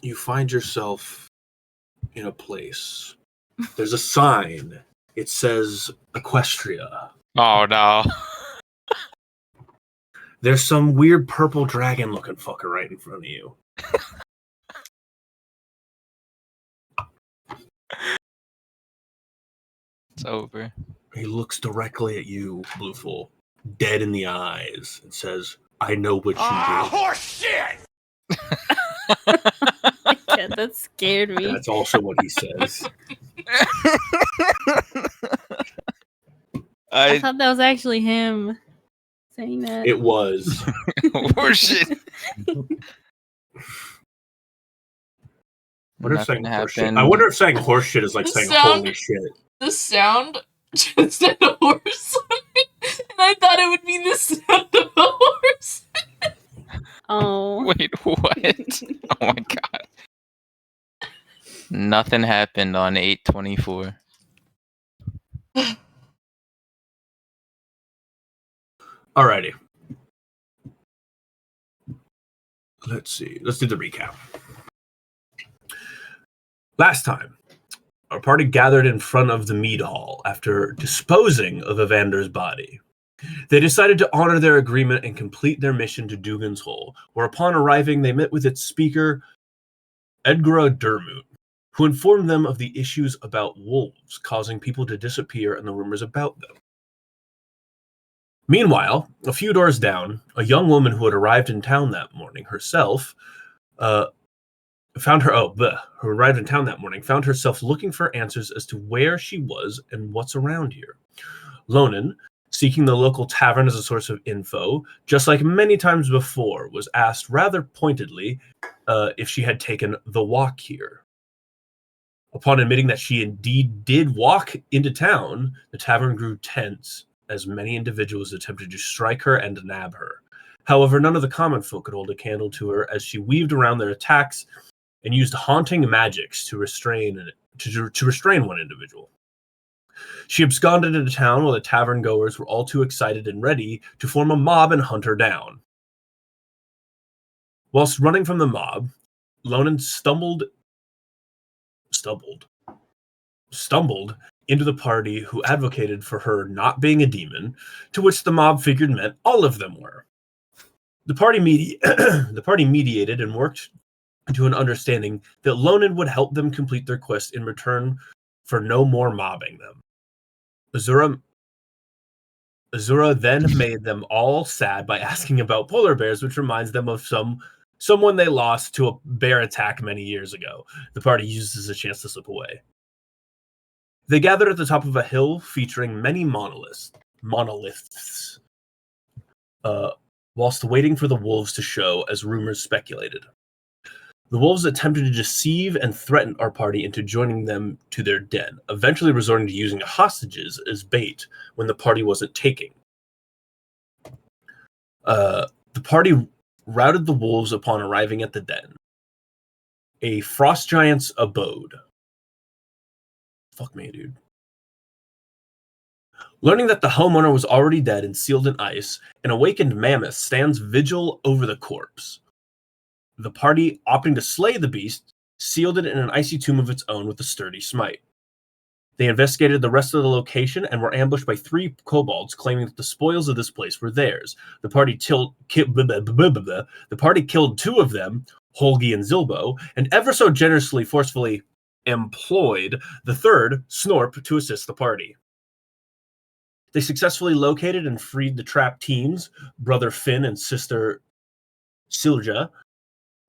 you find yourself in a place. There's a sign. It says Equestria. Oh, no. There's some weird purple dragon-looking fucker right in front of you. It's over. He looks directly at you, Bluefool, dead in the eyes, and says, I know what you did. Horse shit! Yeah, that scared me. That's also what he says. I thought that was actually him saying that. It was. Horseshit. Nothing happened. I wonder if saying horseshit is like saying holy shit. The sound just said a horse, and I thought it would be the sound of a horse. Oh. Wait, what? Oh my god. Nothing happened on 8/24. Alrighty. Let's see. Let's do the recap. Last time, our party gathered in front of the mead hall after disposing of Evander's body. They decided to honor their agreement and complete their mission to Dugan's Hole, where upon arriving they met with its speaker, Edgar Dermot, who informed them of the issues about wolves causing people to disappear and the rumors about them. Meanwhile, a few doors down, a young woman who had arrived in town that morning herself found herself looking for answers as to where she was and what's around here. Lonan, seeking the local tavern as a source of info, just like many times before, was asked rather pointedly if she had taken the walk here. Upon admitting that she indeed did walk into town, the tavern grew tense as many individuals attempted to strike her and nab her. However, none of the common folk could hold a candle to her as she weaved around their attacks and used haunting magics to restrain one individual. She absconded into town while the tavern goers were all too excited and ready to form a mob and hunt her down. Whilst running from the mob, Lonan stumbled into the party who advocated for her not being a demon, to which the mob figured meant all of them were. The party mediated and worked to an understanding that Lonan would help them complete their quest in return for no more mobbing them. Azura then made them all sad by asking about polar bears, which reminds them of someone they lost to a bear attack many years ago. The party used as a chance to slip away. They gathered at the top of a hill featuring many monoliths, whilst waiting for the wolves to show, as rumors speculated. The wolves attempted to deceive and threaten our party into joining them to their den, eventually resorting to using hostages as bait when the party wasn't taking. The party routed the wolves upon arriving at the den, a frost giant's abode. Fuck me, dude. Learning that the homeowner was already dead and sealed in ice, an awakened mammoth stands vigil over the corpse. The party, opting to slay the beast, sealed it in an icy tomb of its own with a sturdy smite. They investigated the rest of the location and were ambushed by 3 kobolds claiming that the spoils of this place were theirs. The party killed 2 of them, Holgi and Zilbo, and ever so forcefully employed the 3rd, Snorp, to assist the party. They successfully located and freed the trapped teens, Brother Finn and Sister Silja,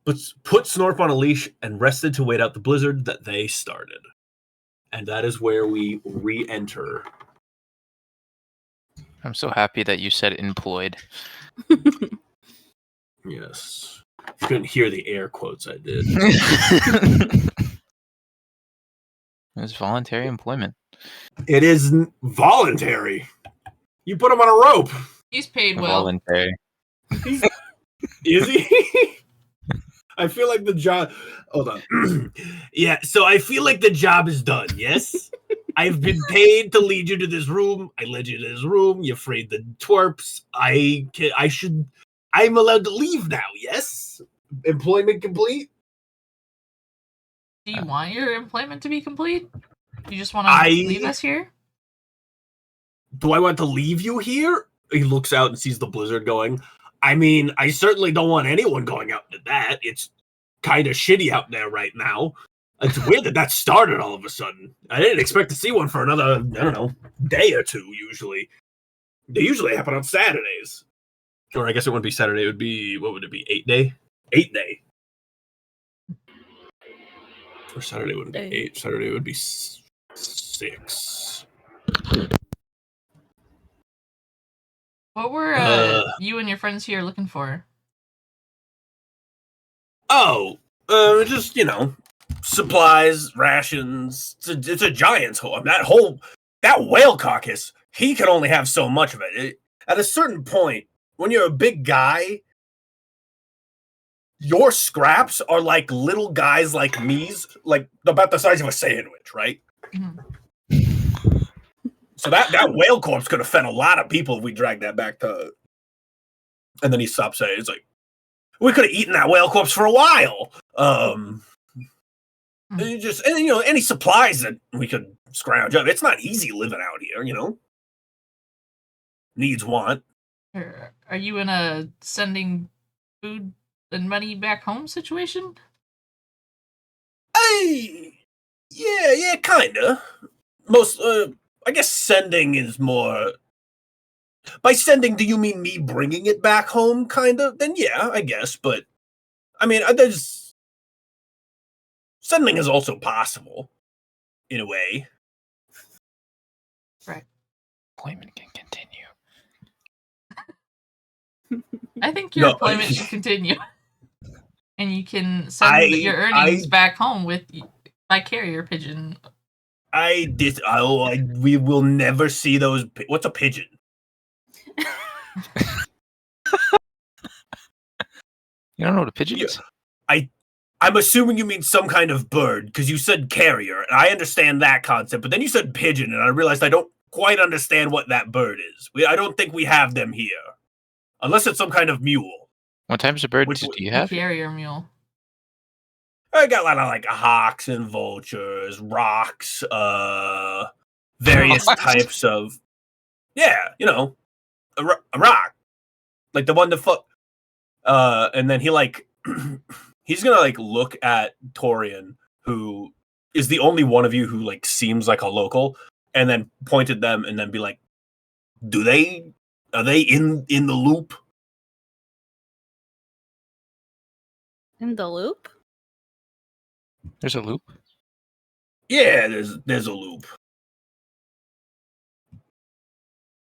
but put Snorp on a leash and rested to wait out the blizzard that they started. And that is where we re-enter. I'm so happy that you said employed. Yes. You couldn't hear the air quotes I did. It's voluntary employment. It is voluntary. You put him on a rope. He's paid well. Voluntary. Is he? I feel like the job... Hold on. Yeah, so I feel like the job is done, yes? I've been paid to lead you to this room. I led you to this room. You freed the twerps. I'm allowed to leave now, yes? Employment complete? Do you want your employment to be complete? You just want to leave us here? Do I want to leave you here? He looks out and sees the blizzard going. I mean, I certainly don't want anyone going out into that. It's kind of shitty out there right now. It's weird that started all of a sudden. I didn't expect to see one for another, I don't know, day or two usually. They usually happen on Saturdays. Or I guess it wouldn't be Saturday. It would be, what would it be, 8-day? 8-day. Or Saturday wouldn't be 8. Saturday would be 6. What were you and your friends here looking for? Oh, just, supplies, rations. It's a giant's hole. That whale carcass, he can only have so much of it. At a certain point, when you're a big guy, your scraps are like little guys like me's, like about the size of a sandwich, right? Mhm. So that whale corpse could have fed a lot of people if we dragged that back to. And then he stops saying, "It's like we could have eaten that whale corpse for a while." Any supplies that we could scrounge up. It's not easy living out here, Needs want. Are you in a sending food and money back home situation? Yeah, kinda. Most, I guess sending is more. By sending, do you mean me bringing it back home, kinda? Then yeah, I guess, but I mean, there's sending is also possible, in a way. Right. Employment can continue. I think your employment should continue. And you can send your earnings back home by carrier pigeon. We will never see those. What's a pigeon? You don't know what a pigeon is? I'm assuming you mean some kind of bird, because you said carrier, and I understand that concept, but then you said pigeon, and I realized I don't quite understand what that bird is. I don't think we have them here. Unless it's some kind of mule. What types of birds do you have? Carrier mule. I got a lot of hawks and vultures, rocks, various types of. Yeah, a rock, like the one that and then he he's gonna look at Torian, who is the only one of you who seems like a local, and then point at them and then be like, are they in the loop? In the loop? There's a loop? Yeah, therest a loop.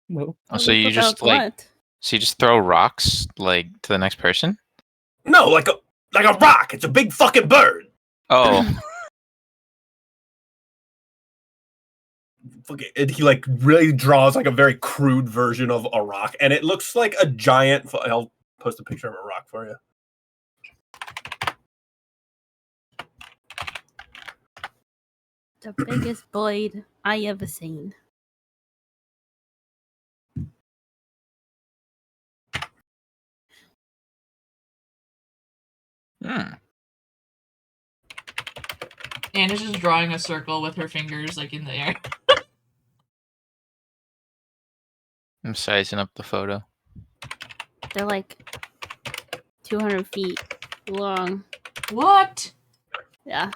Well, so you just throw rocks to the next person? No, like a rock. It's a big fucking bird. Oh. And he really draws a very crude version of a rock, and it looks like a giant. I'll post a picture of a rock for you. The biggest blade I ever seen. Anna's just drawing a circle with her fingers in the air. I'm sizing up the photo. They're 200 feet long. What? Yeah.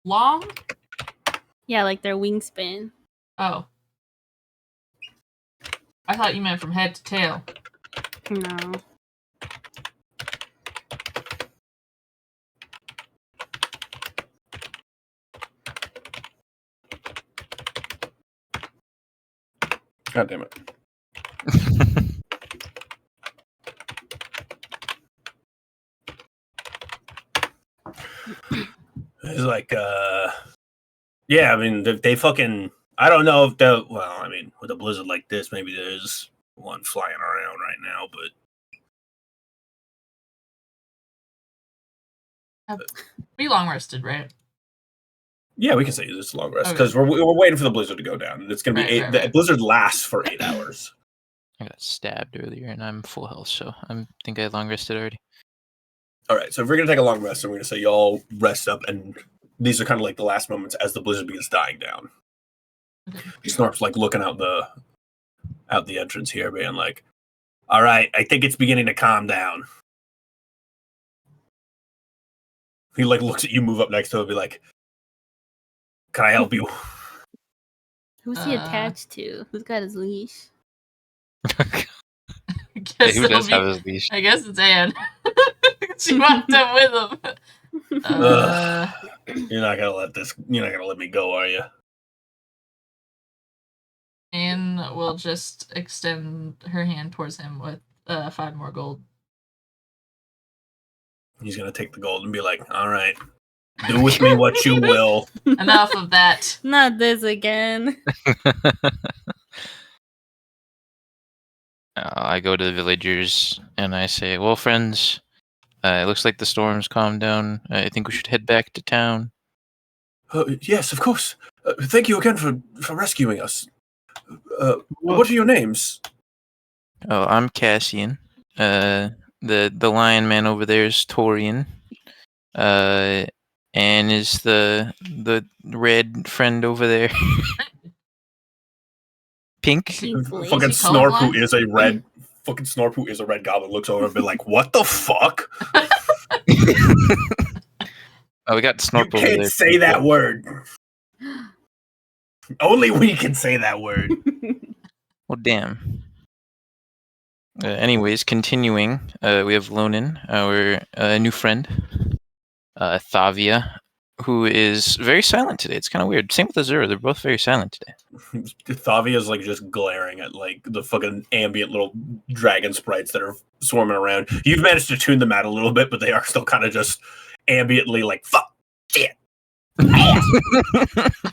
Long? Yeah, their wingspan. Oh. I thought you meant from head to tail. No. God damn it. It's yeah, I mean, they fucking, I don't know if with a blizzard like this, maybe there's one flying around right now, but. Pretty long rested, right? Yeah, we can say it's a long rest, because we're waiting for the blizzard to go down, and it's going to be the blizzard lasts for 8 hours. I got stabbed earlier, and I'm full health, so I think I long rested already. All right, so if we're going to take a long rest, I'm going to say y'all rest up, and these are kind of like the last moments as the blizzard begins dying down. Snorp's like looking out the entrance here, being like, all right, I think it's beginning to calm down. He like looks at you, move up next to him, and be like, can I help you? Who's he attached to? Who's got his leash? Who does have his leash? I guess it's Anne. She walked up with him. You're not gonna let me go, are you? Anne will just extend her hand towards him with 5 more gold. He's gonna take the gold and be like, all right, do with me what you will. Enough of that. Not this again. I go to the villagers and I say, well, friends, it looks like the storm's calmed down. I think we should head back to town. Yes, of course. Thank you again for rescuing us. What are your names? Oh, I'm Cassian. The lion man over there is Torian. And is the red friend over there Pink? Fucking Snorp, who is a red goblin, looks over and be like, what the fuck? Oh, we got Snorp over there. You can't say that word. Only we can say that word. Well, damn. Anyways, continuing, we have Lonin, our new friend, Thavia, who is very silent today. It's kind of weird. Same with Azura. They're both very silent today. Thavia's like just glaring at like the fucking ambient little dragon sprites that are swarming around. You've managed to tune them out a little bit, but they are still kind of just ambiently like, fuck, shit.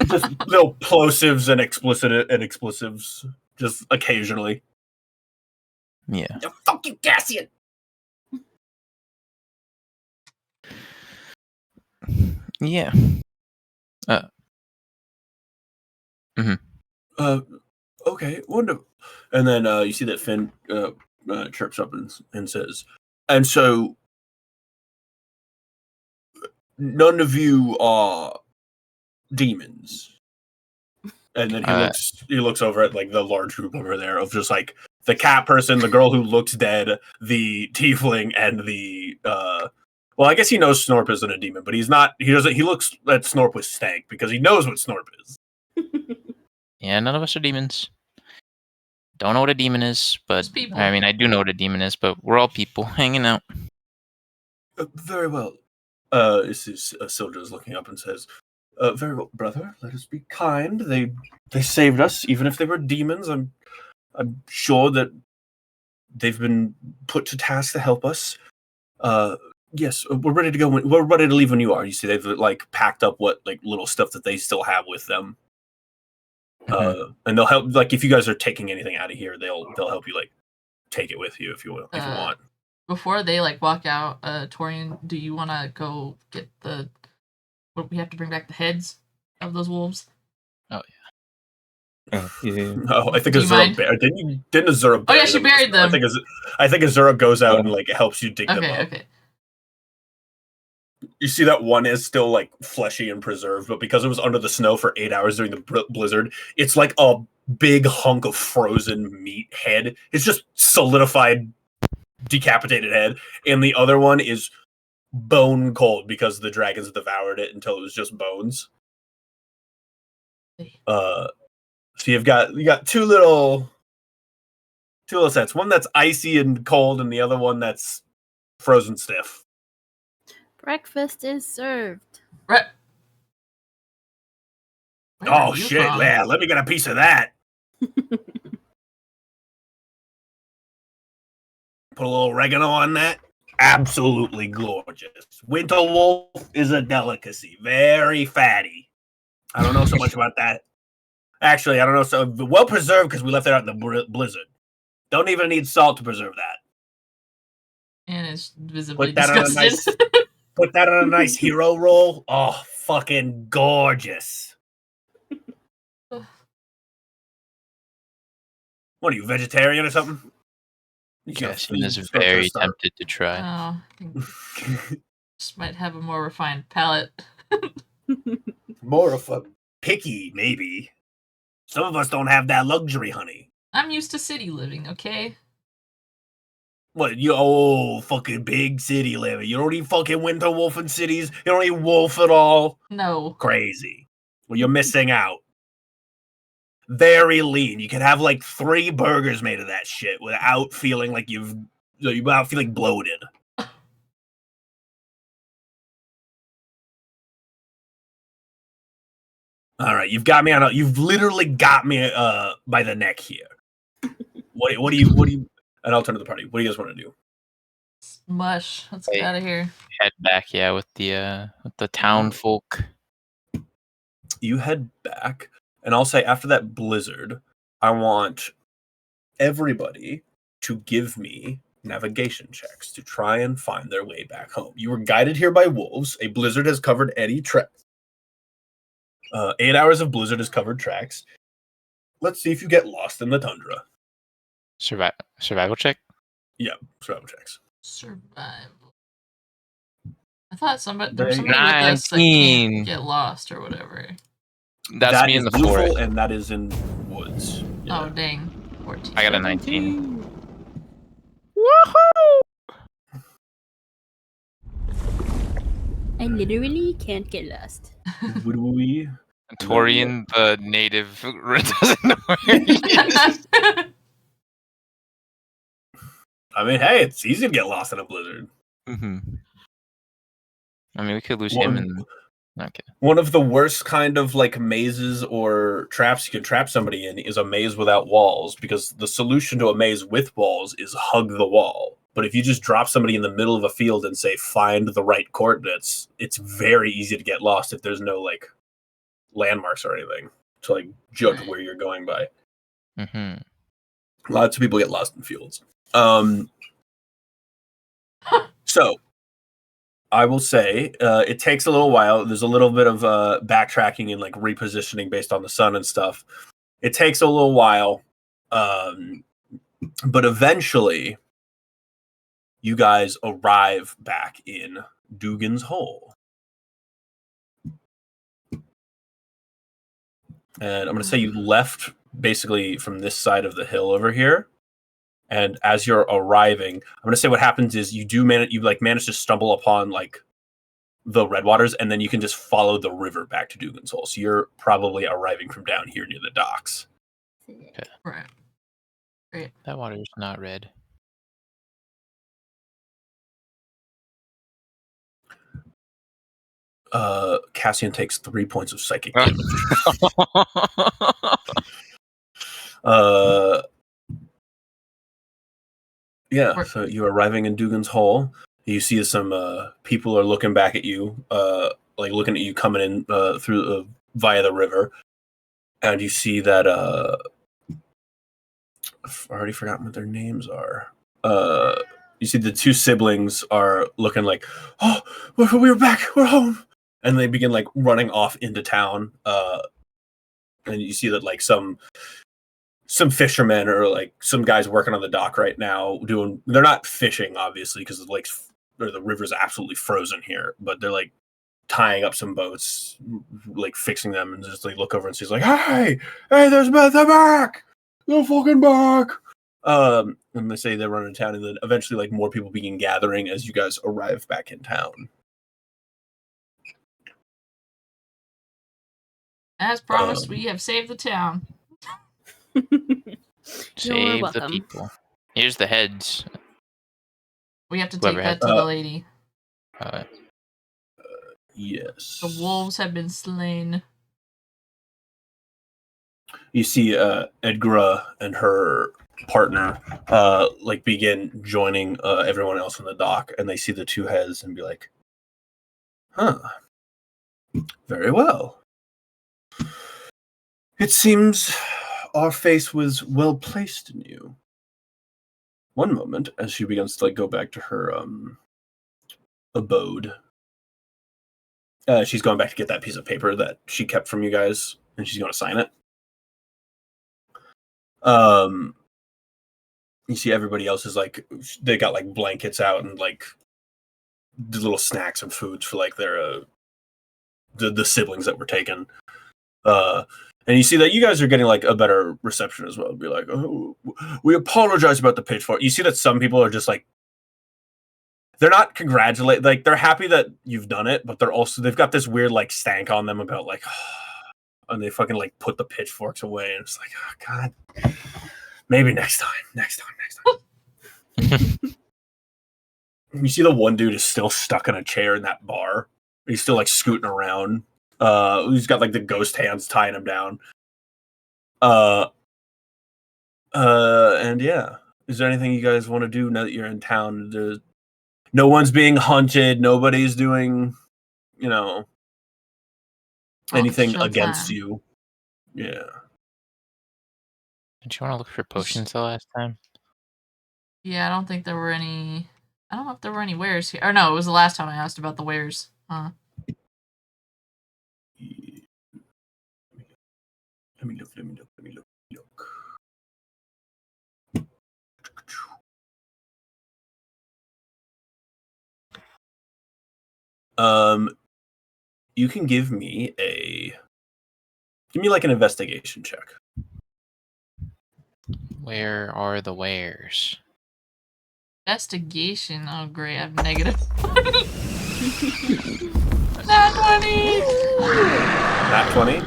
Just little plosives and explosives just occasionally. Yeah. Oh, fuck you, Cassian. Yeah. Okay, wonderful. And then you see that Finn chirps up and says, and so none of you are demons. And then he looks over at like the large group over there of just like the cat person, the girl who looks dead, the tiefling, and the well, I guess he knows Snorp isn't a demon, but he looks at Snorp with stank because he knows what Snorp is. Yeah, none of us are demons. Don't know what a demon is, but I mean, I do know what a demon is, but we're all people hanging out. Very well. This is Sildra's looking up and says, very well, brother, let us be kind. They saved us, even if they were demons. I'm sure that they've been put to task to help us. Yes, we're ready to go. We're ready to leave when you are. You see, they've like packed up what like little stuff that they still have with them. And they'll help. Like if you guys are taking anything out of here, they'll help you like take it with you if you want. Before they like walk out, Torian, do you want to go get what we have to bring back the heads of those wolves? Oh yeah. Oh, I think Azura didn't Azura bury them? Oh yeah, she buried them. I think Azura goes out and like helps you dig them up. Okay. You see that one is still like fleshy and preserved, but because it was under the snow for 8 hours during the blizzard, it's like a big hunk of frozen meat head. It's just solidified, decapitated head. And the other one is bone cold because the dragons devoured it until it was just bones. So you got two little sets. One that's icy and cold, and the other one that's frozen stiff. Breakfast is served. Oh shit! Yeah, let me get a piece of that. Put a little oregano on that. Absolutely gorgeous. Winter wolf is a delicacy. Very fatty. I don't know so much about that. Actually, I don't know. So well preserved because we left it out in the blizzard. Don't even need salt to preserve that. And it's visibly disgusted. Put that on a nice hero roll. Oh, fucking gorgeous. What are you, vegetarian or something? Cassian is very tempted to try. Oh, I think just might have a more refined palate. More of a picky, maybe. Some of us don't have that luxury, honey. I'm used to city living, okay? What, fucking big city living. You don't eat fucking winter wolf in cities? You don't eat wolf at all? No. Crazy. Well, you're missing out. Very lean. You can have like 3 burgers made of that shit without feeling like without feeling bloated. All right, you've literally got me by the neck here. What do you? And I'll turn to the party. What do you guys want to do? Mush. Let's get out of here. Head back, with the town folk. You head back, and I'll say after that blizzard, I want everybody to give me navigation checks to try and find their way back home. You were guided here by wolves. A blizzard has covered any tracks. 8 hours of blizzard has covered tracks. Let's see if you get lost in the tundra. Survival check? Yeah, survival checks. Survival. I thought there was somebody with us that 19. can't get lost or whatever. That's me in the forest. And that is in woods. Yeah. Oh, dang. 14. I got a 19. Woohoo! I literally can't get lost. Would we? Torian, the native, doesn't know where he is. I mean, hey, it's easy to get lost in a blizzard. Mm-hmm. I mean, we could lose him and... Okay. One of the worst kind of like mazes or traps you can trap somebody in is a maze without walls, because the solution to a maze with walls is hug the wall. But if you just drop somebody in the middle of a field and say, find the right coordinates, it's very easy to get lost if there's no like landmarks or anything to like judge where you're going by. Mm-hmm. Lots of people get lost in fields. So I will say it takes a little while. There's a little bit of backtracking and like repositioning based on the sun and stuff. It takes a little while, but eventually you guys arrive back in Dugan's Hole. And I'm going to say you left basically from this side of the hill over here. And as you're arriving, I'm going to say what happens is you manage to stumble upon like the Redwaters, and then you can just follow the river back to Dugan's Hole. So you're probably arriving from down here near the docks. Okay. Right. Great. That water is not red. Cassian takes 3 points of psychic damage. Yeah, so you're arriving in Dugan's Hole. You see some people are looking back at you, like looking at you coming in through via the river, and you see that I've already forgotten what their names are. You see the 2 siblings are looking like, oh, we're back, we're home, and they begin like running off into town. And you see that like some fishermen or like some guys working on the dock right now they're not fishing obviously because the lakes or the river's absolutely frozen here, but they're like tying up some boats, like fixing them, and just like look over and see like, hey, they're back, they're fucking back. And they say they're running town, and then eventually like more people begin gathering as you guys arrive back in town. As promised, we have saved the town. Save the people. Here's the heads. We have to take that to the lady. Yes. The wolves have been slain. You see Edgra and her partner like begin joining everyone else on the dock, and they see the 2 heads and be like, huh, very well. It seems our face was well placed in you. One moment, as she begins to like go back to her abode. She's going back to get that piece of paper that she kept from you guys, and she's going to sign it. You see everybody else is like, they got like blankets out and like the little snacks and foods for like their the siblings that were taken. And you see that you guys are getting like a better reception as well. Be like, oh, we apologize about the pitchfork. You see that some people are just like, they're not congratulate, like they're happy that you've done it, but they've got this weird like stank on them about like, and they fucking like put the pitchforks away, and it's like, oh god, maybe next time. You see the one dude is still stuck in a chair in that bar. He's still like scooting around. He's got like the ghost hands tying him down. And yeah, is there anything you guys want to do now that you're in town? No one's being hunted. Nobody's doing, anything against you. Yeah. Did you want to look for potions the last time? Yeah, I don't think there were any. I don't know if there were any wares here. Or no, it was the last time I asked about the wares. Let me look. You can give me like an investigation check. Where are the wares? Investigation. Oh great, I have negative. Nat 20. Nat 20.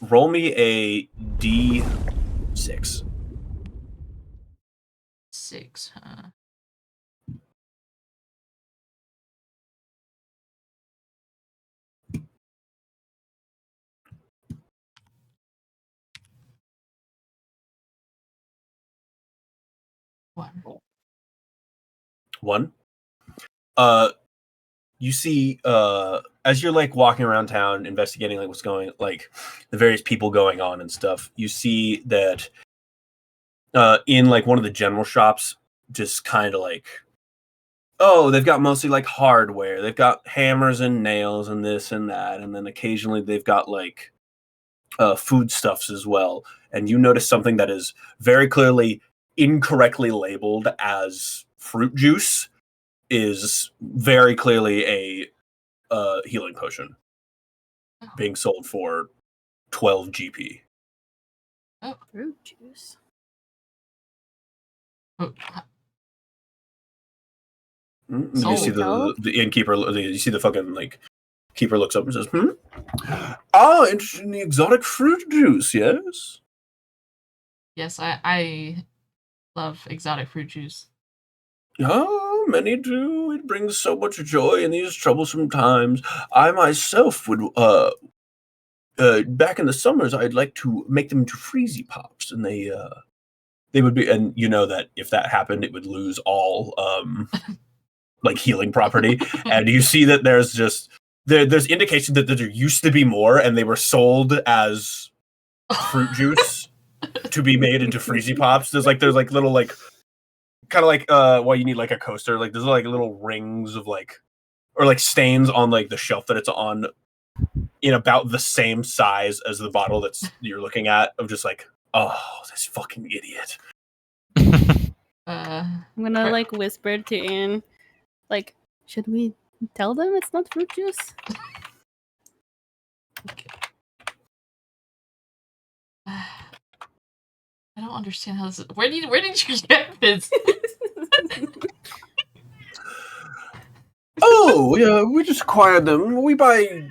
Roll me a D6. 6, huh? One. You see, as you're like walking around town, investigating like what's going, like the various people going on and stuff. You see that in like one of the general shops, just kind of like, oh, they've got mostly like hardware. They've got hammers and nails and this and that, and then occasionally they've got like foodstuffs as well. And you notice something that is very clearly incorrectly labeled as fruit juice is very clearly a healing potion being sold for 12 GP. Oh, fruit juice. Oh. You see the innkeeper. You see the fucking like keeper looks up and says, interested in the exotic fruit juice, yes? Yes, I love exotic fruit juice. Oh, many do. It brings so much joy in these troublesome times. I myself would, back in the summers, I'd like to make them into freezy pops, and they would be, and you know that if that happened, it would lose all, like healing property. And you see that there's just, there's indication that there used to be more, and they were sold as fruit juice to be made into freezy pops. There's like little like, kind of like well, you need like a coaster, like there's like little rings of like, or like stains on like the shelf that it's on in about the same size as the bottle that's you're looking at, of just like, oh, this fucking idiot. I'm gonna like whisper to Anne, like, should we tell them it's not fruit juice? Okay. I don't understand how this is. Where did you get this? Oh, yeah, we just acquired them. We buy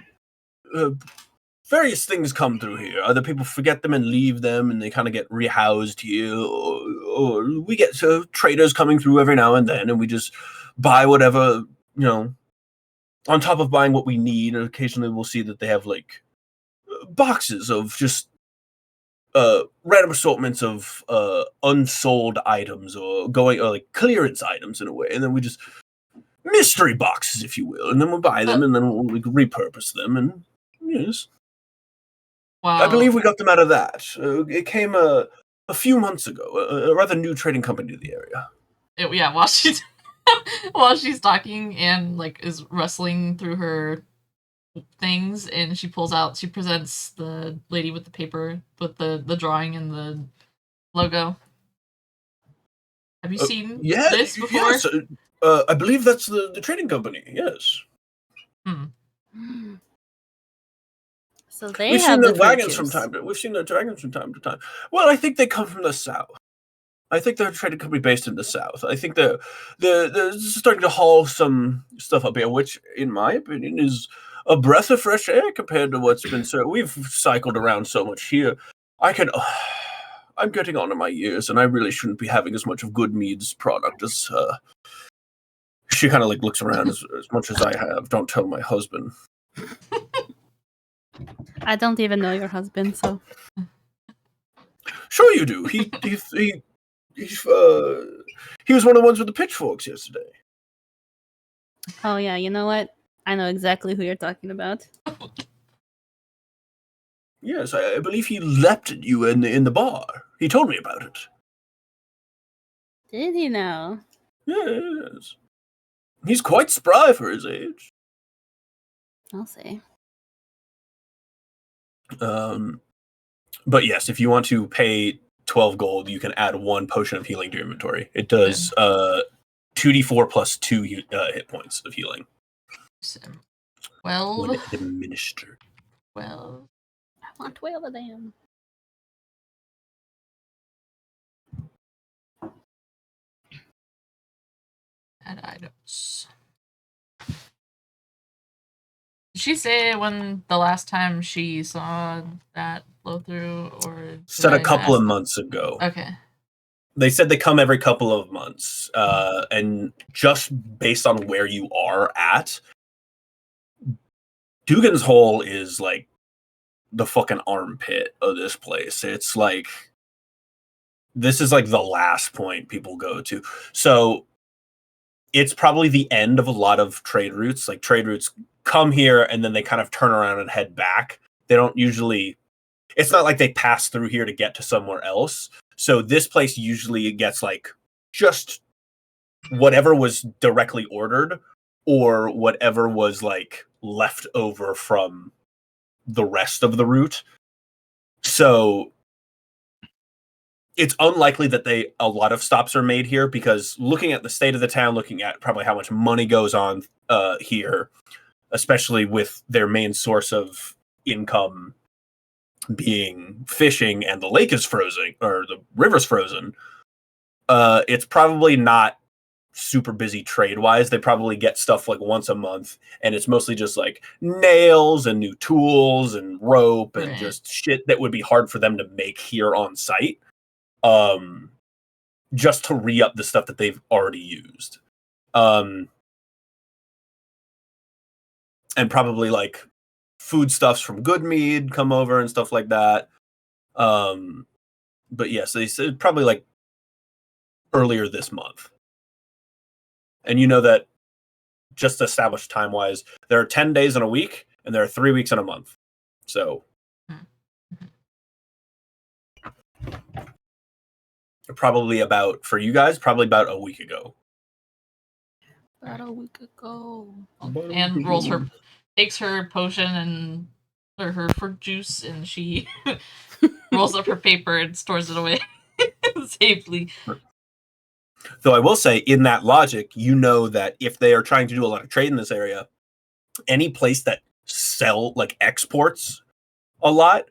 various things come through here. Other people forget them and leave them, and they kind of get rehoused here. Or we get traders coming through every now and then, and we just buy whatever, on top of buying what we need. And occasionally we'll see that they have like boxes of just random assortments of unsold items or like clearance items in a way, and then we just mystery boxes, if you will, and then we'll buy them and then we'll repurpose them, and yes. Wow. I believe we got them out of that. It came a few months ago, a rather new trading company to the area. Yeah, while she's talking and like is rustling through her things, and she presents the lady with the paper with the drawing and the logo. Have you seen Yeah, this before? yes. I believe that's the trading company. Yes. So they We've have seen the their wagons juice. We've seen their wagons from time to time. Well, I think they come from the south. I think they're a trading company based in the south. I think they're starting to haul some stuff up here, which, in my opinion, is a breath of fresh air compared to what's been said. We've cycled around so much here. I'm getting on in my years, and I really shouldn't be having as much of Goodmead's product as. She kind of like looks around as much as I have. Don't tell my husband. I don't even know your husband, so. Sure, you do. He was one of the ones with the pitchforks yesterday. Oh yeah, you know what? I know exactly who you're talking about. Yes, I believe he leapt at you in the bar. He told me about it. Did he now? Yes. He's quite spry for his age. I'll say. But yes, if you want to pay 12 gold, you can add 1 potion of healing to your inventory. It does 2d4 plus 2 hit points of healing. 12. When administered. 12. I want 12 of them. Add items. Did she say when the last time she saw that flow through, or said a couple of months ago? Okay. They said they come every couple of months, and just based on where you are at, Dugan's Hole is like the fucking armpit of this place. It's like this is like the last point people go to. So it's probably the end of a lot of trade routes. Like trade routes come here and then they kind of turn around and head back. They don't usually, it's not like they pass through here to get to somewhere else. So this place usually gets like just whatever was directly ordered or whatever was like left over from the rest of the route. So it's unlikely that a lot of stops are made here, because looking at the state of the town, looking at probably how much money goes on here, especially with their main source of income being fishing, and the lake is frozen or the river's frozen, it's probably not super busy trade wise. They probably get stuff like once a month, and it's mostly just like nails and new tools and rope and just shit that would be hard for them to make here on site. Just to re-up the stuff that they've already used. And probably like foodstuffs from Goodmead come over and stuff like that. But yes, they said probably like earlier this month. And you know that, just established time-wise, there are 10 days in a week, and there are 3 weeks in a month. So probably about, for you guys, probably about a week ago. About a week ago. And takes her potion or her fruit juice, and she rolls up her paper and stores it away safely. Though I will say, in that logic, you know that if they are trying to do a lot of trade in this area, any place that exports a lot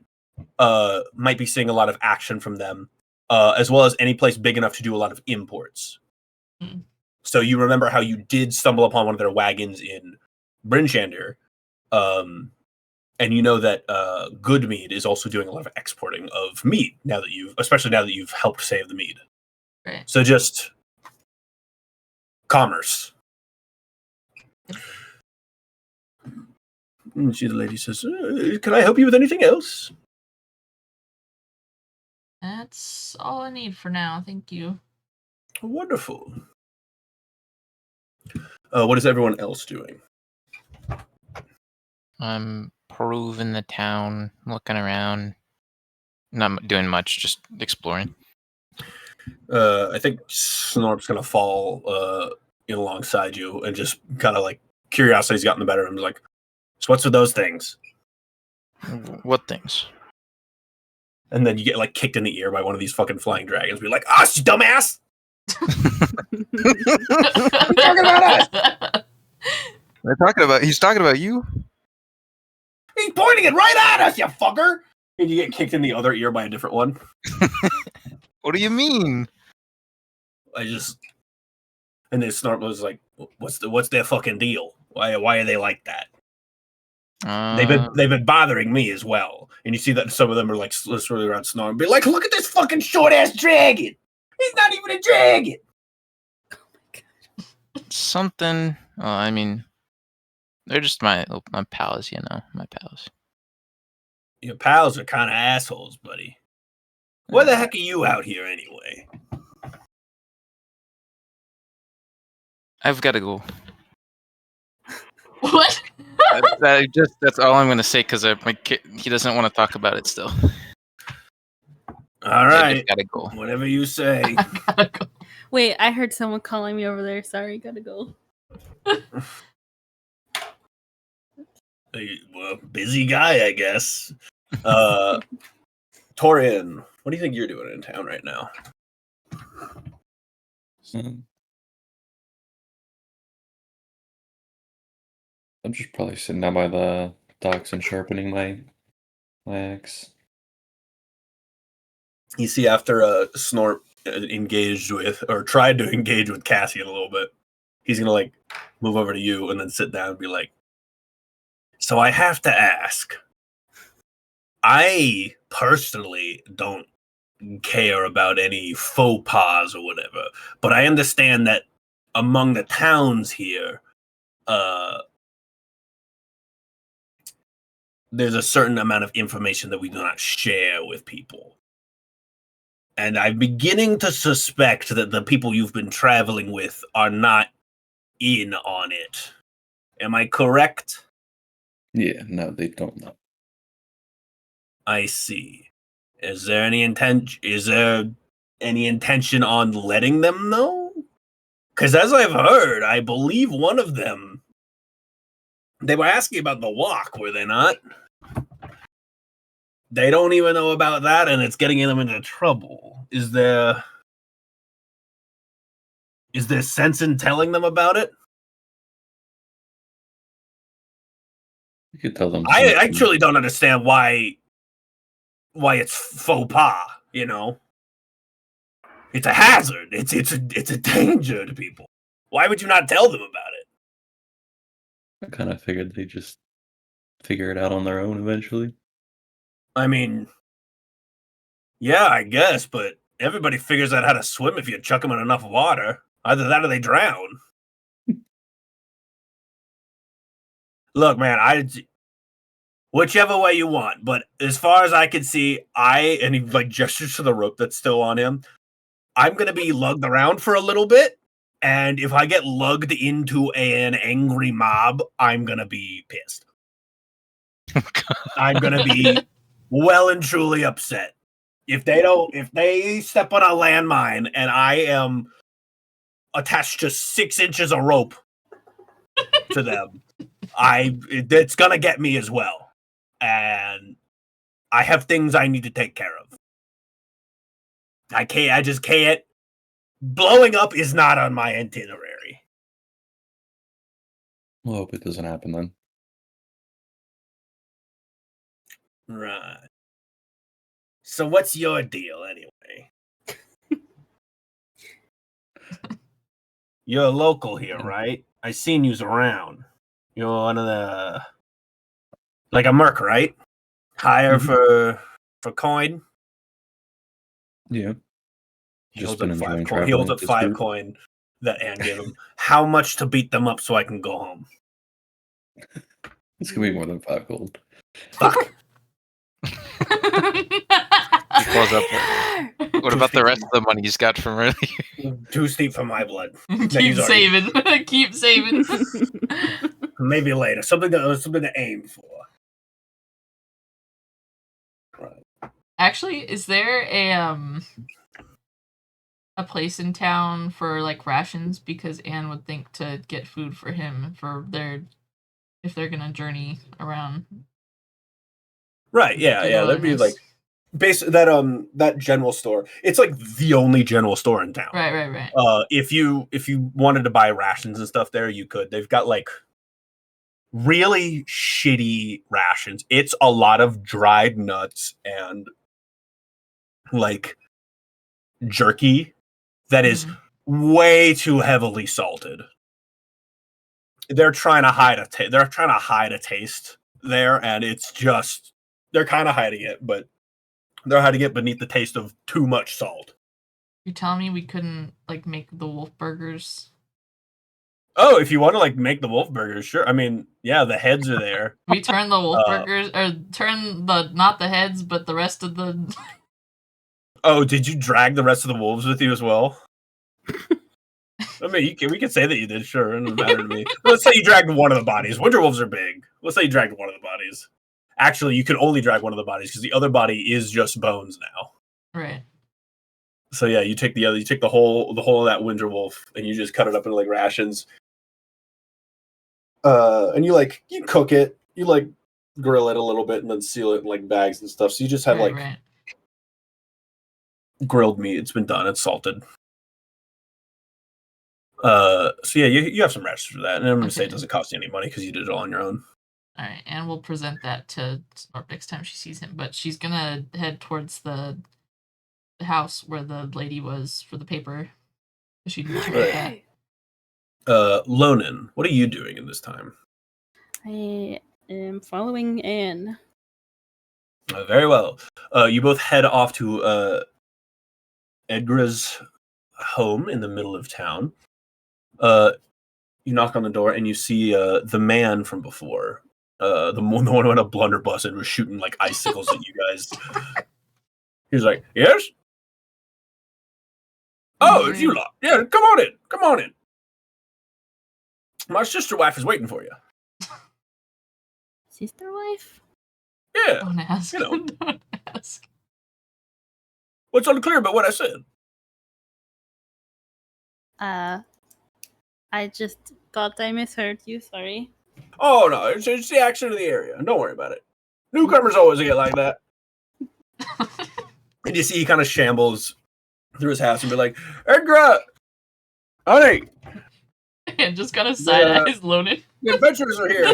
might be seeing a lot of action from them, as well as any place big enough to do a lot of imports. So you remember how you did stumble upon one of their wagons in Brinchander, and you know that Goodmead is also doing a lot of exporting of meat especially now that you've helped save the mead. Right. So just commerce. And the lady says, "Can I help you with anything else?" That's all I need for now. Thank you. Wonderful. What is everyone else doing? I'm perusing the town, looking around. Not doing much, just exploring. I think Snorp's gonna fall in alongside you, and just kind of like curiosity's gotten the better of him. Like, so what's with those things? What things? And then you get like kicked in the ear by one of these fucking flying dragons. Be like, "Ah, you dumbass!" talking about us. He's talking about you. He's pointing it right at us, you fucker! And you get kicked in the other ear by a different one. What do you mean? And then Snort was like, "What's their fucking deal? Why are they like that?" They've been bothering me as well. And you see that some of them are like swirling around Snort and be like, "Look at this fucking short ass dragon! He's not even a dragon." Something. Well, I mean, they're just my pals, my pals. Your pals are kind of assholes, buddy. Why the heck are you out here anyway? I've got to go. What? That's all I'm going to say because he doesn't want to talk about it still. All right. I just got to go. Whatever you say. Wait, I heard someone calling me over there. Sorry, gotta go. Well, busy guy, I guess. Torian, what do you think you're doing in town right now? I'm just probably sitting down by the docks and sharpening my axe. You see, after Snort engaged with, or tried to engage with Cassian a little bit, he's gonna like move over to you and then sit down and be like, "So I have to ask. I personally don't care about any faux pas or whatever, but I understand that among the towns here, there's a certain amount of information that we do not share with people. And I'm beginning to suspect that the people you've been traveling with are not in on it. Am I correct?" Yeah, no, they don't know. I see. Is there any intention on letting them know? Because as I've heard, I believe one of them, they were asking about the walk, were they not? They don't even know about that, and it's getting them into trouble. Is there sense in telling them about it? You could tell them. I truly don't understand why it's faux pas. It's a hazard. It's a danger to people. Why would you not tell them about it? I kind of figured they just figure it out on their own eventually. I mean, yeah, I guess, but everybody figures out how to swim if you chuck them in enough water. Either that or they drown. Look, man, whichever way you want, but as far as I can see, and he like gestures to the rope that's still on him, I'm gonna be lugged around for a little bit, and if I get lugged into an angry mob, I'm gonna be pissed. I'm gonna be well and truly upset. If they step on a landmine and I am attached to 6 inches of rope to them, it's gonna get me as well. And I have things I need to take care of. I just can't. Blowing up is not on my itinerary. Well, I hope it doesn't happen then. Right. So what's your deal anyway? You're a local here, right? I seen yous around. You're one of the, like a merc, right? Hire for coin. Yeah. He Just holds been up enjoying 5 coin. traveling He holds up with this 5 group. coin that Anne gave him. How much to beat them up so I can go home? It's gonna be more than 5 gold. Fuck. He calls up. What about the rest of the money he's got from earlier? Too steep for my blood. Keep saving. Keep saving. Maybe later. Something to aim for. Right. Actually, is there a place in town for like rations? Because Anne would think to get food for him if they're gonna journey around. Right, yeah. There'd be like that general store. It's like the only general store in town. Right. If you wanted to buy rations and stuff there, you could. They've got like really shitty rations. It's a lot of dried nuts and like jerky that is way too heavily salted. They're trying to hide a taste there, and it's just they're kind of hiding it, but they're hiding it beneath the taste of too much salt. You're telling me we couldn't like make the wolf burgers? Oh, if you want to like make the wolf burgers, sure. I mean, yeah, the heads are there. We turn the wolf burgers, or turn the not the heads, but the rest of the. Oh, did you drag the rest of the wolves with you as well? I mean, we can say that you did, sure. It doesn't matter to me. Let's say you dragged one of the bodies. Winter wolves are big. Let's say you dragged one of the bodies. Actually, you can only drag one of the bodies because the other body is just bones now. Right. So yeah, you take the whole of that winter wolf and you just cut it up into like rations. And you cook it, you like grill it a little bit and then seal it in like bags and stuff. So you just have grilled meat. It's been done. It's salted. So yeah, you have some rations for that, and I'm gonna say it doesn't cost you any money because you did it all on your own. All right, and we'll present that to Snorp next time she sees him. But she's gonna head towards the house where the lady was for the paper. She did that. Lonan, what are you doing in this time? I am following Anne. Very well. You both head off to Edgar's home in the middle of town. You knock on the door and you see the man from before. The one who had a blunderbuss and was shooting like icicles at you guys. He's like, yes? Oh, it's you lot. Yeah, come on in. My sister wife is waiting for you. Sister wife? Yeah. Don't ask. You know. Don't ask. What's unclear about what I said? I just thought I misheard you, sorry. Oh, no, it's the accent of the area. Don't worry about it. Newcomers always get like that. And you see he kind of shambles through his house and be like, Edgar! Honey! And just kind of side eyes loaded. The adventurers are here.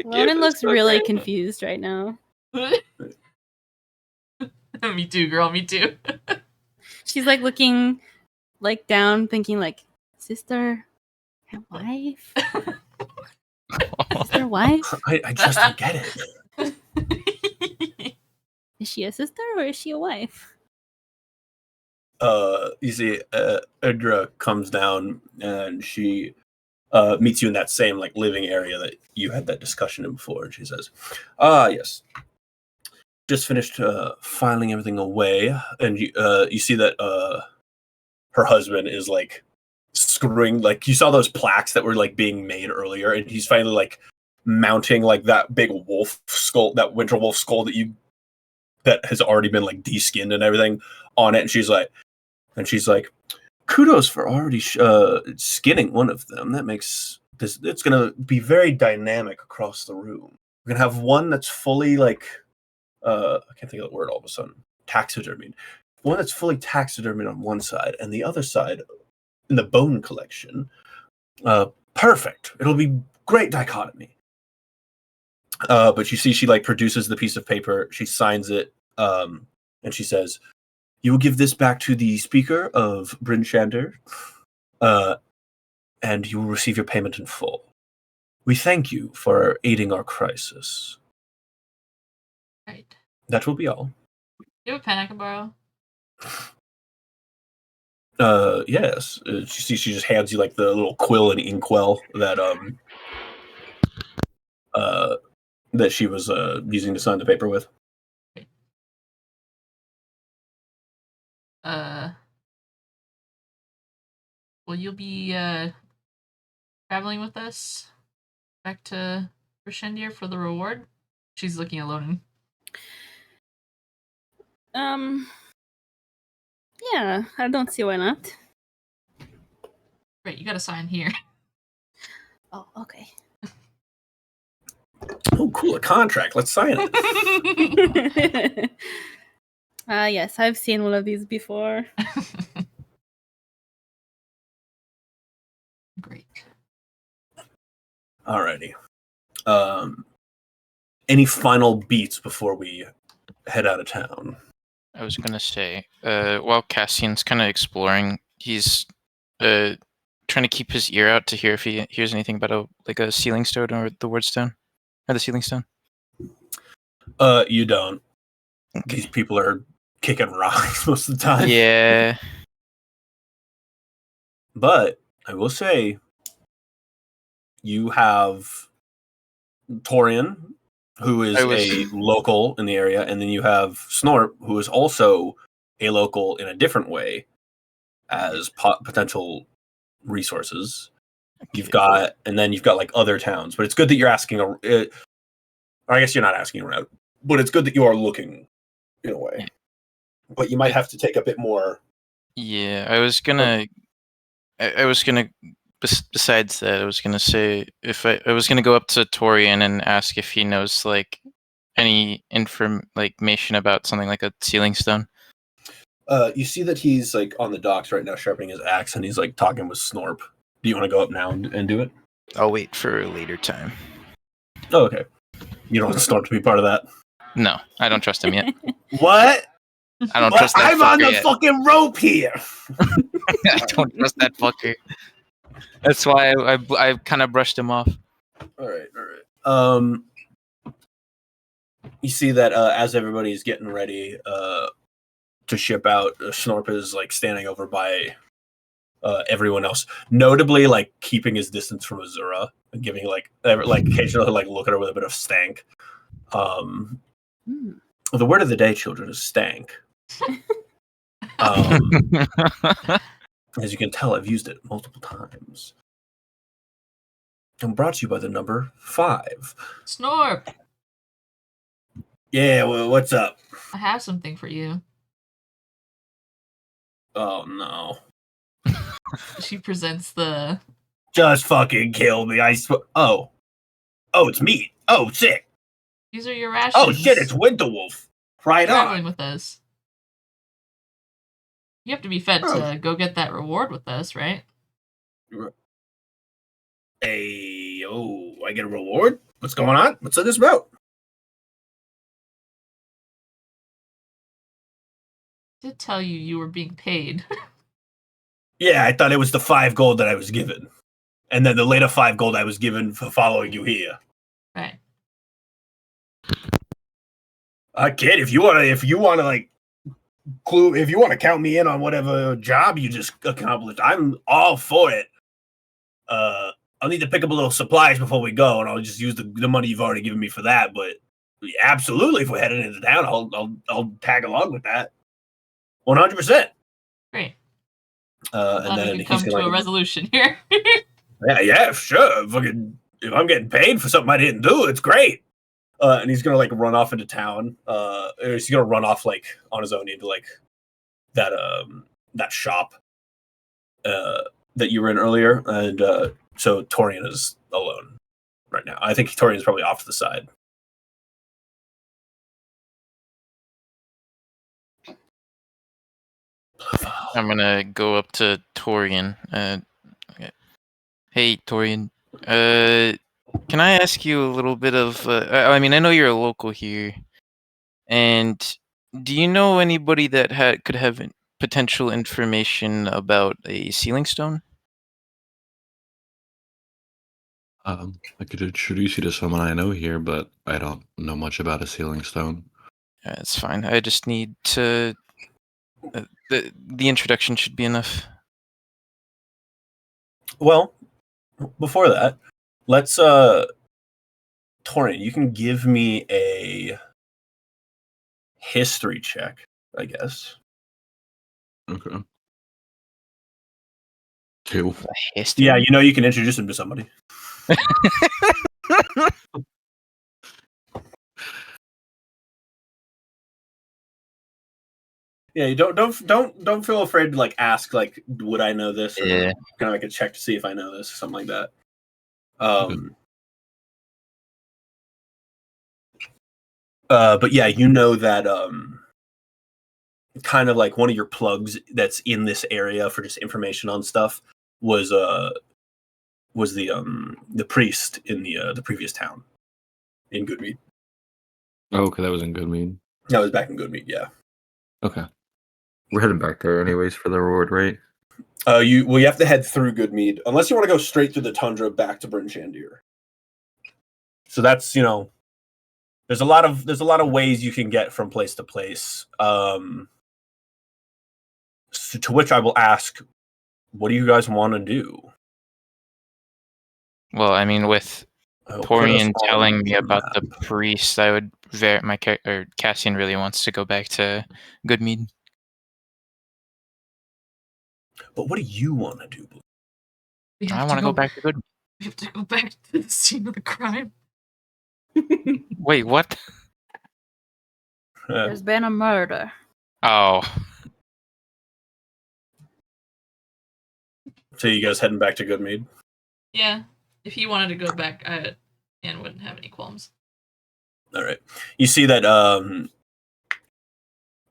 Lonan looks really confused right now. Me too, girl. Me too. She's like looking like down, thinking like, sister, my wife? Sister, wife? I just don't get it. Is she a sister or is she a wife? You see, Edra comes down and she meets you in that same like living area that you had that discussion in before, and she says, yes. Just finished filing everything away, and you see that her husband is like screwing, like you saw those plaques that were like being made earlier, and he's finally like mounting like that big wolf skull, that winter wolf skull that has already been like de-skinned and everything on it, and she's like, kudos for already skinning one of them. That makes this. It's gonna be very dynamic across the room. We're gonna have one that's fully like. I can't think of the word all of a sudden. Taxidermied. One that's fully taxidermied on one side, and the other side, in the bone collection, perfect. It'll be great dichotomy. But you see, she like produces the piece of paper. She signs it, and she says, "You will give this back to the speaker of Bryn Shander, and you will receive your payment in full. We thank you for aiding our crisis." Right. That will be all. You have a pen I can borrow? Yes. She just hands you like the little quill and inkwell that she was using to sign the paper with. Will you be traveling with us back to Rishendir for the reward? She's looking alone. Yeah, I don't see why not. Right, you got to sign here. Oh, okay. Oh, cool, a contract. Let's sign it. Yes, I've seen one of these before. Great. Alrighty. Any final beats before we head out of town? I was gonna say, while Cassian's kind of exploring, he's trying to keep his ear out to hear if he hears anything about a sealing stone or the word stone, or the sealing stone. You don't. These people are kicking rocks most of the time. Yeah. But I will say, you have Torian, who is a local in the area, and then you have Snorp, who is also a local in a different way as potential resources. You've got, and then you've got like other towns. But it's good that you're asking, or I guess you're not asking around, but it's good that you are looking in a way. But you might have to take a bit more. Yeah, I was gonna. Besides that, I was gonna say if I was gonna go up to Torian and ask if he knows like any information about something like a sealing stone. You see that he's like on the docks right now, sharpening his axe, and he's like talking with Snorp. Do you want to go up now and do it? I'll wait for a later time. Oh, okay. You don't want Snorp to be part of that? No, I don't trust him yet. What? I don't trust that I'm on the yet. fucking rope here. I don't trust that fucker. That's why I kind of brushed him off. All right. You see that as everybody's getting ready to ship out, Snorp is like standing over by everyone else, notably like keeping his distance from Azura and giving like occasionally like look at her with a bit of stank. The word of the day, children, is stank. As you can tell, I've used it multiple times. I'm brought to you by the number 5. Snorp, Yeah, well, what's up? I have something for you. Oh no! She presents the. Just fucking kill me! Oh, it's meat. Oh, sick. These are your rations. Oh shit! It's Winterwolf. Right Traveling on. with us. You have to be fed to go get that reward with us, right? Hey, I get a reward? What's going on? What's this about? I did tell you were being paid. Yeah, I thought it was the 5 gold that I was given, and then the later 5 gold I was given for following you here. Right. Kid, if you wanna like if you want to count me in on whatever job you just accomplished, I'm all for it. I'll need to pick up a little supplies before we go, and I'll just use the money you've already given me for that. But absolutely, if we're heading into town, I'll tag along with that. 100%. Great. And then we can come to a resolution here. yeah, sure. Fucking, if I'm getting paid for something I didn't do, it's great. And he's gonna like run off into town. He's gonna run off like on his own into like that shop that you were in earlier, and so Torian is alone right now. I think Torian is probably off to the side. I'm gonna go up to Torian. Okay. Hey, Torian. Can I ask you a little bit of? I mean, I know you're a local here, and do you know anybody that could have potential information about a sealing stone? I could introduce you to someone I know here, but I don't know much about a sealing stone. It's fine. I just need to. The introduction should be enough. Well, before that, let's Torian, you can give me a history check, I guess. Okay. 2. History? Yeah, you can introduce him to somebody. you don't feel afraid to like ask like, would I know this? Or Yeah. kind of like a check to see if I know this or something like that. But yeah, you know that kind of like one of your plugs that's in this area for just information on stuff was the priest in the previous town in Goodmead. Oh, okay, that was in Goodmead. That was back in Goodmead, yeah. Okay. We're heading back there anyways for the reward, right? You have to head through Goodmead unless you want to go straight through the tundra back to Bryn Shandir. So that's there's a lot of ways you can get from place to place. So to which I will ask, what do you guys want to do? Well, I mean, with Torian telling me about the priest, I would Cassian really wants to go back to Goodmead. But what do you want to do? I want to go back to Goodmead. We have to go back to the scene of the crime. Wait, what? There's been a murder. Oh. So you guys heading back to Goodmead? Yeah. If he wanted to go back, Anne wouldn't have any qualms. All right. You see that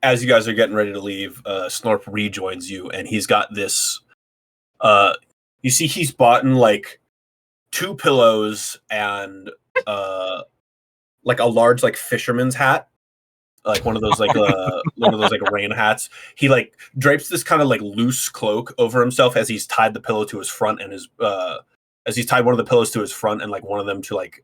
as you guys are getting ready to leave, Snorp rejoins you, and he's got this. You see, he's bought in like 2 pillows and like a large like fisherman's hat, like one of those like rain hats. He like drapes this kind of like loose cloak over himself as he's tied the pillow to his front and his as he's tied one of the pillows to his front and like one of them to like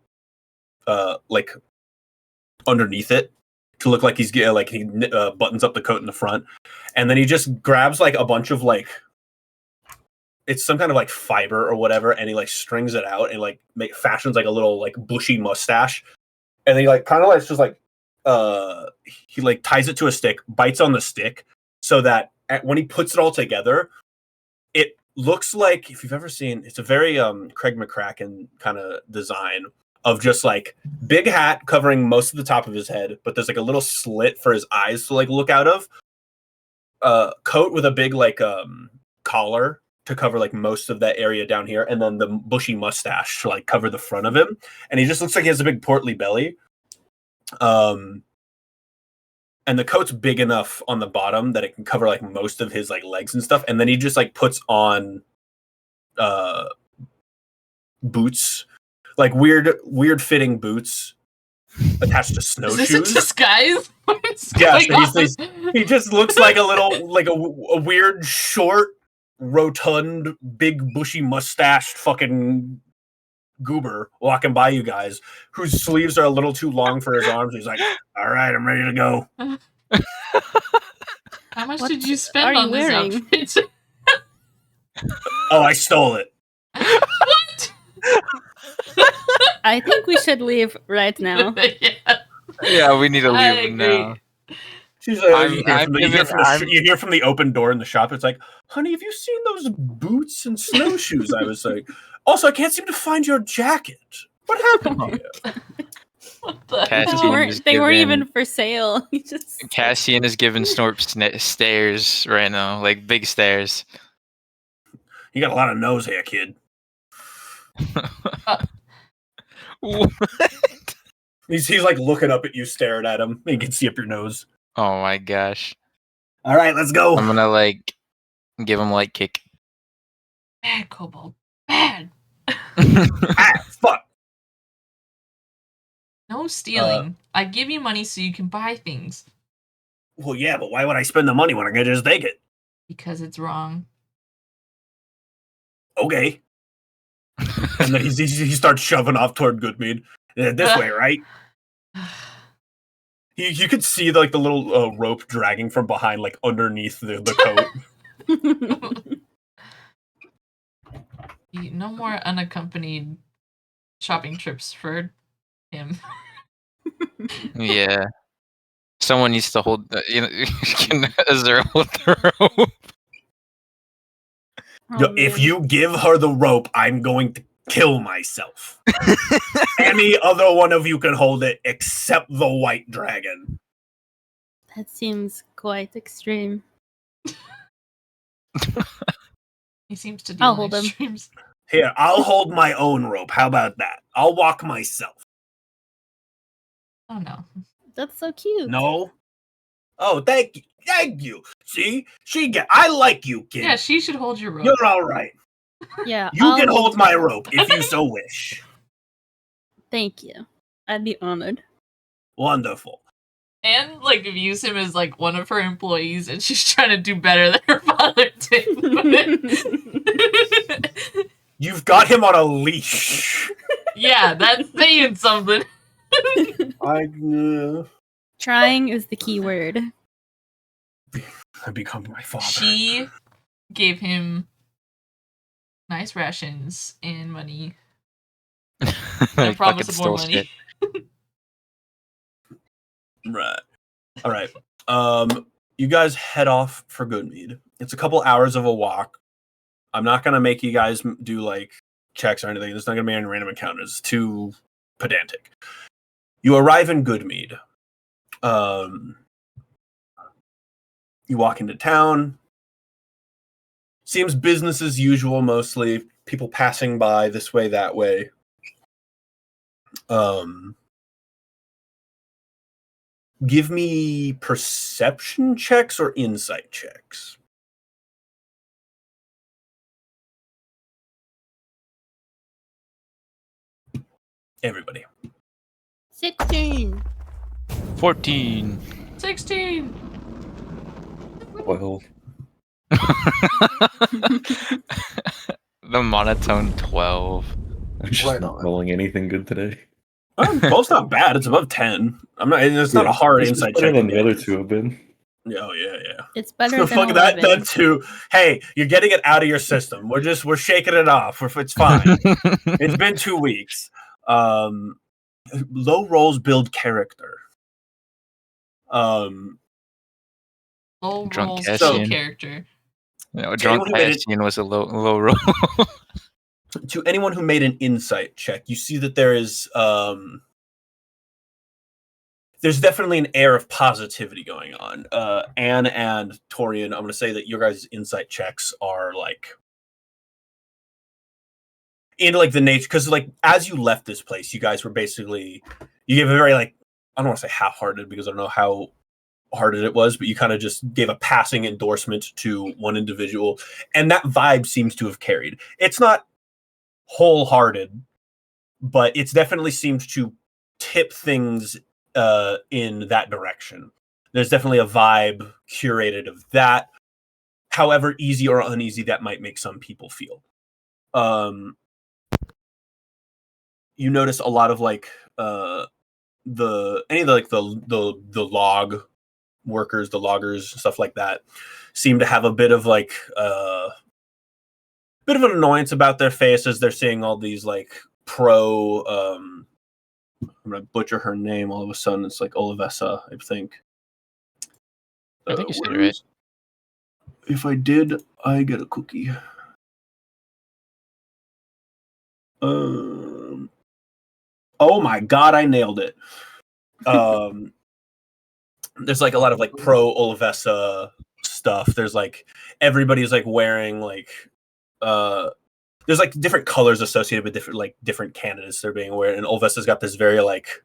underneath it to look like he's like he buttons up the coat in the front, and then he just grabs like a bunch of like it's some kind of like fiber or whatever, and he like strings it out and like fashions like a little like bushy mustache, and then he like kind of like just like he like ties it to a stick, bites on the stick, so that when he puts it all together, it looks like, if you've ever seen, it's a very Craig McCracken kind of design of just like big hat covering most of the top of his head, but there's like a little slit for his eyes to like look out of. Coat with a big like collar to cover like most of that area down here, and then the bushy mustache to like cover the front of him, and he just looks like he has a big portly belly. And the coat's big enough on the bottom that it can cover like most of his like legs and stuff, and then he just like puts on boots, like weird fitting boots attached to snowshoes. Is this a disguise? Yeah, so he just looks like a weird, short, rotund, big, bushy mustached fucking goober walking by you guys, whose sleeves are a little too long for his arms. He's like, "All right, I'm ready to go." How much did you spend on this outfit? Oh, I stole it. What? I think we should leave right now. Yeah, we need to leave now. She's like, you hear from the open door in the shop. It's like, "Honey, have you seen those boots and snowshoes?" I was like, "Also, I can't seem to find your jacket. What happened to you?" What the They weren't even for sale. Cassian is giving Snorp stares right now, like big stares. You got a lot of nose hair, kid. What? He's like looking up at you, staring at him. You can see up your nose. Oh my gosh. All right, let's go. I'm gonna like give him light kick. Bad, Kobold. Bad. Fuck. No stealing. I give you money so you can buy things. Well, yeah, but why would I spend the money when I can just take it? Because it's wrong. Okay. And then he starts shoving off toward Goodmead. This way, right? You could see like the little rope dragging from behind, like underneath the coat. No more unaccompanied shopping trips for him. Yeah. Someone needs to hold. Can Azura hold the rope? If you give her the rope, I'm going to kill myself. Any other one of you can hold it except the white dragon. That seems quite extreme. He seems to I'll deal in hold him. extremes. Here, I'll hold my own rope. How about that? I'll walk myself. Oh no. That's so cute. No? Oh, thank you. Thank you. See? I like you, kid. Yeah, she should hold your rope. You're all right. Yeah, You I'll can hold you. my rope if you so wish. Thank you. I'd be honored. Wonderful. And like views him as like one of her employees, and she's trying to do better than her father did. You've got him on a leash. Yeah, that's saying something. Trying is the key word. I become my father. She gave him nice rations and money. And promised him more money. Right. All right. You guys head off for Goodmead. It's a couple hours of a walk. I'm not gonna make you guys do like checks or anything. There's not gonna be any random encounters. It's too pedantic. You arrive in Goodmead. You walk into town. Seems business as usual mostly. People passing by this way, that way. Give me perception checks or insight checks. Everybody. 16. 14. 16. 12. The monotone 12. I'm just Right not on. rolling anything good today. Both's not bad. It's above 10. It's not a hard It's insight better check. than the other two have been. Oh yeah. It's better than Fuck 11. that too. Hey, you're getting it out of your system. We're shaking it off. It's fine. It's been 2 weeks. Low rolls build character. Low Drunk rolls Cassian. character. No, drunk Cassian was a low roll. To anyone who made an insight check, you see that there is there's definitely an air of positivity going on. Anne and Torian, I'm going to say that your guys' insight checks are like in like the nature, because like as you left this place, you guys were basically, you gave a very like, I don't want to say half-hearted because I don't know how hearted it was, but you kind of just gave a passing endorsement to one individual, and that vibe seems to have carried. It's not wholehearted, but it's definitely seemed to tip things in that direction. There's definitely a vibe curated of that, however easy or uneasy that might make some people feel. You notice a lot of like the log workers, the loggers, stuff like that, seem to have a bit of like bit of an annoyance about their faces. They're seeing all these like pro I'm gonna butcher her name all of a sudden. It's like Olivessa, I think. I think you said it right. If I did, I get a cookie. Oh my god, I nailed it. There's like a lot of like pro Olivessa stuff. There's like everybody's like wearing like there's like different colors associated with different candidates they're being wearing, and Olivessa's got this very like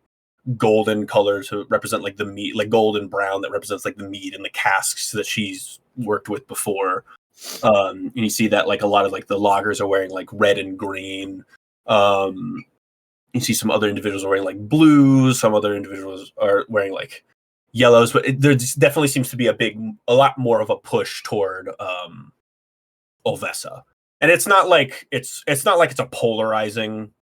golden color to represent like the meat, like golden brown that represents like the meat and the casks that she's worked with before. And you see that like a lot of like the loggers are wearing like red and green. You see some other individuals are wearing like blues, some other individuals are wearing like yellows, but there definitely seems to be a lot more of a push toward Olivessa. And it's not like it's a polarizing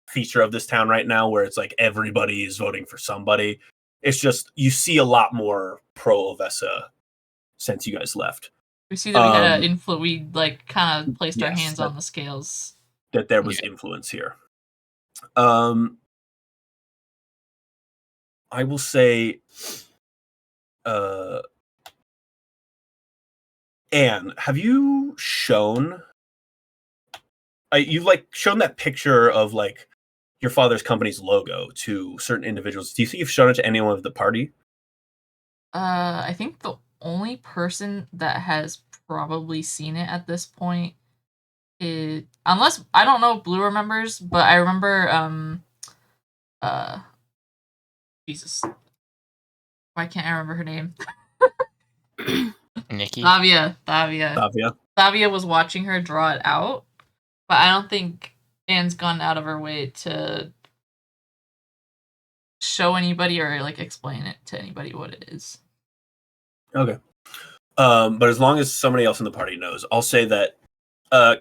feature of this town right now where it's like everybody is voting for somebody. It's just you see a lot more pro Olivessa since you guys left. We see that we had an influence. We like kind of placed our yes, hands on the scales. That there was influence here. I will say, Anne, have you shown? You've like shown that picture of like your father's company's logo to certain individuals. Do you think you've shown it to anyone of the party? I think the only person that has probably seen it at this point is, unless I don't know if Blue remembers, but I remember Jesus. Why can't I remember her name? Nikki. Thavia. Thavia. Was watching her draw it out, but I don't think Anne's gone out of her way to show anybody or like explain it to anybody what it is. Okay. But as long as somebody else in the party knows, I'll say that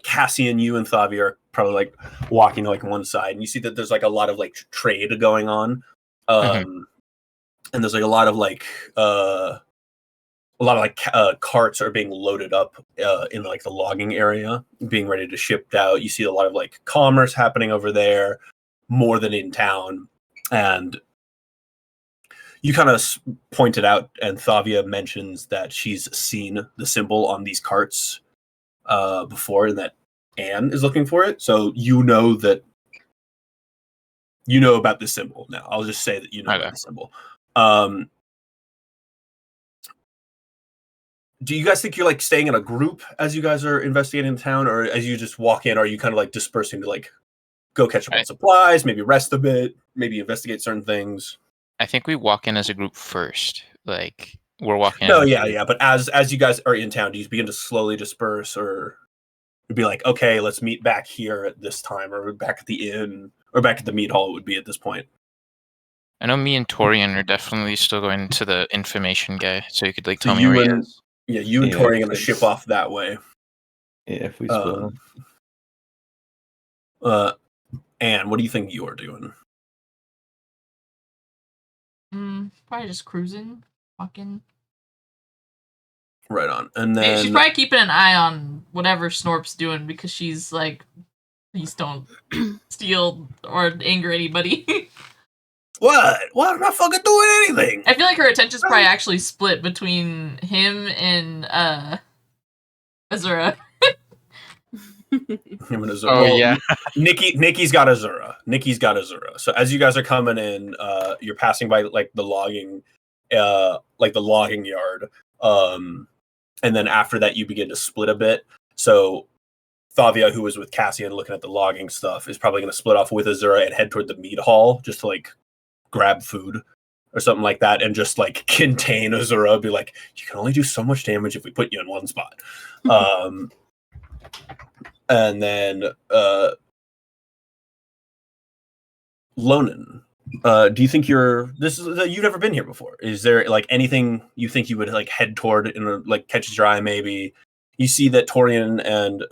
Cassian, you and Thavia are probably like walking to like one side, and you see that there's like a lot of like trade going on. And there's like a lot of carts are being loaded up in like the logging area, being ready to ship out. You see a lot of like commerce happening over there, more than in town. And you kind of pointed out, and Thavia mentions that she's seen the symbol on these carts before, and that Anne is looking for it. So you know about this symbol now. I'll just say that you know about the symbol. Do you guys think you're like staying in a group as you guys are investigating the town, or as you just walk in, are you kind of like dispersing to like go catch up on supplies, maybe rest a bit, maybe investigate certain things? I think we walk in as a group first. Like we're walking. No, yeah. But as you guys are in town, do you begin to slowly disperse, or be like, okay, let's meet back here at this time, or back at the inn, or back at the meat hall? It would be at this point. I know me and Torian are definitely still going to the information guy, so you could like So tell me where he is. Yeah, you and Torian are going to ship off that way. Yeah, if we split Anne, what do you think you are doing? Probably just cruising, walking. Right on. And then she's probably keeping an eye on whatever Snorp's doing, because she's like, please don't steal or anger anybody. What? I'm not fucking doing anything. I feel like her attention's probably actually split between him and Azura. Him and Azura. Oh, yeah. Nikki's got Azura. So as you guys are coming in, you're passing by like the logging yard. And then after that, you begin to split a bit. So Thavia, who was with Cassian looking at the logging stuff, is probably going to split off with Azura and head toward the meat hall just to like grab food or something like that, and just like contain Azura. Be like, you can only do so much damage if we put you in one spot. And then Lonan, do you think you've never been here before? Is there like anything you think you would like head toward and like catches your eye? Maybe you see that Torian and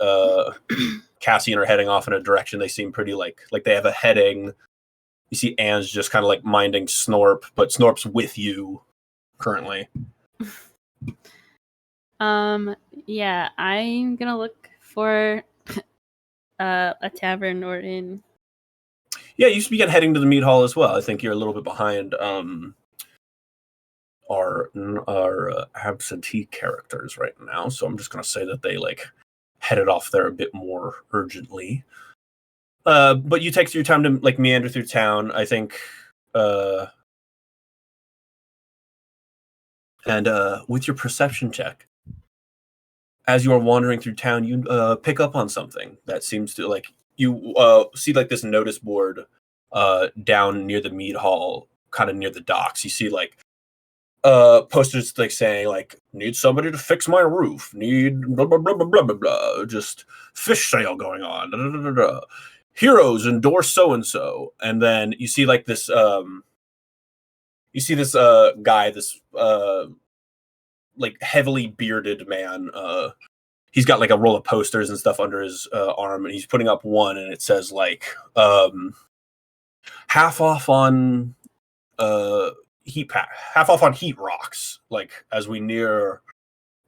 Cassian are heading off in a direction. They seem pretty like they have a heading. You see Anne's just kind of like minding Snorp, but Snorp's with you currently. Yeah, I'm gonna look for a tavern or inn. Yeah, you begin heading to the meat hall as well. I think you're a little bit behind our absentee characters right now, so I'm just gonna say that they like headed off there a bit more urgently. But you take your time to like meander through town. I think, and with your perception check, as you are wandering through town, you pick up on something that seems to like you see like this notice board down near the meat hall, kind of near the docks. You see like posters like saying like, need somebody to fix my roof, need blah blah blah blah blah blah blah, just fish sale going on, da, da, da, da, da. Heroes endorse so and so. And then you see like this guy, this like heavily bearded man. He's got like a roll of posters and stuff under his arm, and he's putting up one, and it says like half off on half off on heat rocks, like as we near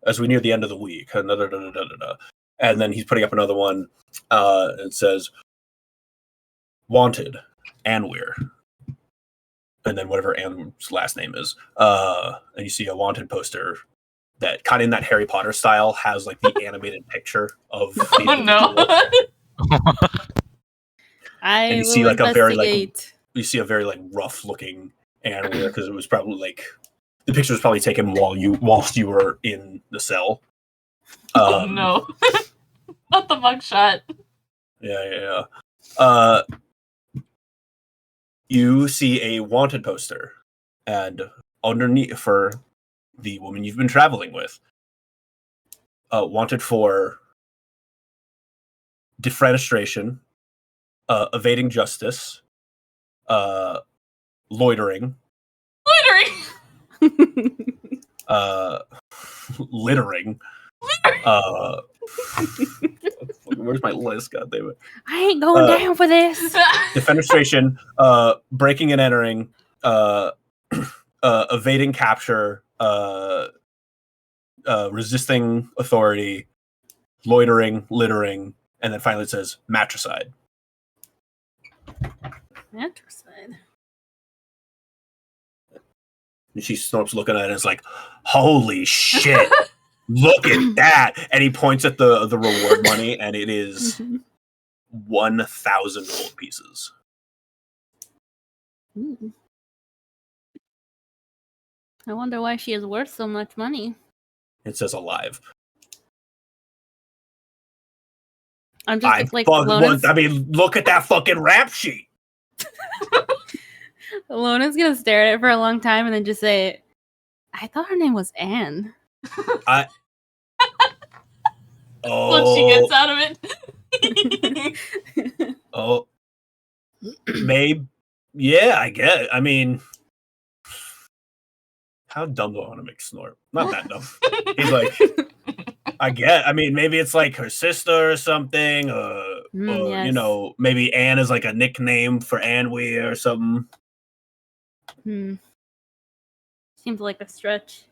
the end of the week. And then he's putting up another one. It says wanted Anweir, and then whatever Anne's last name is. And you see a wanted poster that kind of in that Harry Potter style has like the animated picture of Oh no. And you see like a very like rough looking Anweir, because it was probably like The picture was probably taken whilst you were in the cell. Oh no. Not the mugshot. Yeah. You see a wanted poster, and underneath for the woman you've been traveling with. Wanted for defenestration, evading justice, loitering, littering. Where's my list? God damn it! I ain't going down for this. Defenestration, breaking and entering, evading capture, resisting authority, loitering, littering, and then finally it says matricide. Matricide. And she Snorp's looking at it and is like, holy shit, look at that. And he points at the reward money, and it is 1,000 gold pieces. Ooh. I wonder why she is worth so much money. It says alive. I'm just like look at that fucking rap sheet. Lona's gonna stare at it for a long time and then just say, I thought her name was Anne. What she gets out of it. Oh. Maybe. Yeah, I get it. I mean, how dumb do I want to make Snorp? Not that dumb. He's like, I mean, maybe it's like her sister or something, or yes. you know, maybe Anne is like a nickname for Anne Weir or something. Seems like a stretch.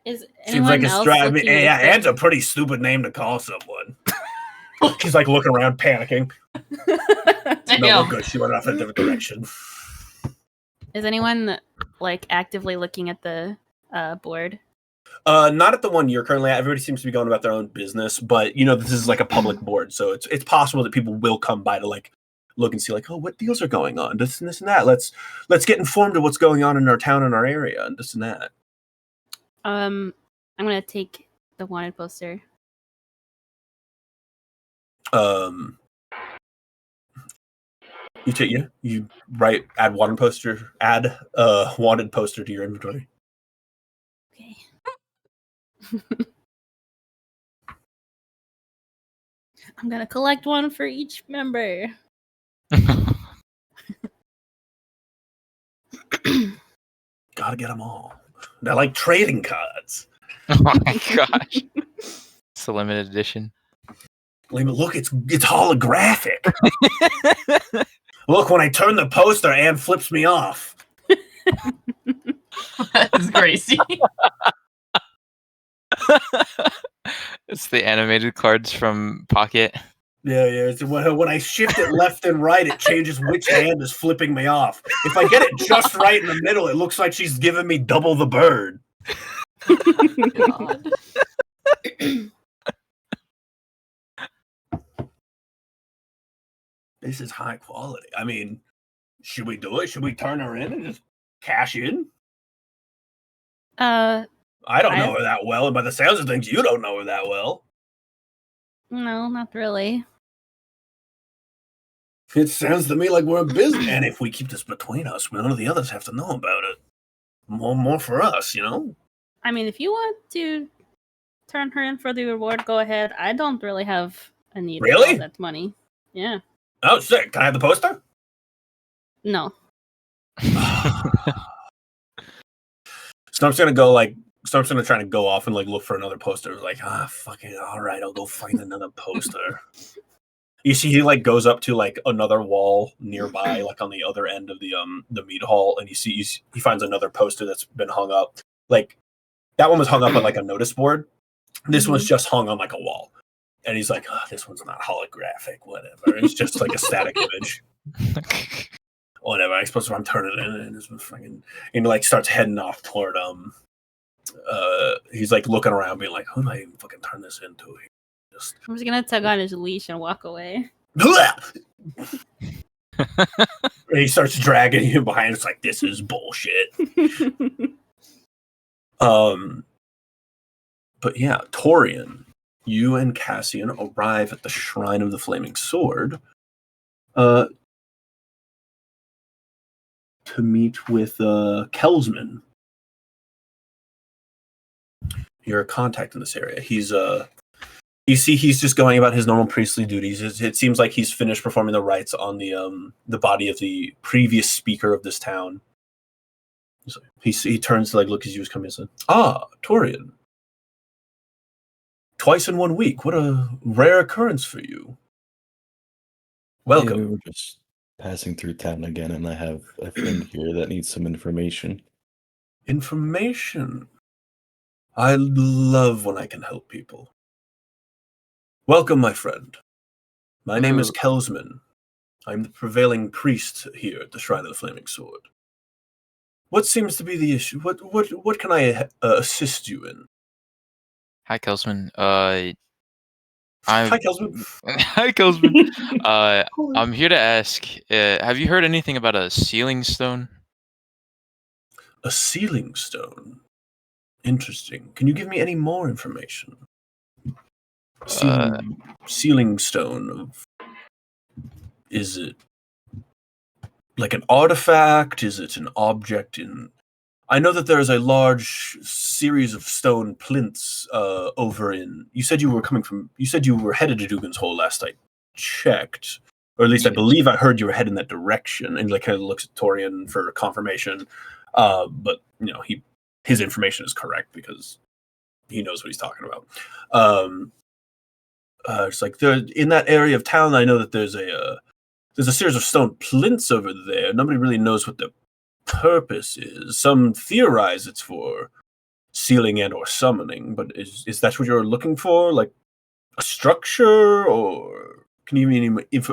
Is Seems like anyone a else stretch. I mean, looking yeah, at Anne's a pretty stupid name to call someone. She's like looking around, panicking. No, we're good. She went off in a different direction. Is anyone like actively looking at the board? Not at the one you're currently at. Everybody seems to be going about their own business, but you know this is like a public board, so it's possible that people will come by to like look and see like, oh, what deals are going on, this and this and that. Let's get informed of what's going on in our town and our area, and this and that. I'm gonna take the wanted poster. You add wanted poster to your inventory. Okay. I'm gonna collect one for each member. Gotta get them all. They're like trading cards. Oh my gosh. It's a limited edition. Look, it's holographic. Look, when I turn the poster, Anne flips me off. That's Gracie. It's the animated cards from Pocket. Yeah. When I shift it left and right, it changes which hand is flipping me off. If I get it just right in the middle, it looks like she's giving me double the bird. God. This is high quality. I mean, should we do it? Should we turn her in and just cash in? I don't know her that well, and by the sounds of things, you don't know her that well. No, not really. It sounds to me like we're a business, and if we keep this between us, none of the others have to know about it. More for us, you know? I mean, if you want to turn her in for the reward, go ahead. I don't really have a need for all that money. Yeah. Oh, sick. Can I have the poster? No. Snorp's gonna try to go off and like look for another poster. Like, fucking all right, I'll go find another poster. You see, he like goes up to like another wall nearby, like on the other end of the meat hall, and he finds another poster that's been hung up. Like that one was hung up on like a notice board. This one's just hung on like a wall. And he's like, this one's not holographic, whatever. It's just like a static image. Whatever. I suppose if I'm turning it in and this fucking, and he like starts heading off toward he's like looking around being like, who do I even fucking turn this into here? I'm just gonna tug on his leash and walk away. And he starts dragging him behind. It's like, this is bullshit. But yeah, Torian, you and Cassian arrive at the Shrine of the Flaming Sword to meet with Kelsman. You're a contact in this area. He's just going about his normal priestly duties. It seems like he's finished performing the rites on the body of the previous speaker of this town. He turns to look as you was coming and said, "Ah, Torian. Twice in 1 week. What a rare occurrence for you. Welcome." Hey, we were just passing through town again, and I have a friend here that needs some information. Information. I love when I can help people. Welcome, my friend. My name is Kelsman. I'm the prevailing priest here at the Shrine of the Flaming Sword. What seems to be the issue? What can I assist you in? Hi, Kelsman. Hi, Kelsman. Hi, Kelsman. I'm here to ask, have you heard anything about a sealing stone? A sealing stone. Interesting. Can you give me any more information? Sealing stone. Is it like an artifact? Is it an object in... I know that there is a large series of stone plinths over in... You said you were headed to Dugan's Hole last I checked. Or at least I believe I heard you were heading that direction. And kind of looks at Torian for confirmation. But, his information is correct because he knows what he's talking about. It's like in that area of town, I know that there's a series of stone plinths over there. Nobody really knows what the purpose is. Some theorize it's for sealing and or summoning, but is that what you're looking for? Like a structure, or can you mean if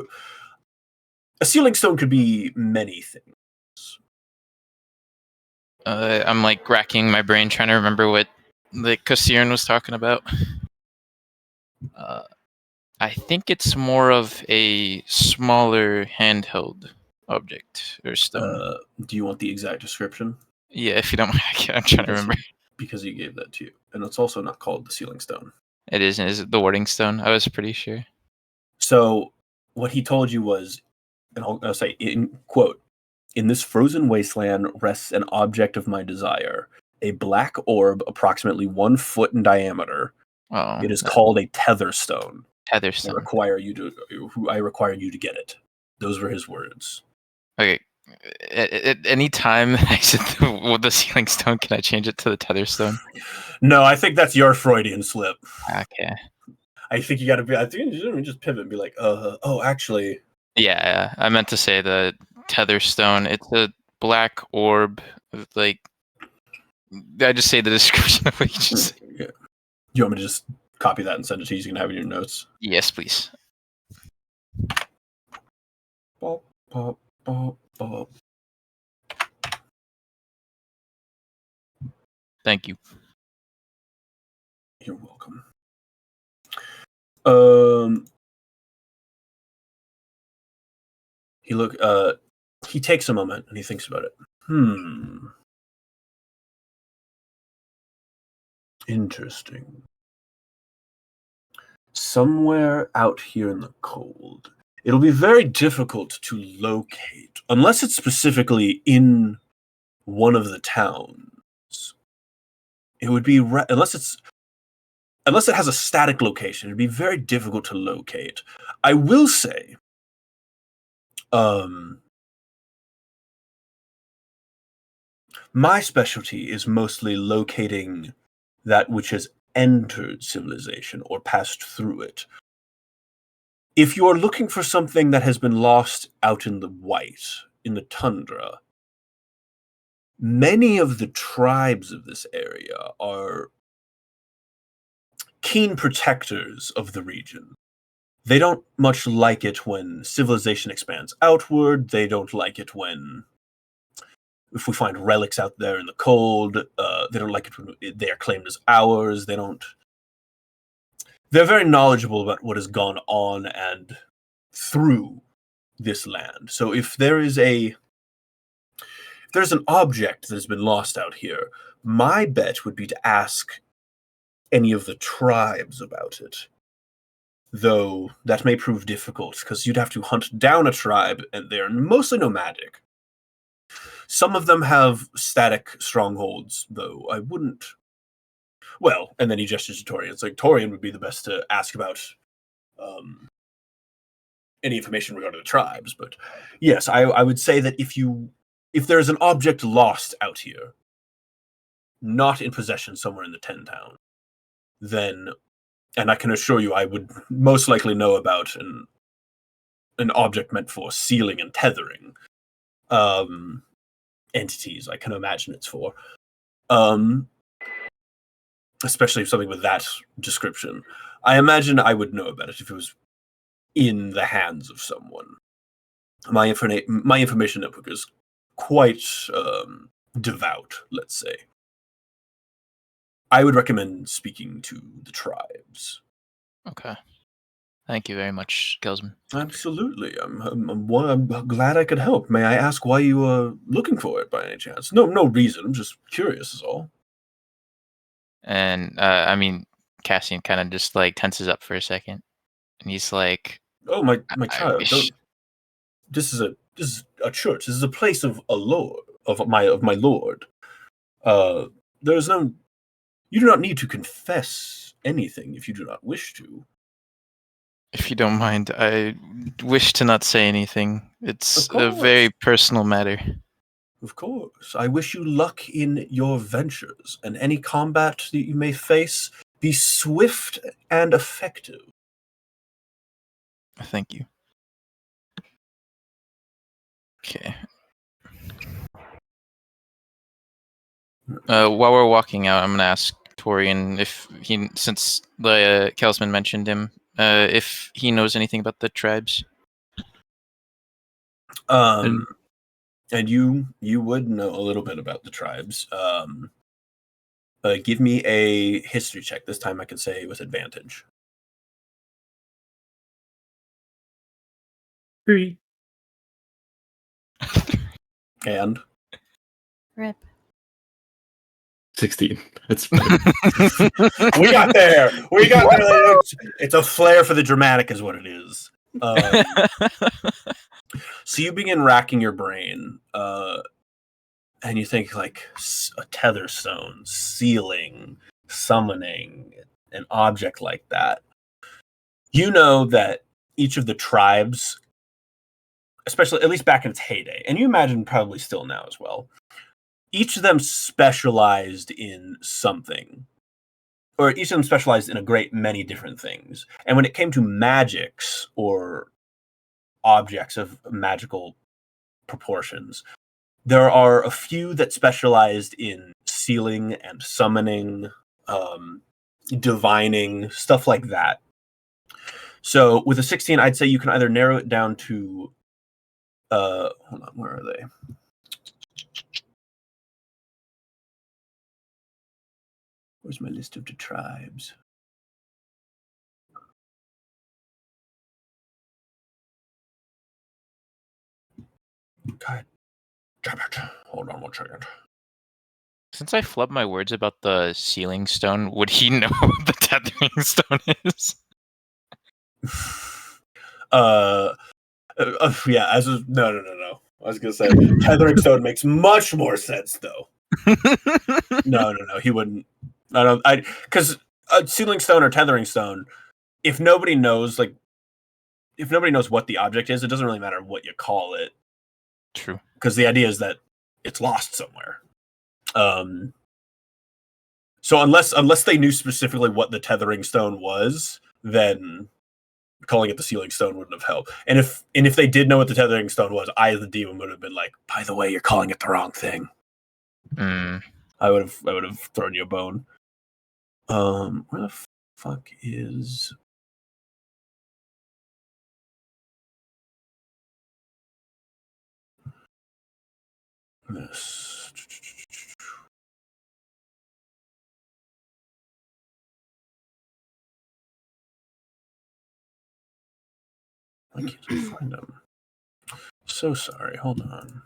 a sealing stone could be many things? I'm racking my brain trying to remember what the Kasiran was talking about. I think it's more of a smaller handheld object or stone. Do you want the exact description? Yeah, if you don't mind, I'm trying to remember. Because he gave that to you. And it's also not called the sealing stone. It isn't. Is it the warding stone? I was pretty sure. So what he told you was, and I'll say, in quote, "In this frozen wasteland rests an object of my desire, a black orb approximately 1 foot in diameter. Oh, it is called a tether stone. Tether stone. I require you to get it." Those were his words. Okay. At any time I said the sealing stone, can I change it to the tether stone? No, I think that's your Freudian slip. Okay. I think you got to be. I think you just pivot and be like, oh, actually. Yeah, I meant to say the tether stone. It's a black orb. I just say the description of what you just said. Yeah. Do you want me to just copy that and send it to you? So you can have it in your notes. Yes, please. Bop, bop, bop, bop. Thank you. You're welcome. He takes a moment and he thinks about it. Interesting. Somewhere out here in the cold. It'll be very difficult to locate unless it's specifically in one of the towns. It would be unless it has a static location. It'd be very difficult to locate. I will say, my specialty is mostly locating that which has entered civilization or passed through it. If you are looking for something that has been lost out in the white, in the tundra, many of the tribes of this area are keen protectors of the region. They don't much like it when civilization expands outward. They don't like it if we find relics out there in the cold. They don't like it when they are claimed as ours. They're very knowledgeable about what has gone on and through this land. So if there's an object that has been lost out here, My bet would be to ask any of the tribes about it. Though that may prove difficult, because you'd have to hunt down a tribe, and they're mostly nomadic. Some of them have static strongholds, though I wouldn't... Well, and then he gestures to Torian. It's like, Torian would be the best to ask about any information regarding the tribes, but yes, I would say that if there's an object lost out here, not in possession somewhere in the 10 town, then, and I can assure you I would most likely know about an object meant for sealing and tethering entities, I can imagine it's for. Especially something with that description. I imagine I would know about it if it was in the hands of someone. My information network is quite devout, let's say. I would recommend speaking to the tribes. Okay. Thank you very much, Gelsman. Absolutely. I'm glad I could help. May I ask why you are looking for it by any chance? No reason. I'm just curious is all. And Cassian kind of just like tenses up for a second, and he's like, "Oh my child, wish... this is a church. This is a place of a lord of my lord. There is no. You do not need to confess anything if you do not wish to. If you don't mind, I wish to not say anything. It's Of a very course. personal matter. Of course. I wish you luck in your ventures, and any combat that you may face be swift and effective." Thank you. Okay. While we're walking out, I'm gonna ask Torian if since the Kelsman mentioned him, if he knows anything about the tribes. And you would know a little bit about the tribes. Give me a history check. This time I can say with advantage. 3. And Rip. 16. It's we got there. It's a flair for the dramatic, is what it is. So you begin racking your brain, and you think like a tether stone, sealing, summoning, an object like that. You know that each of the tribes, especially at least back in its heyday, and you imagine probably still now as well, each of them specialized in something. Or each of them specialized in a great many different things. And when it came to magics or objects of magical proportions, there are a few that specialized in sealing and summoning, divining, stuff like that. So with a 16, I'd say you can either narrow it down to, hold on, where are they? Where's my list of the tribes? God damn it. Hold on one second. Since I flubbed my words about the sealing stone, would he know what the tethering stone is? Yeah, no. I was gonna say tethering stone makes much more sense though. No, he wouldn't. Because a sealing stone or tethering stone, if nobody knows what the object is, it doesn't really matter what you call it. True. Because the idea is that it's lost somewhere. So unless they knew specifically what the tethering stone was, then calling it the sealing stone wouldn't have helped. And if they did know what the tethering stone was, I, the demon, would have been like, by the way, you're calling it the wrong thing. I would have thrown you a bone. Where the fuck is this? I can't find them. So sorry. Hold on.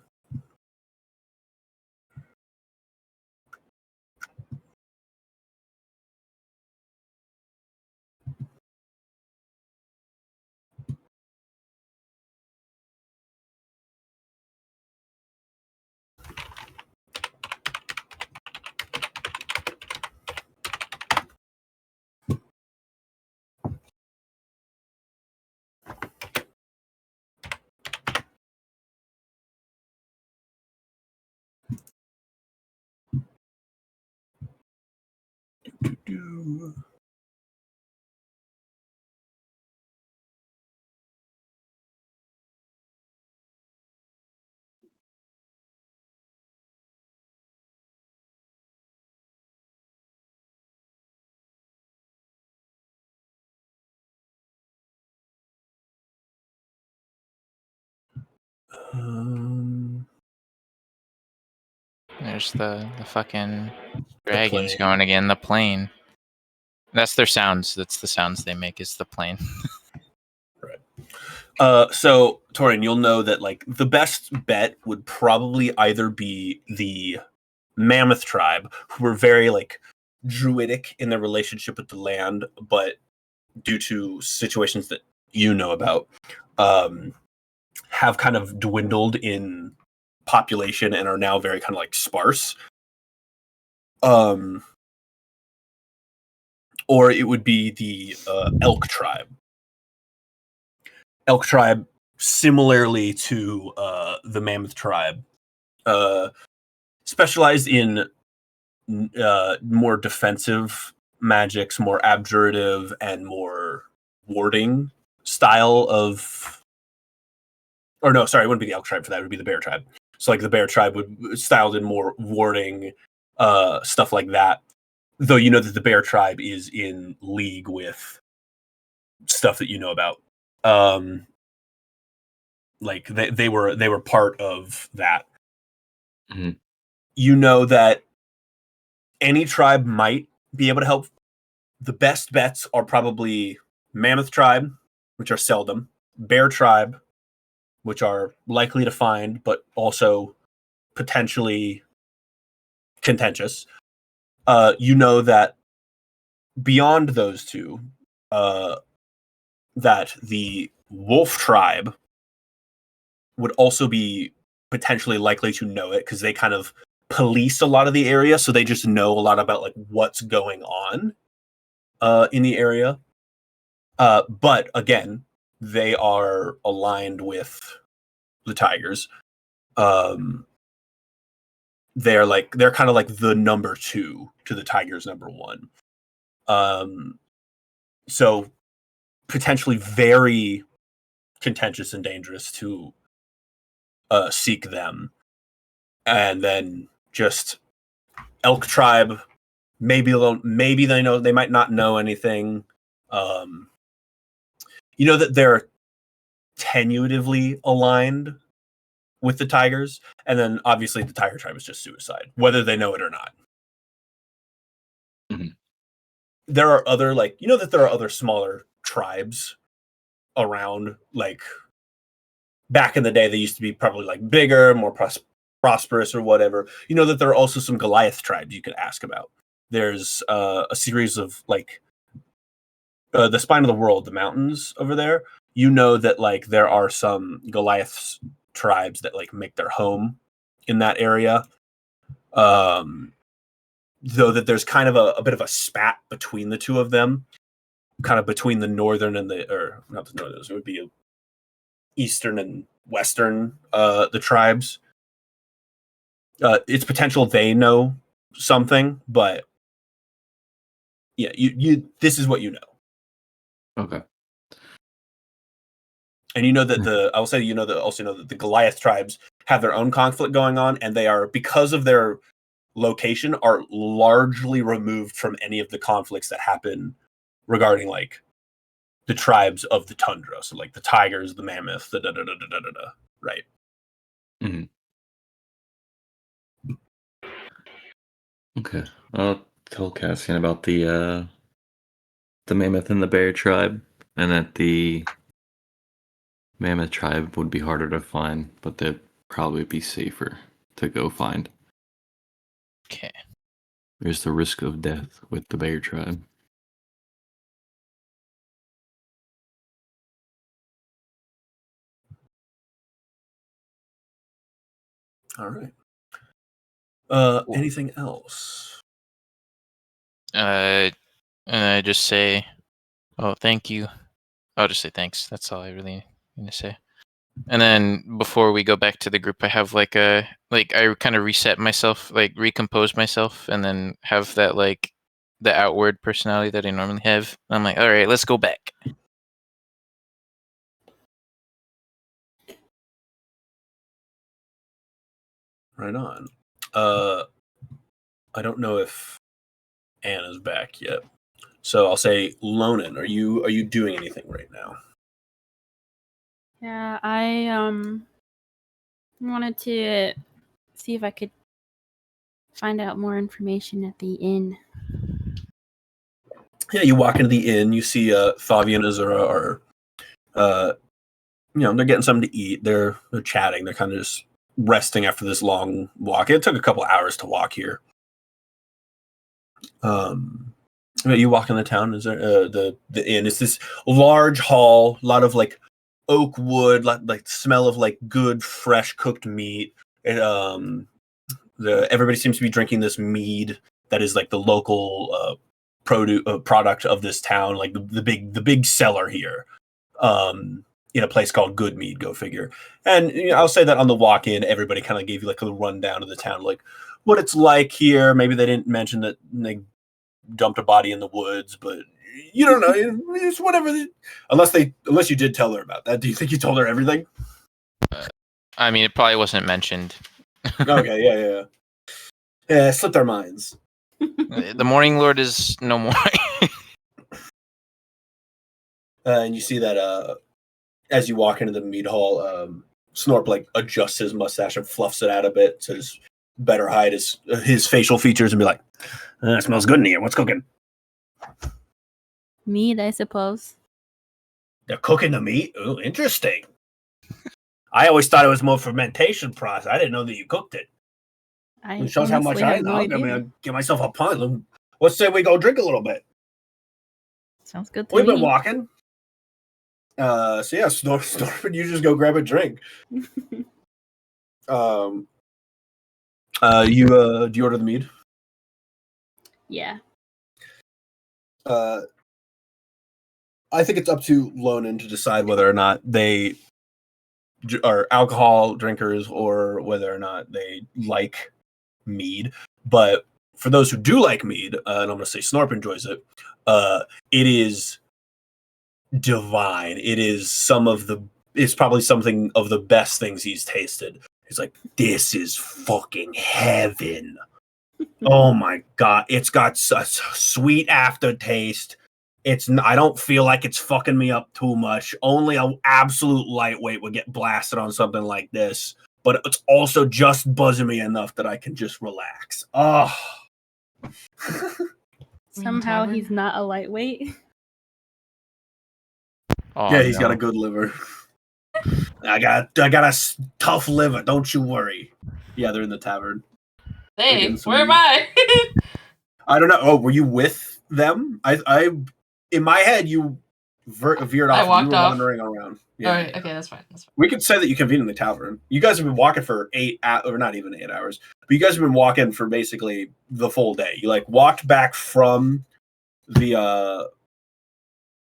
do. There's the fucking The dragons plane. going again. The plane. That's their sounds. That's the sounds they make. Is the plane. So Torian, you'll know that like the best bet would probably either be the Mammoth tribe, who were very like druidic in their relationship with the land, but due to situations that you know about, have kind of dwindled in population and are now very kind of like sparse. Or it would be the Elk tribe. Elk tribe, similarly to the Mammoth tribe, specialized in more defensive magics, more abjurative, and more warding style of. Or no, sorry, it wouldn't be the Elk tribe for that. It would be the Bear tribe. So like the Bear tribe would styled in more warding stuff like that. Though you know that the Bear tribe is in league with stuff that you know about. Like they were part of that. Mm-hmm. You know that any tribe might be able to help. The best bets are probably Mammoth tribe, which are seldom, Bear tribe, which are likely to find, but also potentially contentious. You know that beyond those two, that the Wolf tribe would also be potentially likely to know it because they kind of police a lot of the area, so they just know a lot about like what's going on in the area. But again, they are aligned with the Tigers. They're kind of like the number 2 to the Tigers' number 1. So potentially very contentious and dangerous to seek them. And then just Elk tribe, maybe they know, they might not know anything. You know that they're tenuatively aligned with the Tigers, and then obviously the Tiger tribe is just suicide, whether they know it or not. Mm-hmm. There are other that there are other smaller tribes around. Like back in the day, they used to be probably like bigger, more prosperous or whatever. You know that there are also some Goliath tribes you could ask about. There's a series of like the spine of the world, the mountains over there. You know that like there are some Goliath tribes that like make their home in that area. Though that there's kind of a bit of a spat between the two of them, kind of between the northern and not the northern, it would be eastern and western, the tribes. It's potential they know something, but yeah, you this is what you know. Okay. And you know that I will say, you know that also know that the Goliath tribes have their own conflict going on, and they are, because of their location, are largely removed from any of the conflicts that happen regarding like the tribes of the tundra. So like the tigers, the mammoth, the da. Right. Mm-hmm. Okay. I'll tell Cassian about the mammoth and the bear tribe, and that the mammoth tribe would be harder to find, but they'd probably be safer to go find. Okay. There's the risk of death with the bear tribe. All right. Anything else? And I just say, "Oh, thank you." I'll just say thanks. That's all I really need to say. And then before we go back to the group, I have I kind of reset myself, like recompose myself, and then have that like the outward personality that I normally have. I'm like, all right, let's go back. Right on. I don't know if Anna's back yet, so I'll say, Lonan, are you doing anything right now? Yeah, I wanted to see if I could find out more information at the inn. Yeah, you walk into the inn. You see Favi and Azura are, they're getting something to eat. They're chatting. They're kind of just resting after this long walk. It took a couple hours to walk here. You walk in the town. Is there the inn? It's this large hall, a lot of like oak wood, like smell of like good fresh cooked meat. It, everybody seems to be drinking this mead that is like the local product of this town, like the big seller here. In a place called Good Mead, go figure. And I'll say that on the walk-in, everybody kind of gave you like a rundown of the town, like what it's like here. Maybe they didn't mention that they dumped a body in the woods, but you don't know. It's whatever. Unless you did tell her about that. Do you think you told her everything? I mean, it probably wasn't mentioned. Okay, yeah. It slipped our minds. The Morning Lord is no more. And you see that as you walk into the mead hall, Snorp like adjusts his mustache and fluffs it out a bit to just better hide his facial features and be like, "That smells good in here. What's cooking?" Meat, I suppose. They're cooking the meat? Oh, interesting. I always thought it was more fermentation process. I didn't know that you cooked it. It shows how much I know. I'm gonna give myself a pint. Let's say we go drink a little bit. Sounds good to We've me. been walking. So yeah, Snorp and you just go grab a drink. Do you order the mead? Yeah. I think it's up to Lonan to decide whether or not they are alcohol drinkers or whether or not they like mead. But for those who do like mead, and I'm going to say Snorp enjoys it, it is divine. It's probably something of the best things he's tasted. He's like, this is fucking heaven. Oh my God. It's got such a sweet aftertaste. I don't feel like it's fucking me up too much. Only an absolute lightweight would get blasted on something like this. But it's also just buzzing me enough that I can just relax. Oh. Somehow he's not a lightweight. Oh, yeah, he's got no. a good liver. I got a tough liver. Don't you worry. Yeah, they're in the tavern. Hey, where am I? I don't know. Oh, were you with them? I in my head you veered off. I walked you were off. wandering around. Yeah. All right, okay, that's fine. We could say that you convened in the tavern. You guys have been walking for or not even 8 hours, but you guys have been walking for basically the full day. You like walked back from the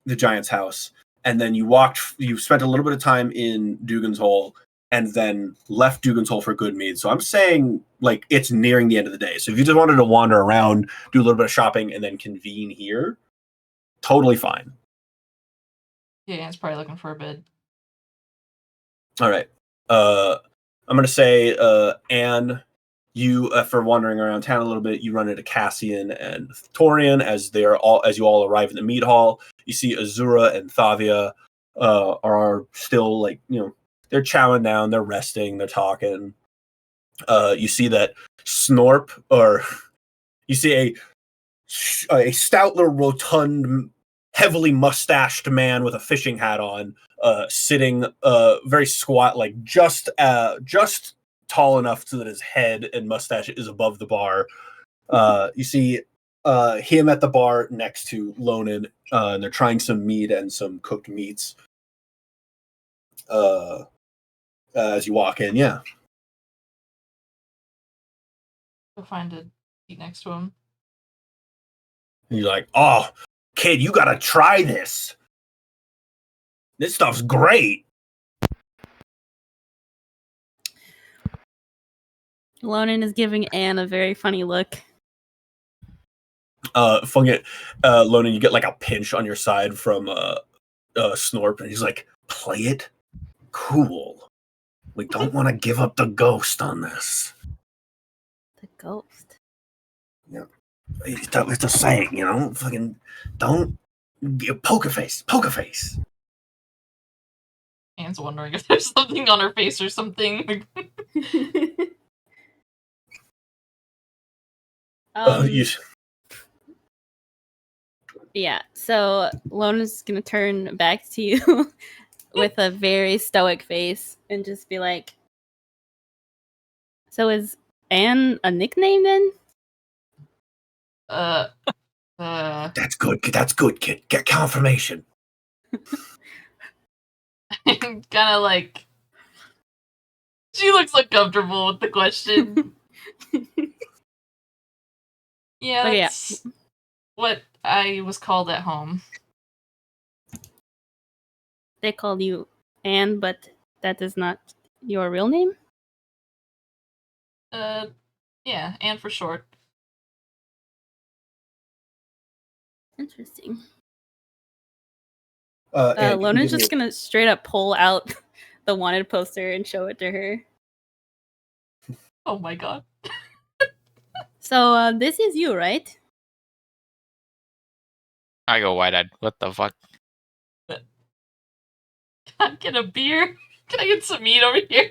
giant's house, and then you spent a little bit of time in Dugan's Hole, and then left Dugan's Hole for Good Mead. So I'm saying like it's nearing the end of the day. So if you just wanted to wander around, do a little bit of shopping, and then convene here, totally fine. Yeah, Anne's probably looking for a bed. All right. I'm gonna say, Anne, you for wandering around town a little bit, you run into Cassian and Torian as you all arrive in the mead hall. You see Azura and Thavia are still like they're chowing down, they're resting, they're talking. You see that Snorp, or you see a stoutler, rotund, heavily mustached man with a fishing hat on, sitting very squat, like just tall enough so that his head and mustache is above the bar. You see him at the bar next to Lonan, and they're trying some meat and some cooked meats. As you walk in, yeah. Go find a seat next to him. And you're like, oh, kid, you gotta try this. This stuff's great. Lonan is giving Anne a very funny look. Lonan, you get like a pinch on your side from Snorp, and he's like, "Play it cool. We don't want to give up the ghost on this." The ghost. Yeah, it's a saying, you know. Fucking don't poker face. Anne's wondering if there's something on her face or something. Yeah, so Lona's gonna turn back to you with a very stoic face and just be like, "So is Anne a nickname then?" That's good. That's good, kid. Get confirmation. Kind of like she looks uncomfortable with the question. Yeah, that's what I was called at home. They call you Anne, but that is not your real name? Yeah, Anne for short. Interesting. Anne, Lona's just gonna straight up pull out the wanted poster and show it to her. Oh my god. So, this is you, right? I go wide-eyed. What the fuck? Can I get a beer? Can I get some meat over here?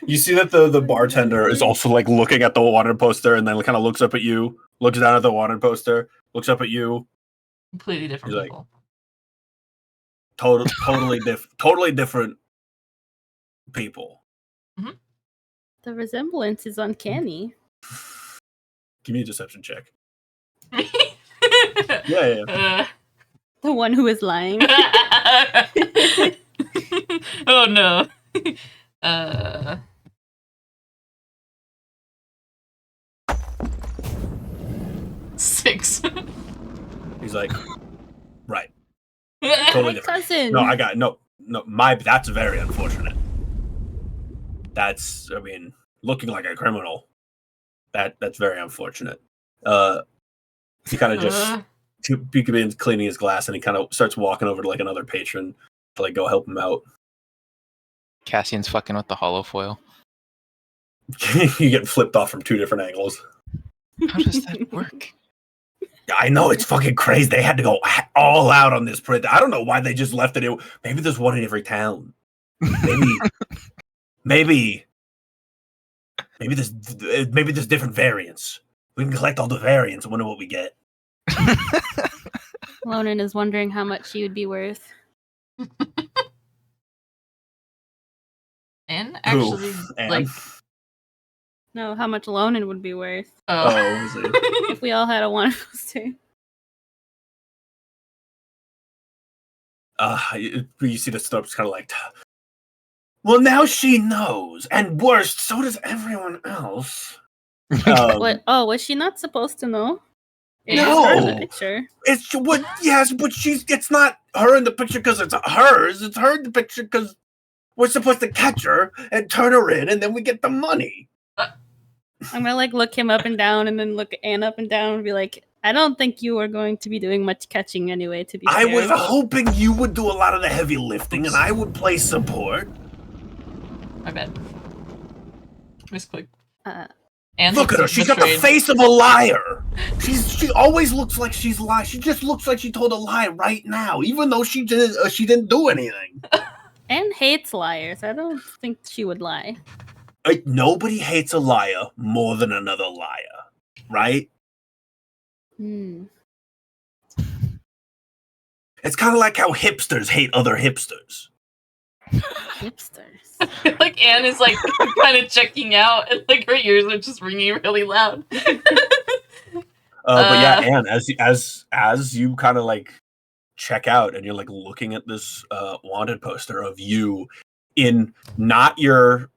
You see that the bartender is also like looking at the wanted poster and then kind of looks up at you, looks down at the wanted poster, looks up at you. Completely different He's people. Totally different people. Mm-hmm. The resemblance is uncanny. Give me a deception check. Me? Yeah. The one who is lying. Oh no. 6. He's like, right. Totally different. Cousin. No, I got no. That's very unfortunate. That's, I mean, looking like a criminal. That's very unfortunate. He kind of just begins cleaning his glass, and he kind of starts walking over to like another patron to like go help him out. Cassian's fucking with the hollow foil. You get flipped off from 2 different angles. How does that work? I know, it's fucking crazy. They had to go all out on this print. I don't know why they just left it. Maybe there's one in every town. Maybe there's different variants. We can collect all the variants and wonder what we get. Lonan is wondering how much she would be worth. And actually, like, no, how much Lonan would be worth. Oh, if we all had a one poster. You see the Snorp's kind of like, well, now she knows, and worse, so does everyone else. What? Oh, was she not supposed to know? No, her in the picture. It's what? Yes, but it's not her in the picture because it's hers. It's her in the picture because we're supposed to catch her and turn her in, and then we get the money. I'm gonna like look him up and down, and then look Anne up and down, and be like, I don't think you are going to be doing much catching anyway. To be fair, I was hoping you would do a lot of the heavy lifting, and I would play support. My bad. Misclick. And look at her. She's got the face of a liar. She always looks like she's lying. She just looks like she told a lie right now, even though she didn't do anything. Anne hates liars. I don't think she would lie. Nobody hates a liar more than another liar, right? It's kind of like how hipsters hate other hipsters. Hipsters. I feel like Anne is like kind of checking out, and like her ears are just ringing really loud. But yeah, Anne, as you kind of like check out, and you're like looking at this wanted poster of you in not your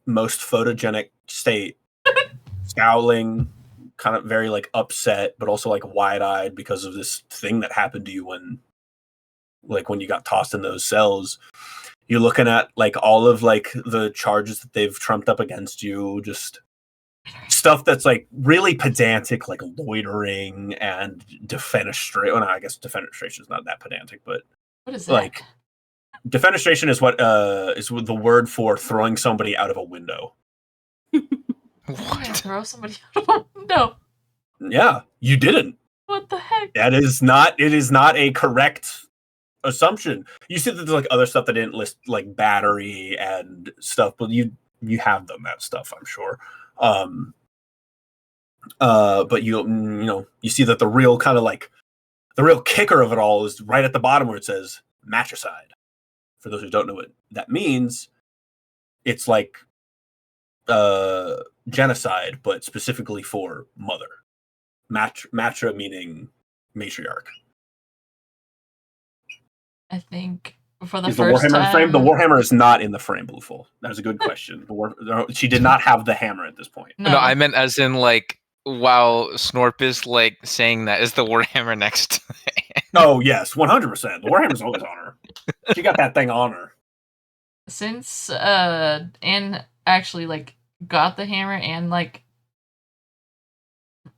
most photogenic state, scowling, kind of very like upset, but also like wide-eyed because of this thing that happened to you when you got tossed in those cells. You're looking at like all of like the charges that they've trumped up against you, just stuff that's like really pedantic, like loitering and defenestration. Well, no, I guess defenestration is not that pedantic, but What is that? like defenestration is what is the word for throwing somebody out of a window. You can't throw somebody out of a window. Yeah, you didn't. What the heck? That is not. It is not a correct assumption. You see that there's like other stuff that didn't list, like battery and stuff, but you have done that stuff, I'm sure. But you see that the real kind of like the real kicker of it all is right at the bottom where it says matricide. For those who don't know what that means, it's like genocide, but specifically for mother. Matra meaning matriarch. I think for the Is the first Warhammer time. frame? The Warhammer is not in the frame, Blueful. That was a good question. She did not have the hammer at this point. No, I meant as in like while Snorp is like saying that, is the Warhammer next? Oh yes, 100%. The Warhammer's always on her. She got that thing on her. Since Anne actually like got the hammer and like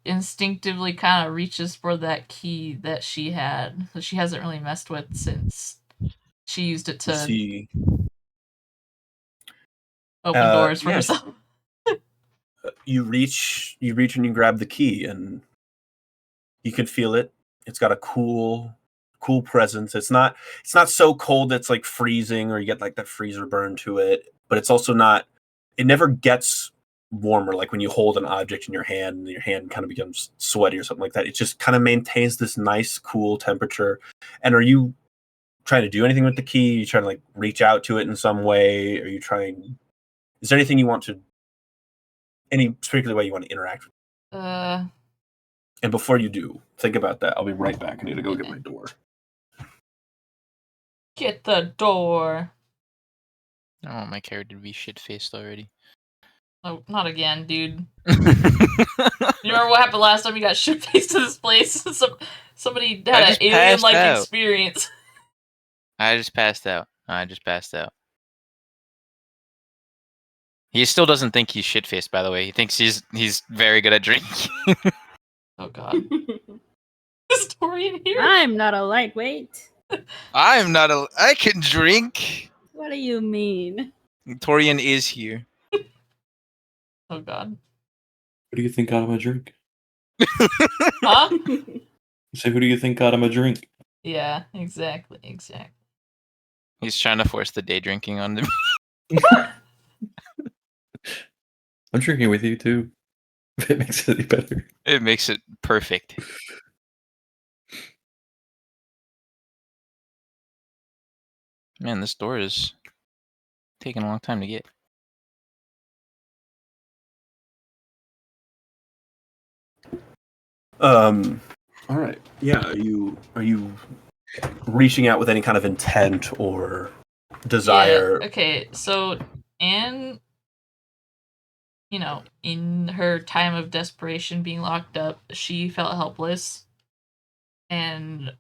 instinctively kind of reaches for that key that she had that she hasn't really messed with since she used it to open doors for herself. You reach and you grab the key, and you can feel it. It's got a cool presence. It's not so cold that it's like freezing or you get like that freezer burn to it, but it's also not. It never gets warmer, like when you hold an object in your hand and your hand kind of becomes sweaty or something like that. It just kind of maintains this nice, cool temperature. And are you trying to do anything with the key? Are you trying to like reach out to it in some way? Are you trying? Is there anything you want to? Any particular way you want to interact with? And before you do, think about that. I'll be right back. I need to go get my door. Get the door. I want my character to be shit-faced already. Oh, not again, dude. You remember what happened last time you got shit-faced to this place? Somebody had an alien-like experience. I just passed out. He still doesn't think he's shit-faced, by the way. He thinks he's very good at drinking. Oh god. Is Tori in here? I'm not a lightweight. I can drink. What do you mean? Torian is here. Oh god. Who do you think got him a drink? Huh? Say, who do you think got him a drink? Yeah, exactly. He's trying to force the day drinking on me. I'm drinking with you too. If it makes it any better. It makes it perfect. Man, this door is taking a long time to get. All right. Yeah. Are you reaching out with any kind of intent or desire? Yeah, okay, so Anne, in her time of desperation being locked up, she felt helpless. And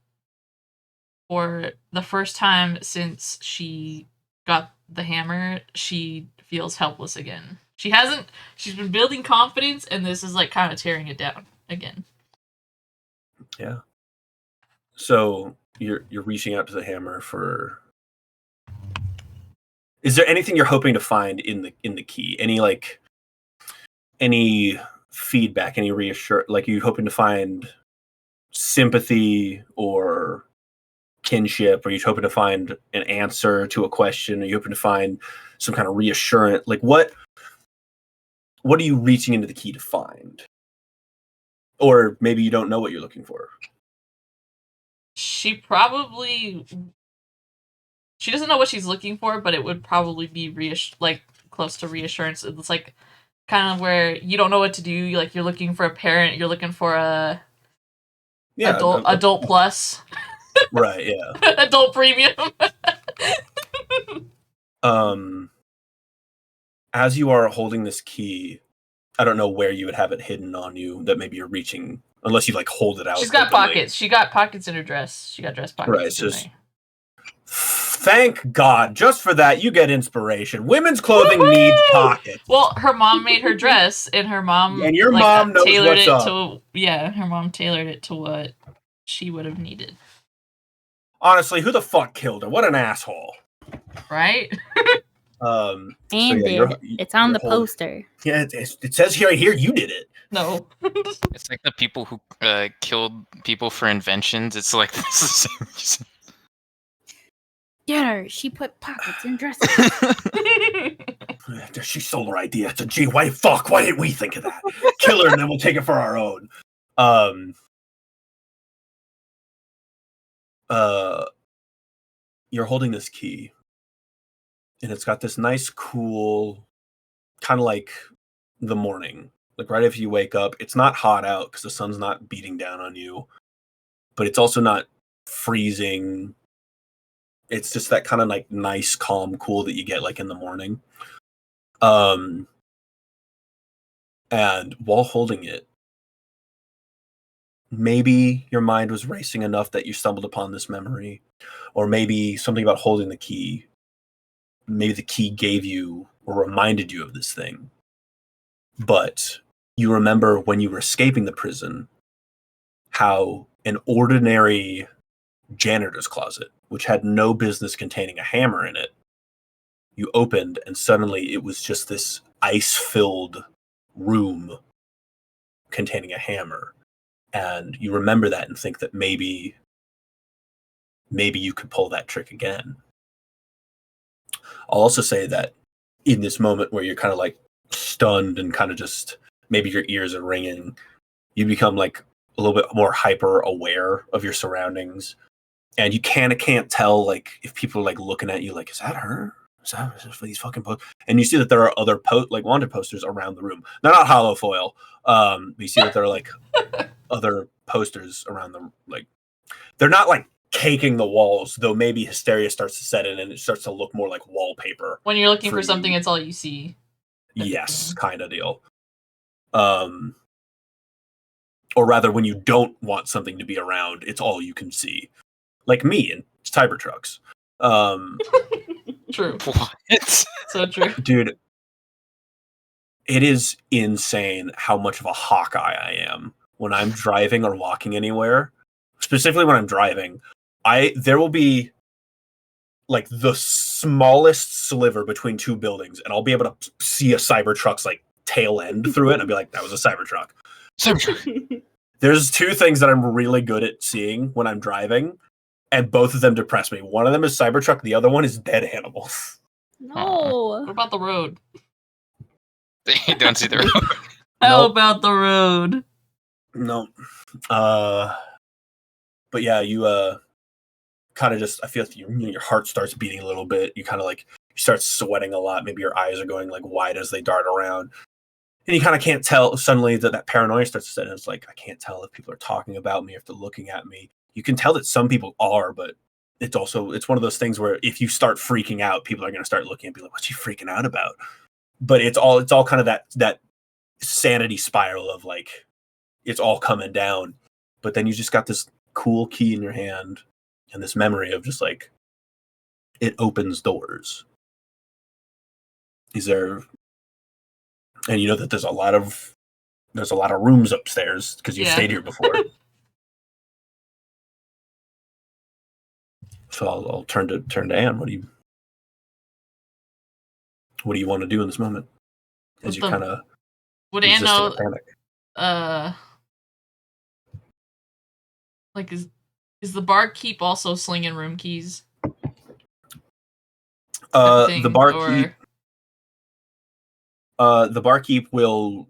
for the first time since she got the hammer, she feels helpless again. She's been building confidence, and this is like kind of tearing it down again. Yeah. So you're reaching out to the hammer for. Is there anything you're hoping to find in the key? Any feedback? Any reassurance? Like, are you hoping to find sympathy or kinship? Are you hoping to find an answer to a question? Are you hoping to find some kind of reassurance? Like, what are you reaching into the key to find? Or maybe you don't know what you're looking for. She doesn't know what she's looking for, but it would probably be close to reassurance. It's like kind of where you don't know what to do. You're looking for a parent. You're looking for a adult plus. Right. Yeah. Adult premium. As you are holding this key, I don't know where you would have it hidden on you that maybe you're reaching, unless you like hold it out. She's got pockets. She got pockets in her dress. She got dress pockets. Right. Just Thank God. Just for that, you get inspiration. Women's clothing needs pockets. Well, her mom made her dress, and her mom And your mom knows tailored what's it up. her mom tailored it to what she would have needed. Honestly, who the fuck killed her? What an asshole. Right? And you're it's on the holding- poster. Yeah, it says right here you did it. No. It's like the people who killed people for inventions. It's like this is the same reason. Get her. She put pockets in dresses. She stole her idea. It's a gee, why didn't we think of that? Kill her and then we'll take it for our own. You're holding this key, and it's got this nice, cool, kind of like the morning. Like right after you wake up, it's not hot out because the sun's not beating down on you, but it's also not freezing. It's just that kind of like nice, calm, cool that you get like in the morning. And while holding it, maybe your mind was racing enough that you stumbled upon this memory, or maybe something about holding the key. Maybe the key gave you or reminded you of this thing. But you remember when you were escaping the prison, how an ordinary janitor's closet, which had no business containing a hammer in it, you opened and suddenly it was just this ice-filled room containing a hammer. And you remember that and think that maybe you could pull that trick again. I'll also say that in this moment where you're kind of like stunned and kind of just maybe your ears are ringing, you become like a little bit more hyper aware of your surroundings, and you can't tell like if people are like looking at you like, is that her? Is that for these fucking posts? And you see that there are other like wanted posters around the room. They're not hollow foil. But you see that there are like other posters around them. Like they're not like caking the walls, though. Maybe hysteria starts to set in and it starts to look more like wallpaper. When you're looking for something, it's all you see. Yes, kind of deal. Or rather, when you don't want something to be around, it's all you can see. Like me in Cybertrucks. True. What? So true. Dude, it is insane how much of a Hawkeye I am when I'm driving or walking anywhere. Specifically when I'm driving, there will be like the smallest sliver between two buildings, and I'll be able to see a Cybertruck's like tail end through it, and I'll be like, that was a Cybertruck. There's two things that I'm really good at seeing when I'm driving, and both of them depress me. One of them is Cybertruck, the other one is dead animals. No. What about the road? You don't see the road. How Nope. about the road? No. But yeah, you kind of just, I feel like your heart starts beating a little bit. You kind of like, you start sweating a lot. Maybe your eyes are going like wide as they dart around. And you kind of can't tell suddenly that paranoia starts to set in. It's like, I can't tell if people are talking about me, if they're looking at me. You can tell that some people are, but it's one of those things where if you start freaking out, people are going to start looking and be like, what's she freaking out about? But it's all kind of that sanity spiral of like, it's all coming down. But then you just got this cool key in your hand and this memory of just like, it opens doors. And you know that there's a lot of rooms upstairs because you've stayed here before. So I'll turn to Anne. What do you want to do in this moment? As you kind of would Anne know? Panic. Like is the barkeep also slinging room keys? The barkeep will,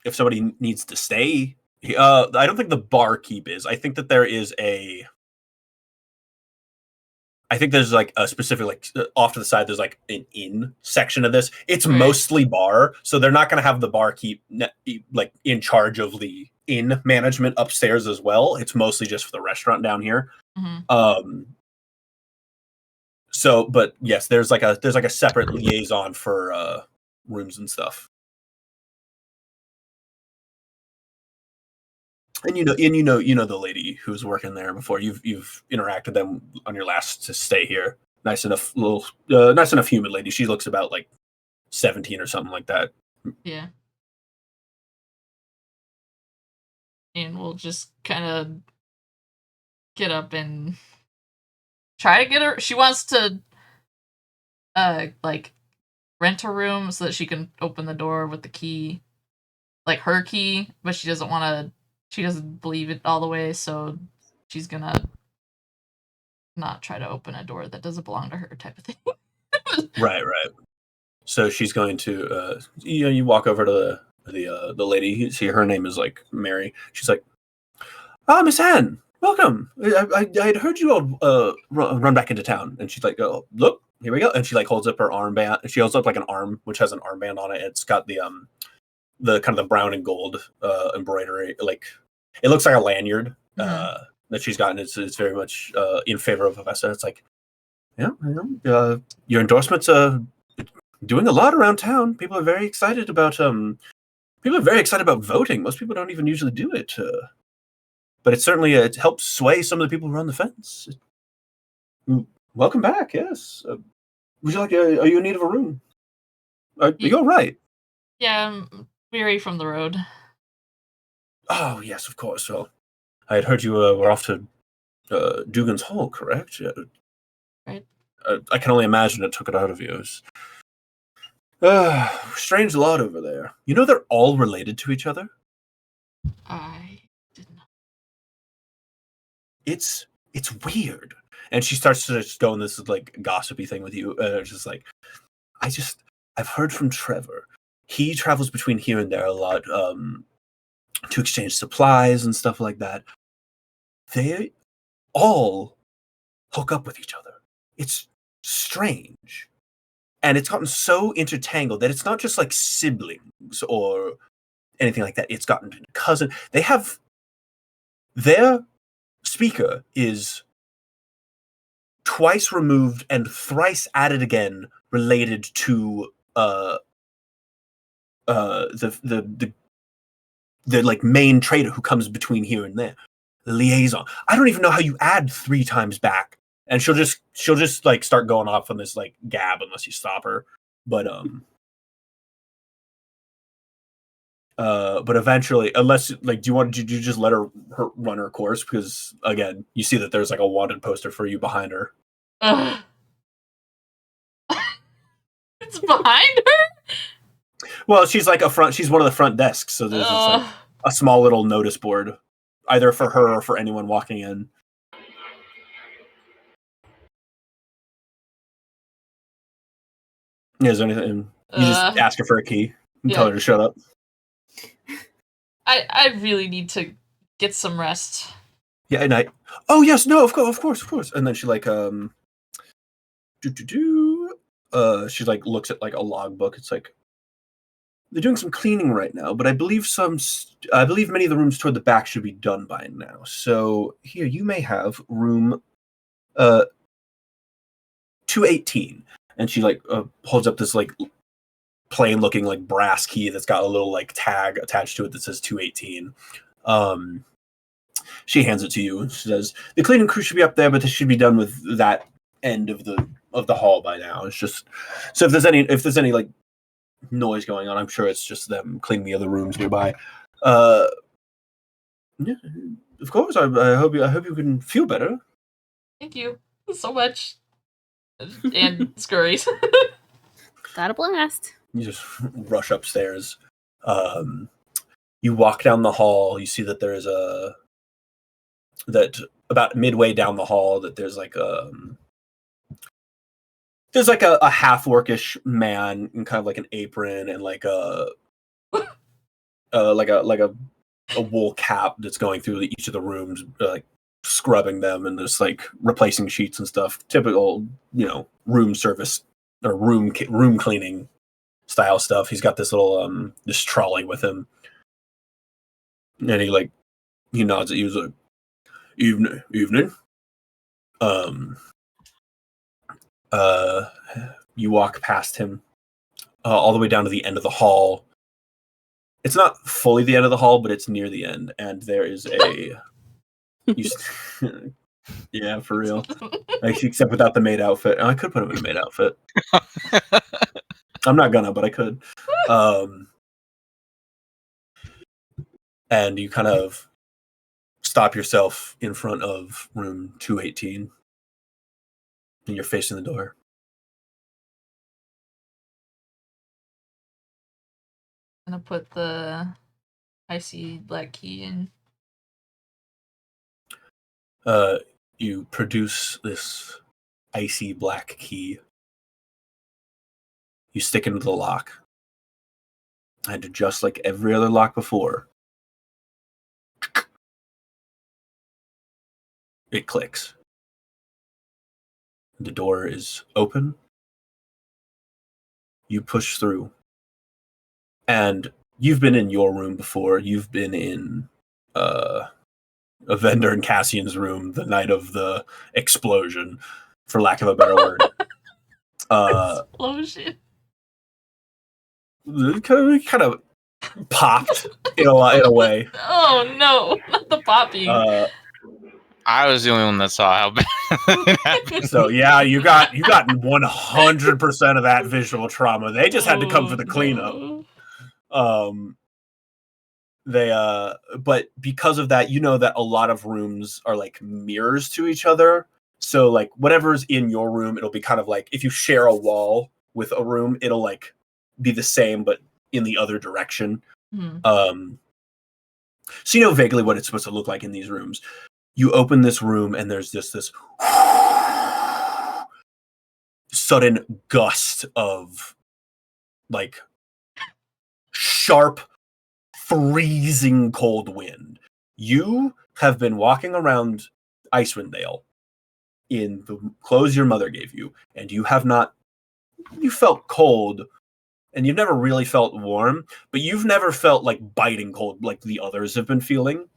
if somebody needs to stay. I don't think the barkeep is. I think that there's like a specific, like off to the side, there's like an inn section of this. It's mostly bar, so they're not going to have the barkeep like in charge of the inn management upstairs as well. It's mostly just for the restaurant down here. Mm-hmm. So, but yes, there's like a separate liaison for rooms and stuff. And you know the lady who's working there before. You've interacted them on your last to stay here. Nice enough nice enough human lady. She looks about like 17 or something like that. Yeah. And we'll just kind of get up and try to get her. She wants to, like, rent a room so that she can open the door with the key, like her key, but she doesn't want to. She doesn't believe it all the way, so she's gonna not try to open a door that doesn't belong to her, type of thing. Right. So she's going to you walk over to the lady. You see her name is like Mary. She's like, Miss Anne, welcome. I had heard you all run back into town. And she's like, oh, look, here we go. And she like holds up her armband. She holds up like an arm, which has an armband on it. It's got the kind of the brown and gold embroidery. Like it looks like a lanyard that she's gotten. It's very much in favor of Avesta. It's like, yeah, your endorsements doing a lot around town. People are very excited about voting. Most people don't even usually do it. But it certainly it helps sway some of the people who are on the fence. Welcome back. Yes. Would you like? Are you in need of a room? Are you all right? Yeah, I'm weary from the road. Oh yes, of course. Well, I had heard you were off to Dugan's Hall, correct? Right. I can only imagine it took it out of you. Strange lot over there. You know they're all related to each other. I did not. It's weird. And she starts to just go on this like gossipy thing with you. It's just like, I've heard from Trevor. He travels between here and there a lot to exchange supplies and stuff like that. They all hook up with each other. It's strange. And it's gotten so intertangled that it's not just like siblings or anything like that. It's gotten to cousin. They have their speaker is twice removed and thrice added again related to the like main trader who comes between here and there. The liaison. I don't even know how you add 3 times back. And she'll just like start going off on this like gab unless you stop her. But eventually, unless like, do you just let her run her course? Because again, you see that there's like a wanted poster for you behind her. It's behind her? Well, she's like she's one of the front desks, so there's just like a small little notice board, either for her or for anyone walking in. Yeah, is there anything? You just ask her for a key and tell her to shut up. I really need to get some rest. Yeah, and oh yes, no, of course. And then she like she like looks at like a logbook. It's like they're doing some cleaning right now, but I believe many of the rooms toward the back should be done by now. So here you may have room 218. And she like holds up this like plain looking like brass key that's got a little like tag attached to it that says 218. She hands it to you and she says, the cleaning crew should be up there, but they should be done with that end of the hall by now. It's just so if there's any like noise going on, I'm sure it's just them cleaning the other rooms nearby. Yeah, of course. I hope you can feel better. Thank you so much. And scurries. Got a blast. You just rush upstairs. You walk down the hall. You see that there's that about midway down the hall that there's like a half orcish man in kind of like an apron and like a wool cap that's going through each of the rooms, like scrubbing them and just like replacing sheets and stuff. Typical, room service or room cleaning style stuff. He's got this little this trolley with him, and he nods at you. He's like, evening. You walk past him all the way down to the end of the hall, It's not fully the end of the hall, but it's near the end, and there is a. Yeah, for real. Except without the maid outfit. I could put him in a maid outfit. I'm not gonna, but I could. And you kind of stop yourself in front of room 218, and you're facing the door. I'm gonna put the icy black key in. You produce this icy black key. You stick into the lock. And just like every other lock before, it clicks. The door is open. You push through. And you've been in your room before. You've been in a vendor and Cassian's room the night of the explosion, for lack of a better word. Explosion. Kind of popped in a way. Oh no, not the popping. I was the only one that saw how bad it happened. So yeah, you got 100% of that visual trauma. They just had to come for the cleanup. No. But because of that, you know that a lot of rooms are like mirrors to each other. So like whatever's in your room, it'll be kind of like if you share a wall with a room, it'll like be the same but in the other direction. Mm. So you know vaguely what it's supposed to look like in these rooms. You open this room and there's this sudden gust of like sharp, freezing cold wind. You have been walking around Icewind Dale in the clothes your mother gave you, and you felt cold, and you've never really felt warm, but you've never felt like biting cold like the others have been feeling.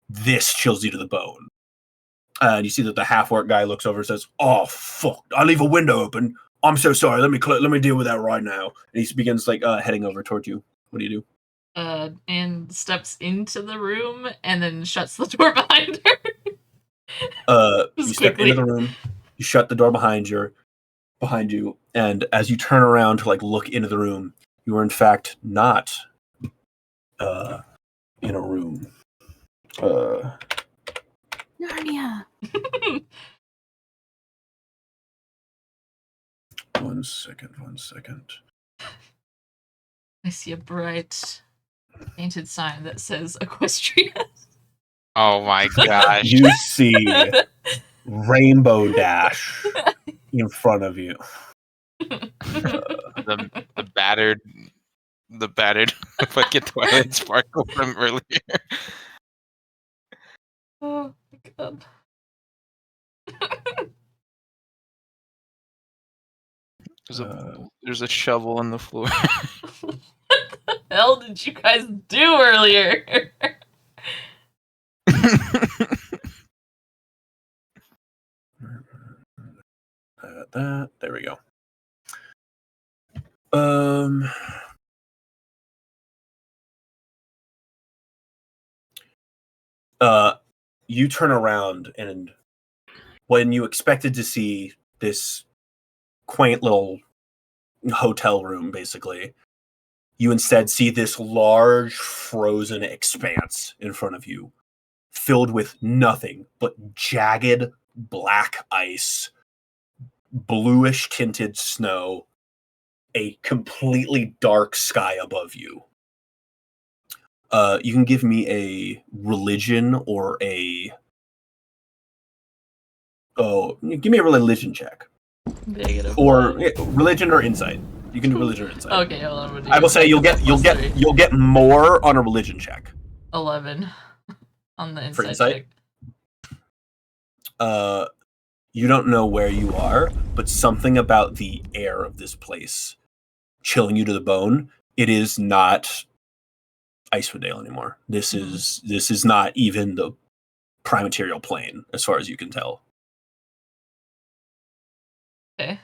This chills you to the bone. And you see that the half-orc guy looks over and says, "Oh, fuck, I leave a window open. I'm so sorry. Let me deal with that right now." And he begins like heading over towards you. What do you do? And steps into the room and then shuts the door behind You her. step into the room, you shut the door behind you, and as you turn around to like look into the room, you are in fact not in a room. Narnia. One second. I see a bright painted sign that says Equestria. Oh my gosh. You see Rainbow Dash in front of you. the battered fucking Twilight Sparkle from earlier. Oh my god. There's a shovel on the floor. What the hell did you guys do earlier? There we go. You turn around, and when you expected to see this quaint little hotel room, basically, you instead see this large frozen expanse in front of you, filled with nothing but jagged black ice, bluish tinted snow, a completely dark sky above you. You can give me a religion or give me a religion check. Or religion or insight. You can do religion or insight. Okay, hold on. I will say you'll get more on a religion check. 11 on the For insight check. You don't know where you are, but something about the air of this place chilling you to the bone. It is not Icewind Dale anymore. This is not even the primaterial plane, as far as you can tell. Okay.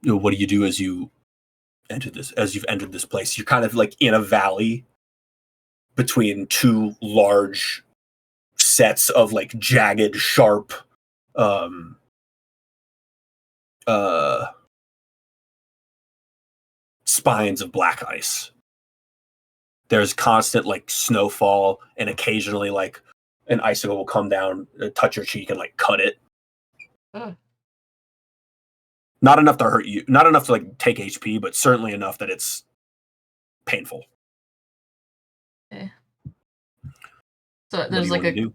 What do you do as you entered this place. You're kind of like in a valley between two large sets of like jagged, sharp spines of black ice. There's constant like snowfall, and occasionally like an icicle will come down, touch your cheek, and like cut it. Not enough to hurt you, not enough to like take HP, but certainly enough that it's painful. Okay. So What there's do you like want to do?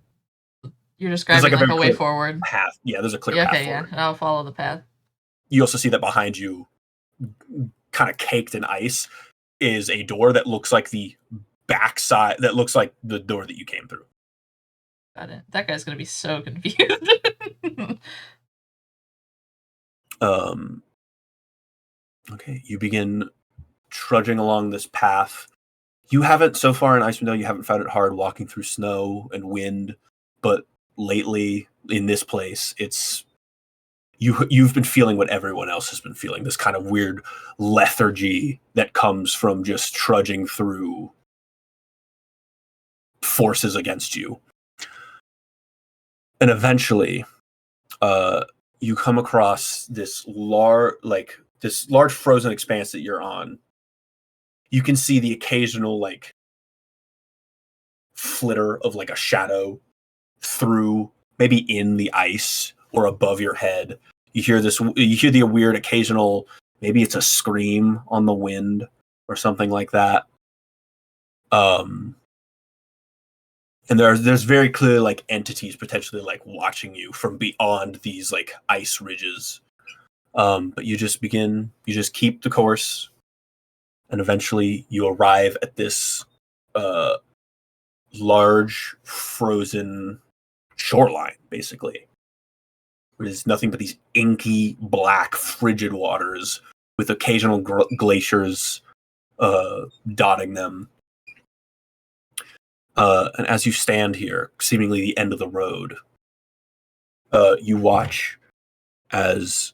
you're describing like a like very a way clear forward. Path. Yeah, there's a clear Yeah, path okay, forward. yeah. I'll follow the path. You also see that behind you, kind of caked in ice, is a door that looks like the backside, that looks like the door that you came through. Got it. That guy's gonna be so confused. Okay, you begin trudging along this path. You haven't, so far in Icewind Dale, you haven't found it hard walking through snow and wind, but lately in this place, you've been feeling what everyone else has been feeling, this kind of weird lethargy that comes from just trudging through forces against you. And eventually, you come across this large frozen expanse that you're on. You can see the occasional like flitter of like a shadow through, maybe in the ice or above your head. You hear the weird occasional, maybe it's a scream on the wind or something like that. And there's very clearly like entities potentially like watching you from beyond these like ice ridges. But you just keep the course, and eventually you arrive at this large frozen shoreline, basically. There's nothing but these inky, black, frigid waters with occasional glaciers dotting them. And as you stand here, seemingly the end of the road, you watch as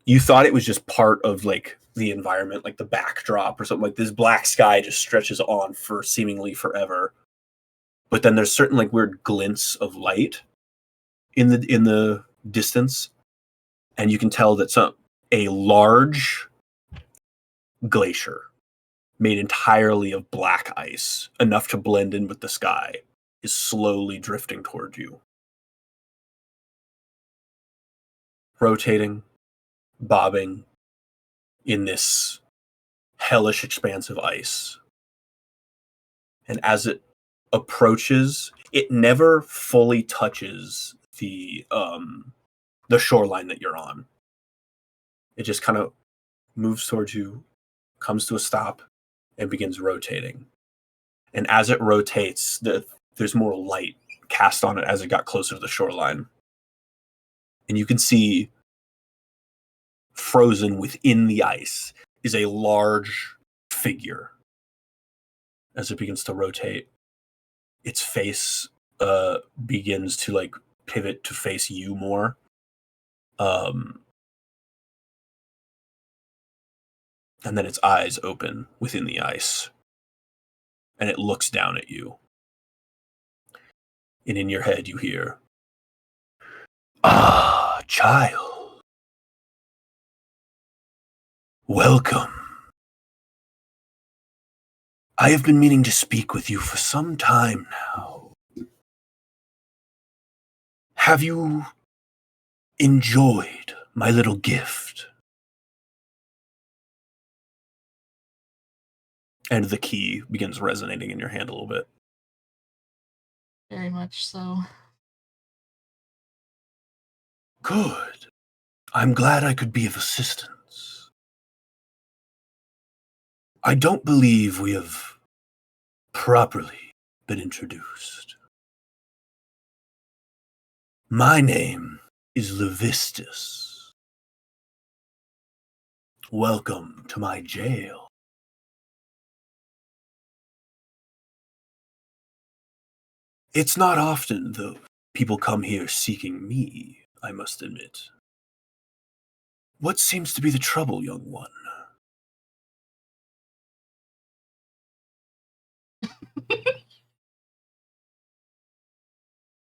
you thought it was just part of like the environment, like the backdrop or something. Like this black sky just stretches on for seemingly forever. But then there's certain like weird glints of light in the distance, and you can tell that a large glacier made entirely of black ice, enough to blend in with the sky, is slowly drifting toward you. Rotating, bobbing in this hellish expanse of ice. And as it approaches, it never fully touches the shoreline that you're on. It just kind of moves towards you, comes to a stop, and begins rotating. And as it rotates, there's more light cast on it as it got closer to the shoreline. And you can see frozen within the ice is a large figure. As it begins to rotate, its face begins to like pivot to face you more. And then its eyes open within the ice, and it looks down at you. And in your head, you hear, "Ah, child. Welcome. I have been meaning to speak with you for some time now. Have you enjoyed my little gift?" And the key begins resonating in your hand a little bit. Very much so. Good. I'm glad I could be of assistance. I don't believe we have properly been introduced. My name is Levistus. Welcome to my jail. It's not often, though, people come here seeking me, I must admit. What seems to be the trouble, young one?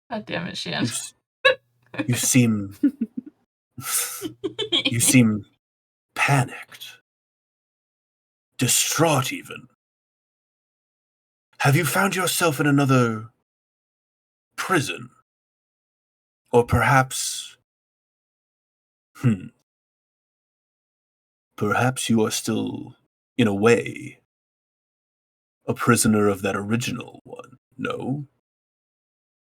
God damn it, Shan. You seem you seem panicked, distraught even. Have you found yourself in another prison? Or perhaps perhaps you are still, in a way, a prisoner of that original one, no?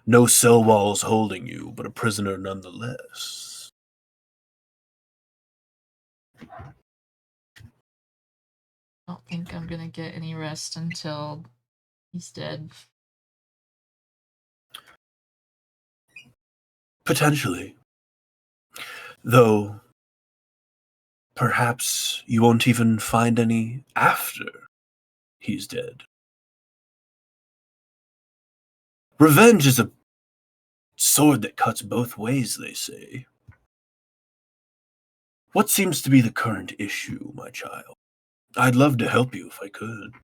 No cell walls holding you, but a prisoner nonetheless. I don't think I'm gonna get any rest until he's dead. Potentially. Though, perhaps you won't even find any after he's dead. Revenge is a sword that cuts both ways, they say. What seems to be the current issue, my child? I'd love to help you if I could.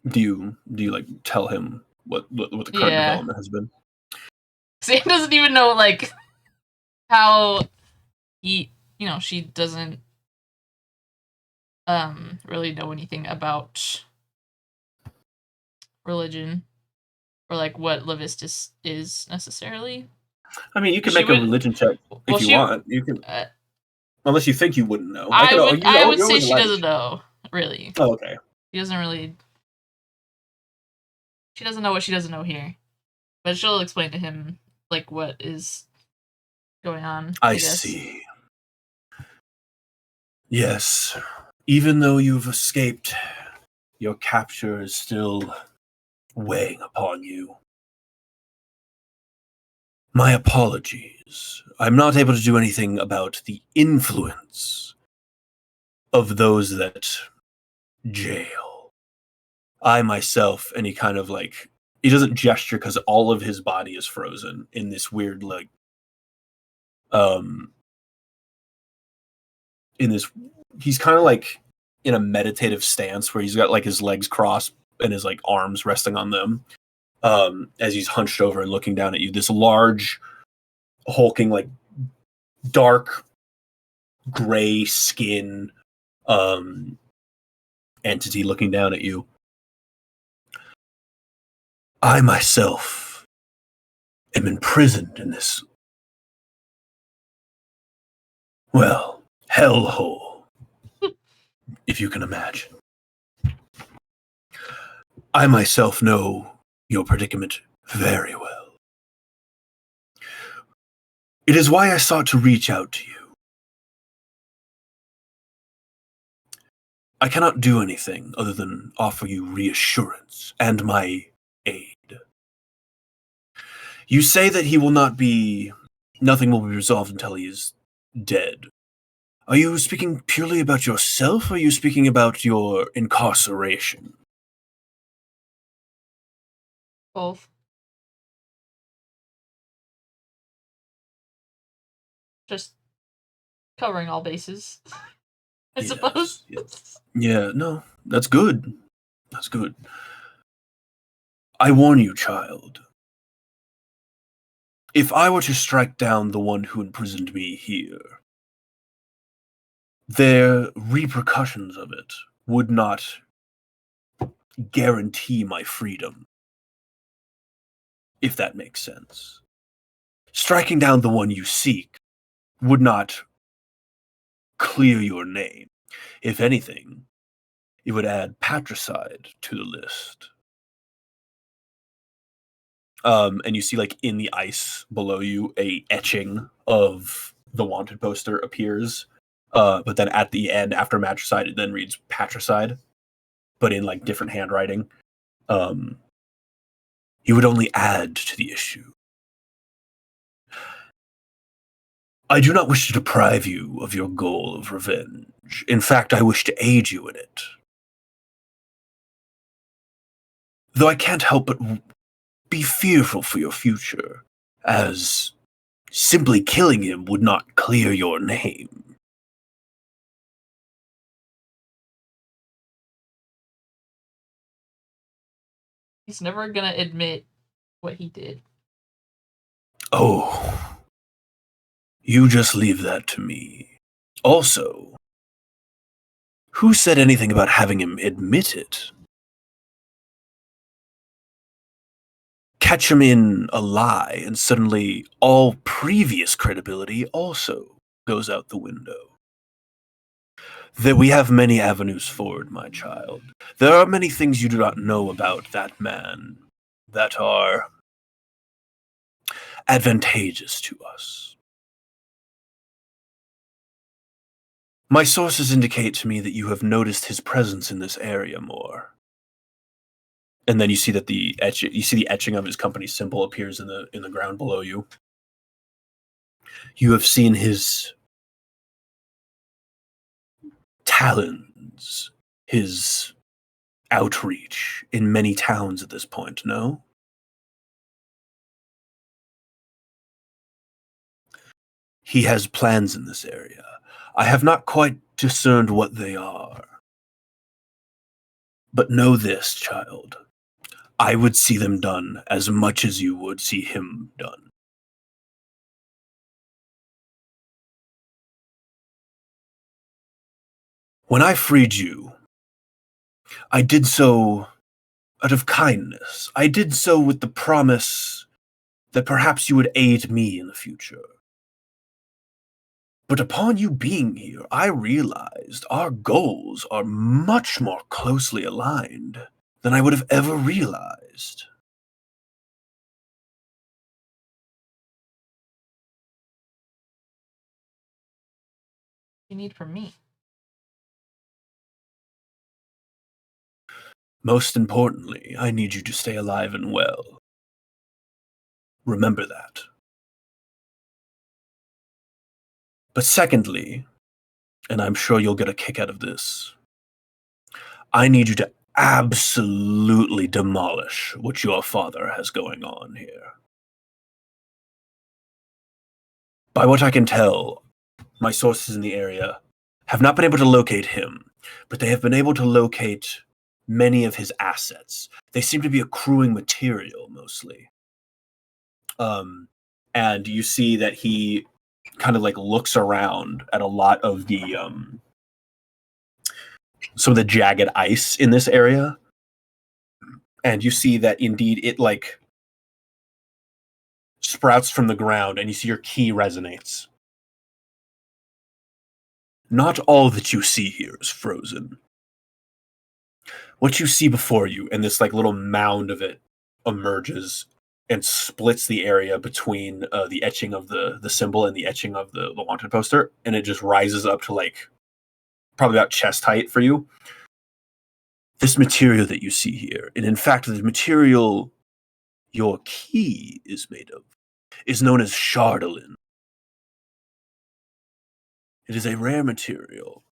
Do you like tell him what the current development has been? Sam doesn't even know like how she doesn't really know anything about religion or like what Levistus is necessarily. I mean, you can make a religion check if you want. You can, unless you think you wouldn't know. I would say she doesn't know, really. Oh, okay. She doesn't know what she doesn't know here, but she'll explain to him like what is going on. I guess. See. Yes, even though you've escaped, your capture is still weighing upon you. My apologies. I'm not able to do anything about the influence of those that jail. I myself, and he kind of like, he doesn't gesture because all of his body is frozen in this weird like, he's kind of like in a meditative stance where he's got like his legs crossed and his like arms resting on them, as he's hunched over and looking down at you. This large, hulking, like dark gray skin entity looking down at you. I myself am imprisoned in this, well, hellhole, if you can imagine. I myself know your predicament very well. It is why I sought to reach out to you. I cannot do anything other than offer you reassurance and my aid. You say that nothing will be resolved until he is dead. Are you speaking purely about yourself, or are you speaking about your incarceration? Both. Just covering all bases, I suppose. Yes. Yeah, no, that's good. That's good. I warn you, child. If I were to strike down the one who imprisoned me here, the repercussions of it would not guarantee my freedom, if that makes sense. Striking down the one you seek would not clear your name. If anything, it would add patricide to the list. And you see, like, in the ice below you, a etching of the wanted poster appears. But then at the end, after matricide, it then reads patricide, but in, like, different handwriting. You would only add to the issue. I do not wish to deprive you of your goal of revenge. In fact, I wish to aid you in it. Though I can't help but be fearful for your future, as Simply killing him would not clear your name. He's never gonna admit what he did. Oh, you just leave that to me. Also, who said anything about having him admit it? Catch him in a lie, and suddenly all previous credibility also goes out the window. That we have many avenues forward, my child. There are many things you do not know about that man that are advantageous to us. My sources indicate to me that you have noticed his presence in this area more. And then you see that the etching of his company symbol appears in the ground below you. You have seen his talons, his outreach in many towns at this point, no? He has plans in this area. I have not quite discerned what they are. But know this, child. I would see them done as much as you would see him done. When I freed you, I did so out of kindness. I did so with the promise that perhaps you would aid me in the future. But upon you being here, I realized our goals are much more closely aligned than I would have ever realized. You need from me. Most importantly, I need you to stay alive and well. Remember that. But secondly, and I'm sure you'll get a kick out of this, I need you to absolutely demolish what your father has going on here. By what I can tell, my sources in the area have not been able to locate him, but they have been able to locate many of his assets. They seem to be accruing material, mostly. And you see that he kind of like looks around at a lot of the some of the jagged ice in this area, and you see that indeed it like sprouts from the ground, and you see your key resonates. Not all that you see here is frozen. What you see before you, and this like little mound of it emerges and splits the area between the etching of the symbol and the etching of the wanted poster, and it just rises up to like probably about chest height for you. This material that you see here, and in fact the material your key is made of, is known as chardolin. It is a rare material.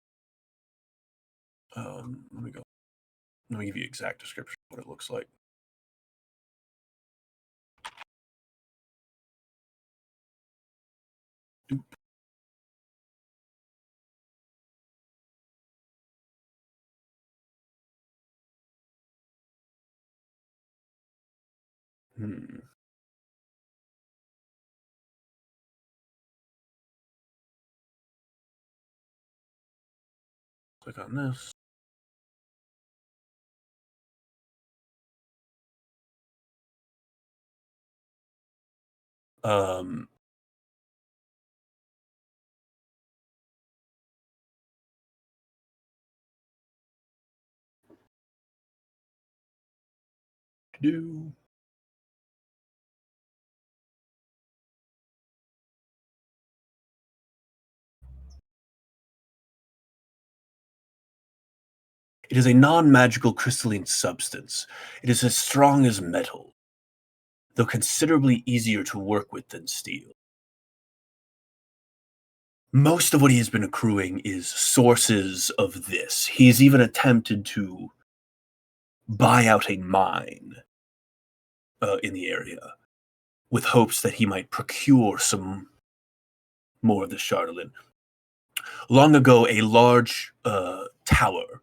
Let me go. Let me give you exact description of what it looks like. Click on this. Do. It is a non-magical crystalline substance. It is as strong as metal, though considerably easier to work with than steel. Most of what he has been accruing is sources of this. He has even attempted to buy out a mine in the area with hopes that he might procure some more of the Charlatan. Long ago, a large tower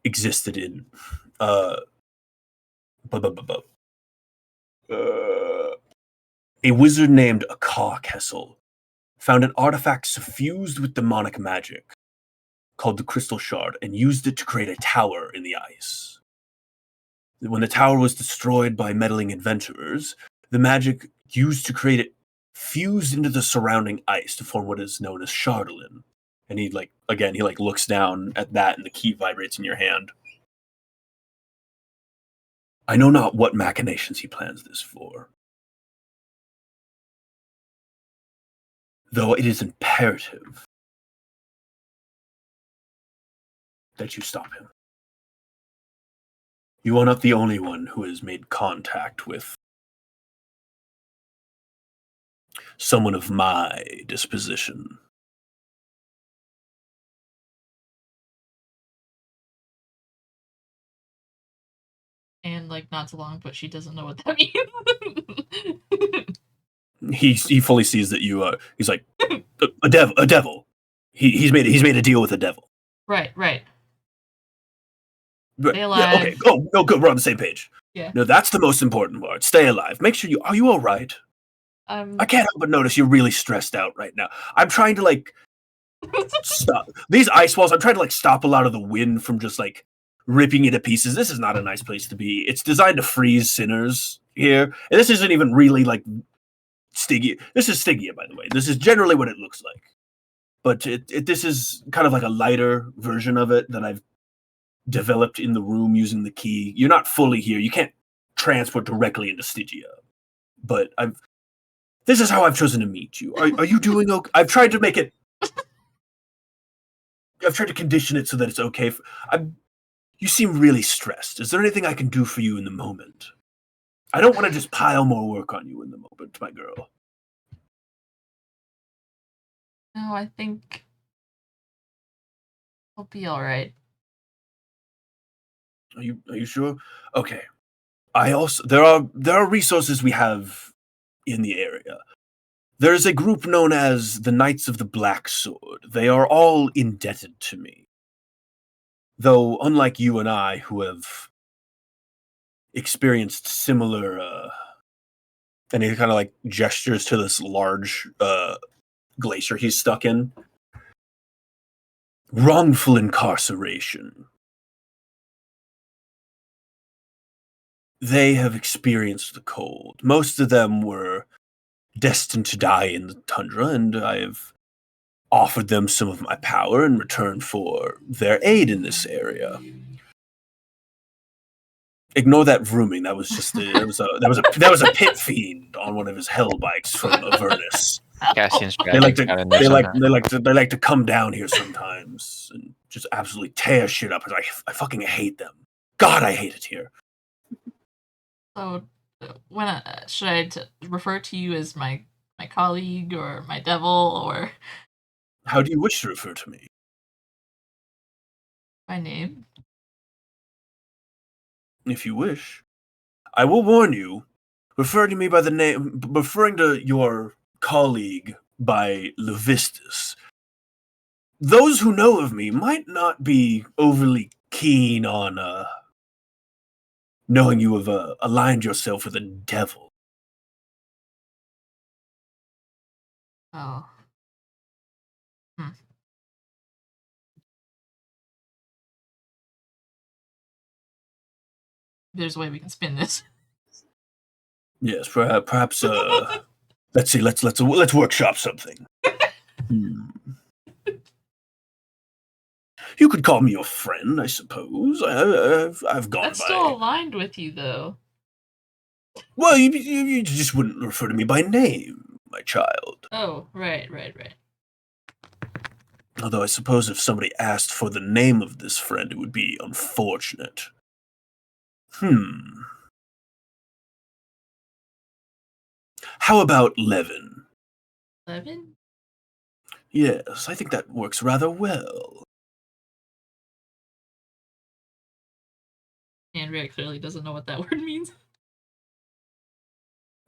existed in a wizard named Akar Kessel found an artifact suffused with demonic magic called the Crystal Shard and used it to create a tower in the ice. When the tower was destroyed by meddling adventurers, the magic used to create it fused into the surrounding ice to form what is known as Shardolin. And he looks down at that and the key vibrates in your hand. I know not what machinations he plans this for, though it is imperative that you stop him. You are not the only one who has made contact with someone of my disposition. And like nods along, but she doesn't know what that means. He fully sees that you are. He's like a devil. He's made a deal with a devil. Right. But, Stay yeah, alive. okay. Oh, no, good. We're on the same page. Yeah. No, that's the most important part. Stay alive. Make sure are you all right? I can't help but notice you're really stressed out right now. I'm trying to stop these ice walls. I'm trying to stop a lot of the wind from just ripping it to pieces. This is not a nice place to be. It's designed to freeze sinners here, and this isn't even really Stygia. This is Stygia, by the way. This is generally what it looks like, but this is kind of like a lighter version of it that I've developed in the room using the key. You're not fully here. You can't transport directly into Stygia, but this is how I've chosen to meet you. Are you doing okay? I've tried to make it. I've tried to condition it so that it's okay. You seem really stressed. Is there anything I can do for you in the moment? I don't want to just pile more work on you in the moment, my girl. No, I think I'll be all right. Are you sure? Okay. There are resources we have in the area. There is a group known as the Knights of the Black Sword. They are all indebted to me. Though, unlike you and I, who have experienced similar, and he kind of gestures to this large glacier he's stuck in, wrongful incarceration. They have experienced the cold. Most of them were destined to die in the tundra, and I have offered them some of my power in return for their aid in this area. Ignore that vrooming. That was just that was a pit fiend on one of his hell bikes from Avernus. Cassian's They like dragging out in there they like to come down here sometimes and just absolutely tear shit up. I fucking hate them. God, I hate it here. So, should I refer to you as my colleague or my devil or How do you wish to refer to me? my name? If you wish. I will warn you, referring to your colleague by Levistus, those who know of me might not be overly keen on knowing you have aligned yourself with a devil. Oh. There's a way we can spin this. Yes, perhaps. Let's see. Let's workshop something. You could call me your friend, I suppose. I've gone That's by. still aligned with you, though. Well, you just wouldn't refer to me by name, my child. Oh, right. Although I suppose if somebody asked for the name of this friend, it would be unfortunate. How about Levin? Levin? Yes, I think that works rather well. Andrea clearly doesn't know what that word means.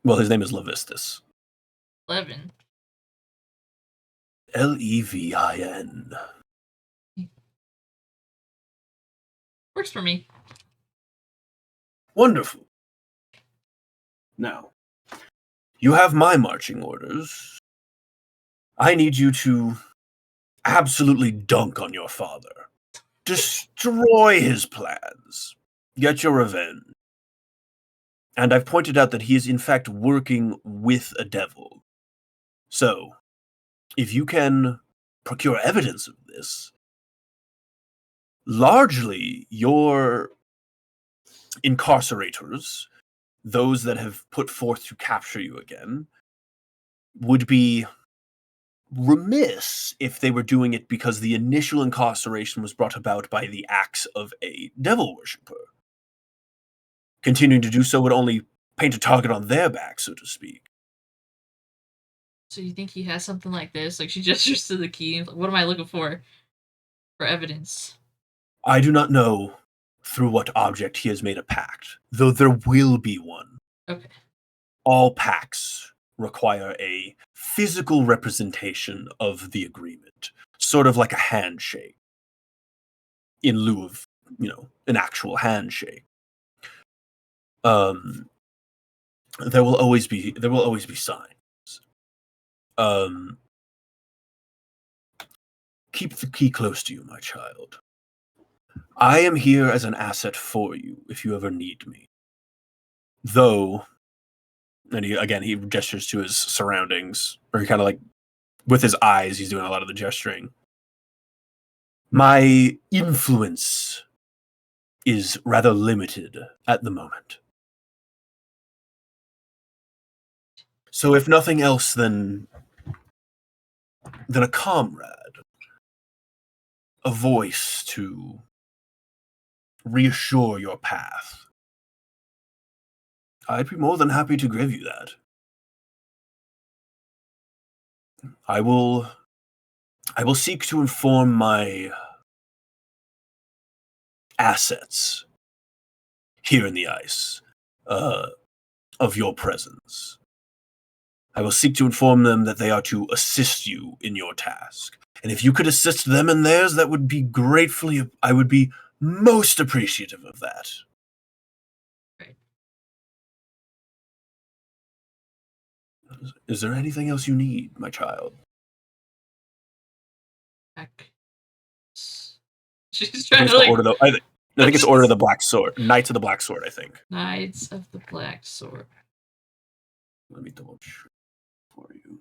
Well, his name is Levistus. Levin. Levin. Works for me. Wonderful. Now, you have my marching orders. I need you to absolutely dunk on your father. Destroy his plans. Get your revenge. And I've pointed out that he is in fact working with a devil. So, if you can procure evidence of this, largely your incarcerators, those that have put forth to capture you again, would be remiss if they were doing it because the initial incarceration was brought about by the acts of a devil worshipper. Continuing to do so would only paint a target on their back, so to speak. So you think he has something like this? Like she gestures to the key. Like, what am I looking for evidence? I do not know through what object he has made a pact, though there will be one. Okay. All pacts require a physical representation of the agreement, sort of like a handshake, in lieu of, an actual handshake. There will always be signs. Keep the key close to you, my child. I am here as an asset for you if you ever need me. Though, and he gestures to his surroundings, or he kind of like, with his eyes, he's doing a lot of the gesturing. My influence is rather limited at the moment. So if nothing else than a comrade, a voice to reassure your path, I'd be more than happy to give you that. I will seek to inform my assets here in the ice of your presence. I will seek to inform them that they are to assist you in your task. And if you could assist them in theirs, that would be I would be most appreciative of that. Right. Is there anything else you need, my child? Back. She's I trying think to like I think it's Order of the Black Sword. Knights of the Black Sword, I think. Knights of the Black Sword. Let me double check for you.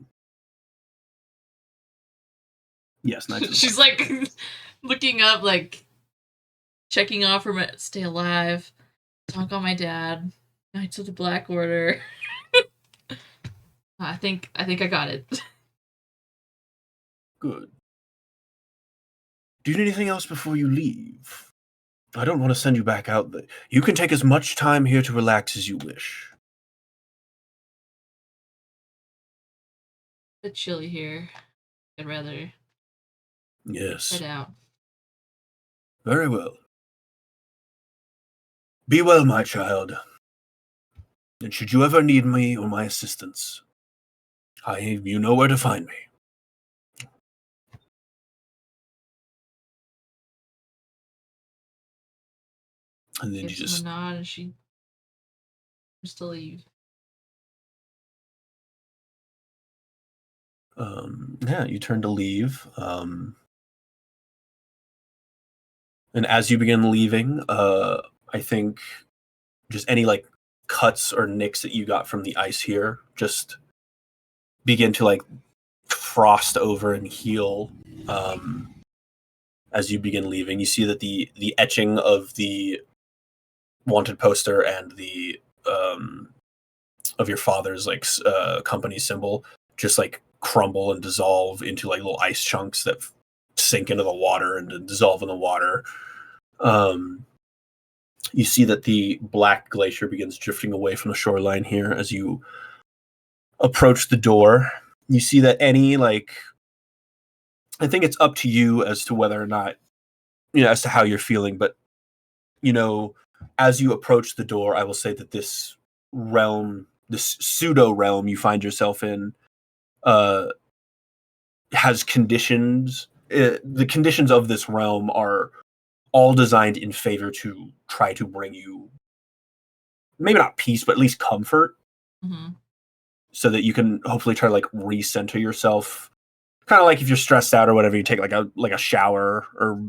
Yes, Knights of the She's Black like looking up, like checking off her stay alive. Dunk on my dad. Knights of the Black Order. I think I got it. Good. Do you need anything else before you leave? I don't want to send you back out there. You can take as much time here to relax as you wish. A bit chilly here. I'd rather Yes. head out. Very well. Be well, my child. And should you ever need me or my assistance, you know where to find me. And then you Gives him just a nod and she was to leave. you turn to leave. And as you begin leaving, I think just any like cuts or nicks that you got from the ice here just begin to like frost over and heal. As you begin leaving, you see that the etching of the wanted poster and the of your father's like company symbol just like crumble and dissolve into like little ice chunks that sink into the water and dissolve in the water. You see that the black glacier begins drifting away from the shoreline here as you approach the door. You see that I think it's up to you as to whether or not, as to how you're feeling, but, as you approach the door, I will say that this realm, this pseudo realm you find yourself in, has conditions. The conditions of this realm are all designed in favor to try to bring you, maybe not peace, but at least comfort, so that you can hopefully try to like recenter yourself. Kind of like if you're stressed out or whatever, you take like a shower or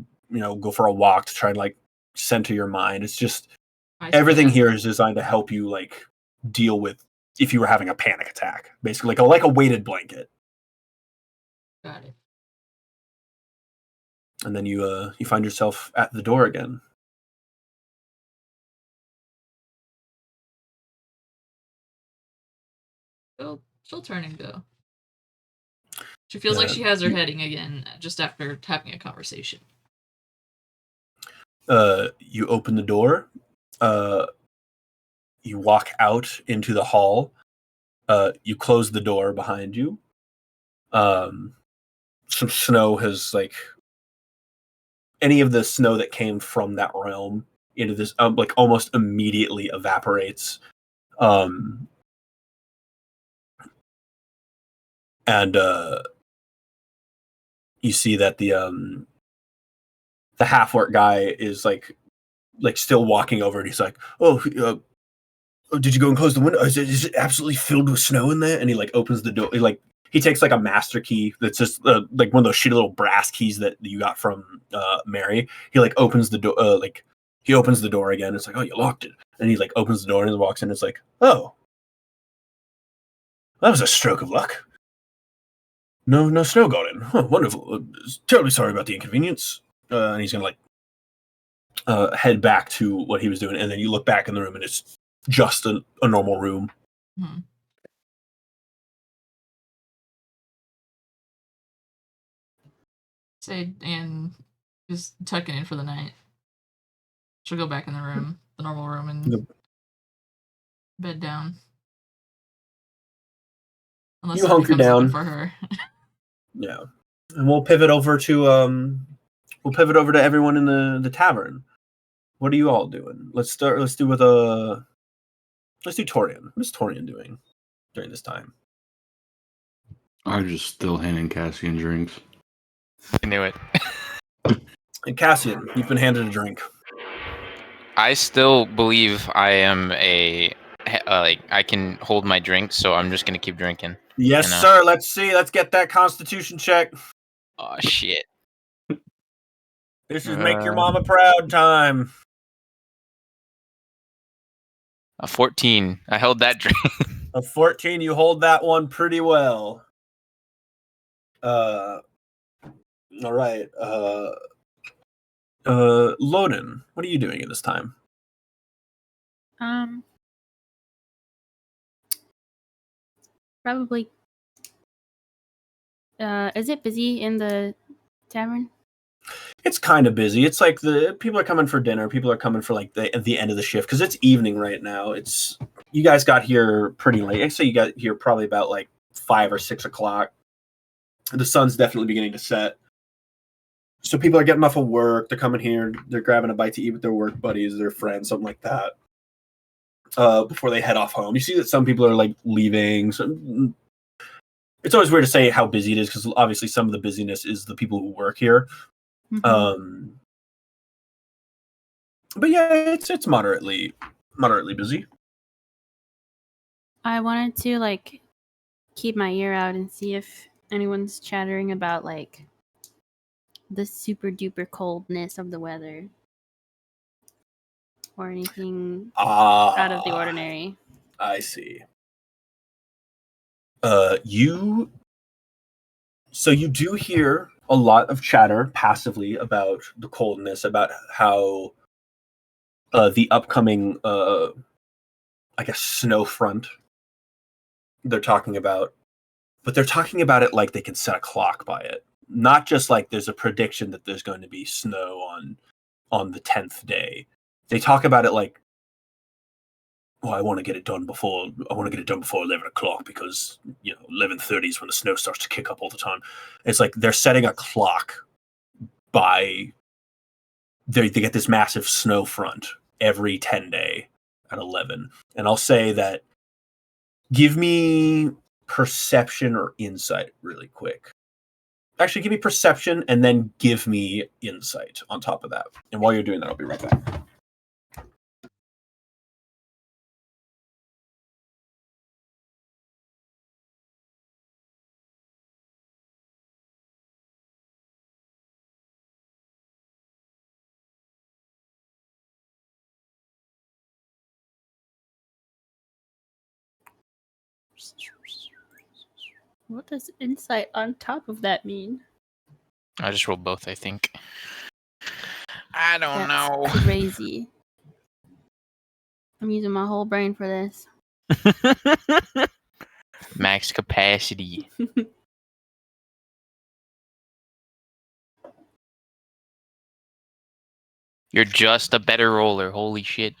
go for a walk to try and like center your mind. It's just everything here is designed to help you like deal with if you were having a panic attack, basically like a weighted blanket. Got it. And then you find yourself at the door again. She'll turn and go. She feels like she has her heading again just after having a conversation. You open the door. You walk out into the hall. You close the door behind you. Some snow has like any of the snow that came from that realm into this like almost immediately evaporates. And you see that the half-orc guy is like still walking over, and he's like, "Oh, did you go and close the window? Is it absolutely filled with snow in there?" And he like opens the door. He takes like a master key that's just like one of those shitty little brass keys that you got from Mary. He like opens the door. He opens the door again. It's like, "Oh, you locked it." And he like opens the door and he walks in. It's like, "Oh, that was a stroke of luck. No snow got in. Huh, wonderful. Terribly sorry about the inconvenience." And he's gonna like head back to what he was doing, and then you look back in the room, and it's just a normal room. Say, and just tucking in for the night. She'll go back in the normal room, and bed down. Unless you hunker down for her. Yeah, and we'll pivot over to everyone in the tavern. What are you all doing? Let's do Torian. What is Torian doing during this time? I'm just still handing Cassian drinks. I knew it. And Cassian, you've been handed a drink. I still believe I am like I can hold my drink, so I'm just gonna keep drinking. Yes, sir. Let's see. Let's get that Constitution check. Oh shit! This is make your mama proud time. A 14. I held that drink. A 14. You hold that one pretty well. All right. Loden, what are you doing at this time? Probably. Is it busy in the tavern? It's kind of busy. It's like the people are coming for dinner. People are coming for like the end of the shift because it's evening right now. It's you guys got here pretty late. I say you got here probably about like 5 or 6 o'clock. The sun's definitely beginning to set. So people are getting off of work. They're coming here. They're grabbing a bite to eat with their work buddies, their friends, something like that. Before they head off home. You see that some people are like leaving. So it's always weird to say how busy it is because obviously some of the busyness is the people who work here. Mm-hmm. But yeah, it's moderately busy. I wanted to like keep my ear out and see if anyone's chattering about like the super duper coldness of the weather or anything out of the ordinary. I see. You do hear a lot of chatter passively about the coldness, about how the upcoming I guess snow front they're talking about, but they're talking about it like they can set a clock by it. Not just like there's a prediction that there's going to be snow on the 10th day. They talk about it like, "Oh, I want to get it done before 11 o'clock because 11:30 is when the snow starts to kick up all the time." It's like they're setting a clock by they get this massive snow front every 10 day at 11. And I'll say that give me perception or insight really quick. Actually, give me perception and then give me insight on top of that. And while you're doing that, I'll be right back. What does insight on top of that mean? I just rolled both, I think. I don't know. That's crazy. I'm using my whole brain for this. Max capacity. You're just a better roller. Holy shit.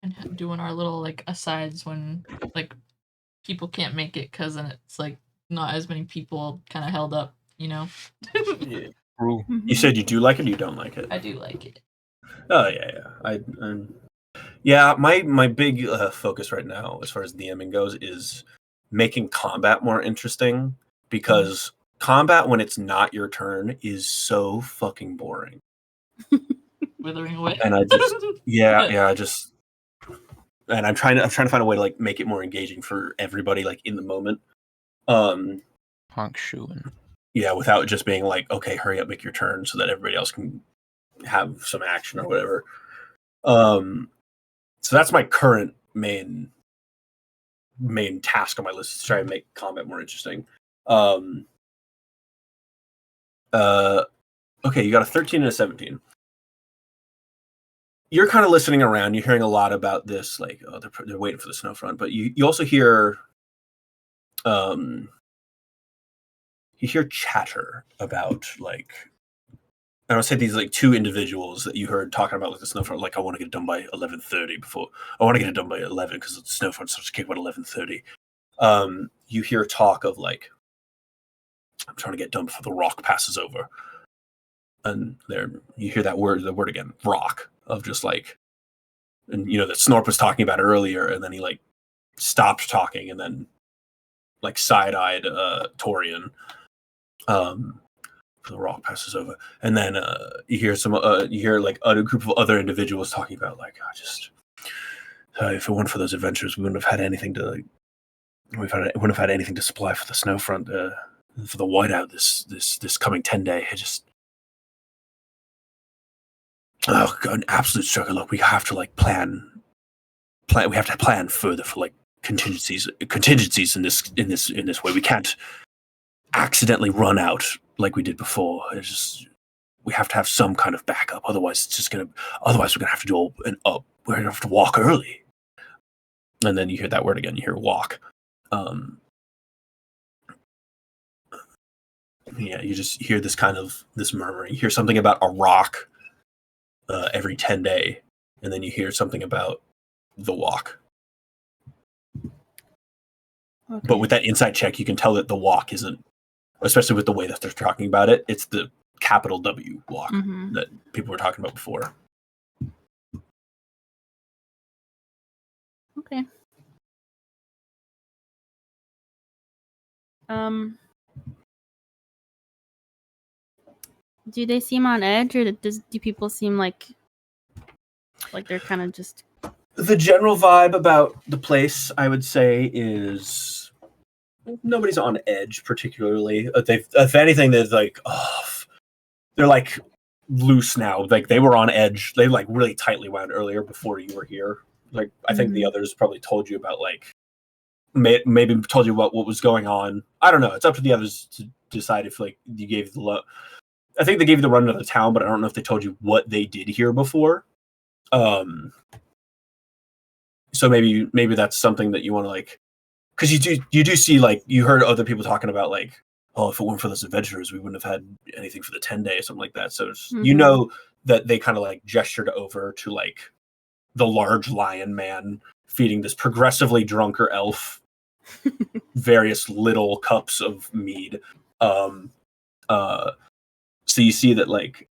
And doing our little like asides when like people can't make it because then it's like not as many people kind of held up, you know. Yeah. Mm-hmm. You said you do like it or you don't like it? I do like it. Oh, yeah. Yeah, my big focus right now, as far as DMing goes, is making combat more interesting, because combat when it's not your turn is so fucking boring. Withering away. And I just, I just, and I'm trying to find a way to like make it more engaging for everybody, like in the moment. Honk shooing. Yeah, without just being like, okay, hurry up, make your turn, so that everybody else can have some action or whatever. So that's my current main task on my list, is to try and make combat more interesting. Okay, you got a 13 and a 17. You're kind of listening around. You're hearing a lot about this, like, oh, they're waiting for the snowfront. But you also hear, you hear chatter about, like, I would say these like two individuals that you heard talking about like the snowfront. Like, I want to get it done by 11:30 before. I want to get it done by 11 because the snowfront starts to kick about 11:30. You hear talk of like, I'm trying to get done before the rock passes over. And there you hear the word again, rock, of just like, and you know that Snorp was talking about earlier, and then he like stopped talking and then like side-eyed Torian. The rock passes over, and then you hear like a group of other individuals talking about like, I just if it weren't for those adventures, we wouldn't have had anything to like, wouldn't have had anything to supply for the snowfront, for the whiteout this coming 10-day. It just, oh God, an absolute struggle. Look, we have to like plan. We have to plan further for like contingencies in this way. We can't accidentally run out like we did before. It's just, we have to have some kind of backup. Otherwise, otherwise we're gonna have to do we're gonna have to walk early. And then you hear that word again. You hear walk. Yeah, you just hear this kind of this murmuring. You hear something about a rock every 10-day, and then you hear something about the walk. Okay. But with that insight check, you can tell that the walk isn't, especially with the way that they're talking about it, it's the capital W walk that people were talking about before. Okay. Do they seem on edge, or do people seem like they're kind of just... The general vibe about the place, I would say, is nobody's on edge particularly. If anything, there's like, they're like loose now. Like they were on edge. They like really tightly wound earlier before you were here. Like I think the others probably told you about like maybe told you about what was going on. I don't know. It's up to the others to decide if like you gave the I think they gave you the run of the town, but I don't know if they told you what they did here before. So maybe that's something that you want to like because you do see, like, you heard other people talking about, like, oh, if it weren't for those adventurers, we wouldn't have had anything for the 10-day or something like that. So you know that they kind of like gestured over to like the large lion man feeding this progressively drunker elf various little cups of mead. So you see that, like,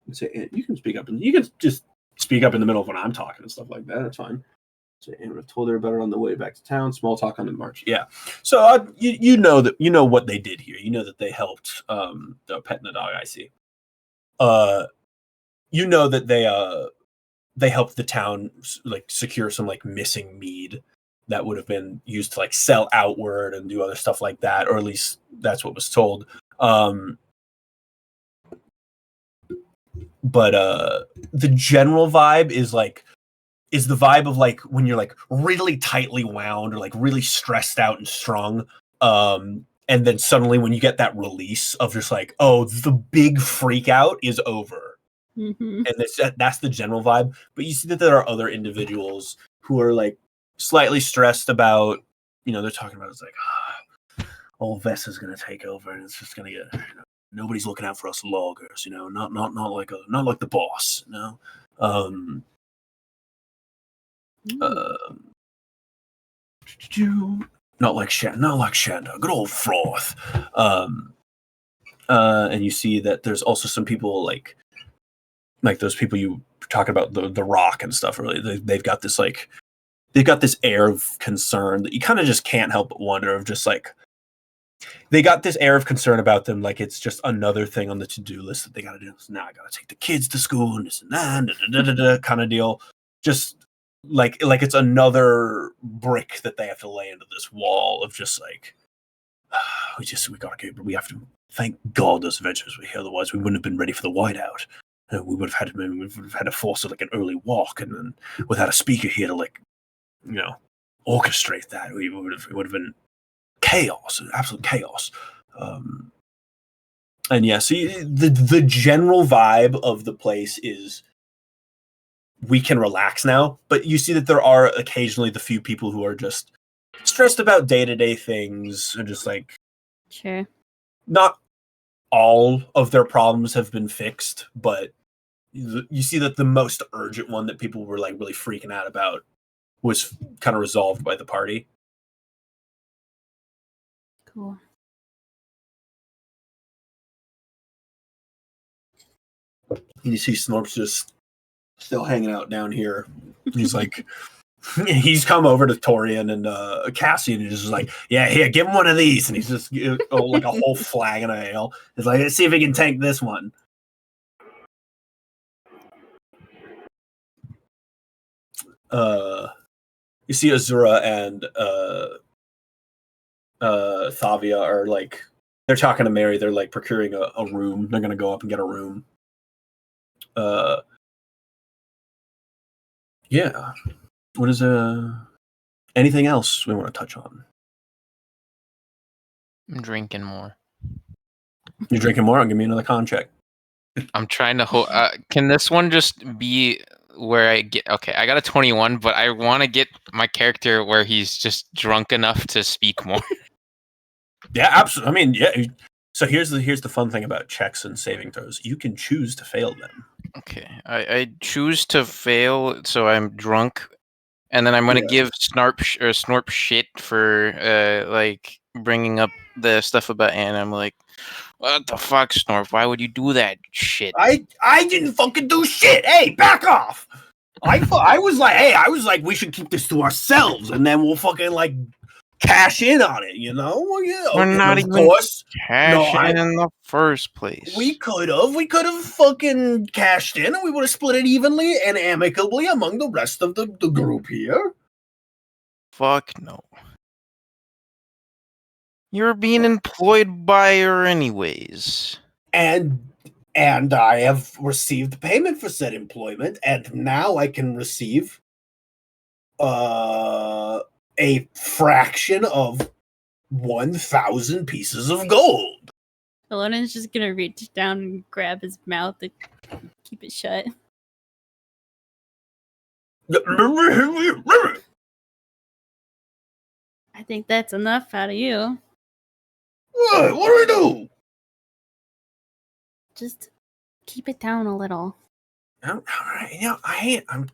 you can speak up, and you can just speak up in the middle of when I'm talking and stuff like that. That's fine. So Aaron told her about it on the way back to town. Small talk on the march. Yeah. So you know what they did here. You know that they helped the pet and the dog. I see. You know that they helped the town like secure some like missing mead that would have been used to like sell outward and do other stuff like that, or at least that's what was told. But the general vibe is the vibe of like when you're like really tightly wound or like really stressed out and strung. And then suddenly when you get that release of just like, oh, the big freak out is over. Mm-hmm. And that's the general vibe. But you see that there are other individuals who are like slightly stressed about, they're talking about it's like, old Vesta's going to take over and it's just going to get, nobody's looking out for us loggers, not like the boss, not like Shanda, good old Froth. And you see that there's also some people like those people you talk about, the Rock and stuff. Really, they've got this air of concern that you kind of just can't help but wonder of just like they got this air of concern about them, like it's just another thing on the to-do list that they got to do. So now I got to take the kids to school and this and that, kind of deal. Just like it's another brick that they have to lay into this wall of just like we have to thank God those adventures were here, otherwise we wouldn't have been ready for the whiteout. We would have had to force like an early walk, and then without a speaker here to like orchestrate that, it would have been chaos, absolute chaos. And yeah, so the general vibe of the place is we can relax now, but you see that there are occasionally the few people who are just stressed about day-to-day things and just like, sure, not all of their problems have been fixed, but you see that the most urgent one that people were like really freaking out about was kind of resolved by the party. Cool. You see Snorp's just still hanging out down here. He's like, he's come over to Torian and Cassian and just like, yeah, here, give him one of these. And he's just like a whole flagon of ale. He's like, let's see if he can tank this one. You see Azura and Thavia are like, they're talking to Mary. They're like procuring a room. They're going to go up and get a room. Yeah. What is anything else we want to touch on? I'm drinking more. You're drinking more? I'll give me another con check. I'm trying to hold. Can this one just be where I get? Okay, I got a 21, but I want to get my character where he's just drunk enough to speak more. Yeah, absolutely. I mean, yeah. So here's the fun thing about checks and saving throws. You can choose to fail them. Okay, I choose to fail, so I'm drunk, and then I'm gonna give Snorp shit for like bringing up the stuff about Anna. I'm like, what the fuck, Snorp? Why would you do that shit? I didn't fucking do shit. Hey, back off. I was like, we should keep this to ourselves, and then we'll fucking like cash in on it, Well, yeah, We're not of even course. cashing in the first place. We could have fucking cashed in, and we would have split it evenly and amicably among the rest of the group here. Fuck no. You're being employed by her anyways. And I have received payment for said employment, and now I can receive a fraction of 1,000 pieces of gold. Alona's just gonna reach down and grab his mouth and keep it shut. I think that's enough out of you. What? What do I do? Just keep it down a little. All right, I'm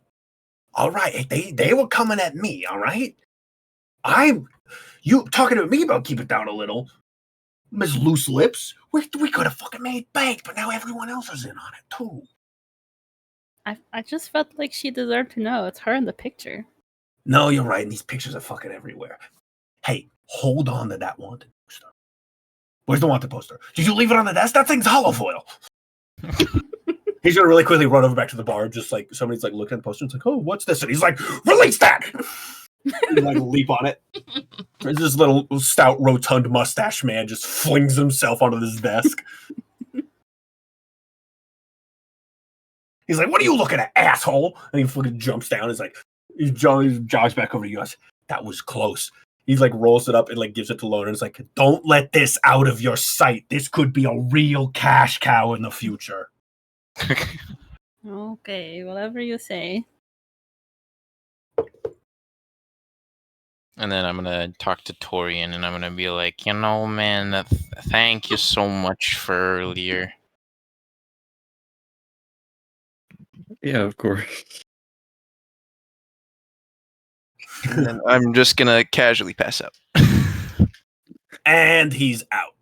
all right. They were coming at me. All right. You talking to me about keep it down a little, Miss Loose Lips. We could have fucking made bank, but now everyone else is in on it too. I just felt like she deserved to know. It's her in the picture. No, you're right. And these pictures are fucking everywhere. Hey, hold on to that wanted poster. Where's the wanted poster? Did you leave it on the desk? That thing's hollow foil. He's gonna really quickly run over back to the bar, just like somebody's like looking at the poster and it's like, oh, what's this? And he's like, release that! He like leap on it. This little stout, rotund mustache man just flings himself onto this desk. He's like, what are you looking at, asshole? And he fucking jumps down. He's like, he jogs back over to you guys. That was close. He like rolls it up and like gives it to Loner. And it's like, don't let this out of your sight. This could be a real cash cow in the future. Okay, whatever you say. And then I'm gonna talk to Torian, and I'm gonna be like, man, thank you so much for earlier. Yeah, of course. And then I'm just gonna casually pass out. And he's out.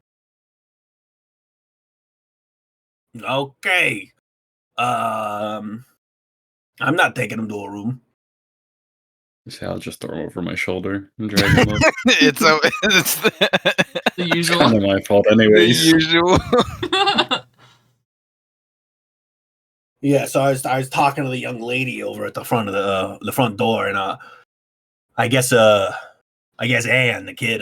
Okay. I'm not taking him to a room. So I'll just throw him over my shoulder and drag him up. it's The usual. Kind of my fault, the anyways. usual. Yeah, so I was talking to the young lady over at the front of the front door, and I guess Anne, the kid,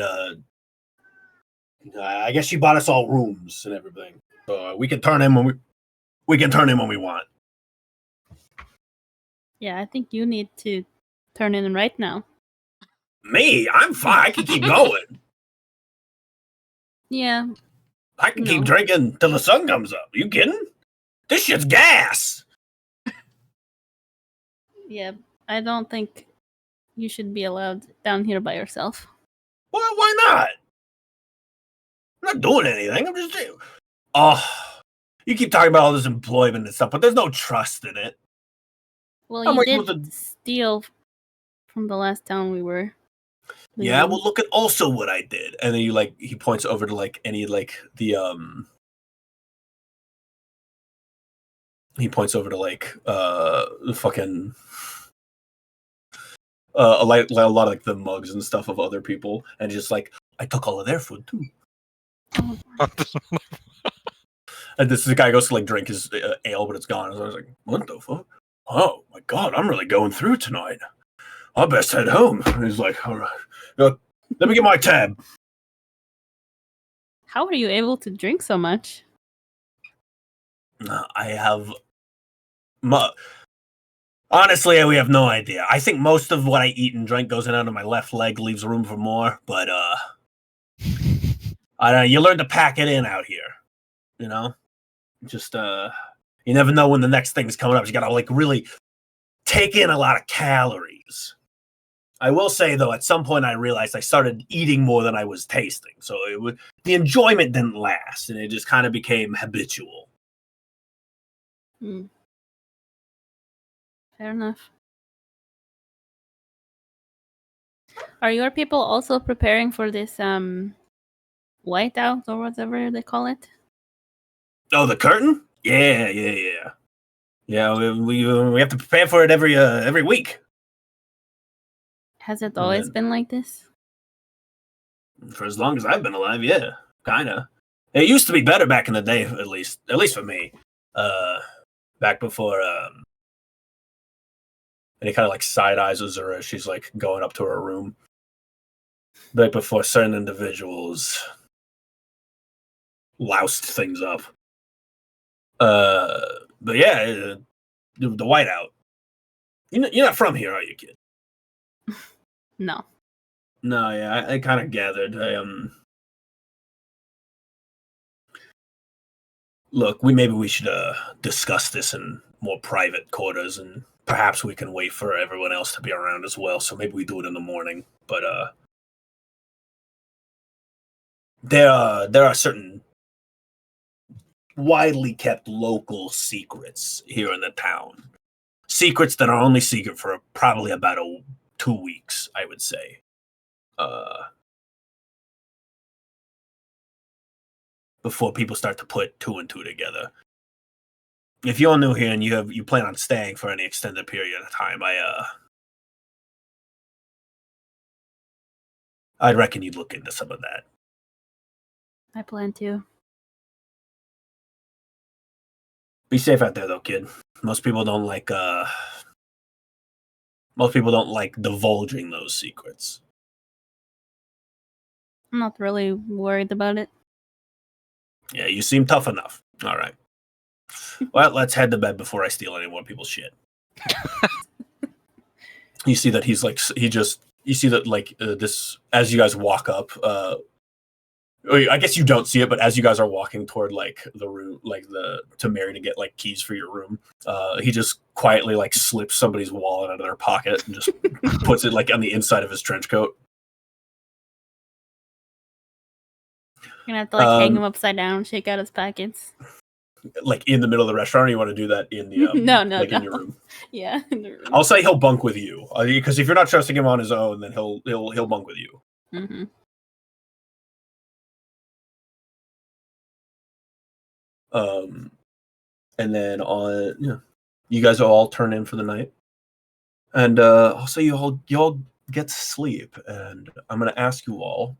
I guess she bought us all rooms and everything. So we can turn him when we can turn him when we want. Yeah, I think you need to turn in right now. Me, I'm fine. I can keep going. Yeah. I can keep No. drinking till the sun comes up. You kidding? This shit's gas. Yeah, I don't think you should be allowed down here by yourself. Well, why not? I'm not doing anything. I'm just. Oh, you keep talking about all this employment and stuff, but there's no trust in it. Well, How you am I supposed did steal from the last town we were. Yeah, leaving. well, look at also what I did, and then he points over to any he points over to fucking a lot of like the mugs and stuff of other people, and just like I took all of their food too. And this guy goes to like drink his ale, but it's gone. So I was like, what the fuck? Oh my god, I'm really going through tonight. I best head home. And he's like, all right, let me get my tab. How are you able to drink so much? I have. Honestly, we have no idea. I think most of what I eat and drink goes in under my left leg, leaves room for more. But I don't know. You learn to pack it in out here. You know, just you never know when the next thing's coming up. You gotta like really take in a lot of calories. I will say though, at some point I realized I started eating more than I was tasting, so the enjoyment didn't last, and it just kind of became habitual. Hmm. Fair enough. Are your people also preparing for this whiteout or whatever they call it? Oh, the curtain? Yeah. Yeah, we have to prepare for it every week. Has it always been like this? For as long as I've been alive, yeah, kinda. It used to be better back in the day, at least for me. Back before and he kind of like side eyes her as she's like going up to her room. Back before certain individuals loused things up. But yeah, the whiteout. You're not from here, are you, kid? No. No, yeah, I kind of gathered. Look, maybe we should discuss this in more private quarters, and perhaps we can wait for everyone else to be around as well. So maybe we do it in the morning. But there are certain widely kept local secrets here in the town. Secrets that are only secret for probably about 2 weeks, I would say. Before people start to put 2 and 2 together. If you're new here and you plan on staying for any extended period of time, I'd reckon you'd look into some of that. I plan to. Be safe out there, though, kid. Most people don't like divulging those secrets. I'm not really worried about it. Yeah, you seem tough enough. All right. Well, let's head to bed before I steal any more people's shit. You see that he's like you see that like this as you guys walk up. I guess you don't see it, but as you guys are walking toward like the room, like to Mary to get like keys for your room, he just quietly like slips somebody's wallet out of their pocket and just puts it like on the inside of his trench coat. You're gonna have to like hang him upside down, shake out his pockets. Like in the middle of the restaurant, or you want to do that in the No, in your room? Yeah, in the room. I'll say he'll bunk with you because if you're not trusting him on his own, then he'll bunk with you. Mm-hmm. And then you guys all turn in for the night, and I'll say you all get to sleep, and I'm gonna ask you all,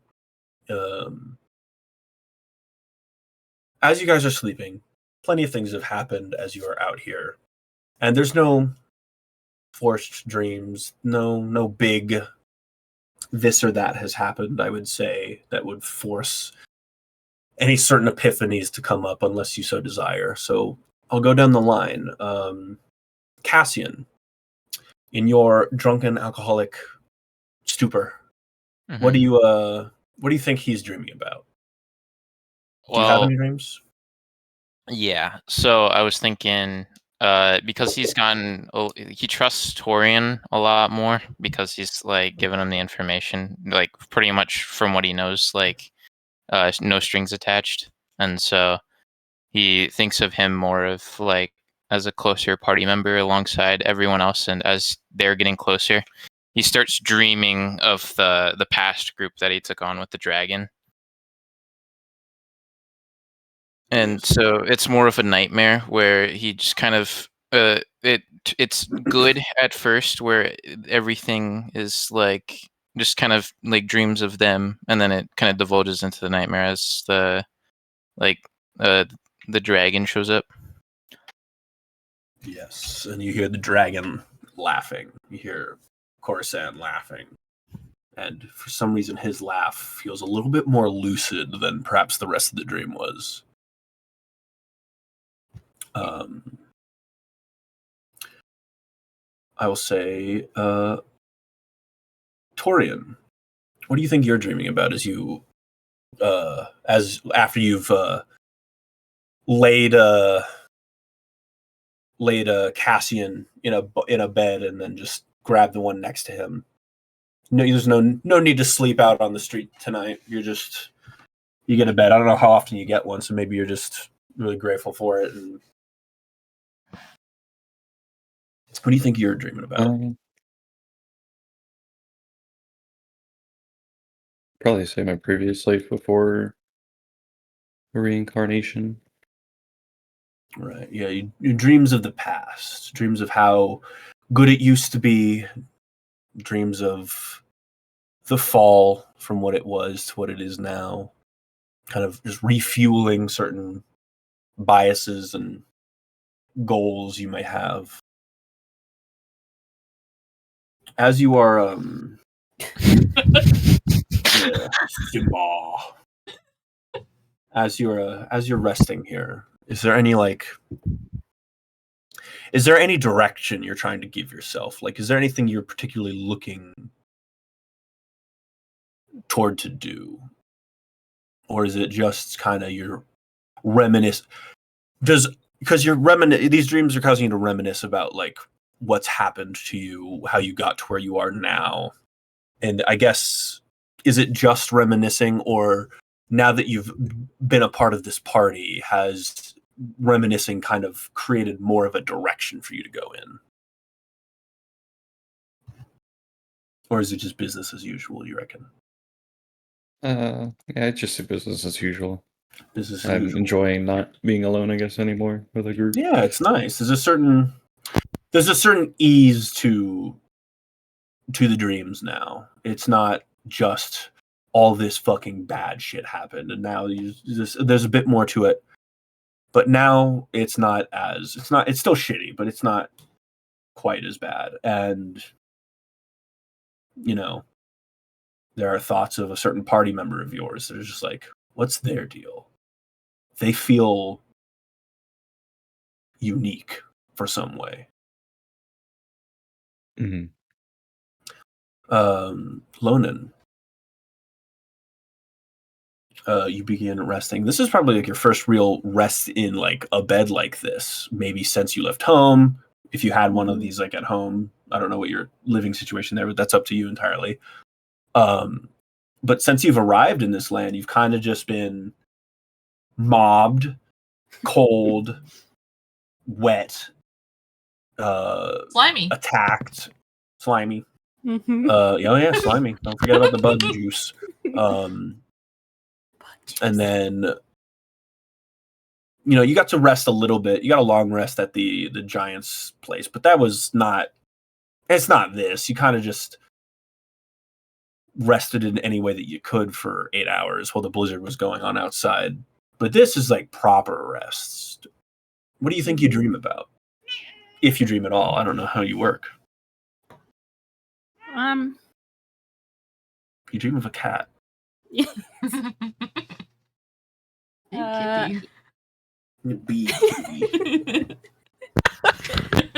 as you guys are sleeping, plenty of things have happened as you are out here, and there's no forced dreams, no big this or that has happened, I would say, that would force any certain epiphanies to come up unless you so desire. So I'll go down the line. Cassian, in your drunken alcoholic stupor, what do you think he's dreaming about? Do you have any dreams? Yeah. So I was thinking, because he trusts Torian a lot more because he's like giving him the information, like pretty much from what he knows, like no strings attached, and so he thinks of him more of like as a closer party member alongside everyone else, and as they're getting closer, he starts dreaming of the past group that he took on with the dragon. And so it's more of a nightmare where he just kind of it's good at first where everything is like just kind of like dreams of them, and then it kind of divulges into the nightmare as the dragon shows up. Yes, and you hear the dragon laughing. You hear Coruscant laughing. And for some reason his laugh feels a little bit more lucid than perhaps the rest of the dream was. I will say, Torian, what do you think you're dreaming about as you, after you've laid Cassian in a bed and then just grabbed the one next to him? No, there's no need to sleep out on the street tonight. You get a bed. I don't know how often you get one, so maybe you're just really grateful for it. And what do you think you're dreaming about? Probably say my previous life before the reincarnation. Right. Yeah. Your dreams of the past, dreams of how good it used to be, dreams of the fall from what it was to what it is now, kind of just refueling certain biases and goals you might have. As you are, yeah, Simba. As you're resting here, is there any direction you're trying to give yourself? Like, is there anything you're particularly looking toward to do? Or is it just kind of your reminisce? Because these dreams are causing you to reminisce about like what's happened to you, how you got to where you are now. And I guess, is it just reminiscing, or now that you've been a part of this party, has reminiscing kind of created more of a direction for you to go in? Or is it just business as usual, you reckon? Yeah, it's just a business as usual. Business as I'm usual. enjoying not being alone, I guess, anymore with a group. Yeah, it's nice. There's a certain ease to the dreams now. It's not just all this fucking bad shit happened, and now there's a bit more to it. But now it's still shitty, but it's not quite as bad. And there are thoughts of a certain party member of yours that are just like, what's their deal? They feel unique for some way. Mm-hmm. Lonan, you begin resting. This is probably like your first real rest in like a bed like this, maybe since you left home. If you had one of these like at home, I don't know what your living situation there, but that's up to you entirely. But since you've arrived in this land, you've kind of just been mobbed, cold, wet, Slimy. attacked, slimy. Mhm. Yeah, slimy. Don't forget about the bug juice. And then, you got to rest a little bit. You got a long rest at the Giants' place, but that was not. It's not this. You kind of just rested in any way that you could for 8 hours while the blizzard was going on outside. But this is like proper rest. What do you think you dream about? If you dream at all, I don't know how you work. You dream of a cat. Hey, Bee kitty. kitty.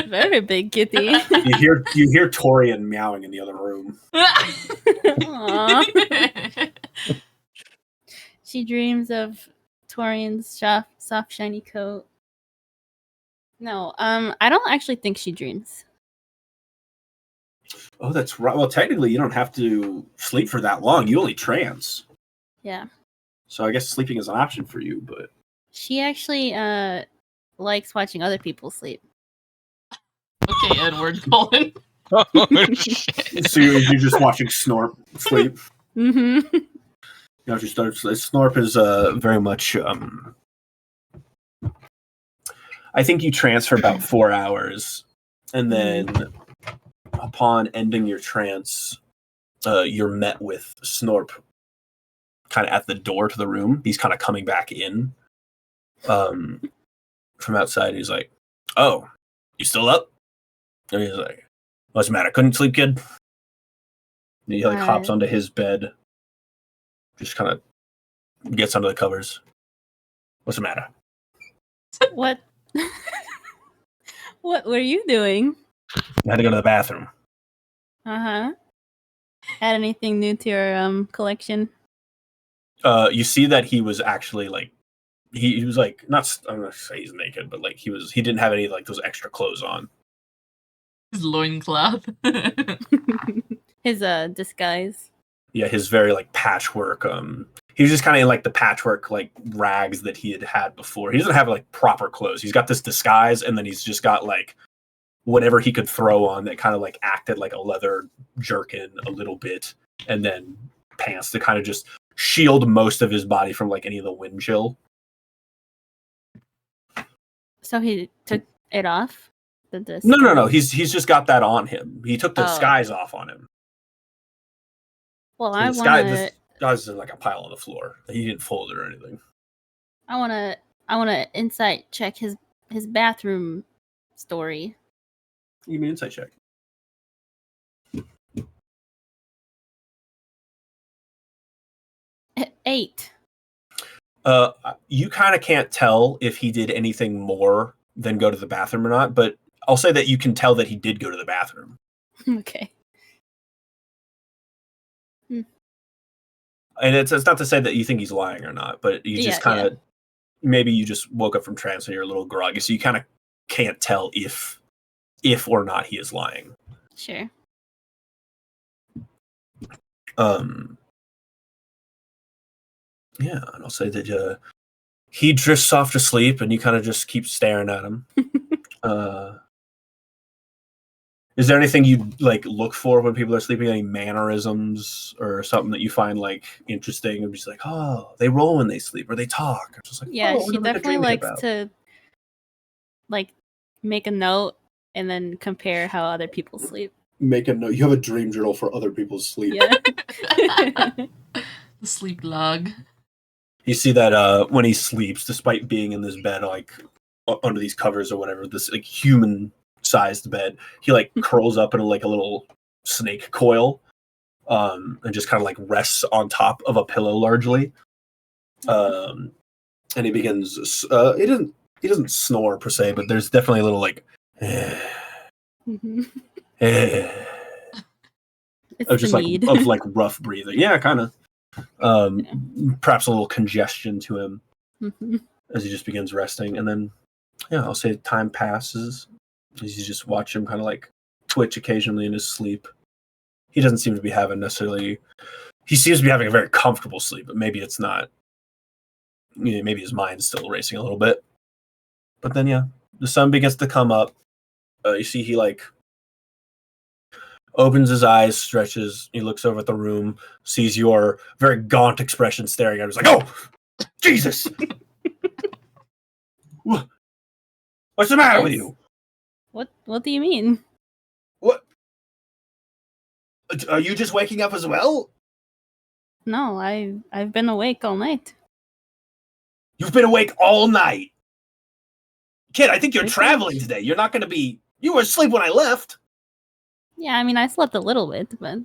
Very big kitty. You hear Torian meowing in the other room. Aw. She dreams of Torian's soft, shiny coat. No, I don't actually think she dreams. Oh, that's right. Well, technically, you don't have to sleep for that long. You only trance. Yeah. So I guess sleeping is an option for you, but She actually likes watching other people sleep. Okay, Edward Cullen. Oh shit! so you're just watching Snorp sleep. Mm-hmm. She starts. Snorp is very much. I think you trance for about 4 hours, and then upon ending your trance, you're met with Snorp kind of at the door to the room. He's kind of coming back in from outside. He's like, "Oh, you still up?" And he's like, "What's the matter? Couldn't sleep, kid?" And he hops onto his bed, just kind of gets under the covers. What's the matter? What? What were you doing? I had to go to the bathroom. Add anything new to your collection? You see that he was actually like he was like not. I'm gonna say he's naked, but like he didn't have any like those extra clothes on. His loincloth. His disguise. Yeah, his very like patchwork. He was just kind of in like the patchwork like rags that he had before. He doesn't have like proper clothes. He's got this disguise, and then he's just got like whatever he could throw on that kind of like acted like a leather jerkin a little bit, and then pants to kind of just shield most of his body from like any of the wind chill. So he took it off? No. He's just got that on him. He took the disguise off on him. Well, So I the want to. disguise is in like a pile on the floor. He didn't fold it or anything. I want to insight check his bathroom story. Give me an insight check. 8. You kind of can't tell if he did anything more than go to the bathroom or not, but I'll say that you can tell that he did go to the bathroom. Okay. And it's not to say that you think he's lying or not, but you just kind of maybe you just woke up from trance and you're a little groggy, so you kind of can't tell if or not he is lying. Sure. Yeah, and I'll say that he drifts off to sleep, and you kind of just keep staring at him. Is there anything you like look for when people are sleeping? Any mannerisms or something that you find like interesting? And just like, oh, they roll when they sleep, or they talk. Or just like, Yeah, oh, she what am I definitely dreaming likes about? to like make a note and then compare how other people sleep. Make a note. You have a dream journal for other people's sleep. Yeah. The sleep log. You see that when he sleeps, despite being in this bed, like under these covers or whatever, this like human-sized bed, he like curls up in like a little snake coil, and just kind of like rests on top of a pillow largely. And he begins. He doesn't snore per se, but there's definitely a little like. Mhm. Of It's just the like need. of like rough breathing. Yeah, kind of. Perhaps a little congestion to him Mhm. as he just begins resting, and then I'll say time passes as you just watch him kind of like twitch occasionally in his sleep. He doesn't seem to be having necessarily. He seems to be having a very comfortable sleep, but maybe it's not. Maybe his mind's still racing a little bit. But then the sun begins to come up. You see he like opens his eyes, stretches, he looks over at the room, sees your very gaunt expression staring at him. He's like, oh, Jesus! What's the matter with Yes. you? What do you mean? What? Are you just waking up as well? No, I've been awake all night. You've been awake all night. Kid, I think you're Pretty traveling much. today. You're not going to be... You were asleep when I left. Yeah, I mean I slept a little bit, but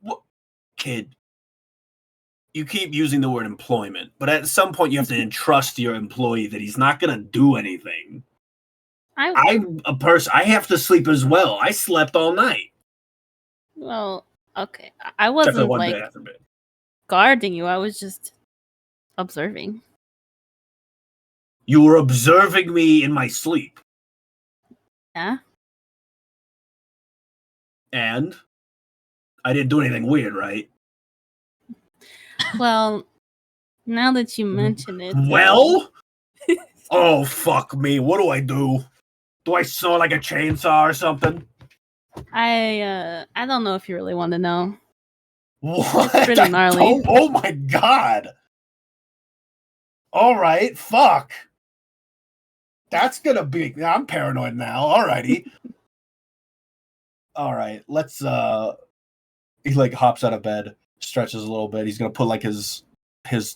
What? Kid, you keep using the word employment, but at some point you have to entrust your employee that he's not going to do anything. I'm a person. I have to sleep as well. I slept all night. well, okay. I Except for the wasn't one like bit after bit. guarding you. I was just observing. You were observing me in my sleep. Yeah. And I didn't do anything weird, right? Well, now that you mention it, Well? Oh, fuck me. What do I do? Do I saw like a chainsaw or something? I don't know if you really want to know. What? It's pretty gnarly. Oh my god. All right, fuck. That's gonna be... I'm paranoid now. Alrighty. All right, let's... He like hops out of bed, stretches a little bit. He's gonna put like his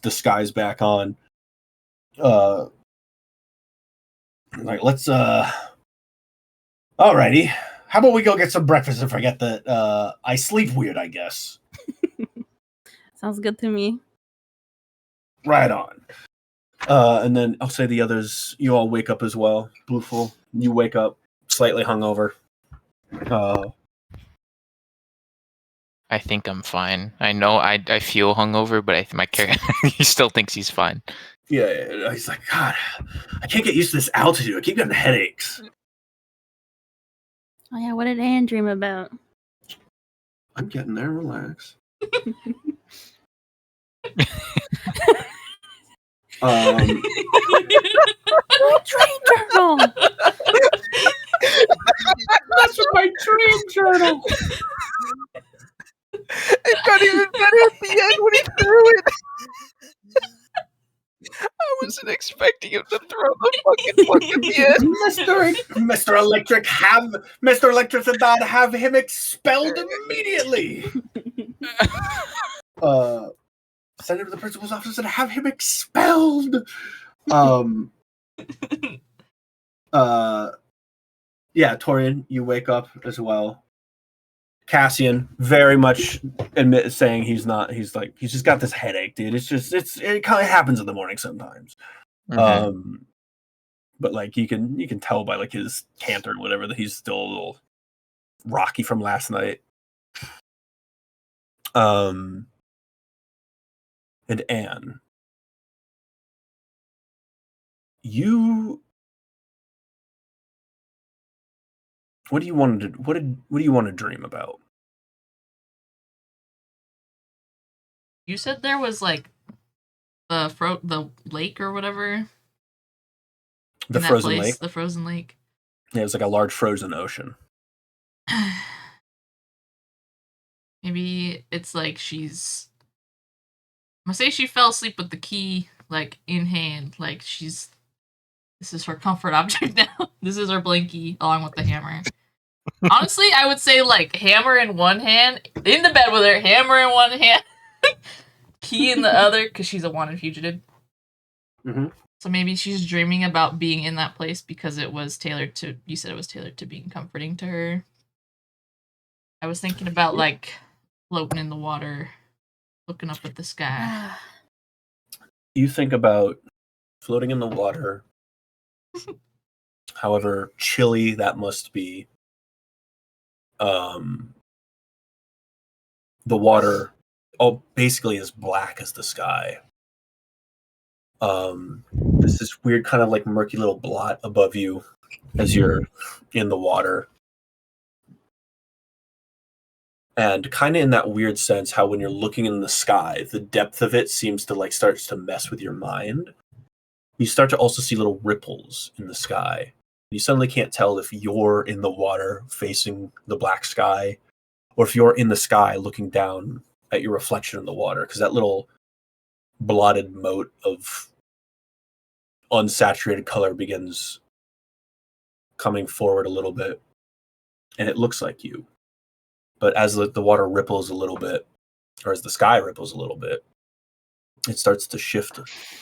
disguise back on. Like let's alrighty. How about we go get some breakfast and forget that I sleep weird, I guess. Sounds good to me. Right on. And then I'll say the others, you all wake up as well. Blueful, you wake up slightly hungover. I think I'm fine. I know I feel hungover, but my character he still thinks he's fine. Yeah, he's like, God, I can't get used to this altitude. I keep getting headaches. Oh yeah, what did Anne dream about? I'm getting there. Relax. Dream journal. That's my dream journal. It got even better at the end when he threw it. I wasn't expecting him to throw the fucking book at the end. Mr. Electric, Mr. Electric said not have him expelled immediately. Send him to the principal's office and have him expelled. Yeah, Torian, you wake up as well. Cassian very much saying he's not. He's like he's just got this headache, dude. It kind of happens in the morning sometimes. Mm-hmm. But like you can tell by like his canter or whatever that he's still a little rocky from last night. And Anne, what do you want to dream about? You said there was like the lake or whatever. The in that frozen place, lake. the frozen lake. Yeah, it's like a large frozen ocean. Maybe it's like she's. I'm gonna say she fell asleep with the key like in hand, like she's. This is her comfort object now. This is her blankie along with the hammer. Honestly, I would say like hammer in one hand, in the bed with her, hammer in one hand, key in the other, because she's a wanted fugitive. Mm-hmm. So maybe she's dreaming about being in that place because it was tailored to. You said it was tailored to being comforting to her. I was thinking about like floating in the water, looking up at the sky. You think about floating in the water, however chilly that must be. The water, basically as black as the sky. There's this weird kind of like murky little blot above you as you're in the water. And kind of in that weird sense, how when you're looking in the sky, the depth of it seems to like starts to mess with your mind. You start to also see little ripples in the sky. You suddenly can't tell if you're in the water facing the black sky or if you're in the sky looking down at your reflection in the water, because that little blotted mote of unsaturated color begins coming forward a little bit, and it looks like you. But as the water ripples a little bit, or as the sky ripples a little bit, it starts to shift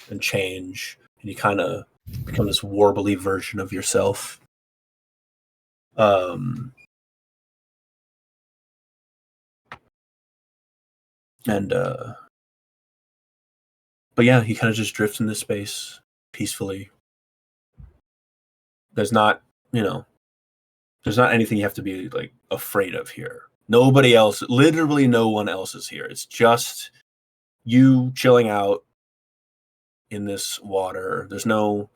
and change, and you kind of become this warbly version of yourself. But yeah, he kind of just drifts into space peacefully. There's not anything you have to be like afraid of here. Nobody else, literally no one else is here. It's just you chilling out in this water. There's no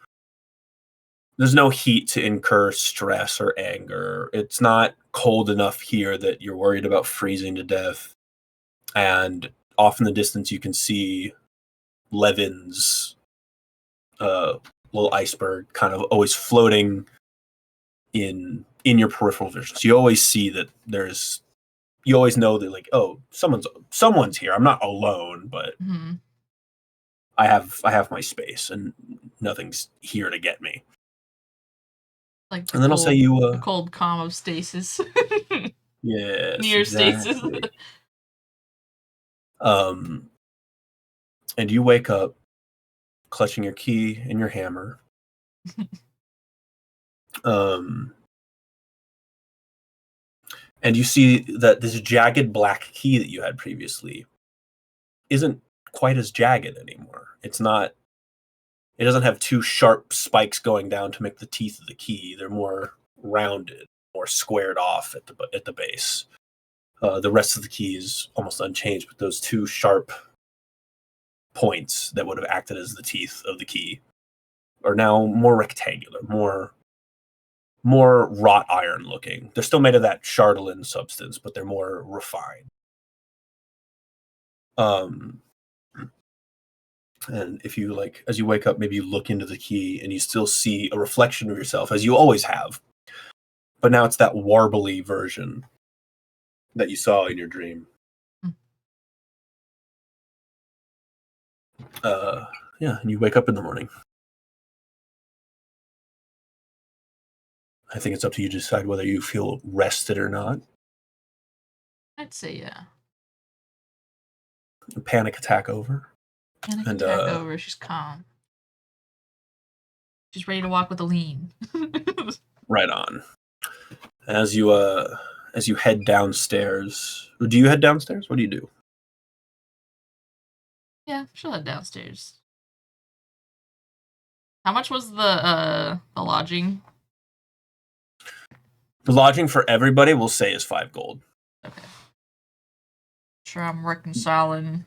heat to incur stress or anger. It's not cold enough here that you're worried about freezing to death. And off in the distance, you can see Levin's little iceberg kind of always floating in your peripheral vision. So you always see that you always know that like, oh, someone's here. I'm not alone, but I have my space and nothing's here to get me. Like and then I'll say the cold calm of stasis. Yes, Near exactly. stasis. And you wake up clutching your key and your hammer. And you see that this jagged black key that you had previously isn't quite as jagged anymore. It doesn't have two sharp spikes going down to make the teeth of the key. They're more rounded, more squared off at the base. The rest of the key is almost unchanged, but those two sharp points that would have acted as the teeth of the key are now more rectangular, more wrought iron looking. They're still made of that chatelaine substance, but they're more refined. And if you as you wake up, maybe you look into the key and you still see a reflection of yourself, as you always have. But now it's that warbly version that you saw in your dream. Yeah, and you wake up in the morning. I think it's up to you to decide whether you feel rested or not. I'd say yeah. Panic attack over. Panic attack over. She's calm. She's ready to walk with a lean. Right on. As you head downstairs. Do you head downstairs? What do you do? Yeah, she'll head downstairs. How much was the lodging? The lodging for everybody, we'll say, is 5 gold. Okay. Sure, I'm reconciling.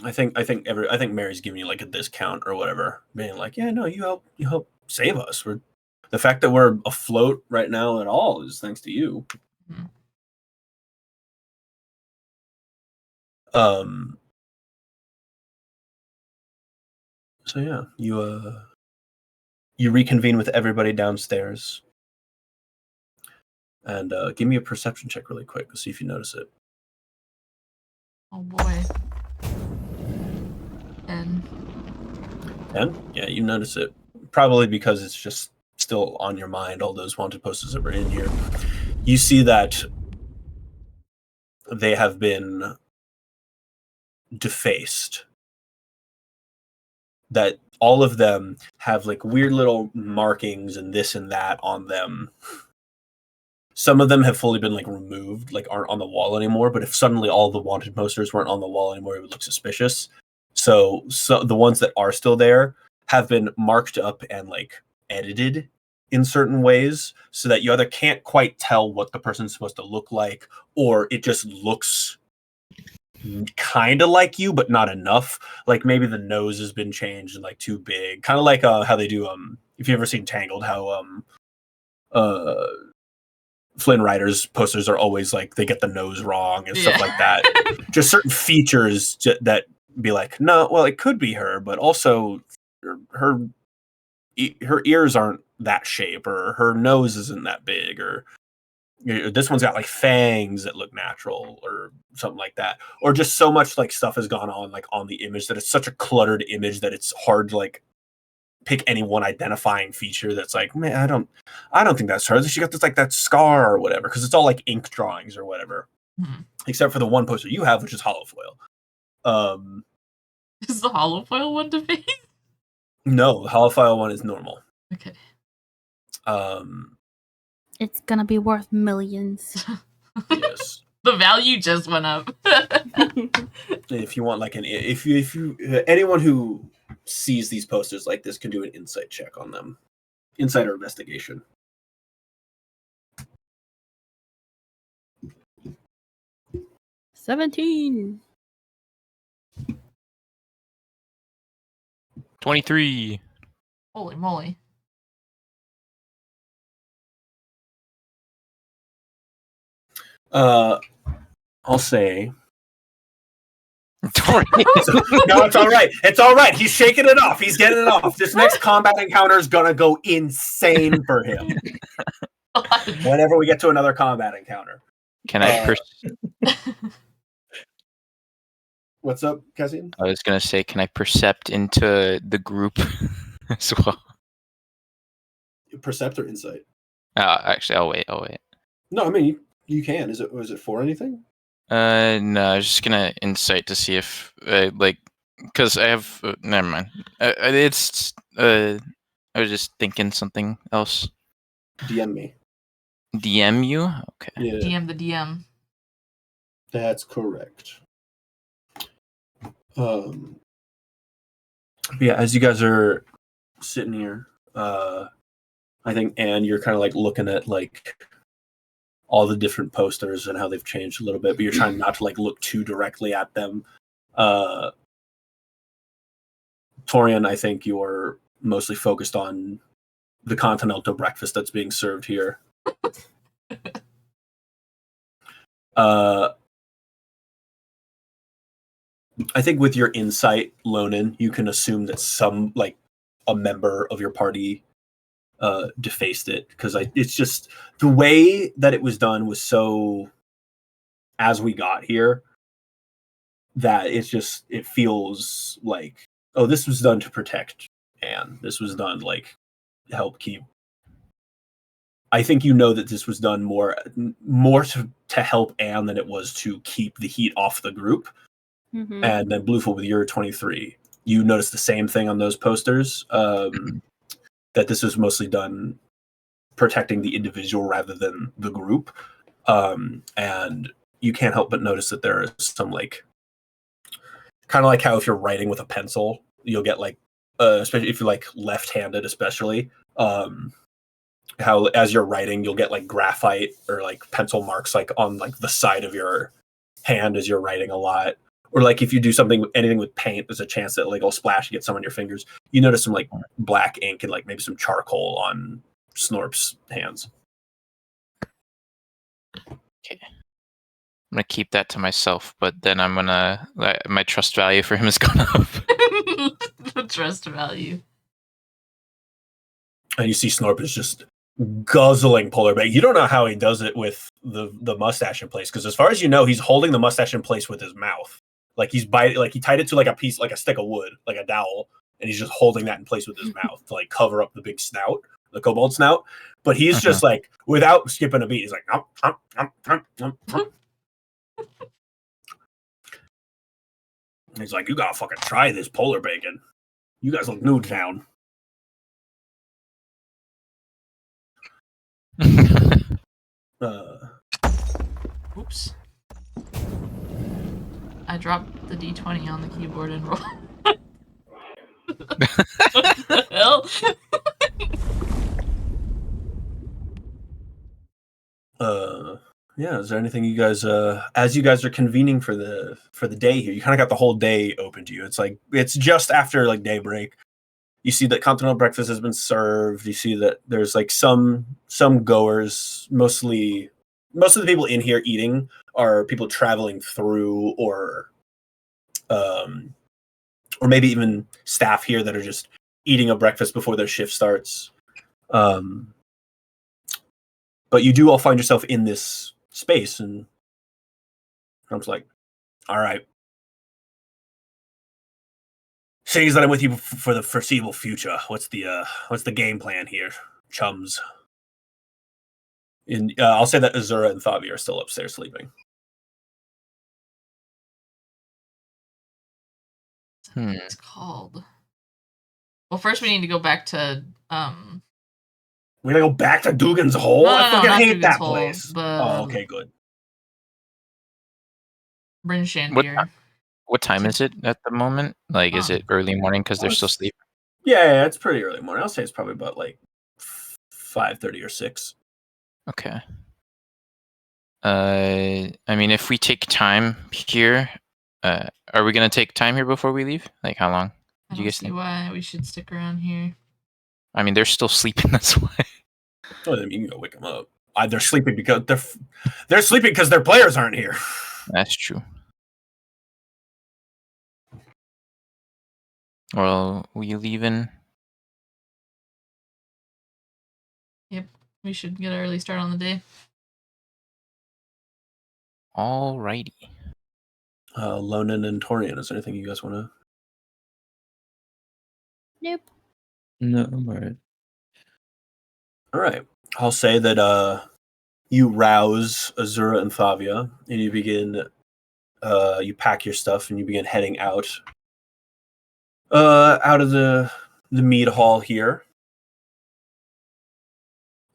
I think Mary's giving you like a discount or whatever, being like, yeah, no, you help save us. The fact that we're afloat right now at all is thanks to you. So yeah, you reconvene with everybody downstairs, and give me a perception check really quick to see if you notice it. Oh boy. And And yeah, you notice it. Probably because it's just still on your mind, all those wanted posters that were in here. You see that they have been defaced. That all of them have like weird little markings and this and that on them. Some of them have fully been like removed, like aren't on the wall anymore. But if suddenly all the wanted posters weren't on the wall anymore, it would look suspicious. So the ones that are still there have been marked up and like edited in certain ways so that you either can't quite tell what the person's supposed to look like, or it just looks kind of like you, but not enough. Like maybe the nose has been changed and like too big, kind of like how they do. If you ever seen Tangled, how Flynn Rider's posters are always like they get the nose wrong and stuff like that. Just certain features that be like, no, well, it could be her, but also her ears aren't that shape, or her nose isn't that big, or this one's got like fangs that look natural, or something like that. Or just so much like stuff has gone on like on the image that it's such a cluttered image that it's hard to like pick any one identifying feature that's like, man, I don't think that's her. She got this like that scar or whatever, because it's all like ink drawings or whatever. Except for the one poster you have, which is holofoil. Is the holofoil one defaced? No, the holofoil one is normal. Okay. It's gonna be worth millions. Yes. The value just went up. If you want like if you anyone who sees these posters like this can do an insight check on them. Insight or investigation. 17. 23. Holy moly. I'll say. Torian. No, it's all right. It's all right. He's shaking it off. He's getting it off. This next combat encounter is gonna go insane for him. Whenever we get to another combat encounter. Can I? What's up, Cassian? I was gonna say, can I percept into the group as well? Percept or insight? Actually, I'll wait. No, I mean you can. Was it for anything? No, I was just gonna insight to see if, because I have. Never mind. It's. I was just thinking something else. DM me. DM you? Okay. Yeah, DM the DM. that's correct. Yeah, as you guys are sitting here, I think, Anne, you're kind of like looking at like all the different posters and how they've changed a little bit, but you're trying not to like look too directly at them. Torian, I think you're mostly focused on the continental breakfast that's being served here. I think with your insight, Lonan, you can assume that some like a member of your party defaced it, because it's just the way that it was done was so as we got here that it feels like, oh, this was done to protect Anne. This was done like help keep. I think you know that this was done more to help Anne than it was to keep the heat off the group. Mm-hmm. And then Bluefoot, with your 23, you notice the same thing on those posters, that this was mostly done protecting the individual rather than the group. And you can't help but notice that there is some like, kind of like how if you're writing with a pencil, you'll get like, especially if you're like left-handed, especially, how as you're writing, you'll get like graphite or like pencil marks like on like the side of your hand as you're writing a lot. Or like if you do anything with paint, there's a chance that like it'll splash and get some on your fingers. You notice some like black ink and like maybe some charcoal on Snorp's hands. Okay. I'm gonna keep that to myself, but then I'm gonna my trust value for him has gone up. The trust value. And you see Snorp is just guzzling polar bear. You don't know how he does it with the mustache in place, because as far as you know, he's holding the mustache in place with his mouth. Like he's biting, like he tied it to like a piece, like a stick of wood, like a dowel, and he's just holding that in place with his mouth to like cover up the big snout, the kobold snout. But he's just like, without skipping a beat, he's like, he's like, you gotta fucking try this polar bacon. You guys look new town. Oops. I dropped the D20 on the keyboard and rolled. What the hell? Yeah, is there anything you guys as you guys are convening for the day here, you kind of got the whole day open to you. It's like it's just after like daybreak. You see that continental breakfast has been served. You see that there's like some goers, mostly most of the people in here eating are people traveling through, or maybe even staff here that are just eating a breakfast before their shift starts. But you do all find yourself in this space, and Trump's like, all right. Seeing that I'm with you for the foreseeable future, what's the game plan here, chums? I'll say that Azura and Thavi are still upstairs sleeping. It's called. Well, first we need to go back to. We're gonna go back to Dugan's Hole. No, I fucking not hate Dugan's that Hole, place. Oh, okay, good. Bryn Shandir. What time is it at the moment? Like, is it early morning because they're still sleeping? Yeah, it's pretty early morning. I'll say it's probably about like 5:30 or 6. Okay. I mean, if we take time here, are we gonna take time here before we leave? Like, how long? I Do you don't guys see think? why we should stick around here. I mean, they're still sleeping. That's why. Oh, then you can go wake them up. They're sleeping because they're sleeping because their players aren't here. That's true. Well, we leaving? Yep, we should get an early start on the day. Alrighty. Lonan and Torian, is there anything you guys want to? Nope. No, I'm alright. All right. I'll say that you rouse Azura and Thavia, and you begin. You pack your stuff and you begin heading out. Out of the mead hall here.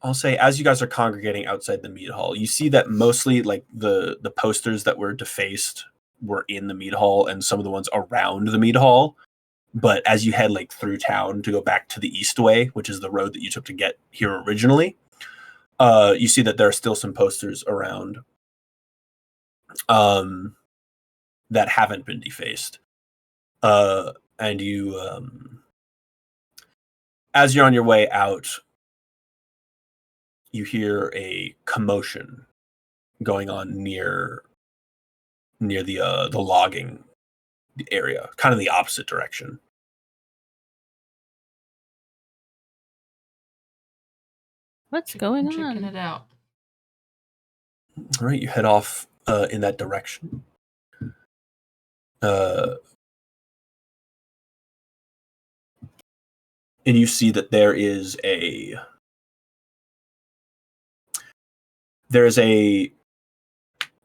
I'll say as you guys are congregating outside the mead hall, you see that mostly like the posters that were defaced were in the mead hall, and some of the ones around the mead hall. But as you head like through town to go back to the east way, which is the road that you took to get here originally, you see that there are still some posters around that haven't been defaced. And you, as you're on your way out, you hear a commotion going on near the logging area, kind of the opposite direction. What's going Checking on? it out. All right, you head off in that direction. And you see that there is a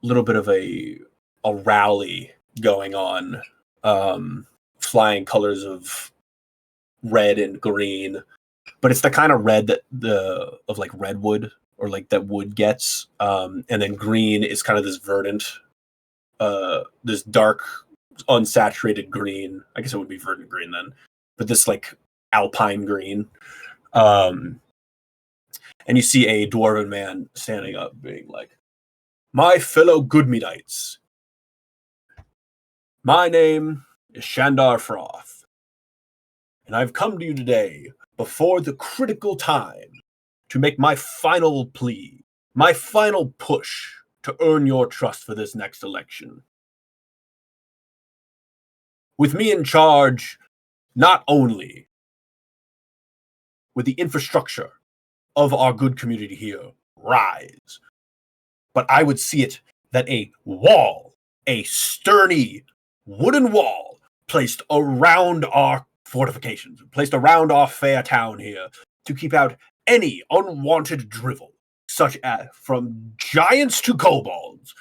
little bit of a rally going on, flying colors of red and green, but it's the kind of red that of like redwood or like that wood gets, and then green is kind of this verdant, this dark unsaturated green. I guess it would be verdant green then, but this like alpine green. And you see a dwarven man standing up being like, "My fellow Goodmeadites, my name is Shandar Froth, and I've come to you today before the critical time to make my final plea, my final push to earn your trust for this next election. With me in charge, not only would the infrastructure of our good community here rise, but I would see it that a wall, a sturdy wooden wall, placed around our fortifications, placed around our fair town here, to keep out any unwanted drivel, such as from giants to kobolds.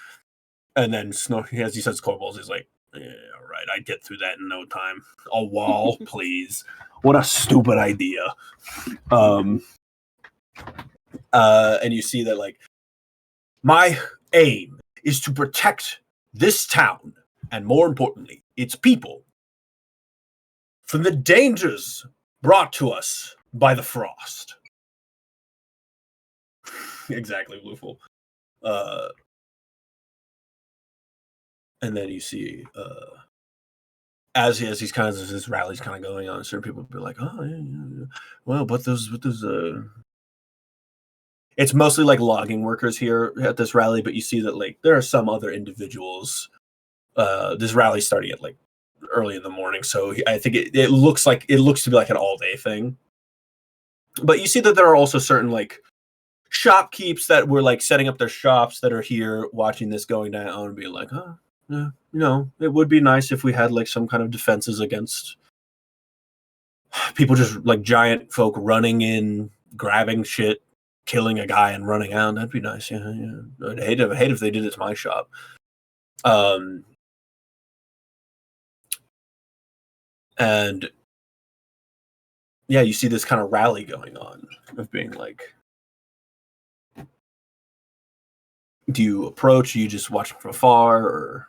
And then as he says kobolds, he's like, yeah, all right, I'd get through that in no time. A wall, please. What a stupid idea. And you see that, like, my aim is to protect this town, and more importantly, its people, from the dangers brought to us by the frost. Exactly, Bluefool. And then you see, as he's kind of, this rally's kind of going on, certain people will be like, oh, yeah. Well, but those, it's mostly like logging workers here at this rally, but you see that, like, there are some other individuals. This rally's starting at, like, early in the morning, so I think it looks to be like an all-day thing. But you see that there are also certain, like, shopkeeps that were, like, setting up their shops that are here watching this going down and being like, oh, yeah, it would be nice if we had, like, some kind of defenses against people just, like, giant folk running in, grabbing shit, killing a guy and running out. That'd be nice. Yeah. I'd hate if they did it to my shop. And yeah, you see this kind of rally going on of being like, do you approach? You just watch from afar, or?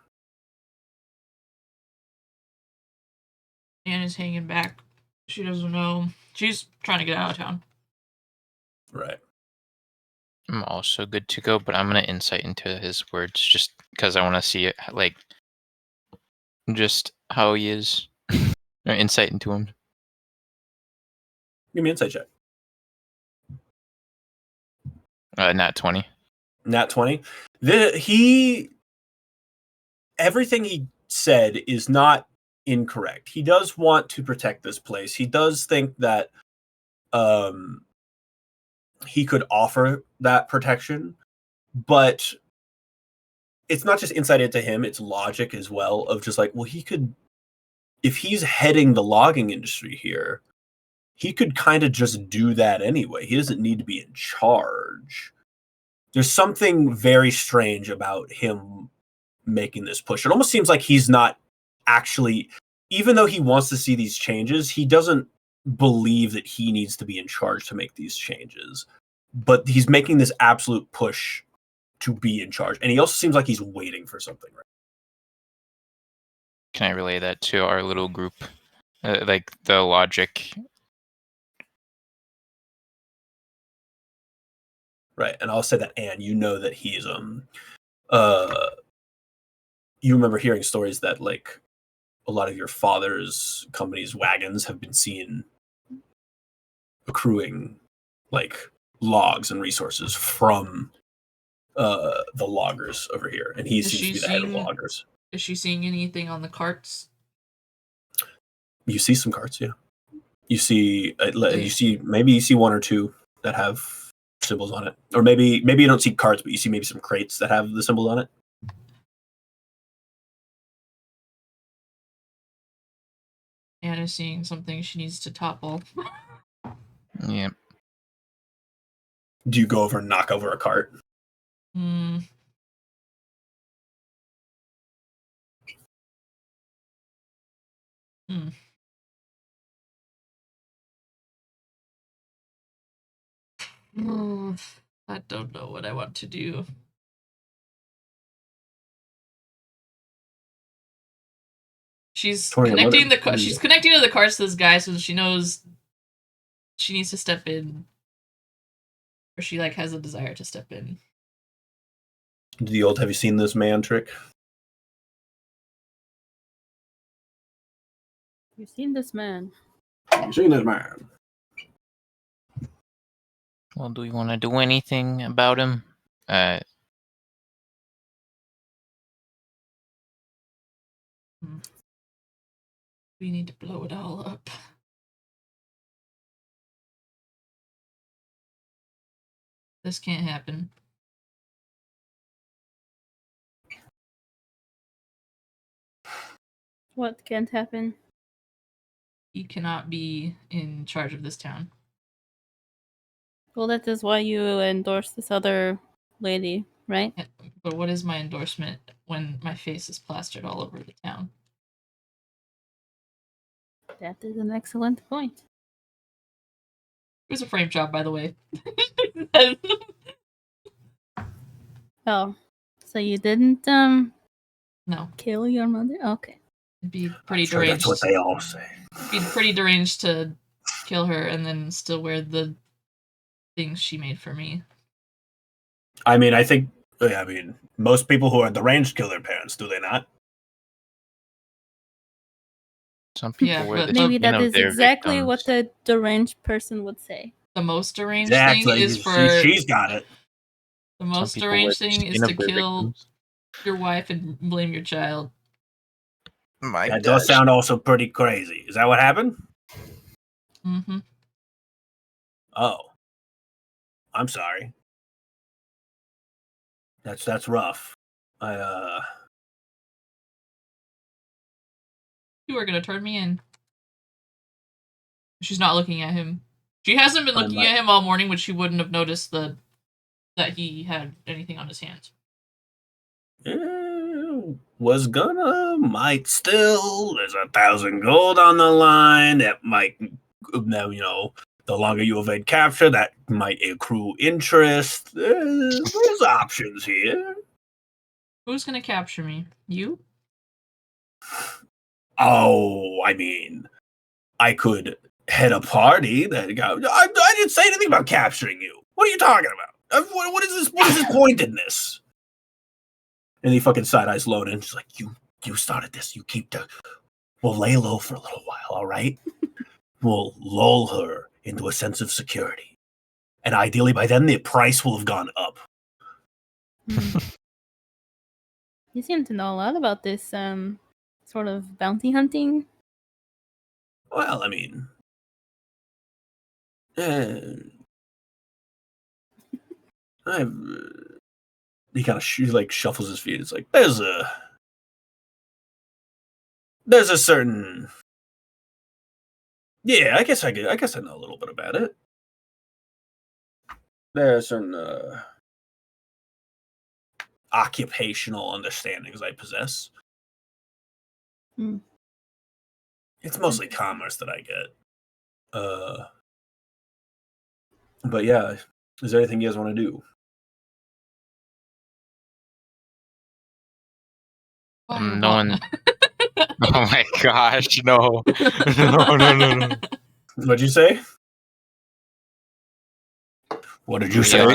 Anna's hanging back. She doesn't know. She's trying to get out of town. Right. I'm also good to go, but I'm gonna insight into his words just because I want to see it, like, just how he is, or insight into him. Give me an insight check. Nat 20. Nat 20. Everything he said is not incorrect. He does want to protect this place. He does think that he could offer that protection, but it's not just insight into him, it's logic as well of just like, well, he could, if he's heading the logging industry here, he could kind of just do that anyway. He doesn't need to be in charge. There's something very strange about him making this push. It almost seems like he's not actually, even though he wants to see these changes, he doesn't believe that he needs to be in charge to make these changes. But he's making this absolute push to be in charge. And he also seems like he's waiting for something. Right? Can I relay that to our little group? Like the logic. Right. And I'll say that, Anne, you know that he's you remember hearing stories that, like, a lot of your father's company's wagons have been seen accruing, like, logs and resources from the loggers over here, and he seems to be the head of loggers. Is she seeing anything on the carts? You see some carts, yeah. You see maybe you see one or two that have symbols on it, or maybe you don't see carts, but you see maybe some crates that have the symbols on it. Anna's seeing something she needs to topple. Yeah. Do you go over and knock over a cart? I don't know what I want to do. She's connecting she's connecting to the carts to this guy, so she knows she needs to step in, or she, like, has a desire to step in. The old, have you seen this man trick? You've seen this man. You've seen this man. Well, do we want to do anything about him? We need to blow it all up. This can't happen. What can't happen? You cannot be in charge of this town. Well, that is why you endorse this other lady, right? But what is my endorsement when my face is plastered all over the town? That is an excellent point. It was a frame job, by the way. Oh, so you didn't No, kill your mother? Okay. it'd be pretty Sure, deranged. that's what they all say. It'd be pretty deranged to kill her and then still wear the things she made for me. I mean, most people who are deranged kill their parents, do they not? Some people Yeah, wear but the Maybe skin that of is their exactly what victims. the deranged person would say. The most deranged Exactly. thing is for She's got it. the Some most people wear deranged the thing is skin to of their kill victims. your wife and blame your child. My That does gosh. sound also pretty crazy. Is that what happened? Mm-hmm. Oh, I'm sorry. That's rough. You are gonna turn me in. She's not looking at him. She hasn't been looking at him all morning, which she wouldn't have noticed that he had anything on his hands. Was gonna, might still. There's 1,000 gold on the line. That might, the longer you evade capture, that might accrue interest. There's options here. Who's gonna capture me? You? Oh, I mean, I could head a party that got. I didn't say anything about capturing you. What are you talking about? What is this? What is this pointedness? And he fucking side eyes Loden. She's like, you started this. You keep the. We'll lay low for a little while, all right? We'll lull her into a sense of security, and ideally by then the price will have gone up. You seem to know a lot about this sort of bounty hunting. Well, I mean, he kind of shuffles his feet. It's like there's a certain. Yeah, I guess I know a little bit about it. There are certain occupational understandings I possess. Hmm. It's mostly commerce that I get. But yeah, is there anything you guys want to do? No one. Oh my gosh, no. No. What'd you say? What did you say?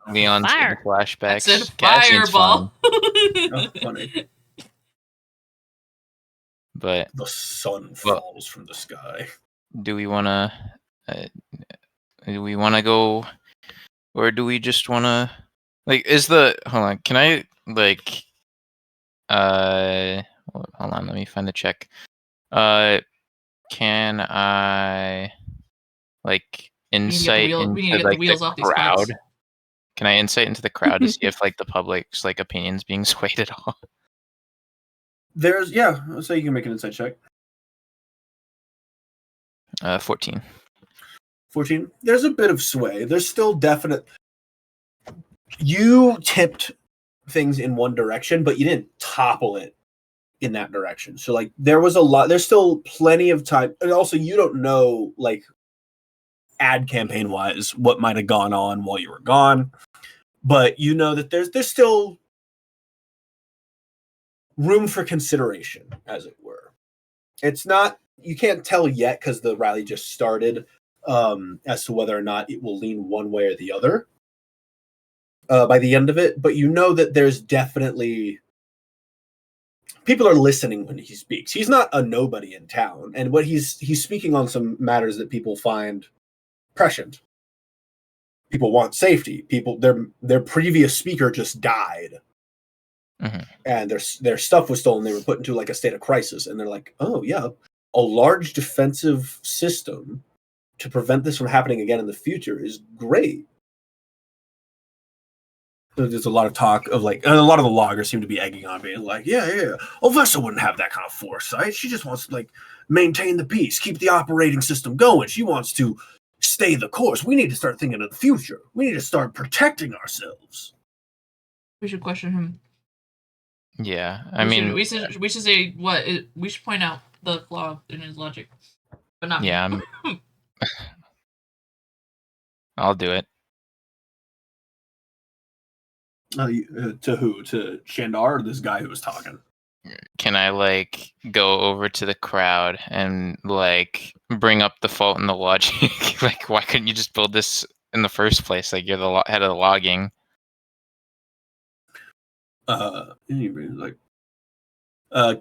Leon's in Fire. flashbacks. I said Cassian's fireball. fine, Oh, funny. but The sun falls from the sky. do we want to? Do we want to go, or do we just want to? Hold on? Can I hold on? Let me find the check. Can I insight we need to into get the wheels off these crowd? carts. Can I insight into the crowd to see if the public's opinions being swayed at all? So you can make an insight check. 14. 14. There's a bit of sway. There's still definite. You tipped things in one direction, but you didn't topple it in that direction. So there was a lot. There's still plenty of time, and also you don't know ad campaign wise what might have gone on while you were gone, but you know that there's still room for consideration, as it were. It's not. You can't tell yet because the rally just started as to whether or not it will lean one way or the other by the end of it. But you know that there's definitely people are listening when he speaks. He's not a nobody in town, and what he's speaking on some matters that people find prescient. People want safety. People their previous speaker just died, and their stuff was stolen. They were put into a state of crisis, and they're like, oh yeah. a large defensive system to prevent this from happening again in the future is great. There's a lot of talk of like, and a lot of the loggers seem to be egging on, being like, yeah. Vessa wouldn't have that kind of foresight. She just wants to like maintain the peace, keep the operating system going. She wants to stay the course. We need to start thinking of the future. We need to start protecting ourselves. We should question him. Yeah, we should say what we should point out the flaw in his logic, but not. Yeah, I'll do it. To who? To Shandar or this guy who was talking? Can I like go over to the crowd and like bring up the fault in the logic? Like, why couldn't you just build this in the first place? Like, you're the head of the logging.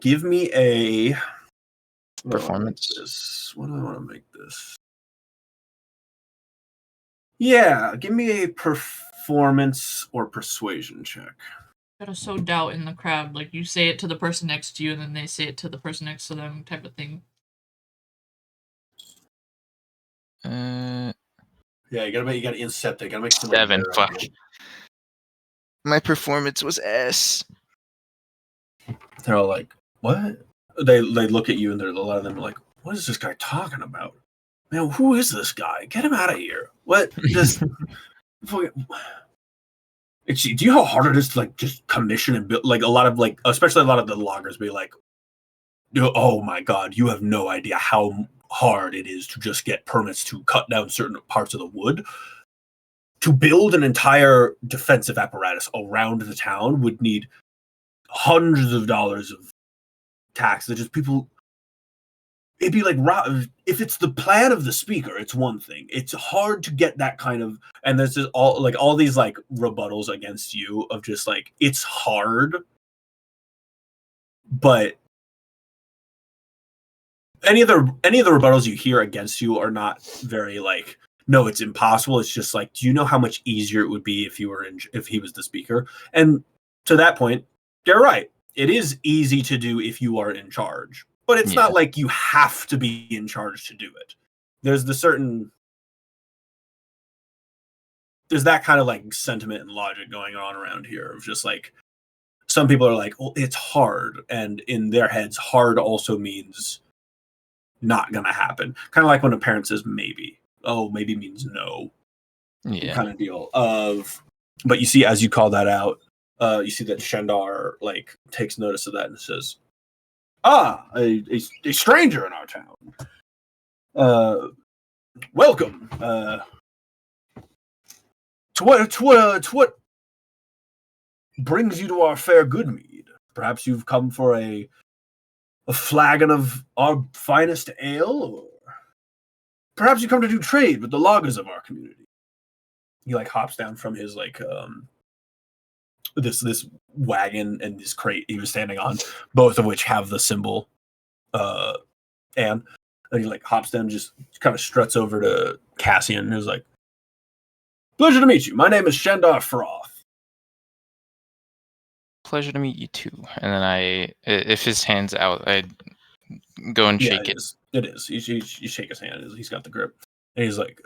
Give me a Performance. What do I want to make this? Yeah, give me a performance or persuasion check. Gotta sow doubt in the crowd. Like, you say it to the person next to you, and then they say it to the person next to them, type of thing. Yeah, you gotta incept it. You gotta make 7. Fuck. My performance was S. They're all like, "What?" They look at you, and a lot of them are like, "What is this guy talking about? Man, who is this guy? Get him out of here! What? Just do you know how hard it is to like just commission and build? Like a lot of like, especially a lot of the loggers be like, "Oh my god, you have no idea how hard it is to just get permits to cut down certain parts of the wood. To build an entire defensive apparatus around the town would need hundreds of dollars of tax. That just people." It'd be like, if it's the plan of the speaker, it's one thing. It's hard to get that kind of, and there's just all these like rebuttals against you of just like, it's hard, but any of the rebuttals you hear against you are not very like, no, it's impossible. It's just like, do you know how much easier it would be if he was the speaker? And to that point, they're right. It is easy to do if you are in charge. But it's not like you have to be in charge to do it. There's that kind of like sentiment and logic going on around here of just like, some people are like, well, it's hard. And in their heads, hard also means not going to happen. Kind of like when a parent says maybe. Oh, maybe means no. Yeah. Kind of deal but you see, as you call that out, you see that Shandar like takes notice of that and says, a stranger in our town. Welcome. To what brings you to our fair good mead? Perhaps you've come for a flagon of our finest ale, or perhaps you come to do trade with the loggers of our community. He like hops down from his like this wagon and this crate he was standing on, both of which have the symbol. And he like hops down, just kind of struts over to Cassian, who's like, "Pleasure to meet you. My name is Shandar Froth." Pleasure to meet you too. And then if his hand's out, I go and shake it. It is. You shake his hand. He's got the grip, and he's like,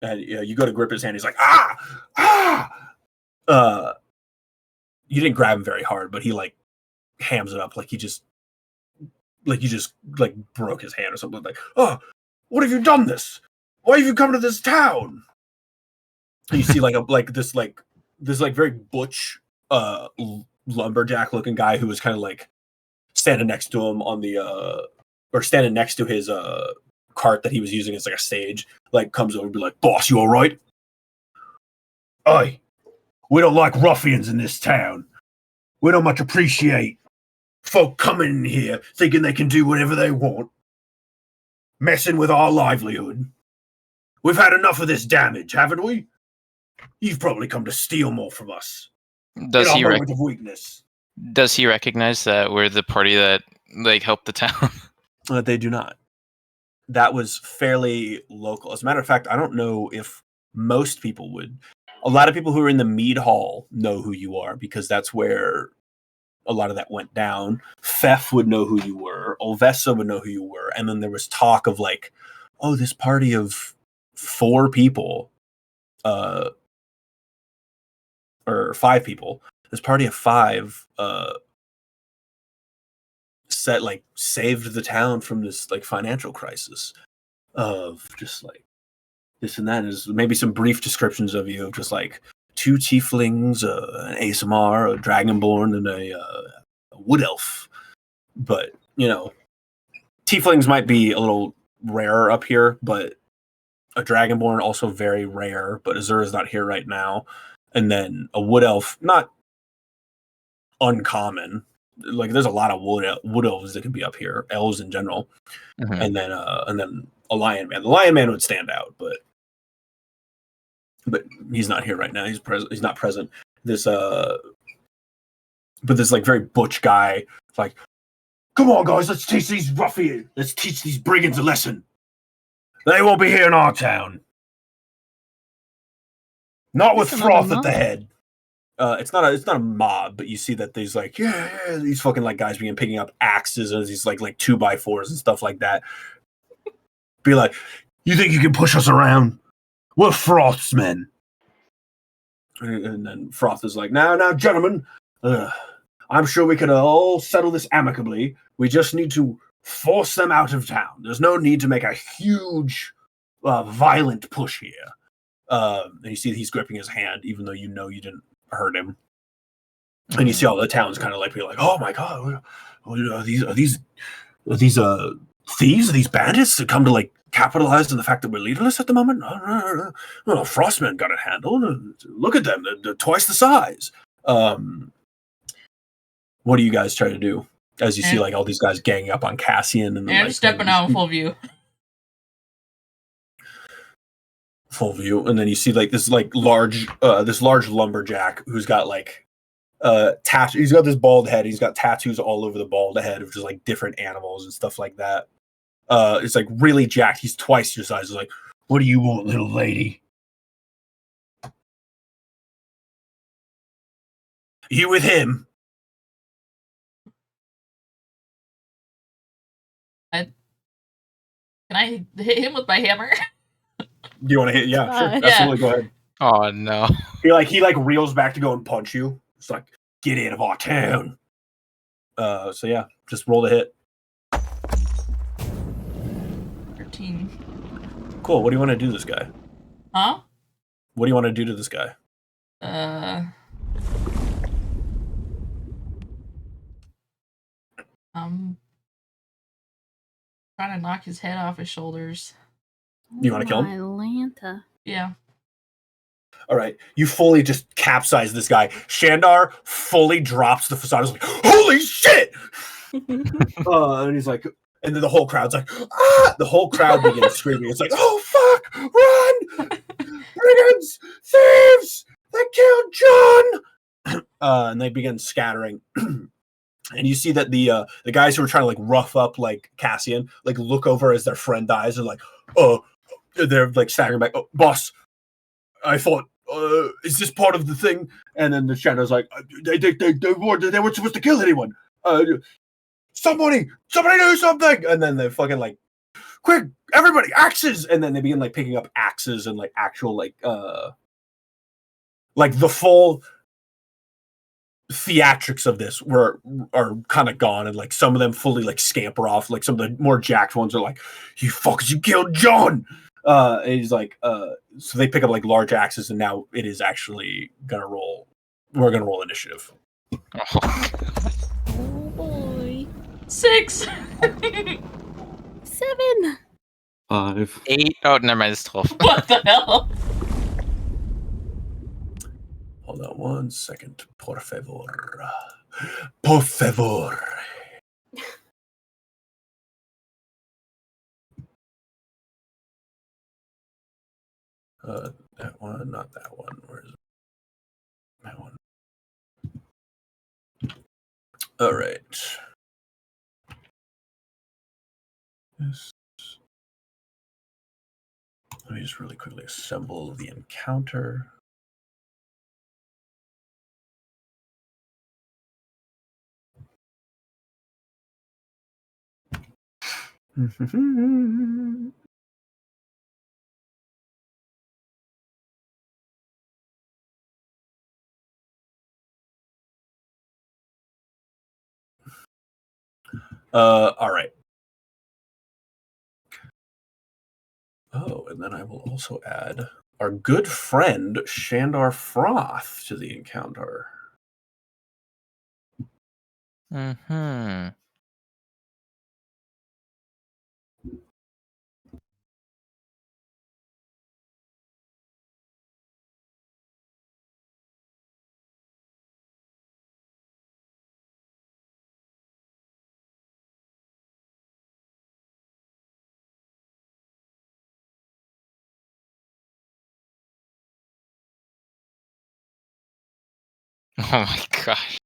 and you go to grip his hand. He's like, you didn't grab him very hard, but he like hams it up like you just broke his hand or something. Like, "Oh, what have you done this? Why have you come to this town?" And you see this very butch lumberjack looking guy who was kind of like standing next to him on the standing next to his cart that he was using as like a stage, like comes over and be like, "Boss, you all right?" "Aye, we don't like ruffians in this town. We don't much appreciate folk coming in here thinking they can do whatever they want, messing with our livelihood. We've had enough of this damage, haven't we? You've probably come to steal more from us. Does in he our moment of weakness." Does he recognize that we're the party that like helped the town? They do not. That was fairly local. As a matter of fact, I don't know if most people would. A lot of people who are in the mead hall know who you are because that's where a lot of that went down. Fef would know who you were. Olvesa would know who you were. And then there was talk of like, oh, this party of 4 people, or 5 people. This party of 5 saved the town from this like financial crisis of just like this and that. Is maybe some brief descriptions of you of just like 2 tieflings, an ASMR, a dragonborn, and a wood elf. But tieflings might be a little rarer up here, but a dragonborn also very rare. But Azura's not here right now, and then a wood elf, not uncommon. Like there's a lot of wood elves that can be up here, elves in general, and then a lion man. The lion man would stand out, but he's not here right now. He's not present. This but this like very butch guy, like, come on guys, let's teach these ruffians, let's teach these brigands a lesson. They won't be here in our town. Not with Froth at the head. It's not a mob, but you see that there's like these fucking like guys picking up axes and these like 2x4s and stuff like that. Be like, you think you can push us around? We're Froth's men. And then Froth is like, now, gentlemen, I'm sure we could all settle this amicably. We just need to force them out of town. There's no need to make a huge, violent push here. And you see that he's gripping his hand, even though you didn't hurt him. And you see all the towns kind of like be like, oh my god, are these thieves? Are these bandits that come to like capitalize on the fact that we're leaderless at the moment? No, Frostmen got it handled. Look at them; they're twice the size. What do you guys try to do as you see like all these guys ganging up on Cassian and like, stepping out full view? Full view, and then you see like this large lumberjack who's got like he's got this bald head. He's got tattoos all over the bald head of just like different animals and stuff like that. It's like really jacked. He's twice your size. He's like, what do you want, little lady? You with him? Can I hit him with my hammer? Do you want to hit? Yeah, sure. Absolutely. Go ahead. Oh no. He reels back to go and punch you. It's like, get out of our town. So yeah, just roll the hit. 13. Cool. What do you want to do to this guy? Huh? What do you want to do to this guy? Trying to knock his head off his shoulders. You want to kill him? Atlanta. Yeah. All right. You fully just capsize this guy. Shandar fully drops the facade. He's like, holy shit! And he's like, and then the whole crowd's like, ah! The whole crowd begins screaming. It's like, oh fuck! Run! Brigands! Thieves! They killed John! And they begin scattering. And you see that the guys who are trying to like rough up like Cassian like look over as their friend dies and like, they're like staggering back. Oh, boss, I thought, is this part of the thing? And then the Shadow's like, they weren't supposed to kill anyone. Somebody do something! And then they fucking like, quick, everybody, axes! And then they begin like picking up axes and like actual like the full theatrics of this are kind of gone, and like some of them fully like scamper off. Like some of the more jacked ones are like, you fuckers, you killed John! And he's like, so they pick up like large axes, and now it is actually gonna roll. We're gonna roll initiative. Oh boy. 6. 7. 5. 8. Oh, never mind. It's 12. What the hell? Hold on 1 second, por favor. Por favor. That one, not that one. Where is it? That one. All right. Let me just really quickly assemble the encounter. All right. Oh, and then I will also add our good friend Shandar Froth to the encounter. Mm-hmm. Oh my gosh.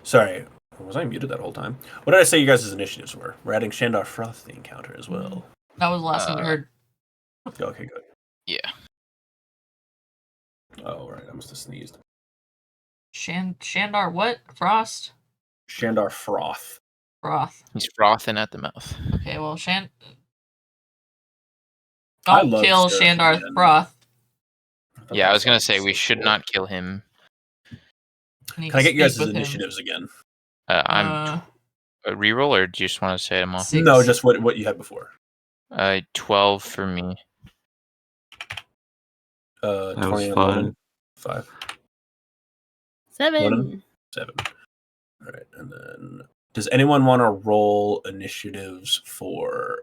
Sorry, was I muted that whole time? What did I say you guys' initiatives were? We're adding Shandar Froth to the encounter as well. That was the last thing we heard. Okay, good. Yeah. Oh, right, I must have sneezed. Shandar what? Frost? Shandar Froth. Froth. He's frothing at the mouth. Okay, well, I Don't love kill Seraph Shandar again. Froth. Yeah, I was gonna say we should not kill him. Need Can I to get you guys' speak with him. initiatives again? I'm a reroll, or do you just want to say them all? 6. No, just what you had before. 12 for me. I 20 was and 5. Loden. 5. 7. Loden? 7. All right, and then does anyone want to roll initiatives for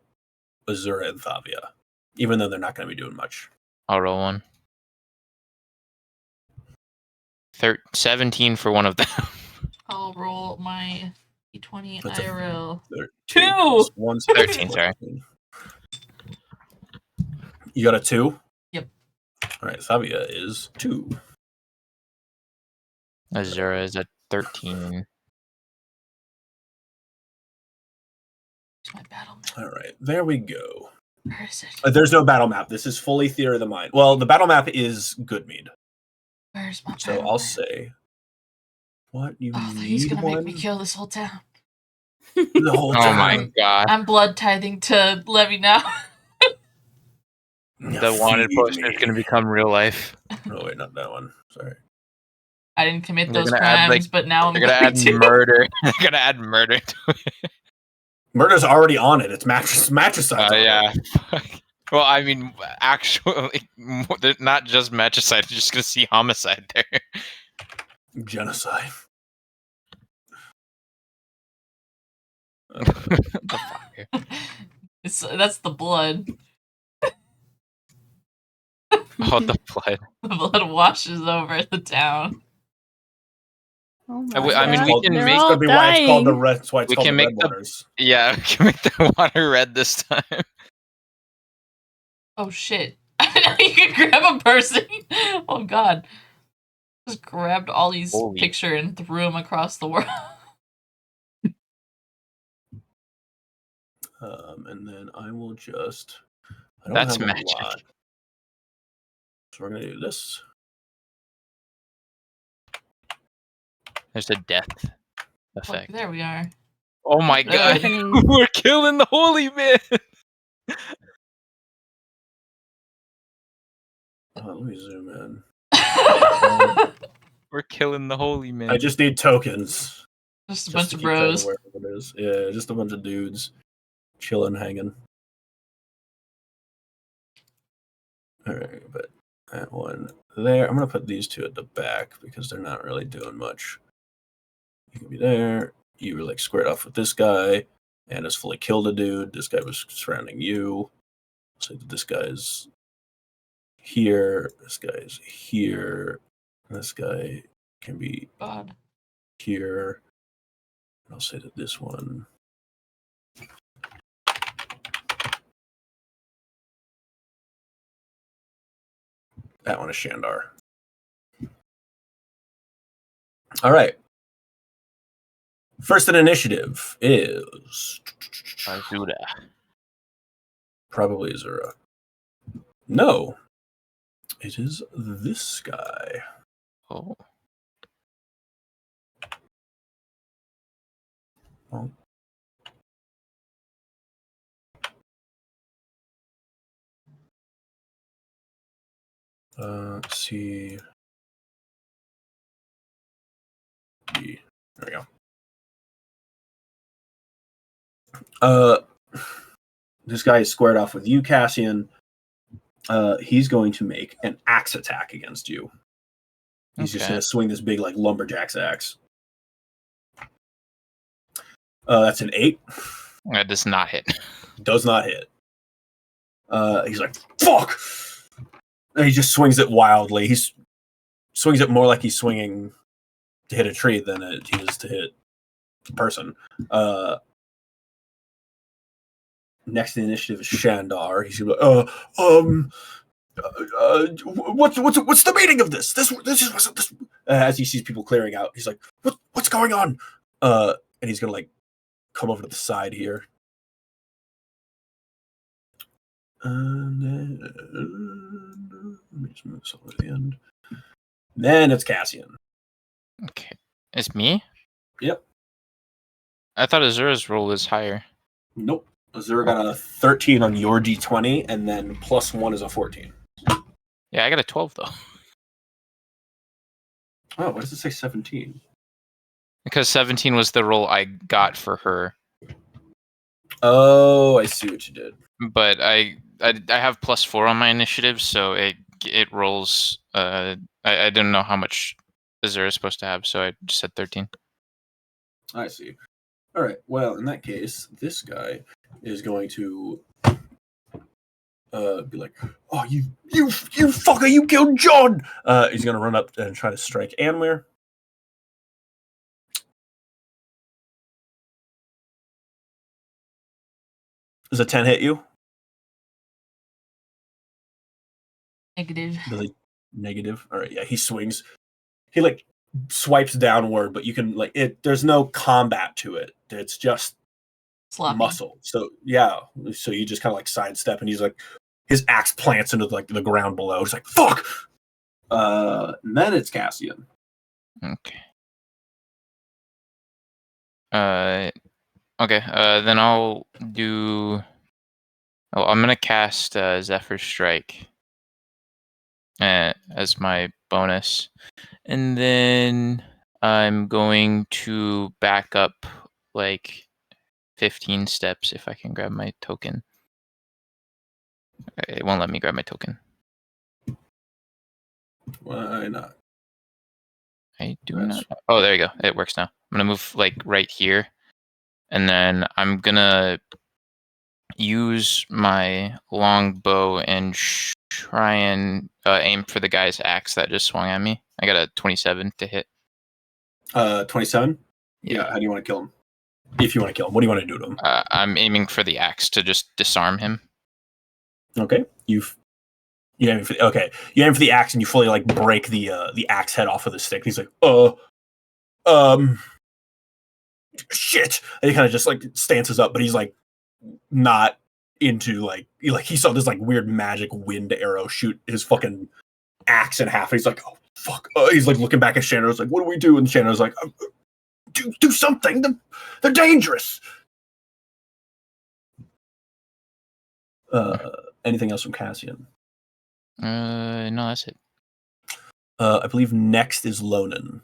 Azura and Thavia, even though they're not going to be doing much? I'll roll one. 17 for one of them. I'll roll my d20 That's a IRL. 13 2! plus 1, so 13, sorry. You got a 2? Yep. All right, Thavia is 2. Azura is at 13. Where's my battle map? All right, there we go. Where is it? There's no battle map. This is fully Theory of the Mind. Well, the battle map is Goodmead. Where's my So battle I'll map? say, what you Oh, he's need gonna one? make me kill this whole town. The whole Oh time. my god. I'm blood tithing to Levy now. The wanted Feed poster is me. going to become real life. Oh wait, not that one. Sorry. I didn't commit They're those gonna add, crimes, but now I'm They're going to going add to. murder. They're going to add murder to it. Murder's already on it. It's matricide's on Yeah. it. Well, I mean, actually, they're not just matricide. You're just going to see homicide there. Genocide. The fuck? That's the blood. Oh, the blood. The blood washes over the town. Oh I my mean, God, we can they're make It's all gonna be why it's called the dying. red. That's why it's We called can the make red the- waters. Yeah, we can make the water red this time. Oh shit. You can grab a person. Oh god. Just grabbed Ollie's Holy. picture and threw him across the world. And then I will just. I don't That's have magic. a lot, so we're gonna do this. There's a death Look, effect. there we are. Oh my What's god. happening? We're killing the holy man. Let me zoom in. We're killing the holy man. I just need tokens. Just a Just bunch to of keep track of bros. where it is. Yeah, just a bunch of dudes chilling, hanging. All right, but that one there. I'm gonna put these two at the back because they're not really doing much. You can be there. You were like squared off with this guy, and has fully killed a dude. This guy was surrounding you. So this guy's here. This guy's here. This guy can be God. here. I'll say that this one. That one is Shandar. All right. First in initiative is Azura. probably Azura. No, it is this guy. Oh. Oh. Let's see. There we go. This guy is squared off with you, Cassian. He's going to make an axe attack against you. He's just going to swing this big, like, lumberjack's axe. That's an 8. That does not hit. Does not hit. He's like, fuck! And he just swings it wildly. He swings it more like he's swinging to hit a tree than he is to hit a person. Next in the initiative is Shandar. He's gonna be like, what's the meaning of this? This as he sees people clearing out, he's like, what's going on? And he's gonna like come over to the side here. And then let me just move this over to the end. Then it's Cassian. Okay. It's me? Yep. I thought Azura's roll was higher. Nope. Azura got a 13 on your D20, and then +1 is a 14. Yeah, I got a 12 though. Oh, why does it say 17? Because 17 was the roll I got for her. Oh, I see what you did. But I have +4 on my initiative, so it rolls. I didn't know how much Azura is supposed to have, so I just said 13. I see. All right. Well, in that case, this guy is going to be like, "Oh, you fucker! You killed John!" He's going to run up and try to strike Anwar. Does a 10 hit you? Negative. Does he? Negative. All right. Yeah, he swings. He like swipes downward, but you can like it. There's no combat to it. It's just Sloppy. muscle. So yeah. So you just kind of like sidestep, and he's like, his axe plants into like the ground below. He's like, "Fuck!" And then it's Cassian. Okay. Okay. Then I'll do. Oh, I'm gonna cast Zephyr Strike as my bonus, and then I'm going to back up like 15 steps if I can grab my token. It won't let me grab my token. Why not? I do not. Oh, there you go. It works now. I'm gonna move like right here, and then I'm gonna use my long bow and try and aim for the guy's axe that just swung at me. I got a 27 to hit. 27? Yeah. How do you want to kill him? If you want to kill him, what do you want to do to him? I'm aiming for the axe to just disarm him. Okay. You aim for the axe and you fully like break the axe head off with the stick. He's like, shit. And he kind of just like stances up, but he's like not into like he saw this like weird magic wind arrow shoot his fucking axe in half. And he's like, oh fuck. He's like looking back at Shannon. Like, what do we do? And Shannon's like, do something. They're dangerous. Anything else from Cassian? No, that's it. I believe next is Lonan.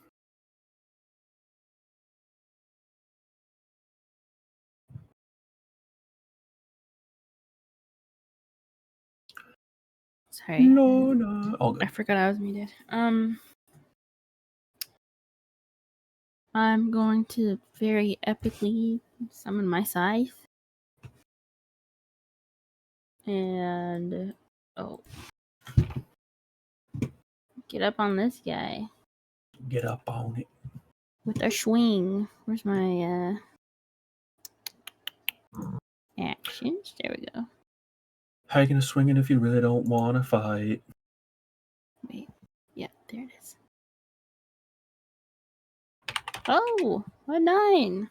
Sorry. Lona. All I good. forgot I was muted. I'm going to very epically summon my scythe. And get up on this guy Get up on it. with a swing. Where's my actions? There we go. How you gonna swing it if you really don't want to fight? Wait. Yeah, there it is. Oh, a 9.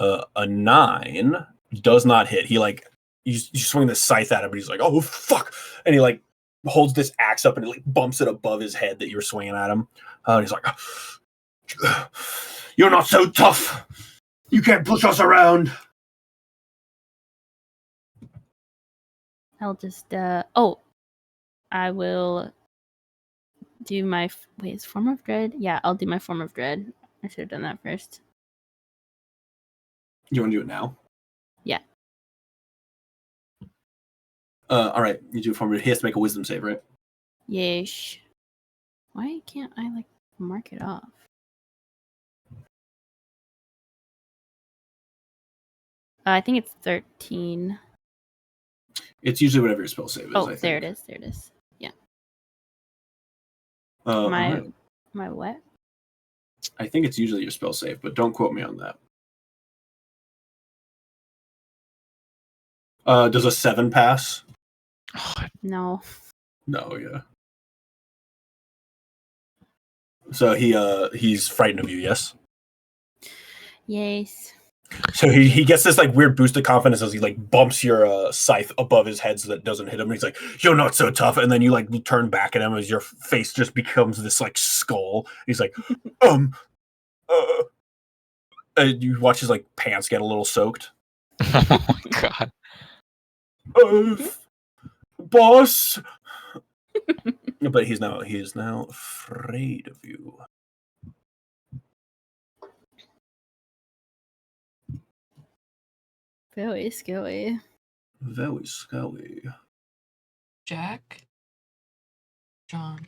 A 9 does not hit. He like you swing the scythe at him, but he's like, "Oh fuck!" And he like holds this axe up and he like bumps it above his head that you were swinging at him. And he's like, "You're not so tough. You can't push us around." I'll just I will do my is form of dread. Yeah, I'll do my form of dread. I should have done that first. You want to do it now? Yeah. All right. You do form. He has to make a wisdom save, right? Yeesh. Why can't I like mark it off? I think it's 13. It's usually whatever your spell save is. Oh, I think. there it is. There it is. Yeah. All right. My what? I think it's usually your spell save, but don't quote me on that. Does a 7 pass? No. No, yeah. So he's frightened of you, yes? Yes. So he gets this like weird boost of confidence as he like bumps your scythe above his head so that it doesn't hit him. And he's like, "You're not so tough." And then you like turn back at him as your face just becomes this like skull. He's like, and you watch his like pants get a little soaked. Oh my god. Boss. But he is now afraid of you. Very scary. Very scary. Jack? John.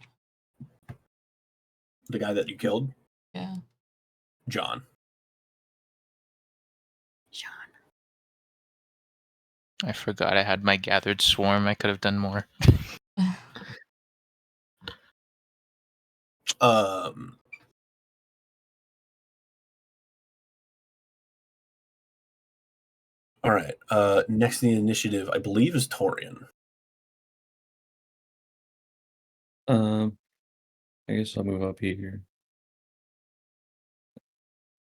The guy that you killed? Yeah. John. John. I forgot I had my gathered swarm. I could have done more. All right. Next in the initiative, I believe, is Torian. I guess I'll move up here.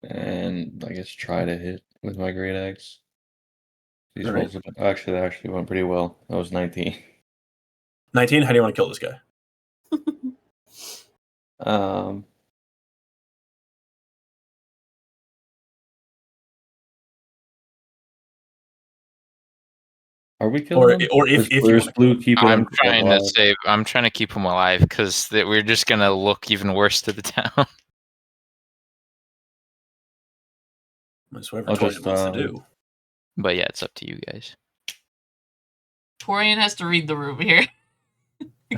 And I guess try to hit with my great axe. These All rolls actually went pretty well. That was 19. 19? How do you want to kill this guy? Are we killing him? Or if you Where's want Blue keeping I'm him trying to alive? save. I'm trying to keep him alive because we're just gonna look even worse to the town. That's whatever I'll Torian just, wants to do. But yeah, it's up to you guys. Torian has to read the room here.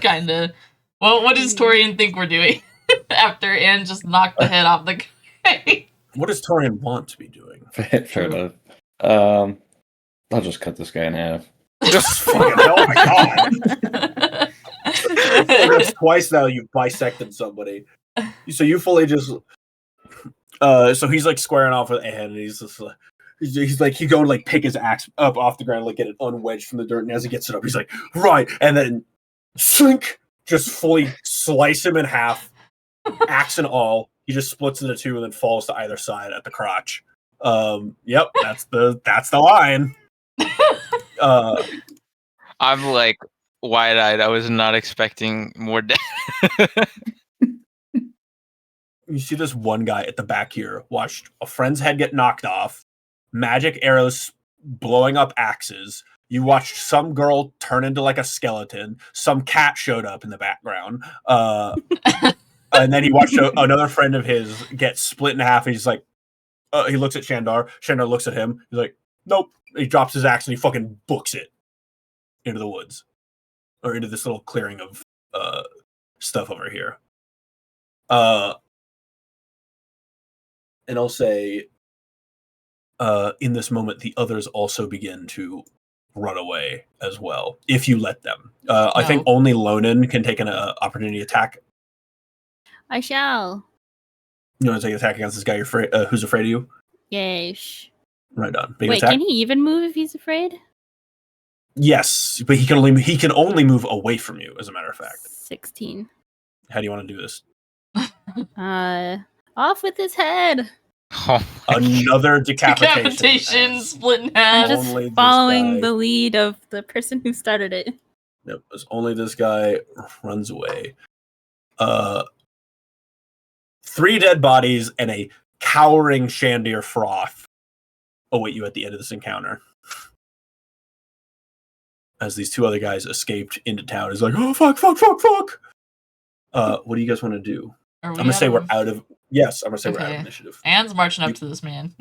Kinda. Well, what does Torian think we're doing? After Anne just knocked the head off the guy. What does Torian want to be doing? Fair enough. I'll just cut this guy in half. Just fucking oh my god! That's twice now you've bisected somebody. So you fully just so he's like squaring off with Anne, and he's just like he's like he go to like pick his axe up off the ground, like get it unwedged from the dirt, and as he gets it up, he's like, right, and then sink, just fully slice him in half, axe and all. He just splits into two and then falls to either side at the crotch. Yep, that's the line. I'm like wide-eyed. I was not expecting more death. You see this one guy at the back here watched a friend's head get knocked off, magic arrows blowing up axes. You watched some girl turn into like a skeleton. Some cat showed up in the background. And then he watched another friend of his get split in half. And he's like, he looks at Shandar. Shandar looks at him. He's like, nope. He drops his axe and he fucking books it into the woods or into this little clearing of stuff over here. And I'll say, in this moment, the others also begin to run away as well, if you let them. I think only Lonan can take an opportunity attack. I shall. You want to take an attack against this guy who's afraid of you? Yes. Right on. Big Wait, attack? can he even move if he's afraid? Yes, but he can only move away from you, as a matter of fact. 16. How do you want to do this? Off with his head. Oh my God. Another decapitation. Decapitation, as- split in I'm half. just Only this following guy- the lead of the person who started it. Yep, as only this guy runs away. 3 dead bodies and a cowering Shandir Froth await you at the end of this encounter. As these 2 other guys escaped into town, he's like, "Oh fuck! What do you guys want to do?" Are I'm we gonna say we're of- out of. Yes, I'm gonna say we're out of Okay. initiative. Anne's marching up You- to this man.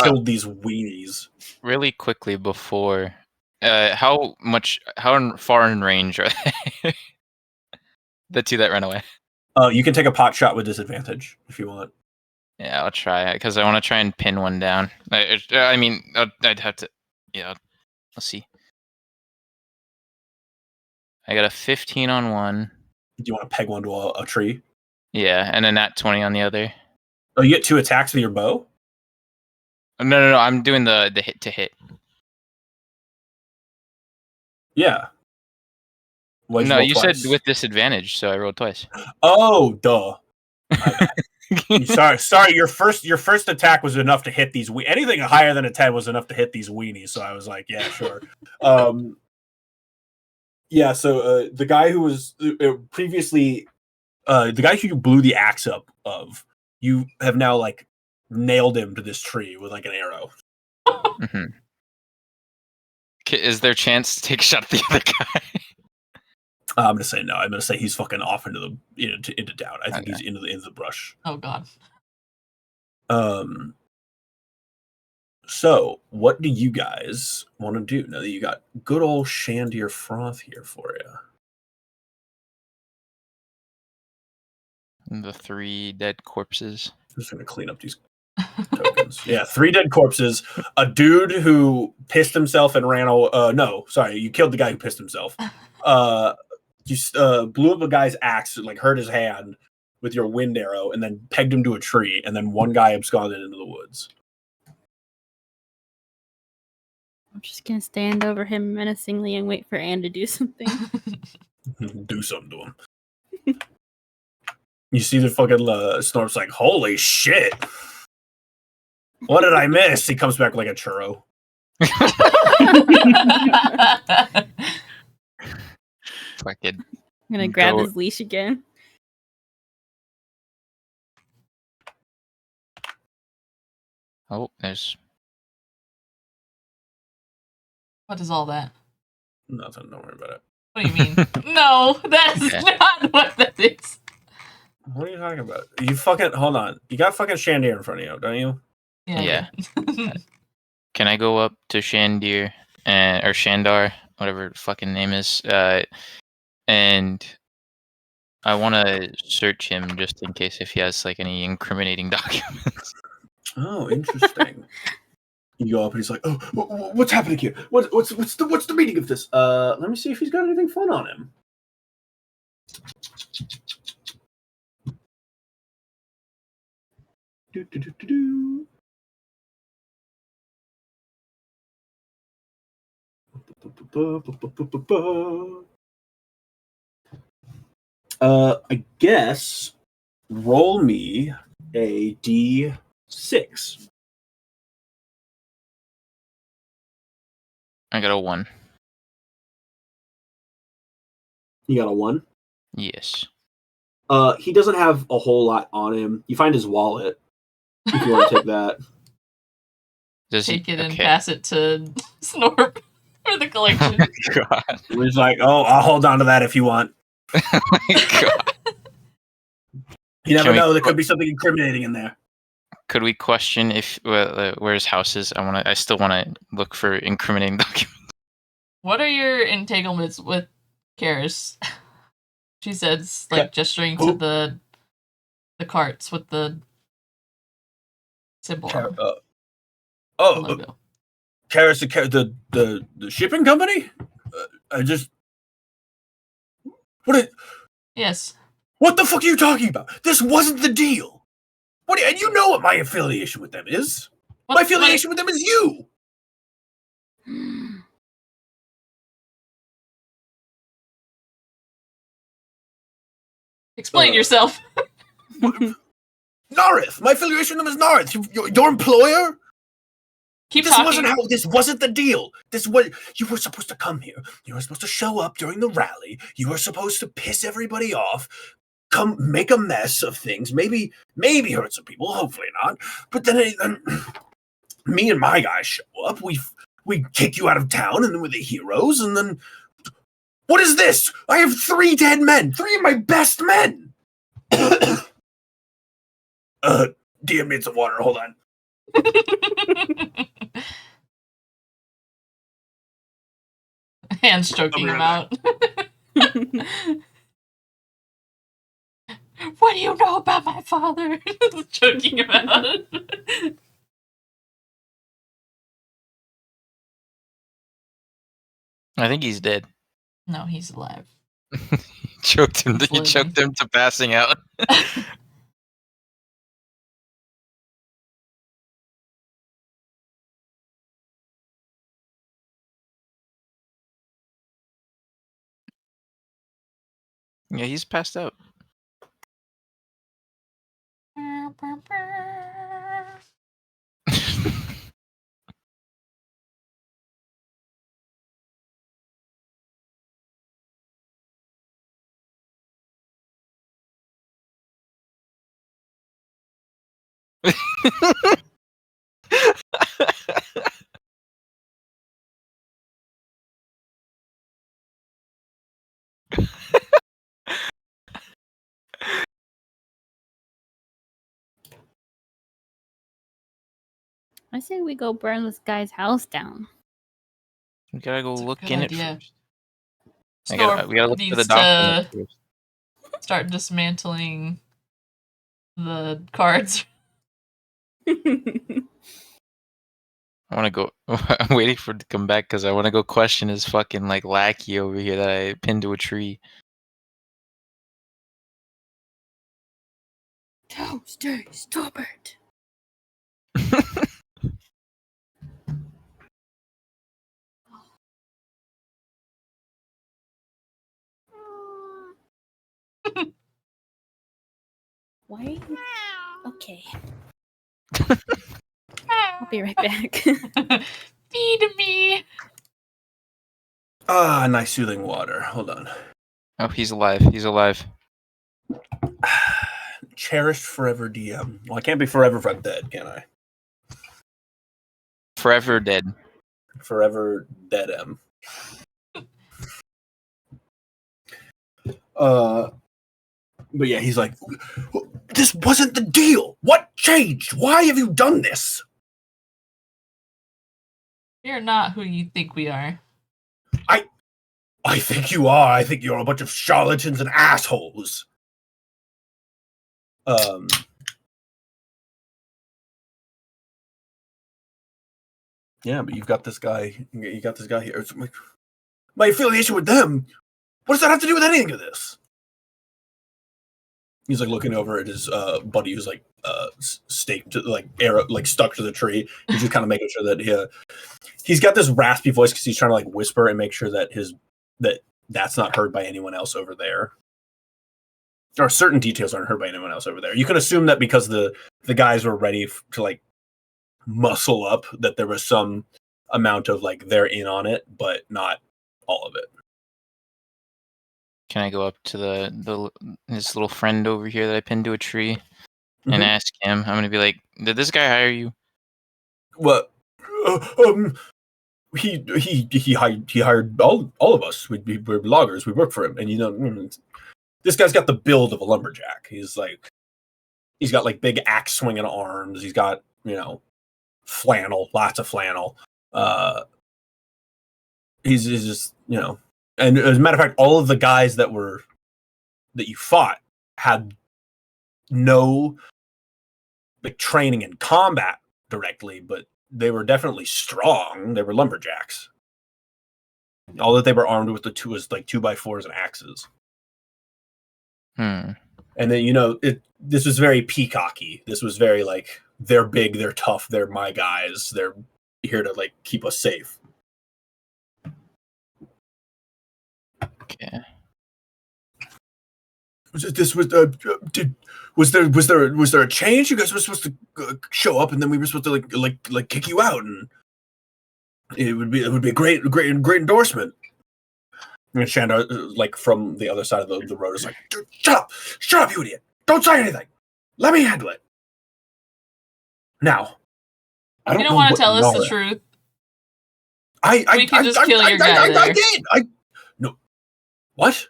Killed these weenies. Really quickly before, how far in range are they? The 2 that ran away. You can take a pot shot with disadvantage if you want. Yeah, I'll try because I want to try and pin one down. I mean, I'd have to. Yeah, let's see. I got a 15 on one. Do you want to peg one to a tree? Yeah, and a nat 20 on the other. Oh, you get 2 attacks with your bow? No. I'm doing the hit to hit. Yeah. Why'd No, roll you twice? said with disadvantage, so I rolled twice. Oh, duh. Sorry. Your first attack was enough to hit these. Anything higher than a 10 was enough to hit these weenies. So I was like, yeah, sure. Yeah. So the guy who was previously, the guy who you blew the axe up of, you have now like nailed him to this tree with like an arrow. Mhm. Is there a chance to take a shot at the other guy? I'm gonna say no. I'm gonna say he's fucking off into the into town. I think Okay. he's into the brush. Oh god. So what do you guys want to do now that you got good old Shandir Froth here for you? The 3 dead corpses. I'm just gonna clean up these tokens. Yeah, 3 dead corpses. A dude who pissed himself and ran away. No, sorry, you killed the guy who pissed himself. You blew up a guy's axe, like hurt his hand with your wind arrow, and then pegged him to a tree. And then 1 guy absconded into the woods. I'm just gonna stand over him menacingly and wait for Anne to do something. Do something to him. You see the fucking Snorp's like, holy shit. What did I miss? He comes back like a churro. Fucking. I'm gonna grab Go- his leash again. Oh, there's. What is all that? Nothing, don't worry about it. What do you mean? No, that's Okay. not what that is. What are you talking about? You fucking, hold on. You got fucking Shandir in front of you, don't you? Yeah. Can I go up to Shandir or Shandar, whatever the fucking name is, and I want to search him just in case if he has like any incriminating documents. Oh, interesting. You go up and he's like, "Oh, what's happening here? What's the meaning of this? Let me see if he's got anything fun on him." Do. I guess roll me a D6. I got a 1. You got a 1. Yes. He doesn't have a whole lot on him. You find his wallet if you want to take that. Does Take he? it and Okay. pass it to Snorp for the collection. God. He's like, "Oh, I'll hold on to that if you want." Oh my God. You never Can we- know. There could be something incriminating in there. Could we question if where his house is? I still want to look for incriminating documents. What are your entanglements with Karis? She says, like, gesturing to Who? the carts with the symbol on the logo. Karis, the shipping company? I just Yes. what the fuck are you talking about? This wasn't the deal. And you know what my affiliation with them is? My affiliation with them is you. Explain yourself. Narith! My affiliation with them is Narith! Your employer? Keep This talking. wasn't the deal. You were supposed to come here. You were supposed to show up during the rally. You were supposed to piss everybody off, come make a mess of things, maybe hurt some people, hopefully not. But then me and my guys show up, we kick you out of town, and then we're the heroes, and then what is this? I have 3 dead men, 3 of my best men. DM needs some water, hold on. Hands choking him out. What do you know about my father? Choking him out. I think he's dead. No, he's alive. He choked him. He's He choked him to passing out. Yeah, he's passed out. I say we go burn this guy's house down. We gotta go That's a look good in idea. it first. We Storm gotta look for the needs document to first. start dismantling the cards. I want to go. I'm waiting for it to come back because I want to go question his fucking like lackey over here that I pinned to a tree. Toaster, stop it. Why? Okay. I'll be right back. Feed me. Nice soothing water. Hold on. Oh, he's alive. He's alive. Cherished forever DM. Well, I can't be forever if I'm dead, can I? Forever dead. Forever dead M. But yeah, he's like, this wasn't the deal. What changed? Why have you done this? We're not who you think we are. I think you are. I think you're a bunch of charlatans and assholes. Yeah, but you've got this guy. You got this guy here. It's like, my affiliation with them. What does that have to do with anything of this? He's like looking over at his buddy who's like staked to like arrow like stuck to the tree. He's just kind of making sure that he's got this raspy voice because he's trying to like whisper and make sure that that's not heard by anyone else over there. Or certain details aren't heard by anyone else over there. You can assume that because the guys were ready to like muscle up, that there was some amount of like they're in on it, but not all of it. Can I go up to his little friend over here that I pinned to a tree and ask him? I'm gonna be like, "Did this guy hire you?" What? He hired all of us. We're loggers. We work for him, and you know, this guy's got the build of a lumberjack. He's got like big axe swinging arms. He's got flannel, lots of flannel. He's just and as a matter of fact, all of the guys that you fought had no like training in combat directly, but they were definitely strong. They were lumberjacks. All that they were armed with was like 2x4s and axes. And then this was very peacocky. This was very like they're big, they're tough, they're my guys. They're here to like keep us safe. Okay. Was there a change? You guys were supposed to show up, and then we were supposed to like kick you out, and it would be a great endorsement. And Shandar, like from the other side of the road, is like, "Dude, shut up, you idiot! Don't say anything. Let me handle it." Now, You don't want to tell us the truth. We can just kill your guy there. I did. No. What?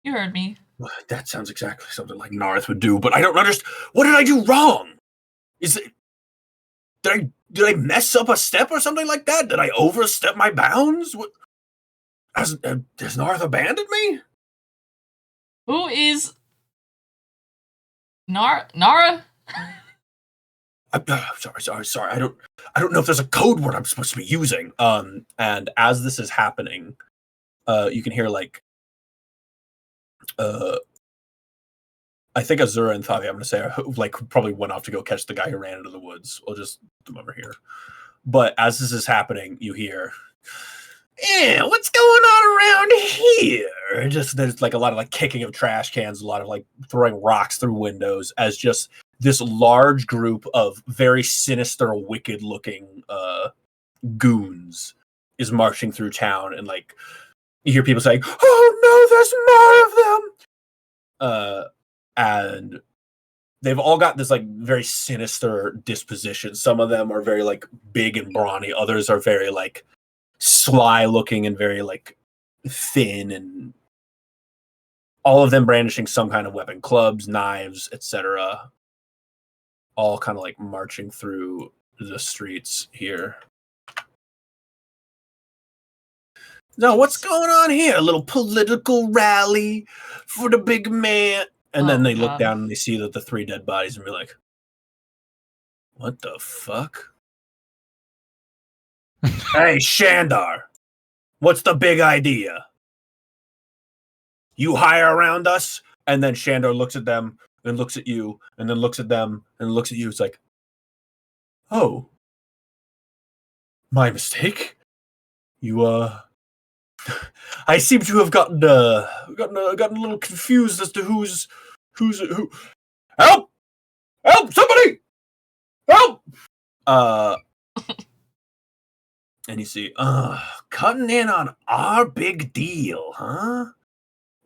You heard me. Well, that sounds exactly something like Narth would do, but I don't understand. What did I do wrong? Did I mess up a step or something like that? Did I overstep my bounds? What? Has Narth abandoned me? Who is Nara? Sorry. I don't know if there's a code word I'm supposed to be using. And as this is happening, you can hear like, I think Azura and Thavi, I'm going to say, like probably went off to go catch the guy who ran into the woods. We'll just put them over here. But as this is happening, you hear, "Yeah, what's going on around here?" Just there's like a lot of like kicking of trash cans, a lot of like throwing rocks through windows, as just this large group of very sinister, wicked-looking goons is marching through town, and like you hear people saying, "Oh no, there's more of them!" And they've all got this like very sinister disposition. Some of them are very like big and brawny. Others are very like sly looking and very like thin, and all of them brandishing some kind of weapon, clubs, knives, etc. All kind of like marching through the streets here. "No, what's going on here? A little political rally for the big man." And then they look down and they see that the 3 dead bodies and be like, "What the fuck?" "Hey, Shandar, what's the big idea? You hire around us?" And then Shandar looks at them and looks at you and then looks at them and looks at you. It's like, "Oh, my mistake. You, I seem to have gotten a little confused as to who's who. Help! Somebody! Help!" And you see, cutting in on our big deal, huh?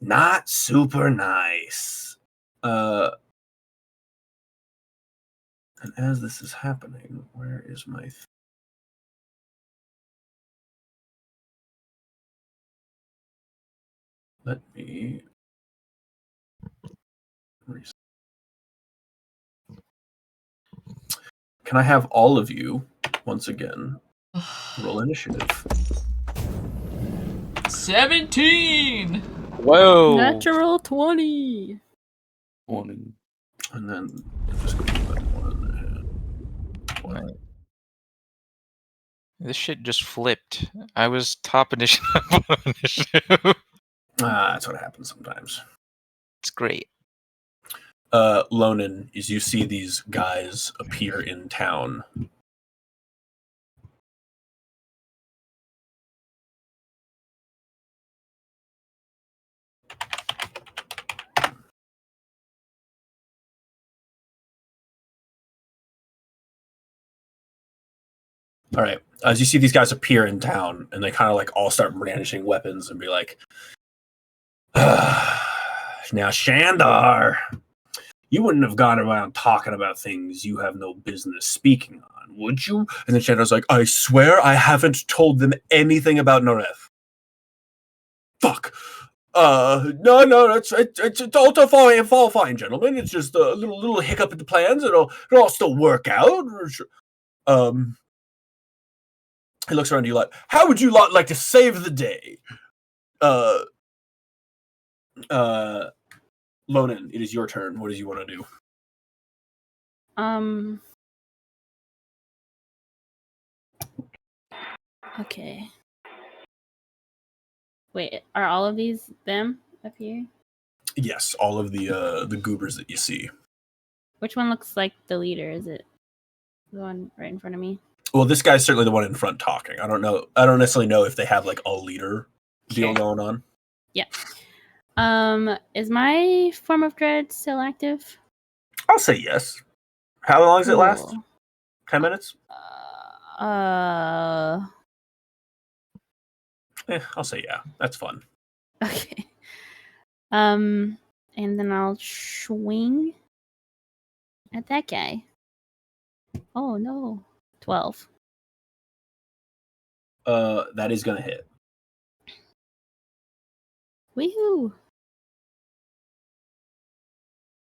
Not super nice. And as this is happening, where is my... Let me... Can I have all of you, once again, roll initiative? 17! Whoa. Natural 20. Morning. And then just go with that one. Right. This shit just flipped. I was top initiative. That's what happens sometimes. It's great. Lonan, as you see these guys appear in town. All right. As you see these guys appear in town, and they kind of like all start brandishing weapons and be like, "Now, Shandar, you wouldn't have gone around talking about things you have no business speaking on, would you?" And then Shandar's like, "I swear I haven't told them anything about Nareth." "Fuck. No, it's all fine, gentlemen. It's just a little hiccup in the plans. It'll all still work out." He looks around to you like, "How would you like to save the day?" Lonan, it is your turn. What do you want to do? Okay. Wait, are all of these them up here? Yes, all of the goobers that you see. Which one looks like the leader? Is it the one right in front of me? Well, this guy's certainly the one in front talking. I don't necessarily know if they have like a leader deal going on. Yeah. Is my form of dread still active? I'll say yes. How long does it last? Cool. 10 minutes? I'll say yeah. That's fun. Okay. And then I'll swing at that guy. Oh no. 12. That is gonna hit. Woohoo!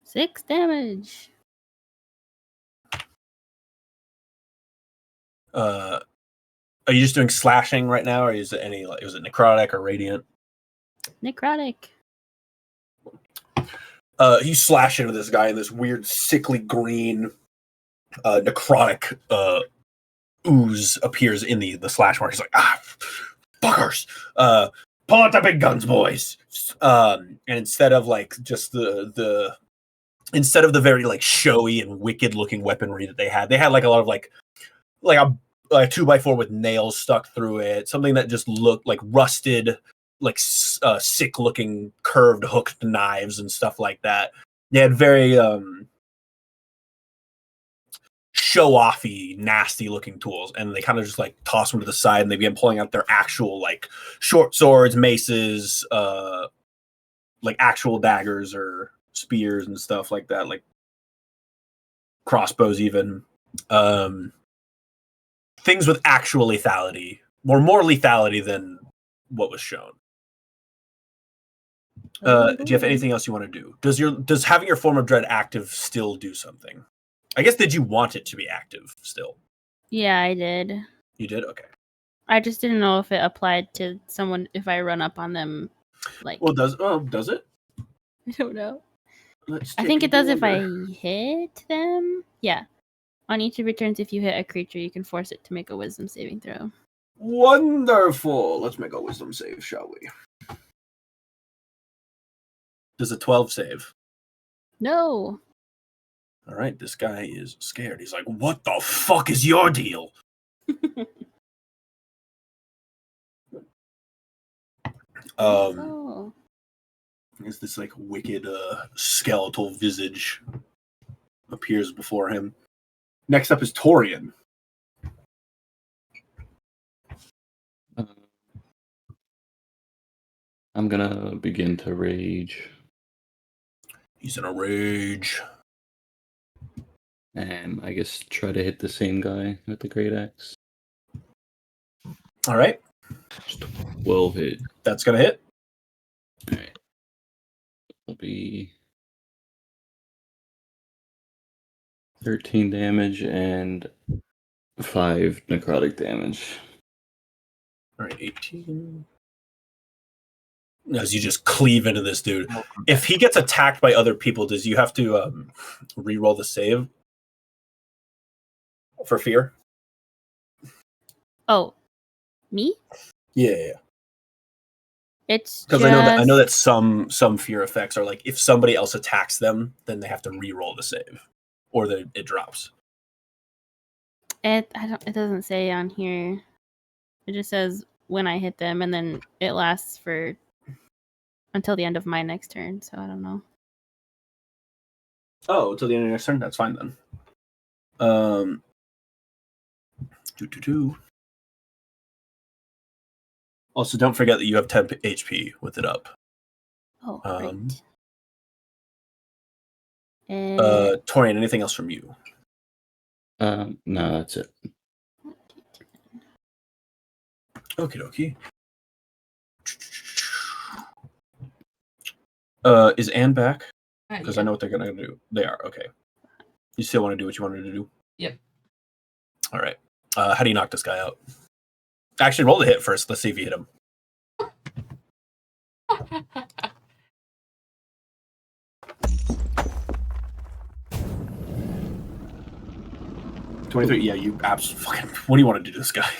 6 damage. Are you just doing slashing right now, or is it any like, is it necrotic or radiant? Necrotic. You slash into this guy, and this weird, sickly green, necrotic ooze appears in the slash mark. He's like, fuckers! Pull out the big guns, boys! And instead of like just instead of the very like showy and wicked looking weaponry that they had like a lot of like a 2x4 with nails stuck through it, something that just looked like rusted, like sick looking curved hooked knives and stuff like that. They had very show offy, nasty looking tools, and they kind of just like toss them to the side, and they began pulling out their actual like short swords, maces, like actual daggers or spears and stuff like that, like crossbows even. Things with actual lethality, or more lethality than what was shown. Do you have anything else you want to do? Does having your form of dread active still do something? I guess, did you want it to be active still? Yeah, I did. You did? Okay. I just didn't know if it applied to someone if I run up on them. Like, Well, does it? I don't know. Let's I think it does if I hit them. Yeah. On each of your turns, if you hit a creature, you can force it to make a wisdom saving throw. Wonderful. Let's make a wisdom save, shall we? Does a 12 save? No. All right, this guy is scared. He's like, what the fuck is your deal? Oh. It's this like wicked skeletal visage appears before him. Next up is Torian. I'm gonna begin to rage. He's in a rage. And I guess try to hit the same guy with the great axe. All right. 12 hit. That's going to hit. All right. It'll be 13 damage and 5 necrotic damage. All right, 18. As you just cleave into this dude. If he gets attacked by other people, does you have to re-roll the save for fear? Oh. Me? Yeah. It's Because just... I know that some fear effects are like if somebody else attacks them, then they have to re-roll the save, or it drops. It doesn't say on here. It just says when I hit them, and then it lasts for until the end of my next turn. So I don't know. Oh, until the end of next turn. That's fine then. Also, don't forget that you have 10 HP with it up. Oh, Um, right. Torian, anything else from you? No, that's it. Okie dokie. Is Anne back? Because I know what they're gonna do. They are, okay. You still want to do what you wanted to do? Yep. All right. How do you knock this guy out? Actually, roll the hit first. Let's see if you hit him. $23. Yeah, you absolutely fucking. What do you want to do to this guy?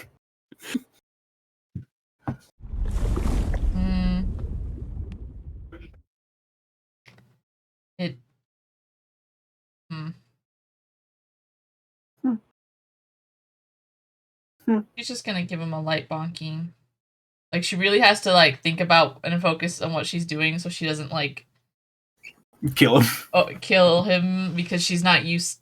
It. He's just gonna give him a light bonking. Like she really has to like think about and focus on what she's doing, so she doesn't like Kill him. kill him because she's not used.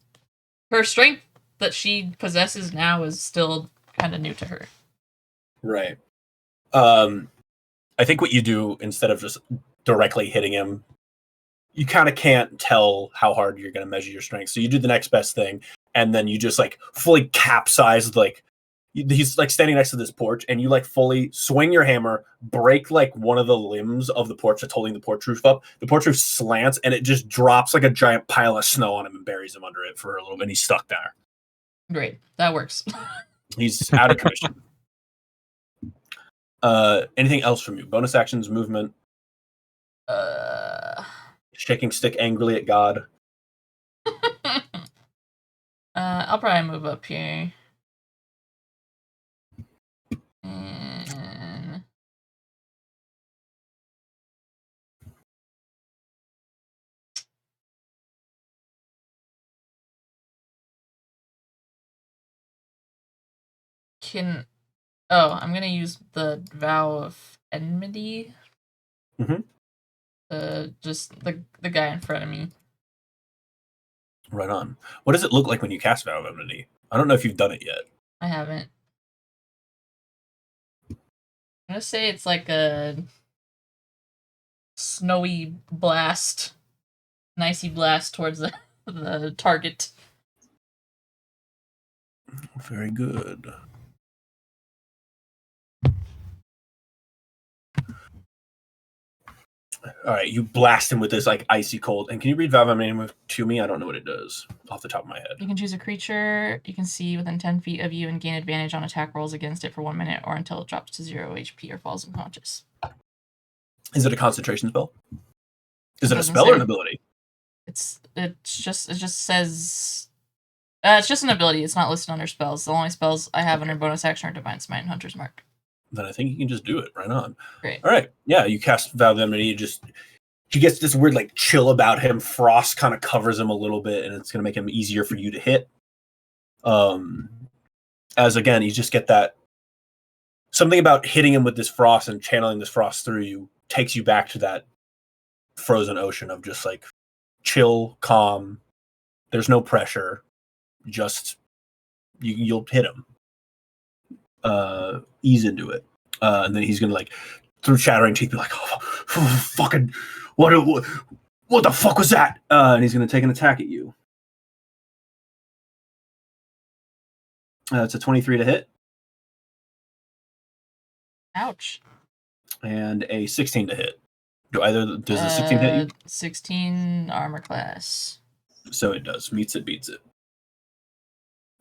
Her strength that she possesses now is still kind of new to her. Right. I think what you do instead of just directly hitting him, you kind of can't tell how hard you're going to measure your strength. So you do the next best thing, and then you just like fully capsize. Like he's like standing next to this porch, and you like fully swing your hammer, break like one of the limbs of the porch that's holding the porch roof up. The porch roof slants, and it just drops like a giant pile of snow on him and buries him under it for a little bit. And he's stuck there. Great, that works. He's out of commission. Anything else from you? Bonus actions, movement, shaking stick angrily at God. I'll probably move up here. And I'm gonna use the vow of enmity. Mhm. Just the guy in front of me. Right on. What does it look like when you cast Vow of Enmity? I don't know if you've done it yet. I haven't. I'm gonna say it's like a snowy blast, nicey blast towards the target. Very good. All right, you blast him with this like icy cold. And can you read Vow of Enmity to me? I don't know what it does off the top of my head. You can choose a creature you can see within 10 feet of you and gain advantage on attack rolls against it for 1 minute or until it drops to 0 HP or falls unconscious. Is it a concentration spell? Is it a Doesn't spell say. or an ability? It just says it's just an ability. It's not listed under spells. The only spells I have under bonus action are Divine Smite and Hunter's Mark. Then I think you can just do it. Right on. Great. All right. Yeah, you cast Vow of Enmity. He gets this weird like chill about him. Frost kind of covers him a little bit, and it's going to make him easier for you to hit. As again, you just get that something about hitting him with this frost and channeling this frost through you takes you back to that frozen ocean of just like chill, calm. There's no pressure. Just you'll hit him. Ease into it, and then he's gonna like through chattering teeth be like, oh, fucking what the fuck was that? And he's gonna take an attack at you. It's a 23 to hit. Ouch. And a 16 to hit. Does the 16 hit you? 16 armor class. So it does. Meets it, beats it.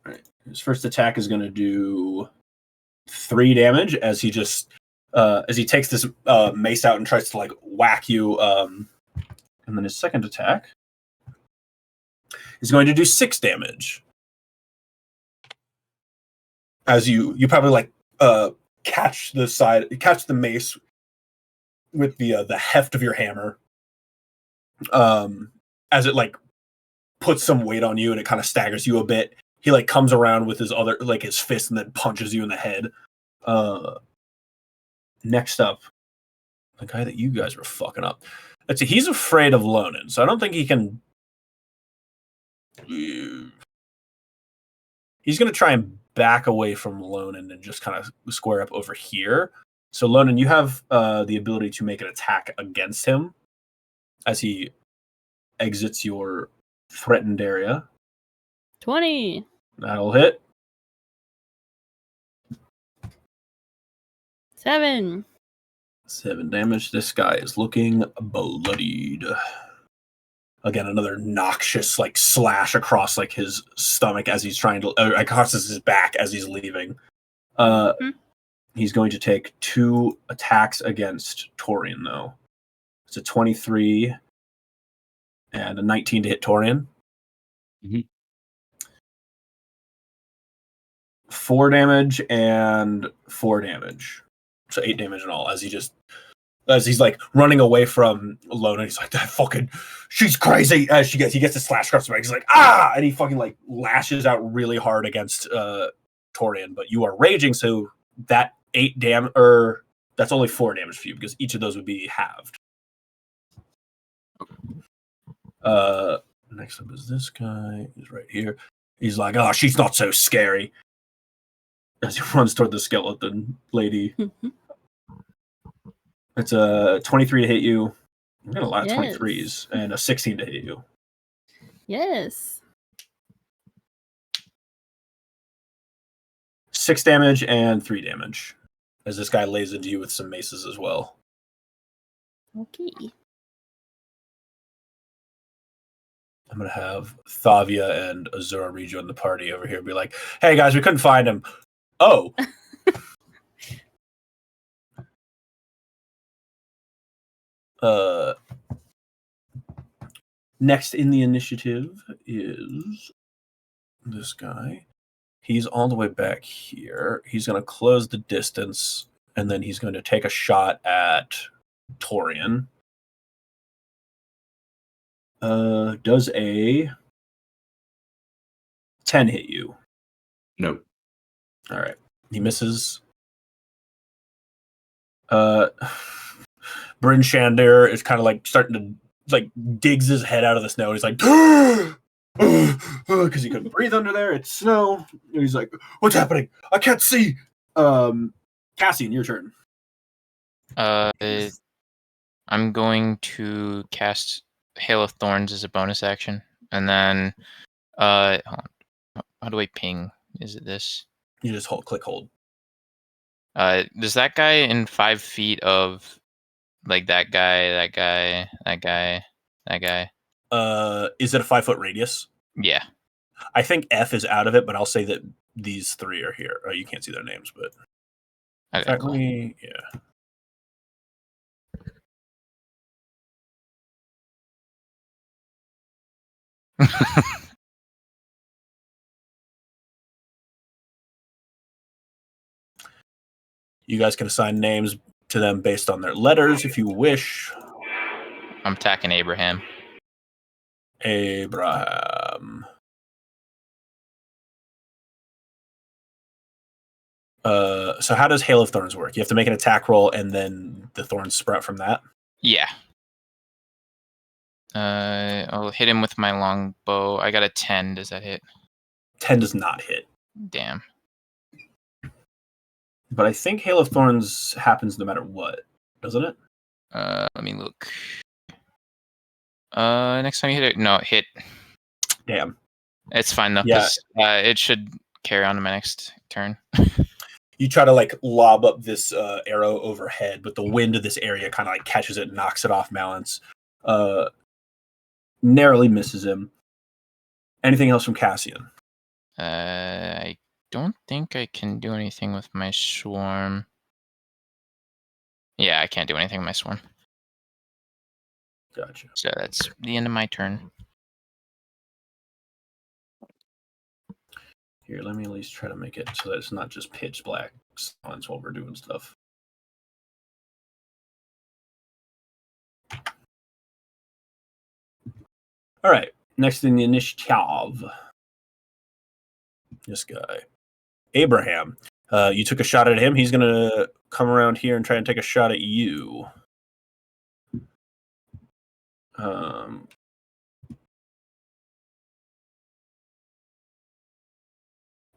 All right. His first attack is going to do 3 damage as he takes this mace out and tries to like whack you. And then his second attack is going to do 6 damage. As you probably like catch the mace with the heft of your hammer, as it like puts some weight on you and it kind of staggers you a bit. He like comes around with his fist and then punches you in the head. Next up, the guy that you guys were fucking up. Let's see, he's afraid of Lonin, so I don't think he can. He's gonna try and back away from Lonin and just kind of square up over here. So Lonin, you have the ability to make an attack against him as he exits your threatened area. 20. That'll hit. 7. 7 damage. This guy is looking bloodied. Again, another noxious like slash across like his stomach as he's trying to across his back as he's leaving. He's going to take 2 attacks against Torian though. It's a 23 and a 19 to hit Torian. Mm-hmm. 4 damage and 4 damage. So 8 damage in all as he's like running away from Lona. He's like, that fucking, she's crazy. As he gets a slash across the back. He's like, ah! And he fucking like lashes out really hard against Torian. But you are raging, so that 8 damage, or That's only 4 damage for you because each of those would be halved. Next up is this guy. He's right here. He's like, oh, she's not so scary. As he runs toward the skeleton lady. It's a 23 to hit you. I'm getting a lot of 23s. And a 16 to hit you. Yes. 6 damage and 3 damage. As this guy lays into you with some maces as well. Okay. I'm going to have Thavia and Azura rejoin the party over here and be like, hey guys, we couldn't find him. Oh. Next in the initiative is this guy. He's all the way back here. He's going to close the distance, and then he's going to take a shot at Torian. Does a 10 hit you? Nope. All right. He misses. Bryn Shander is kind of like starting to like digs his head out of the snow. And he's like, because he couldn't breathe under there. It's snow. And he's like, what's happening? I can't see. Cassian, your turn. I'm going to cast Hail of Thorns as a bonus action, and then hold on. How do I ping? Is it this? You just click hold. Does that guy in 5 feet of like that guy? Is it a 5-foot radius? Yeah. I think F is out of it, but I'll say that these 3 are here. You can't see their names, but Okay, in fact, cool. yeah. You guys can assign names to them based on their letters if you wish. I'm attacking Abraham. Abraham. So how does Hail of Thorns work? You have to make an attack roll, and then the thorns sprout from that? Yeah. I'll hit him with my longbow. I got a 10. Does that hit? 10 does not hit. Damn. But I think Hail of Thorns happens no matter what, doesn't it? Let me look. Next time you hit it, no, hit. Damn. It's fine though. Yeah. 'Cause, it should carry on to my next turn. You try to like lob up this arrow overhead, but the wind of this area kind of like catches it and knocks it off balance. Narrowly misses him. Anything else from Cassian? I don't think I can do anything with my swarm. Yeah, I can't do anything with my swarm. Gotcha. So that's the end of my turn. Here, let me at least try to make it so that it's not just pitch black silence while we're doing stuff. All right, next in the initiative. This guy. Abraham. You took a shot at him. He's going to come around here and try and take a shot at you.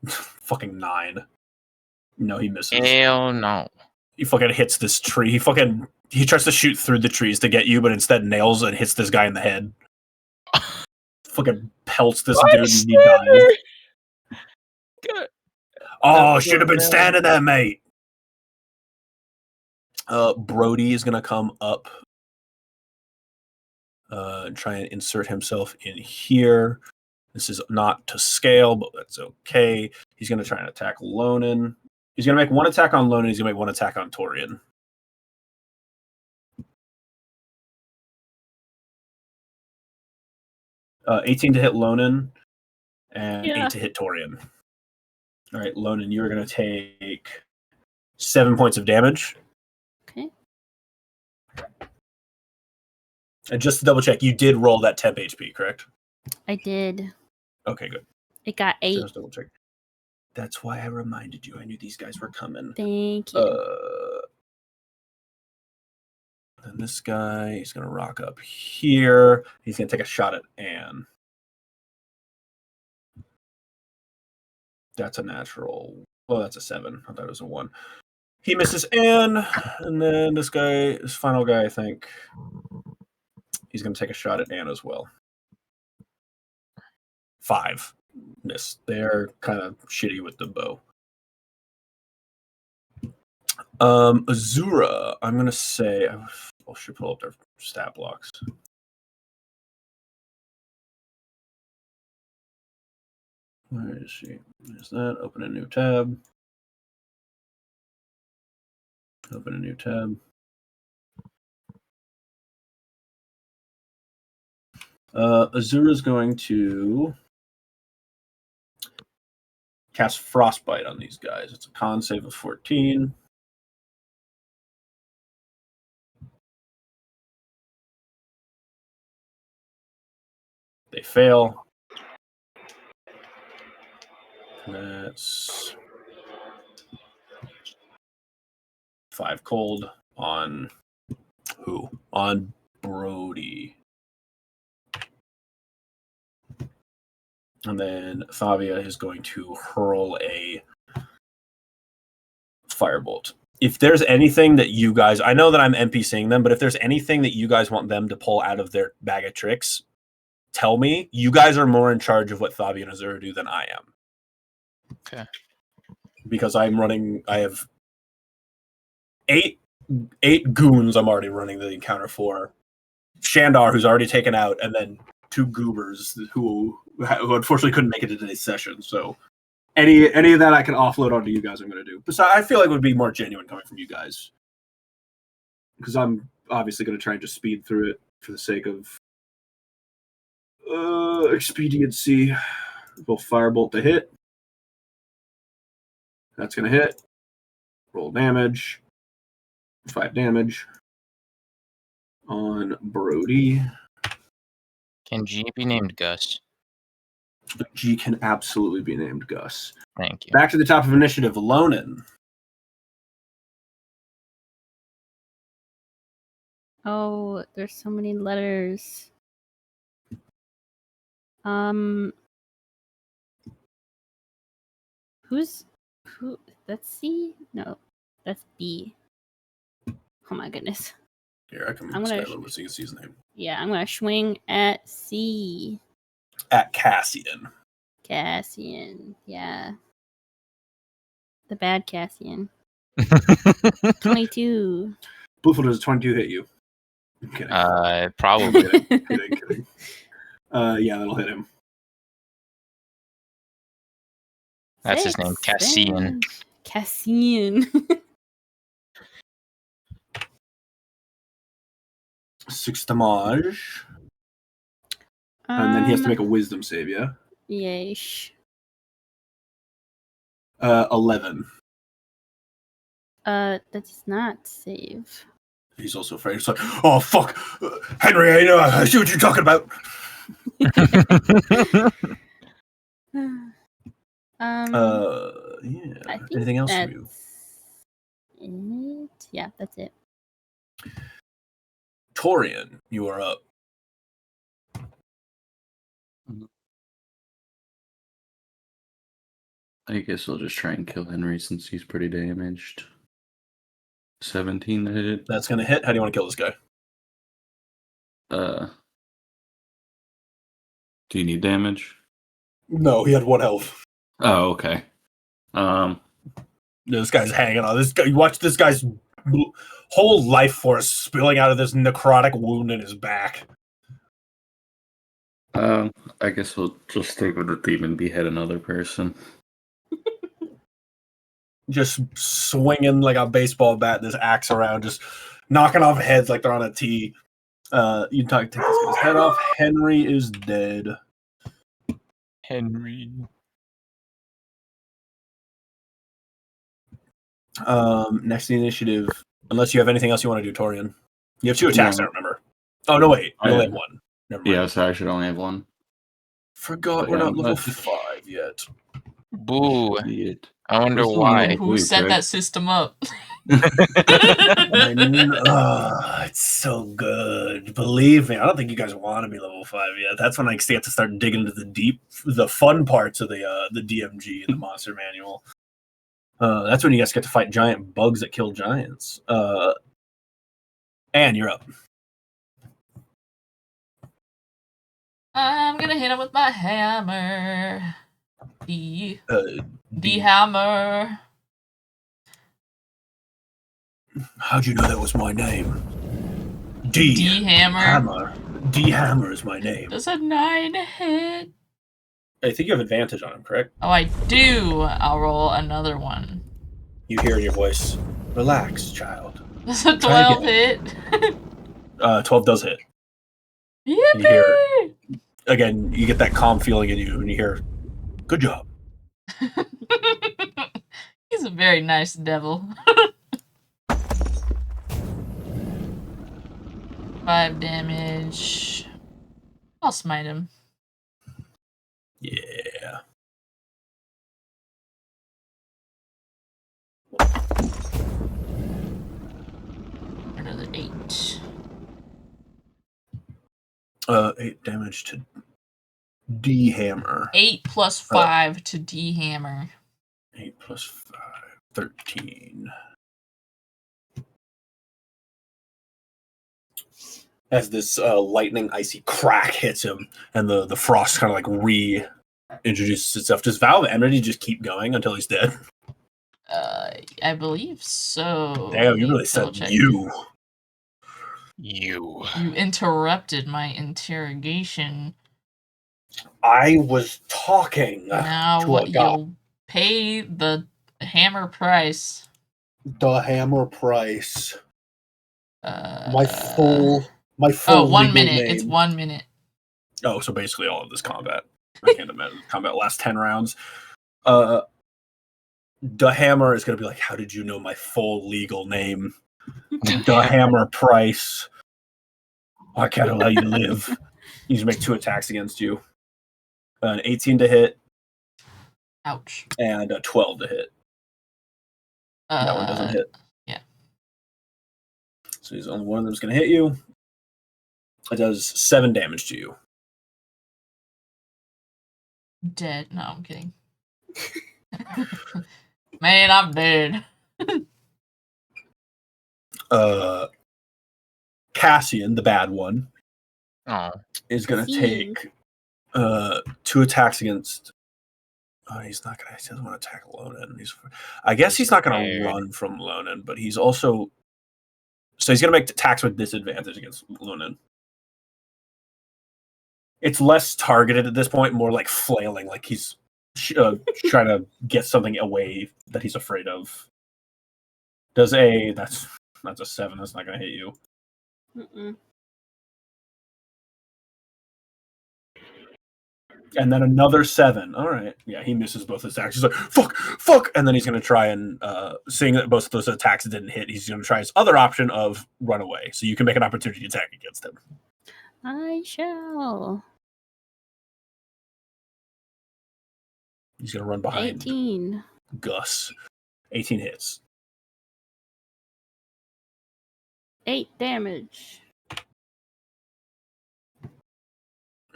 Fucking 9. No, he misses. Hell no. He fucking hits this tree. He tries to shoot through the trees to get you, but instead nails and hits this guy in the head. Fucking pelts this dude and he dies. God. Oh, should have been standing there, mate. Brody is gonna come up and try and insert himself in here. This is not to scale, but that's okay. He's gonna try and attack Lonan. He's gonna make one attack on Lonan. He's gonna make one attack on Torian. 18 to hit Lonan and 8 to hit Torian. All right, Lonan, you're gonna take 7 points of damage. Okay. And just to double check, you did roll that temp HP, correct? I did. Okay, good. It got 8. Just double check. That's why I reminded you. I knew these guys were coming. Thank you. And this guy, he's going to rock up here. He's going to take a shot at Anne. That's a natural. Well, that's a 7. I thought it was a 1. He misses Anne. And then this final guy, I think, he's going to take a shot at Anne as well. 5. Miss. They're kind of shitty with the bow. Azura, I'm going to say, I should pull up their stat blocks. Where is she? There's that. Open a new tab. Open a new tab. Azura's going to cast Frostbite on these guys. It's a con save of 14. They fail. That's 5 cold on who? On Brody. And then Thavia is going to hurl a firebolt. If there's anything that you guys, I know that I'm NPCing them, but if there's anything that you guys want them to pull out of their bag of tricks, tell me. You guys are more in charge of what Thavia and Azura do than I am. Okay. Because I have 8 goons I'm already running the encounter for. Shandar, who's already taken out, and then 2 goobers who unfortunately couldn't make it to today's session. So any of that I can offload onto you guys I'm going to do. Besides, I feel like it would be more genuine coming from you guys. Because I'm obviously going to try and just speed through it for the sake of expediency. We'll firebolt to hit. That's going to hit. Roll damage. 5 damage. On Brody. Can G be named Gus? G can absolutely be named Gus. Thank you. Back to the top of initiative, Lonan. Oh, there's so many letters. Who? That's C? No, that's B. Oh my goodness. Here, I can I'm gonna spell it so you can see his name. Yeah, I'm gonna swing at C. At Cassian. Cassian, yeah. The bad Cassian. 22. Bluefoot does a 22 hit you. I'm kidding. Probably. kidding. Yeah, that'll hit him. That's his name, Cassian. Cassian. 6 damage. And then he has to make a wisdom save, yeah? Yeesh. 11. That does not save. He's also afraid. He's like, oh, fuck. Henry, I see what you're talking about. Yeah. I think Anything else from you? It. Yeah, that's it. Torian, you are up. I guess I'll just try and kill Henry since he's pretty damaged. 17 to hit. That's going to hit. How do you want to kill this guy? Do you need damage? No, he had 1 health. Oh, okay. This guy's hanging on. This guy, you watch this guy's whole life force spilling out of this necrotic wound in his back. I guess we'll just stick with the theme and behead another person. Just swinging like a baseball bat, this axe around, just knocking off heads like they're on a tee. You take this guy's head off. Henry is dead. Henry. Next initiative, unless you have anything else you want to do, Torian. You have 2 attacks, I remember. Oh, no, wait. You only have 1. Never mind. Yeah, so I should only have 1. Forgot But we're yeah, not level that's- 5 yet. Boo. Idiot. I wonder Where's the why. one? Who Wait, set right? that system up? It's so good. Believe me, I don't think you guys want to be level 5 yet. That's when I get to start digging into the fun parts of the DMG and the monster manual. That's when you guys get to fight giant bugs that kill giants. And you're up. I'm gonna hit him with my hammer. The D. hammer. How'd you know that was my name? D hammer. Hammer. D Hammer is my name. Does a 9 hit? I think you have advantage on him, correct? Oh, I do. I'll roll another one. You hear in your voice, relax, child. Does a Try 12 hit? 12 does hit. Yippee! You hear, again, you get that calm feeling in you, and you hear, good job. He's a very nice devil. 5 damage. I'll smite him. Yeah. Another 8. 8 damage to D Hammer. 8 plus 5 to D hammer. 8 plus 5, 13. As this lightning icy crack hits him, and the frost kind of like reintroduces itself. Does Valve Energy just keep going until he's dead? I believe so. Damn, you really said you. You. You interrupted my interrogation. I was talking Now to a guy. you'll pay the hammer price. The hammer price. My My full. Oh, 1 legal minute. name. It's 1 minute. Oh, so basically all of this combat. I can't imagine combat lasts 10 rounds. The hammer is going to be like, how did you know my full legal name? The hammer price. I can't allow you to live. You need to make 2 attacks against you. An 18 to hit. Ouch. And a 12 to hit. That one doesn't hit. Yeah. So he's the only one of them's going to hit you. It does 7 damage to you. Dead. No, I'm kidding. Man, I'm dead. Cassian, the bad one, Oh. is going to take 2 attacks against. Oh, he doesn't want to attack Lonan. I guess he's not going to run from Lonan, but he's also. So he's going to make attacks with disadvantage against Lonan. It's less targeted at this point, more like flailing, like he's trying to get something away that he's afraid of. That's a 7. That's not going to hit you. Mm-mm. And then another 7. All right. Yeah, he misses both his attacks. He's like, fuck. And then he's going to try and, seeing that both of those attacks didn't hit, he's going to try his other option of run away. So you can make an opportunity attack against him. I shall. He's going to run behind 18. Gus. 18 hits. 8 damage.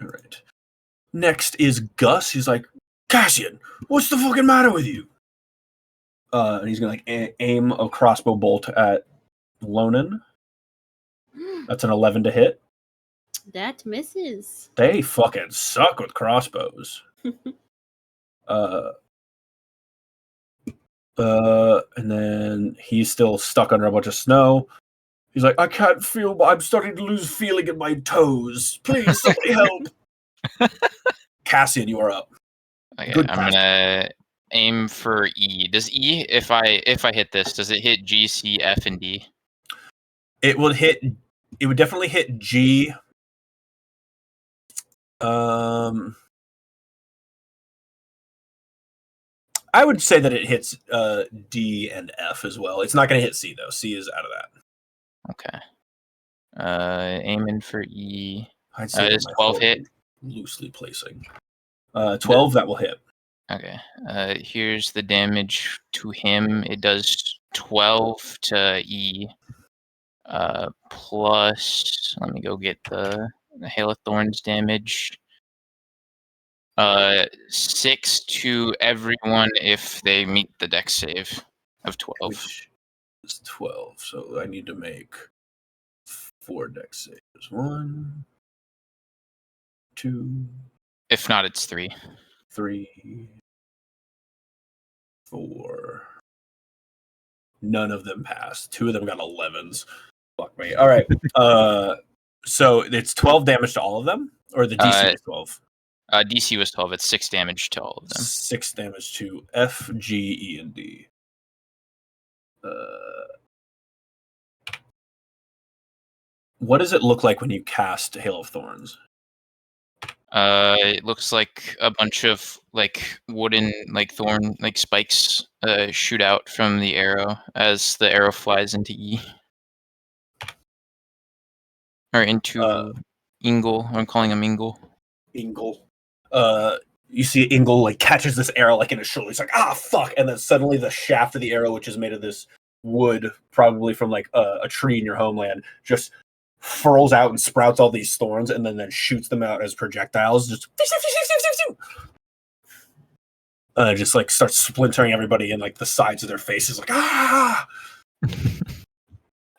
All right. Next is Gus. He's like, Cassian, what's the fucking matter with you? And he's going to like aim a crossbow bolt at Lonan. That's an 11 to hit. That misses. They fucking suck with crossbows. And then he's still stuck under a bunch of snow. He's like, I can't feel, I'm starting to lose feeling in my toes. Please, somebody help. Cassian, you are up. Okay, Good I'm pass. gonna aim for E. Does E, if I hit this, does it hit G, C, F, and D? It would definitely hit G. I would say that it hits D and F as well. It's not going to hit C though. C is out of that. Okay. Aiming for E. I'd say Does 12 hit? loosely placing. 12 that will hit. Okay. Here's the damage to him. It does 12 to E. Plus, let me go get the Hail of Thorns damage. 6 to everyone if they meet the dex save of 12. Which is 12. So I need to make 4 dex saves. 1, 2, If not, it's 3. 3, 4. None of them passed. 2 of them got 11s. Fuck me. All right. So it's 12 damage to all of them, or the DC was 12. DC was 12. It's 6 damage to all of them. 6 damage to F, G, E, and D. What does it look like when you cast Hail of Thorns? It looks like a bunch of like wooden like thorn like spikes shoot out from the arrow as the arrow flies into E. Or into Ingle. I'm calling him Ingle. Ingle. You see Ingle like catches this arrow like in his shoulder. He's like, ah, fuck! And then suddenly the shaft of the arrow, which is made of this wood, probably from like a tree in your homeland, just furls out and sprouts all these thorns, and then shoots them out as projectiles. Just like starts splintering everybody in like the sides of their faces, like ah.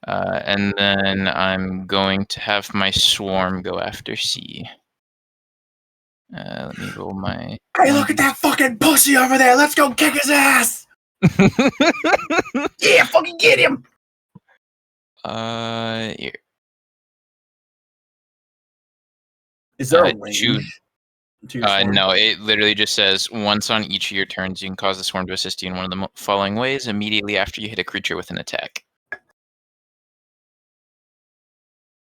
And then I'm going to have my swarm go after C. Let me roll my. Hey, look at that fucking pussy over there! Let's go kick his ass! Yeah, fucking get him! Here. Is there a range? Shoot. To your swarm? No, it literally just says once on each of your turns, you can cause the swarm to assist you in one of the following ways immediately after you hit a creature with an attack.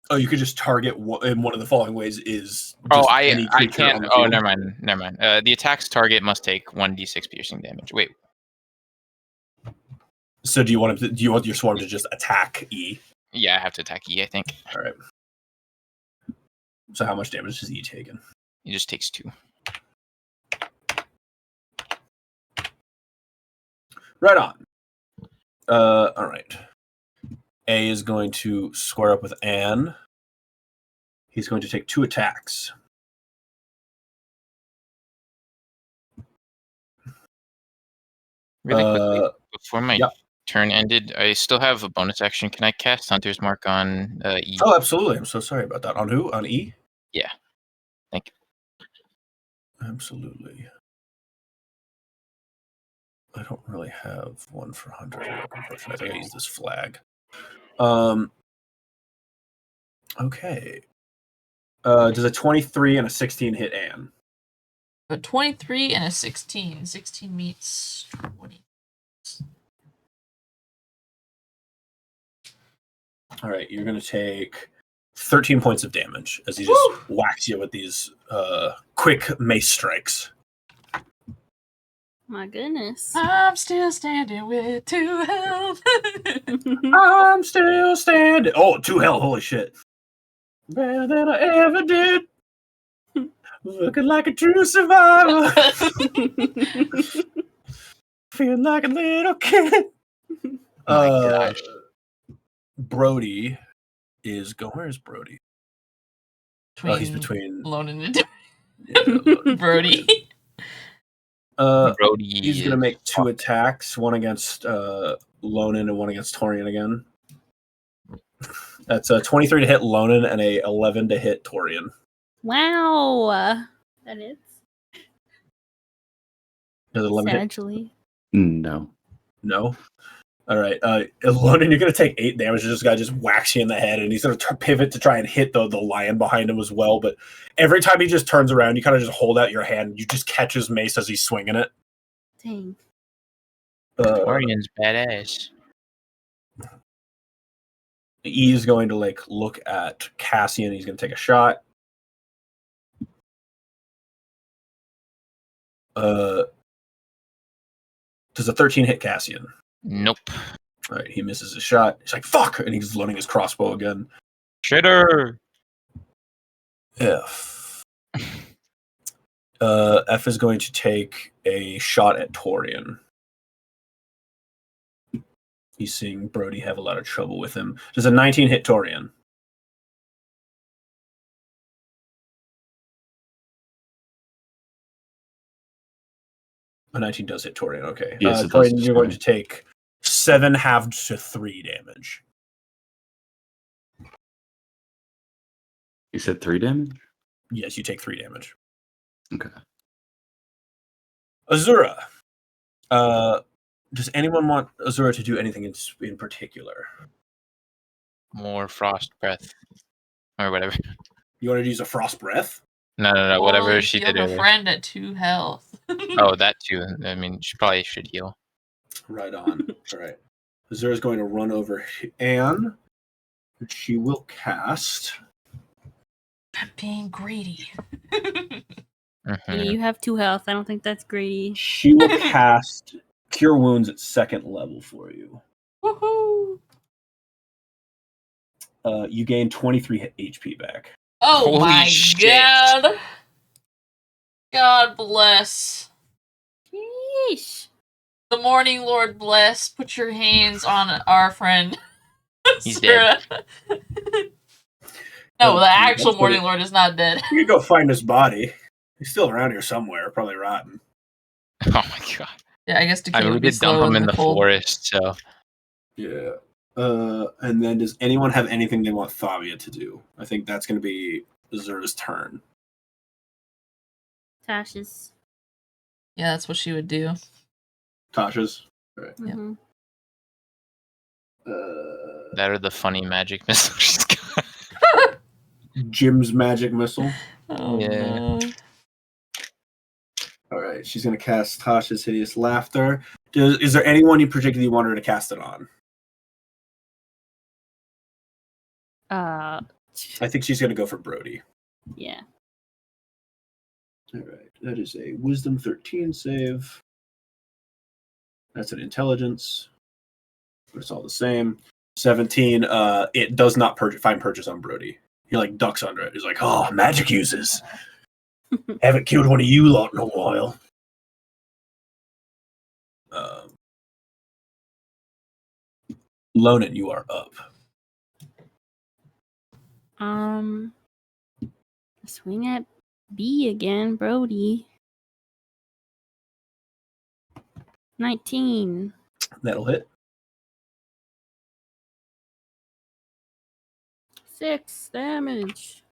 Oh, you could just target in one of the following ways is. I can't. Oh, never mind. The attack's target must take 1d6 piercing damage. Wait. So do you want your swarm to just attack E? Yeah, I have to attack E, I think. All right. So how much damage is E taking? He just takes 2. Right on. All right. A is going to square up with Anne. He's going to take 2 attacks. Really quickly, before my turn ended, I still have a bonus action. Can I cast Hunter's Mark on E? Oh, absolutely. I'm so sorry about that. On who? On E? Yeah. Thank you. Absolutely. I don't really have one for Hunter's Mark, unfortunately. I think I use this flag. Okay. Does a 23 and a 16 hit Anne? A 23 and a 16. 16 meets 20. All right, you're going to take 13 points of damage as he just whacks you with these quick mace strikes. My goodness. I'm still standing with 2 health. I'm still standing. Oh, 2 health. Holy shit. Better than I ever did. Looking like a true survivor. Feeling like a little kid. My gosh. Brody is going. Where's Brody? He's between Lonan and Brody. Brody. He's gonna make 2 attacks, one against Lonan and one against Torian again. That's a 23 to hit Lonan and a 11 to hit Torian. Wow. That is. Does it 11 hit? Sagely. No. No? All right. Lonan, you're going to take 8 damage. This guy just whacks you in the head, and he's going to pivot to try and hit the lion behind him as well. But every time he just turns around, you kind of just hold out your hand. And you just catch his mace as he's swinging it. Dang. Torian's badass. E is going to look at Cassian. He's going to take a shot. Does a 13 hit Cassian? Nope. All right, he misses his shot. He's like, fuck! And he's loading his crossbow again. Shitter! F. F is going to take a shot at Torian. He's seeing Brody have a lot of trouble with him. Does a 19 hit Torian? A 19 does hit Torian, okay. Yes, it does. Torian, you're going to take 7 halved to 3 damage. You said 3 damage? Yes, you take 3 damage. Okay. Azura. Does anyone want Azura to do anything in particular? More frost breath. Or whatever. You want to use a frost breath? No, whatever Or she heal did her earlier. friend at 2 health. Oh, that too. I mean, she probably should heal. Right on. All right. Azura's going to run over Anne. She will cast. I'm being greedy. Mhm. You have 2 health. I don't think that's greedy. She will cast Cure Wounds at 2nd level for you. Woohoo! You gain 23 HP back. Oh Holy my shit. god! God bless. Sheesh. The Morning Lord bless. Put your hands on our friend. He's Sarah. No, the actual That's Morning what Lord is not dead. You can go find his body. He's still around here somewhere, probably rotten. Oh my god. Yeah, I guess I Decay mean, we would be did dump slow him in in the cold. forest, so. Yeah. And then does anyone have anything they want Thavia to do? I think that's going to be Azura's turn. Tasha's. Yeah, that's what she would do. Tasha's. Right. Yeah. Mhm. That or the funny magic missile she's got. Jim's magic missile. Oh, Yeah. no. All right, she's going to cast Tasha's Hideous Laughter. Is there anyone you particularly want her to cast it on? I think she's going to go for Brody. Yeah. All right, that is a Wisdom 13 save. That's an Intelligence. But it's all the same. 17. It does not find purchase on Brody. He like ducks under it. He's like, "Oh, magic uses. Haven't killed one of you lot in a while." Lonan, you are up. Swing at B again, Brody. 19. That'll hit. 6 damage.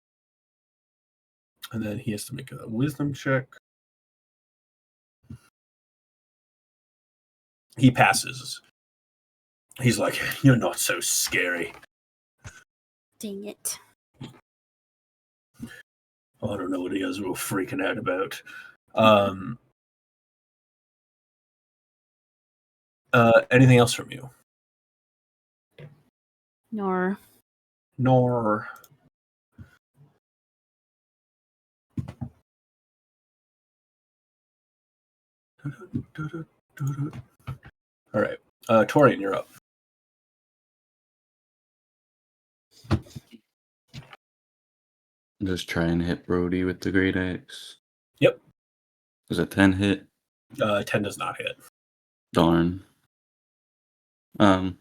And then he has to make a Wisdom check. He passes. He's like, "You're not so scary." Dang it. I don't know what you guys were all freaking out about. Anything else from you? Nor. Nor. All right. Torian, you're up. Just try and hit Brody with the Great Axe. Yep. Does a 10 hit? 10 does not hit. Darn. I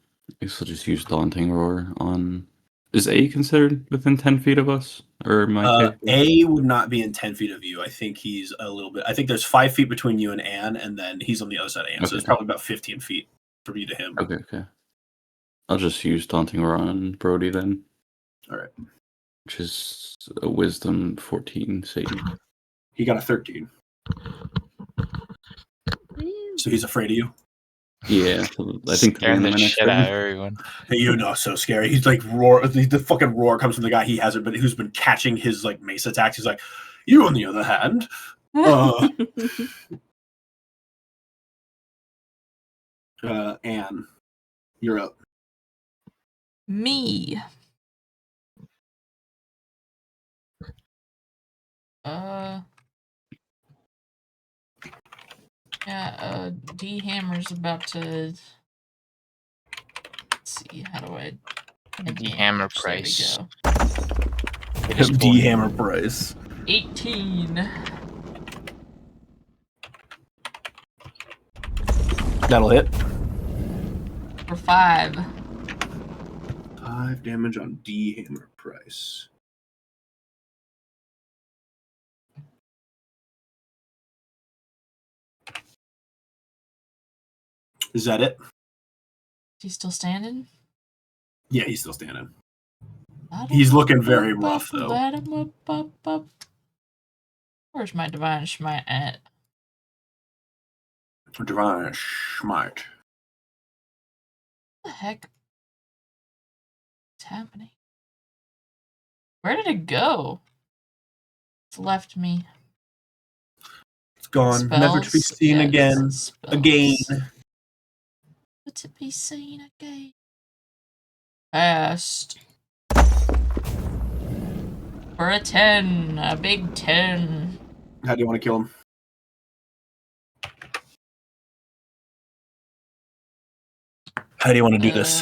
guess I'll just use Daunting Roar on... Is A considered within 10 feet of us? Or my A would not be in 10 feet of you. I think he's a little bit... I think there's 5 feet between you and Anne, and then he's on the other side of Anne. Okay. So it's probably about 15 feet from you to him. Okay. I'll just use Daunting Roar on Brody then. All right. Which is a Wisdom 14 save. He got a 13. So he's afraid of you? Yeah, I think Scaring the next shit out of turn. everyone. Hey, you're not so scary. He's like roar. The fucking roar comes from the guy he hasn't been, who's been catching his like mace attacks. He's like, "You, on the other hand, Anne, you're up." Me. Yeah, D Hammer's about to. Let's see, how do I. D Hammer There we price. go. It is D Hammer price. 18. That'll hit. For 5. 5 damage on D hammer price. Is that it? He's still standing? Yeah, he's still standing. He's looking very rough, though. Where's my divine smite at? Divine smite. What the heck? What's happening? Where did it go? It's left me. It's gone, never to be Spells? seen Yes, again. spells. Again. Never to be seen again. Fast. For a 10. A big 10. How do you want to kill him? How do you want to do this?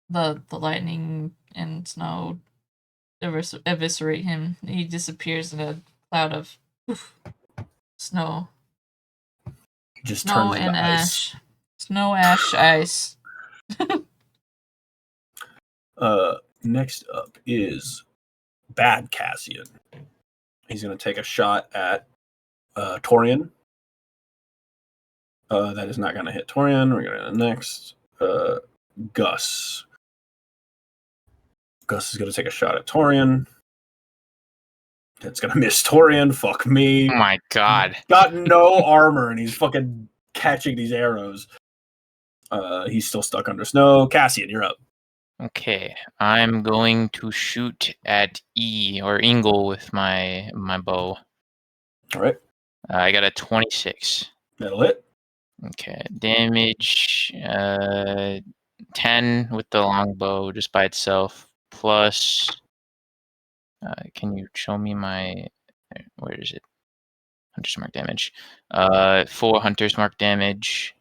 The lightning and snow eviscerate him. He disappears in a cloud of snow. He just Snow turns into and ice. ash. Snow, ash, ice. Next up is Bad Cassian. He's going to take a shot at Torian. That is not going to hit Torian. We're going to next. Gus. Gus is going to take a shot at Torian. That's going to miss Torian. Fuck me. Oh my god. Got no armor, and he's fucking catching these arrows. He's still stuck under snow. Cassian, you're up. Okay, I'm going to shoot at Ingle with my bow. All right. I got a 26. That'll hit. Okay, damage 10 with the longbow just by itself. Plus, can you show me my? Where is it? Hunter's mark damage. 4 hunter's mark damage.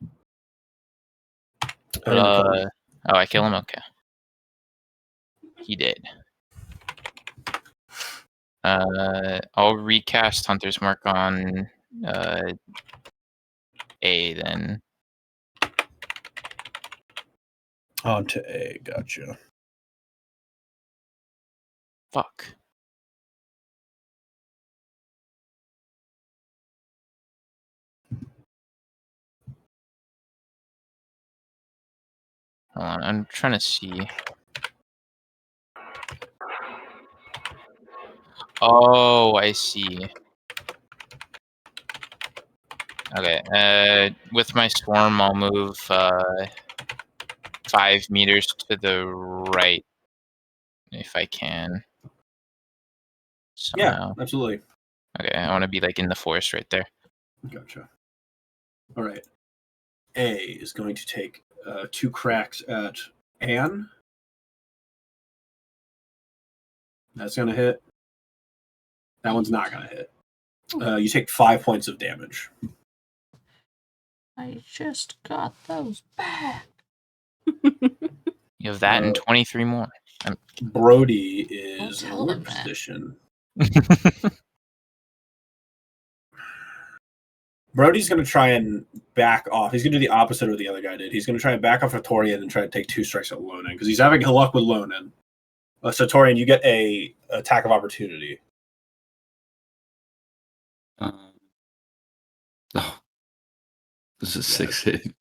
Oh, I kill him. Okay, he did. I'll recast hunter's mark on A then. On to A, gotcha. Fuck. Hold on, I'm trying to see. Oh, I see. Okay, with my swarm, I'll move 5 meters to the right, if I can. Somehow. Yeah, absolutely. Okay, I want to be like in the forest right there. Gotcha. All right. A is going to take 2 cracks at Anne. That's going to hit. That one's not going to hit. You take 5 points of damage. I just got those back. You have that and 23 more. Brody is in a tell weird him that. position. Brody's going to try and back off. He's going to do the opposite of what the other guy did. He's going to try and back off of Torian and try to take 2 strikes at Lonan because he's having luck with Lonan. So Torian, you get a attack of opportunity. Oh, this is 6 hit.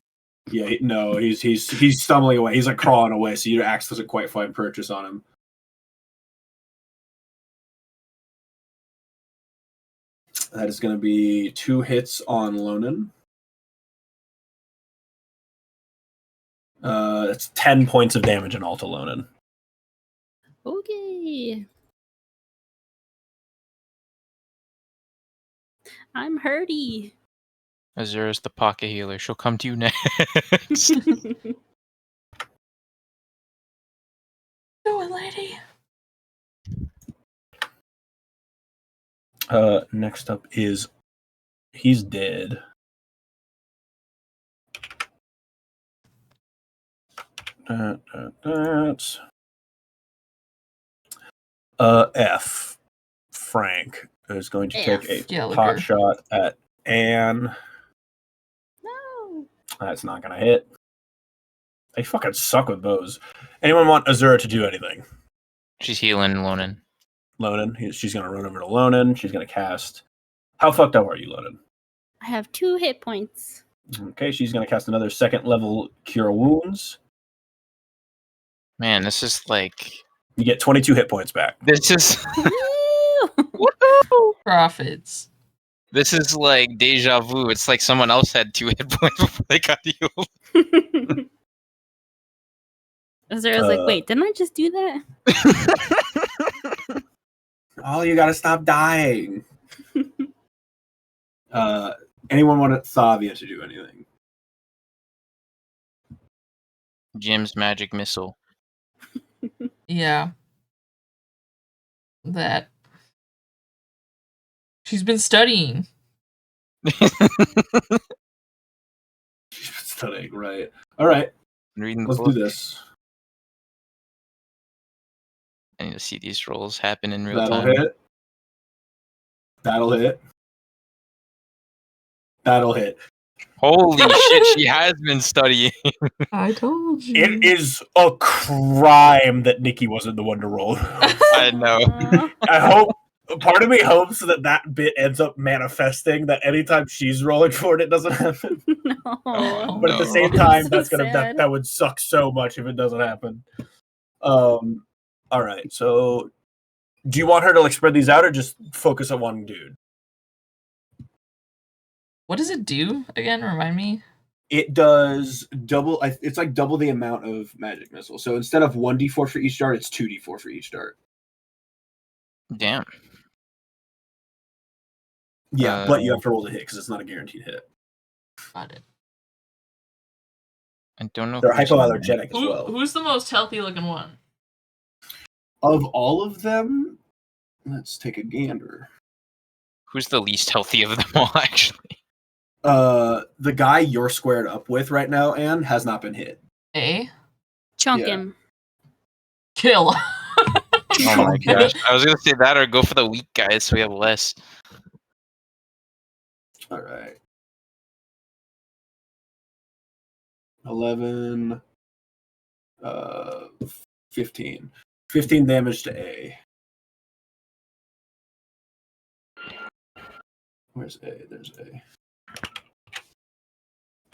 Yeah, no, he's stumbling away. He's like crawling away, so your axe doesn't quite find purchase on him. That is going to be 2 hits on Lonan. That's 10 points of damage in all to Lonan. Okay. I'm hurty. Azura's the pocket healer. She'll come to you next. Do it, lady. Next up is he's dead. F. Frank. is going to take a Gallagher. pot shot at Anne. No. That's not going to hit. They fucking suck with bows. Anyone want Azura to do anything? She's healing Lonan. Lonan. She's going to run over to Lonan. She's going to cast. How fucked up are you, Lonan? I have 2 hit points. Okay, she's going to cast another 2nd level Cure Wounds. Man, this is like. You get 22 hit points back. This is. Woo! Profits. This is like deja vu. It's like someone else had 2 hit points before they got healed. Azura's like, wait, didn't I just do that? Oh, you got to stop dying. Anyone want Thavia to do anything? Jim's magic missile. Yeah. That. She's been studying. Studying, right. All right, Reading the let's book. do this. I need to see these rolls happen in real That'll time. hit. That'll hit. That'll hit. Holy shit, she has been studying. I told you. It is a crime that Nikki wasn't the one to roll. I know. I hope. Part of me hopes that that bit ends up manifesting. That anytime she's rolling for it, it doesn't happen. No. Oh, But at the no. same time, So that's gonna sad. that would suck so much if it doesn't happen. All right. So, do you want her to like spread these out or just focus on one dude? What does it do again? Remind me. It does double. It's like double the amount of magic missile. So instead of 1d4 for each dart, it's 2d4 for each dart. Damn. Yeah, but you have to roll the hit because it's not a guaranteed hit. Got it. I don't know. They're who's- hypoallergenic as well. Who's the most healthy looking one? Of all of them, let's take a gander. Who's the least healthy of them all, actually? The guy you're squared up with right now, Anne, has not been hit. A. Chunk Yeah. him. Kill. Oh my gosh. I was going to say that or go for the weak guys so we have less. All right. 11, 15. 15 damage to A. Where's A? There's A.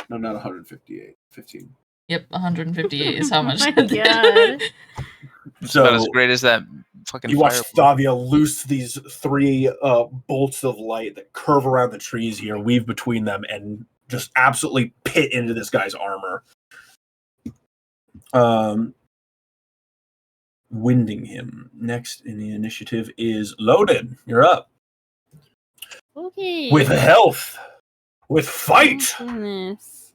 No, not 158. 15. Yep, 158 is how much. Oh my God. It's about as So great as that fucking you watch fireball. Thavia loose these 3 bolts of light that curve around the trees here, weave between them, and just absolutely pit into this guy's armor. Winding him. Next in the initiative is Loaded. You're up. Okay. With health. With fight. Oh, goodness.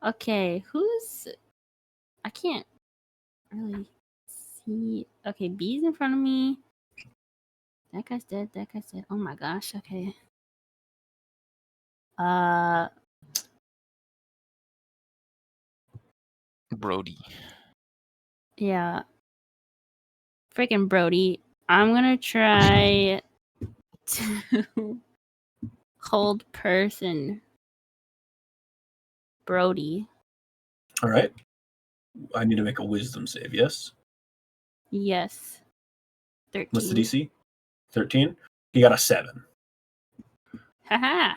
Okay, who's... I can't really see... Okay, B's in front of me. That guy's dead, that guy's dead. Oh my gosh, okay. Brody. Yeah. Freaking Brody. I'm gonna try to hold person Brody. All right. I need to make a wisdom save, yes? Yes. 13. What's the DC? 13? He got a 7. Haha.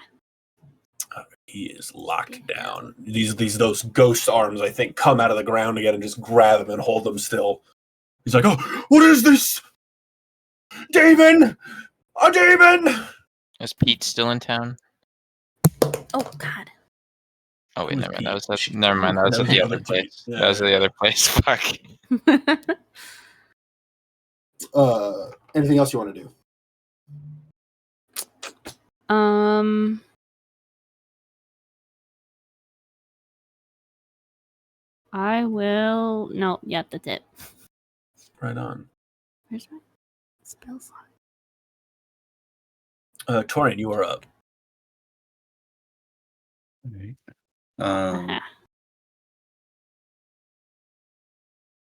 He is locked down. Those ghost arms, I think, come out of the ground again and just grab him and hold him still. He's like, oh, what is this? Damon! A demon! Is Pete still in town? Oh god. Oh wait, Who's never mind. That was Pete? never mind. That was That at was the the other other place. Pete. Yeah. That was at the other place. Fuck. Anything else you want to do? I will. No, yeah, that's it. Right on. Where's my spell slot? Torian, you are up. Haha.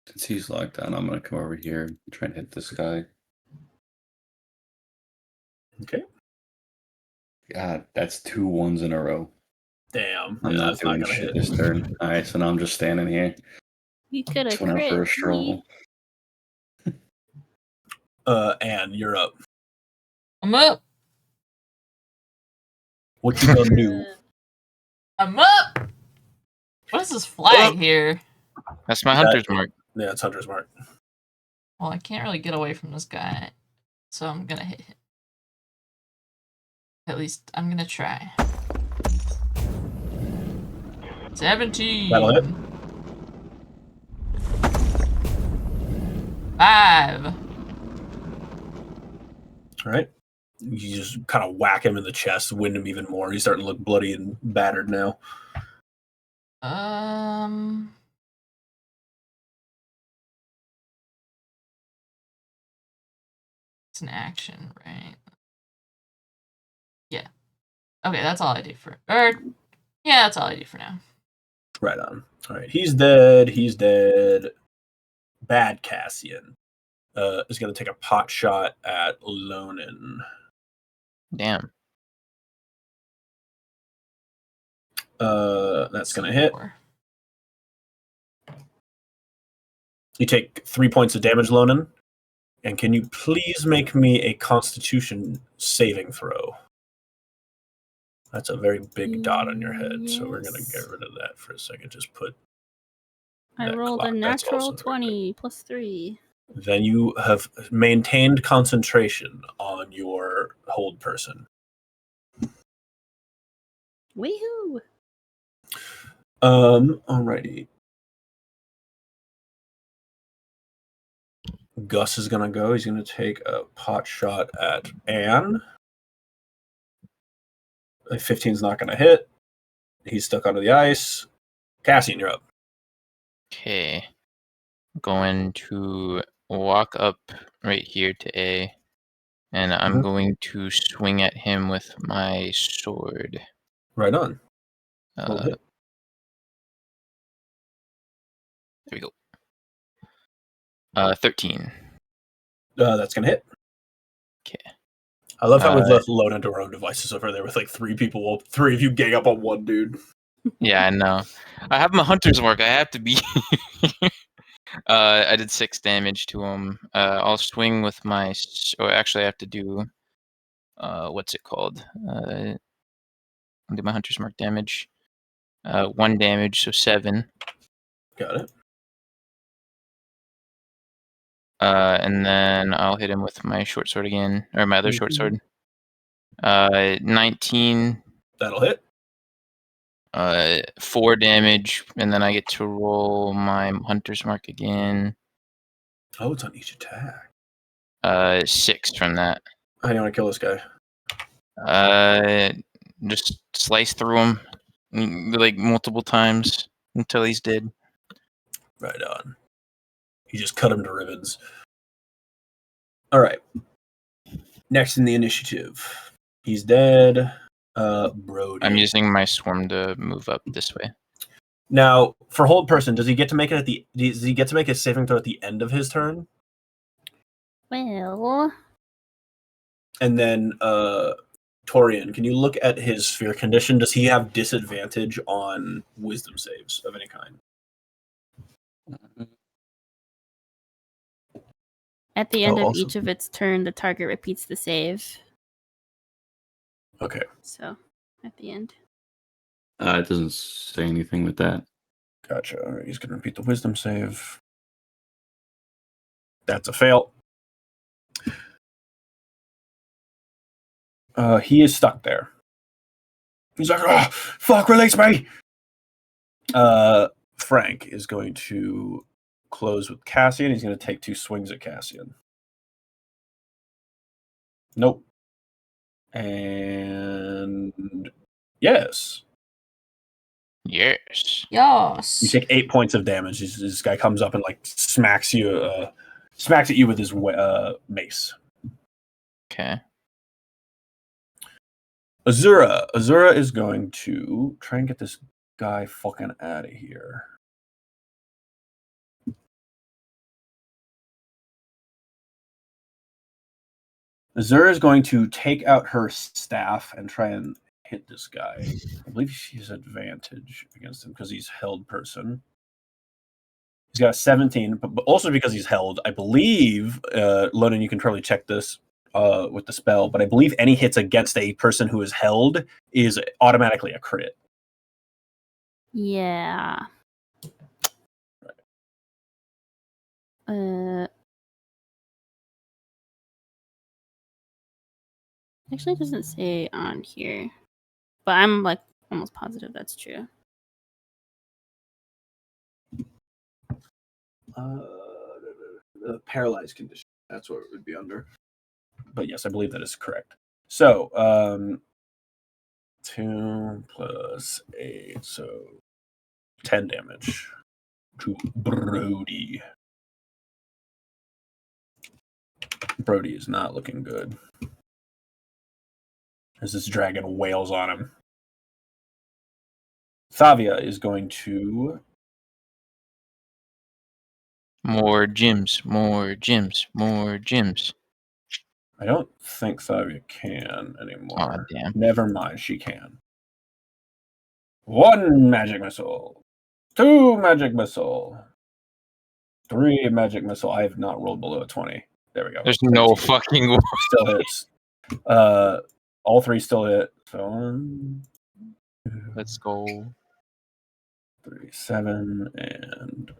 Since he's locked down, I'm gonna come over here and try and hit this guy. Okay. God, that's 2 1s in a row. Damn. I'm Yeah, not that's not doing gonna shit hit. this turn. All right, so now I'm just standing here. You could have Just went out for a crit stroll. me. Anne, you're up. I'm up. What you gonna do? I'm up. What is this flag Up. here? That's my hunter's mark. Yeah, it's Hunter's Mark. Well, I can't really get away from this guy, so I'm gonna hit him. At least I'm gonna try. 17. That'll hit. 5. All right. You just kind of whack him in the chest, wind him even more. He's starting to look bloody and battered now. It's an action, right? Yeah. Okay, that's all I do for. Yeah, that's all I do for now. Right on. All right. He's dead. He's dead. Bad Cassian is going to take a pot shot at Lonin. Damn. That's going to hit. 4. You take 3 points of damage, Lonin. And can you please make me a Constitution saving throw? That's a very big dot on your head, so we're going to get rid of that for a second. Just put I that rolled clock. a That's natural also very 20 plus 3. good. Then you have maintained concentration on your hold person. Weehoo! Alrighty. Gus is gonna go. He's gonna take a pot shot at Anne. A 15's not gonna hit. He's stuck onto the ice. Cassian, you're up. Okay. Going to walk up right here to A, and I'm Mhm. going to swing at him with my sword. Right on. Roll Uh, hit. there we go. 13. That's gonna hit. Okay. I love how we've left load into our own devices over there with like 3 people. Well, 3 of you gang up on one dude. Yeah, I know. I have my hunter's mark. I have to be. I did 6 damage to him. I'll swing with my. Actually, I have to do. What's it called? I'll do my hunter's mark damage. 1 damage, so 7. Got it. And then I'll hit him with my short sword again, or my other short sword. 19. That'll hit. 4 damage, and then I get to roll my hunter's mark again. Oh, it's on each attack. 6 from that. How do you want to kill this guy? Just slice through him like multiple times until he's dead. Right on. You just cut him to ribbons. All right. Next in the initiative. He's dead. Brody. I'm using my swarm to move up this way. Now, for hold person, does he get to make it at the? Does he get to make a saving throw at the end of his turn? Well, And then, Torian, can you look at his sphere condition? Does he have disadvantage on wisdom saves of any kind? at the end of awesome. each of its turn, the target repeats the save. Okay, So, at the end. It doesn't say anything with that. gotcha. All right, he's going to repeat the wisdom save. That's a fail. He is stuck there. He's like, oh, fuck, release me! Frank is going to close with Cassian. He's going to take 2 swings at Cassian. Nope. And yes. Yes. Yes. You take 8 points of damage. This guy comes up and like smacks at you with his mace. Okay. Azura is going to try and get this guy fucking out of here. Azura is going to take out her staff and try and hit this guy. I believe she has advantage against him because he's held person. He's got a 17, but also because he's held, I believe, Loden, you can probably check this with the spell, but I believe any hits against a person who is held is automatically a crit. Yeah. Actually, it doesn't say on here, but I'm like almost positive that's true. Paralyzed condition. That's what it would be under. But yes, I believe that is correct. So, 2 plus 8, so 10 damage to Brody. Brody is not looking good as this dragon wails on him. Thavia is going to... More gyms, more gyms, more gyms. I don't think Thavia can anymore. Aw, damn. Never mind, she can. 1 magic missile. 2 magic missile. 3 magic missile. I have not rolled below a 20. There we go. There's no 17. fucking way. Still hits. All 3 still hit. So 1, 2, Let's go. 3, 7, and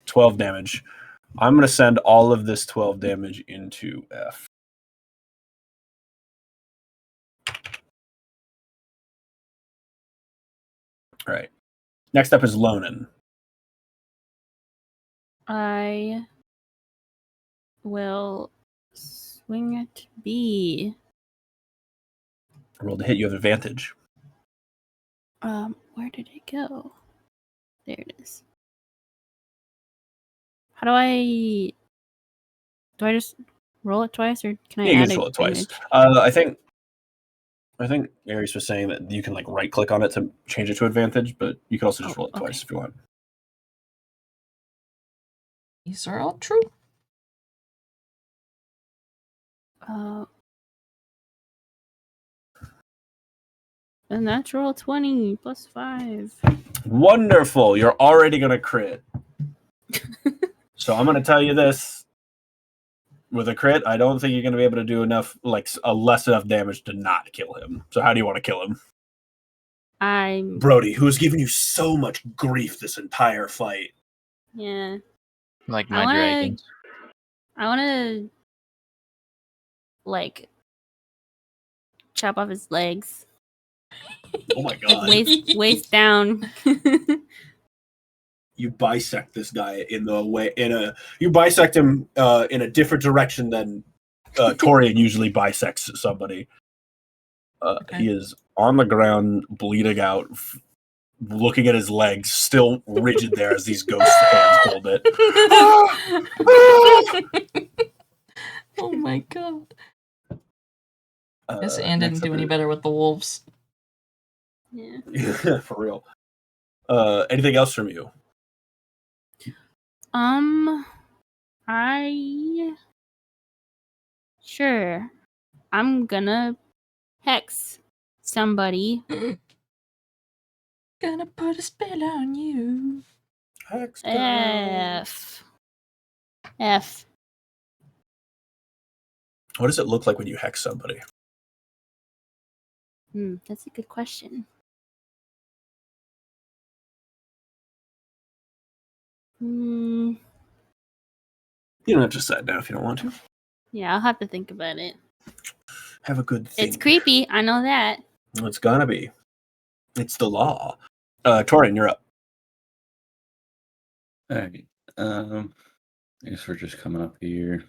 12 damage. I'm going to send all of this 12 damage into F. All right. Next up is Lonen. I will swing at B. Roll to hit. You have advantage. Where did it go? There it is. How do I just roll it twice, or can I Yeah, you add can roll it twice. advantage? I think Aries was saying that you can like right click on it to change it to advantage, but you can also just roll it twice if you want. These are all true. A natural 20 plus 5. Wonderful. You're already going to crit. So I'm going to tell you this. With a crit, I don't think you're going to be able to do enough, like less enough damage to not kill him. So how do you want to kill him? Brody, who has given you so much grief this entire fight. Yeah. Like my dragons. I want to, like, chop off his legs. Oh my god. Like, waist down. You bisect this guy you bisect him in a different direction than Torian usually bisects somebody. Okay. He is on the ground, bleeding out, looking at his legs, still rigid there as these ghost hands hold it. Oh my god. Guess Anne didn't do any better with the wolves. Yeah. For real. Anything else from you? Sure. I'm gonna hex somebody. Gonna put a spell on you. Hex F. What does it look like when you hex somebody? That's a good question. You don't have to decide now if you don't want to. Yeah, I'll have to think about it. Have a good think. It's creepy, I know that. It's gonna be. It's the law. Torian, you're up. Alright. I guess we're just coming up here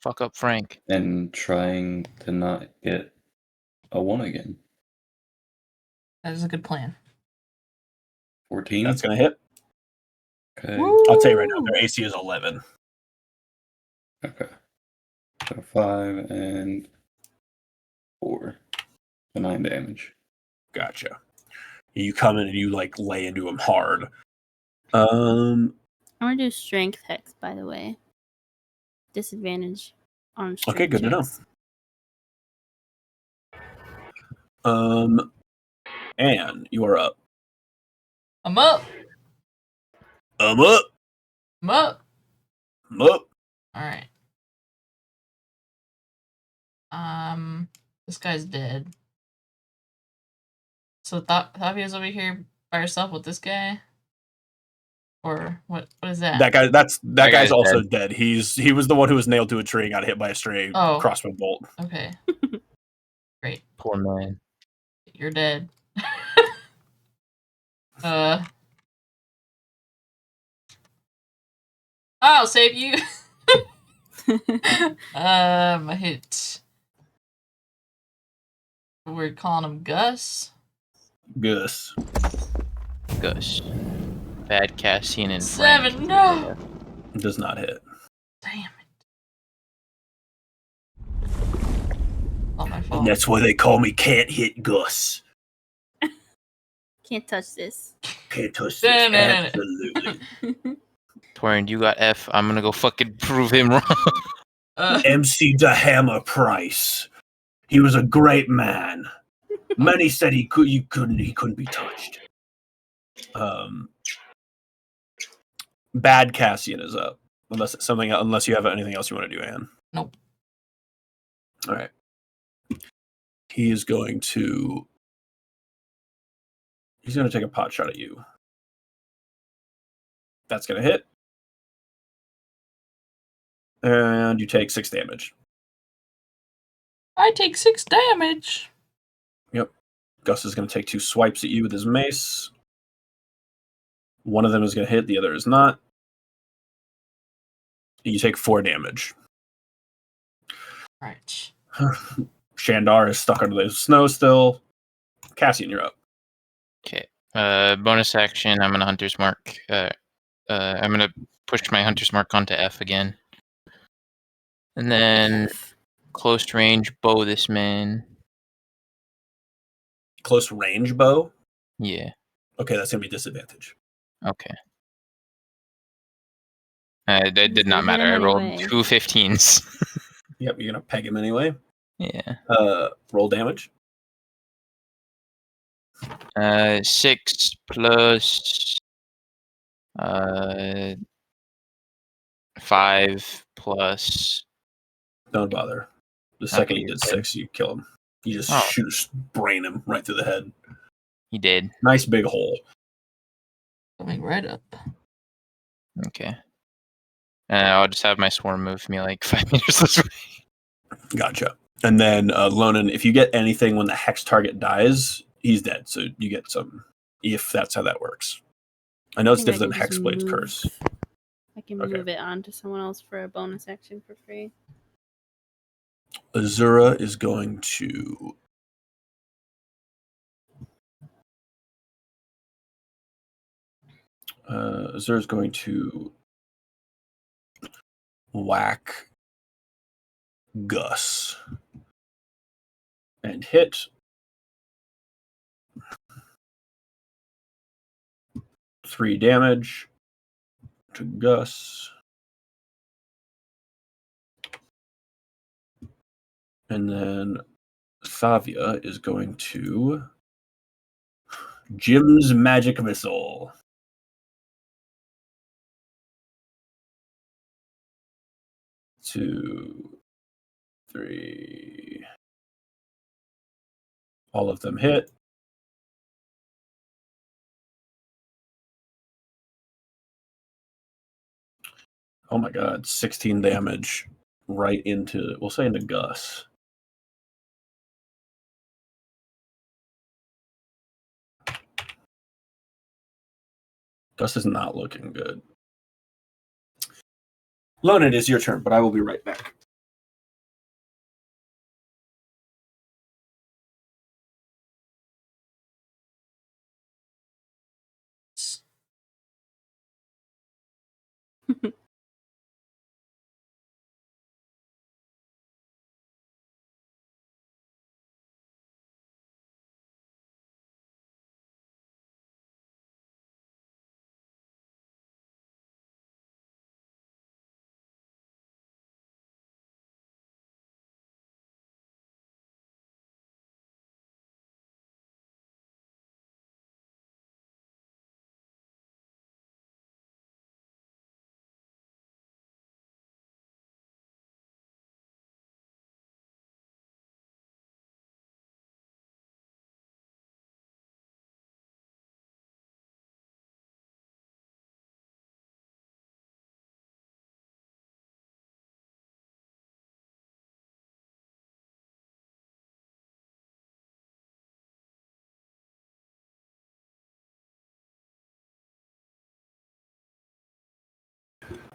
Fuck up Frank. and trying to not get a 1 again. That is a good plan. 14. That's gonna hit. Okay. I'll tell you right now, their AC is 11. Okay. So 5 and 4. So 9 damage. Gotcha. You come in and you like lay into him hard. Um. I'm gonna do strength hex, by the way. Disadvantage on strength Okay, good to know. checks. Anne, you are up. I'm up. I'm up. I'm up. I'm up. All right. This guy's dead. So Tavia's over here by herself with this guy, or what? What is that? That guy. That That guy's guy's also dead. He was the one who was nailed to a tree and got hit by a stray Oh. crossbow bolt. Okay. Great. Poor man. You're dead. I'll save you. I hit. We're calling him Gus. Gus. Gus. Bad Cassian and 7. Frank. No. Does not hit. Damn it. All my fault. And that's why they call me Can't Hit Gus. Can't touch this. Can't touch this. Da-na-na-na. Absolutely. Torian, you got F. I'm gonna go fucking prove him wrong. MC the Hammer Price. He was a great man. Many said he couldn't be touched. Bad Cassian is up. Unless you have anything else you want to do, Anne. Nope. All right. He is going to. He's going to take a pot shot at you. That's going to hit. And you take 6 damage. I take 6 damage. Yep. Gus is going to take 2 swipes at you with his mace. One of them is going to hit, the other is not. You take 4 damage. Right. Shandar is stuck under the snow still. Cassian, you're up. Okay. Bonus action. I'm gonna Hunter's Mark. I'm gonna push my Hunter's Mark onto F again, and then close range bow this man. Close range bow. Yeah. Okay, that's going to be disadvantage. Okay. That He's did not gonna hit matter. I him rolled anyway. 2 15s. Yep, you're going to peg him anyway. Yeah. Roll damage. 6 plus 5 plus. Don't bother. The second Okay, you did he's 6, you kill him. You just Oh. brain him right through the head. He did. Nice big hole. Coming right up. Okay. I'll just have my swarm move me like 5 meters this way. Gotcha. And then Lonan, if you get anything when the hex target dies, he's dead. So you get some, if that's how that works. I know it's think I different than can just Hexblade's move. Curse. I can Okay. move it on to someone else for a bonus action for free. Azura is going to. Azura is going to whack Gus and hit. 3 damage to Gus. And then Thavia is going to Jim's Magic Missile. 2, 3. All of them hit. Oh my god, 16 damage right into, we'll say into Gus. Gus is not looking good. Lone, it is your turn, but I will be right back.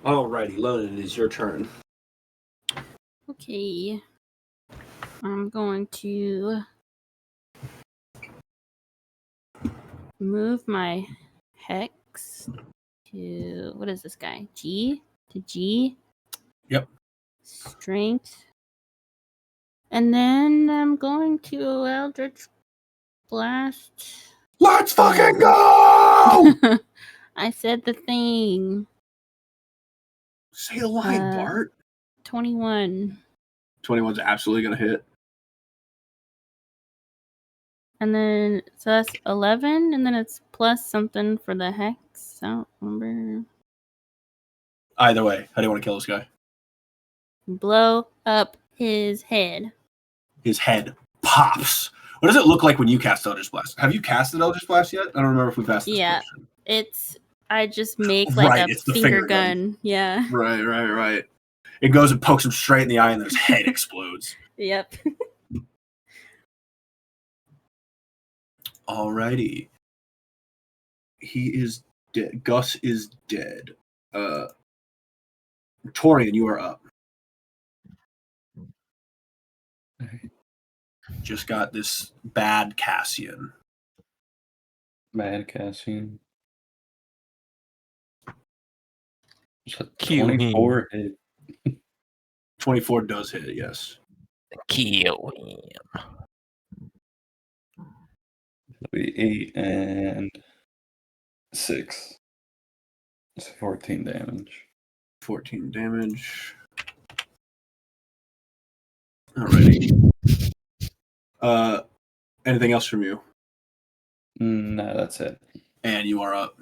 Alrighty, Lonan, it is your turn. Okay. I'm going to move my hex to, what is this guy? G? To G? Yep. Strength. And then I'm going to Eldritch Blast. Let's fucking go! I said the thing. Say a line, Bart. 21. 21's absolutely going to hit. And then, so that's 11, and then it's plus something for the hex. I don't remember. Either way, how do you want to kill this guy? Blow up his head. His head pops. What does it look like when you cast Eldritch Blast? Have you casted Eldritch Blast yet? I don't remember if we've asked this question. I just make like Right, a it's the finger finger gun. gun. Yeah. Right. It goes and pokes him straight in the eye, and then his head explodes. Yep. Alrighty. He is dead. Gus is dead. Torian, you are up. Just got this bad Cassian. Mad Cassian. Just a Kill 24 hit. 24 does hit, yes. Kill him. It'll be 8 and 6. It's 14 damage. 14 damage. Alrighty. Anything else from you? No, that's it. And you are up.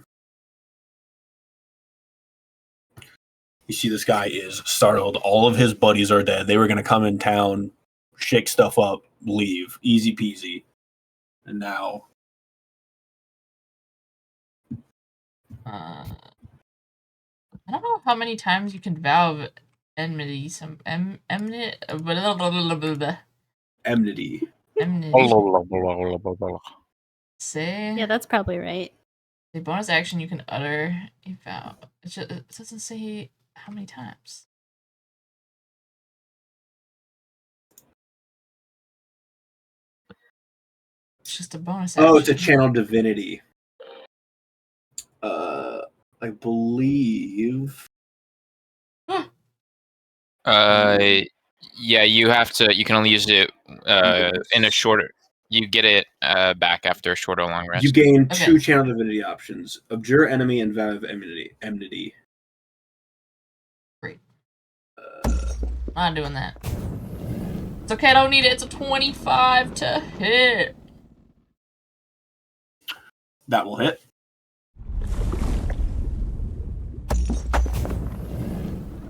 You see this guy is startled. All of his buddies are dead. They were going to come in town, shake stuff up, leave. Easy peasy. And now... I don't know how many times you can vow enmity. Enmity. Enmity. Say. Yeah, that's probably right. The bonus action you can utter a vow. It doesn't say how many times. It's just a bonus action. Oh, it's a channel divinity. I believe... Yeah, you have to. You can only use it in a shorter. You get it back after a short or long rest. You gain Okay. 2 channel divinity options: Abjure Enemy and Vow of Enmity. Great. Not doing that. It's okay, I don't need it. It's a 25 to hit. That will hit.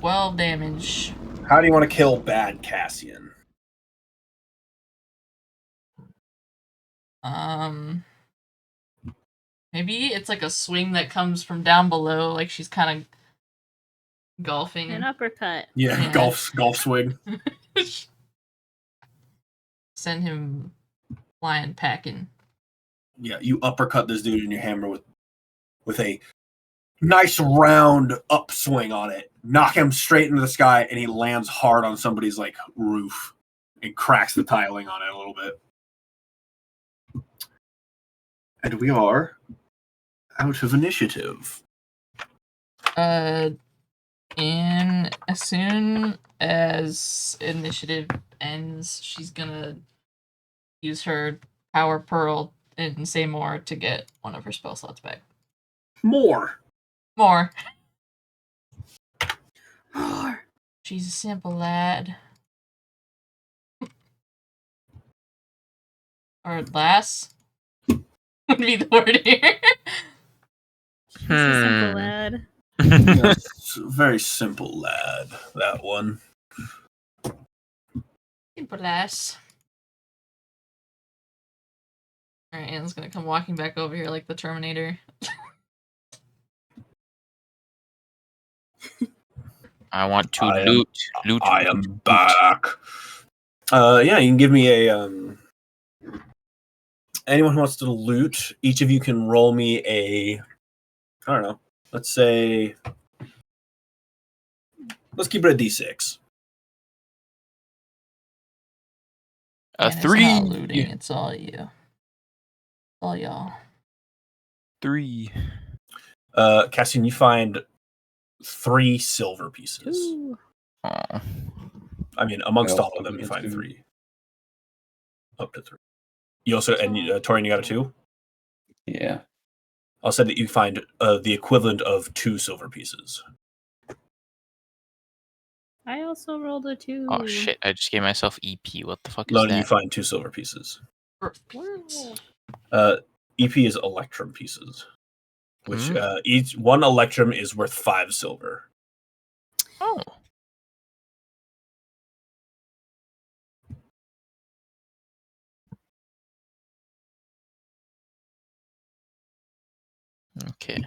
Well, damage. How do you want to kill bad Cassian? Maybe it's like a swing that comes from down below, like she's kind of golfing. An uppercut. Yeah. golf swing. Send him flying packing. Yeah, you uppercut this dude in your hammer with a nice round upswing on it. Knock him straight into the sky, and he lands hard on somebody's like roof and cracks the tiling on it a little bit. And we are out of initiative. And as soon as initiative ends, she's gonna use her power pearl and say more to get one of her spell slots back. More. She's a simple lad. Or lass would be the word here. He's a simple lad. Yes, very simple lad, that one. Simple lass. Alright, Anne's gonna come walking back over here like the Terminator. I want to loot. I am back. Yeah, you can give me a anyone who wants to loot, each of you can roll me a, I don't know, let's say Let's keep it at D6. A And it's 3. not looting. It's all you. All y'all. 3. Cassian, you find 3 silver pieces. Ooh. Oh. I mean, amongst I all of also them, you got find 2. 3. Up to 3. You also, and Torian, you got a 2? Yeah. I'll say that you find the equivalent of 2 silver pieces. I also rolled a 2. Oh shit! I just gave myself EP. What the fuck is Lonan, you that? find 2 silver pieces. Wow. EP is electrum pieces, which Hmm? each one electrum is worth 5 silver. Oh. Okay.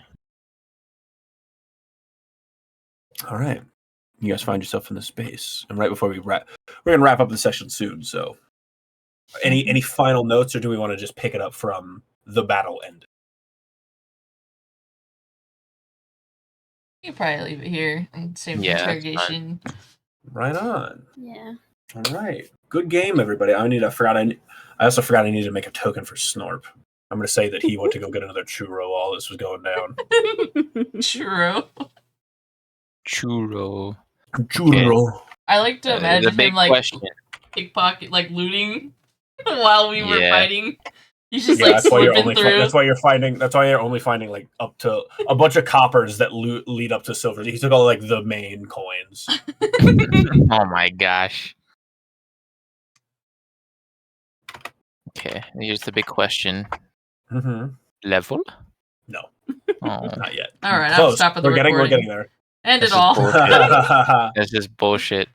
All right. You guys find yourself in the space. And right before we wrap, we're going to wrap up the session soon. So any final notes, or do we want to just pick it up from the battle ended? You probably leave it here and save Yeah, the that's interrogation. Right on. Yeah. All right. Good game, everybody. I also forgot I needed to make a token for Snorp. I'm going to say that he went to go get another churro while this was going down. True. Churro. Churro. I like to The imagine big him like question. pickpocket, like looting while we were Yeah. fighting. He's just Yeah, like that's why you're slipping only through. that's why you're only finding like up to a bunch of coppers that lead up to silver. He took all like the main coins. Oh my gosh. Okay, here's the big question. Mm-hmm. Level? No, Oh, not yet. All right, I'm Close. stopping the We're recording. getting there. End This it is all. bullshit. That's just bullshit.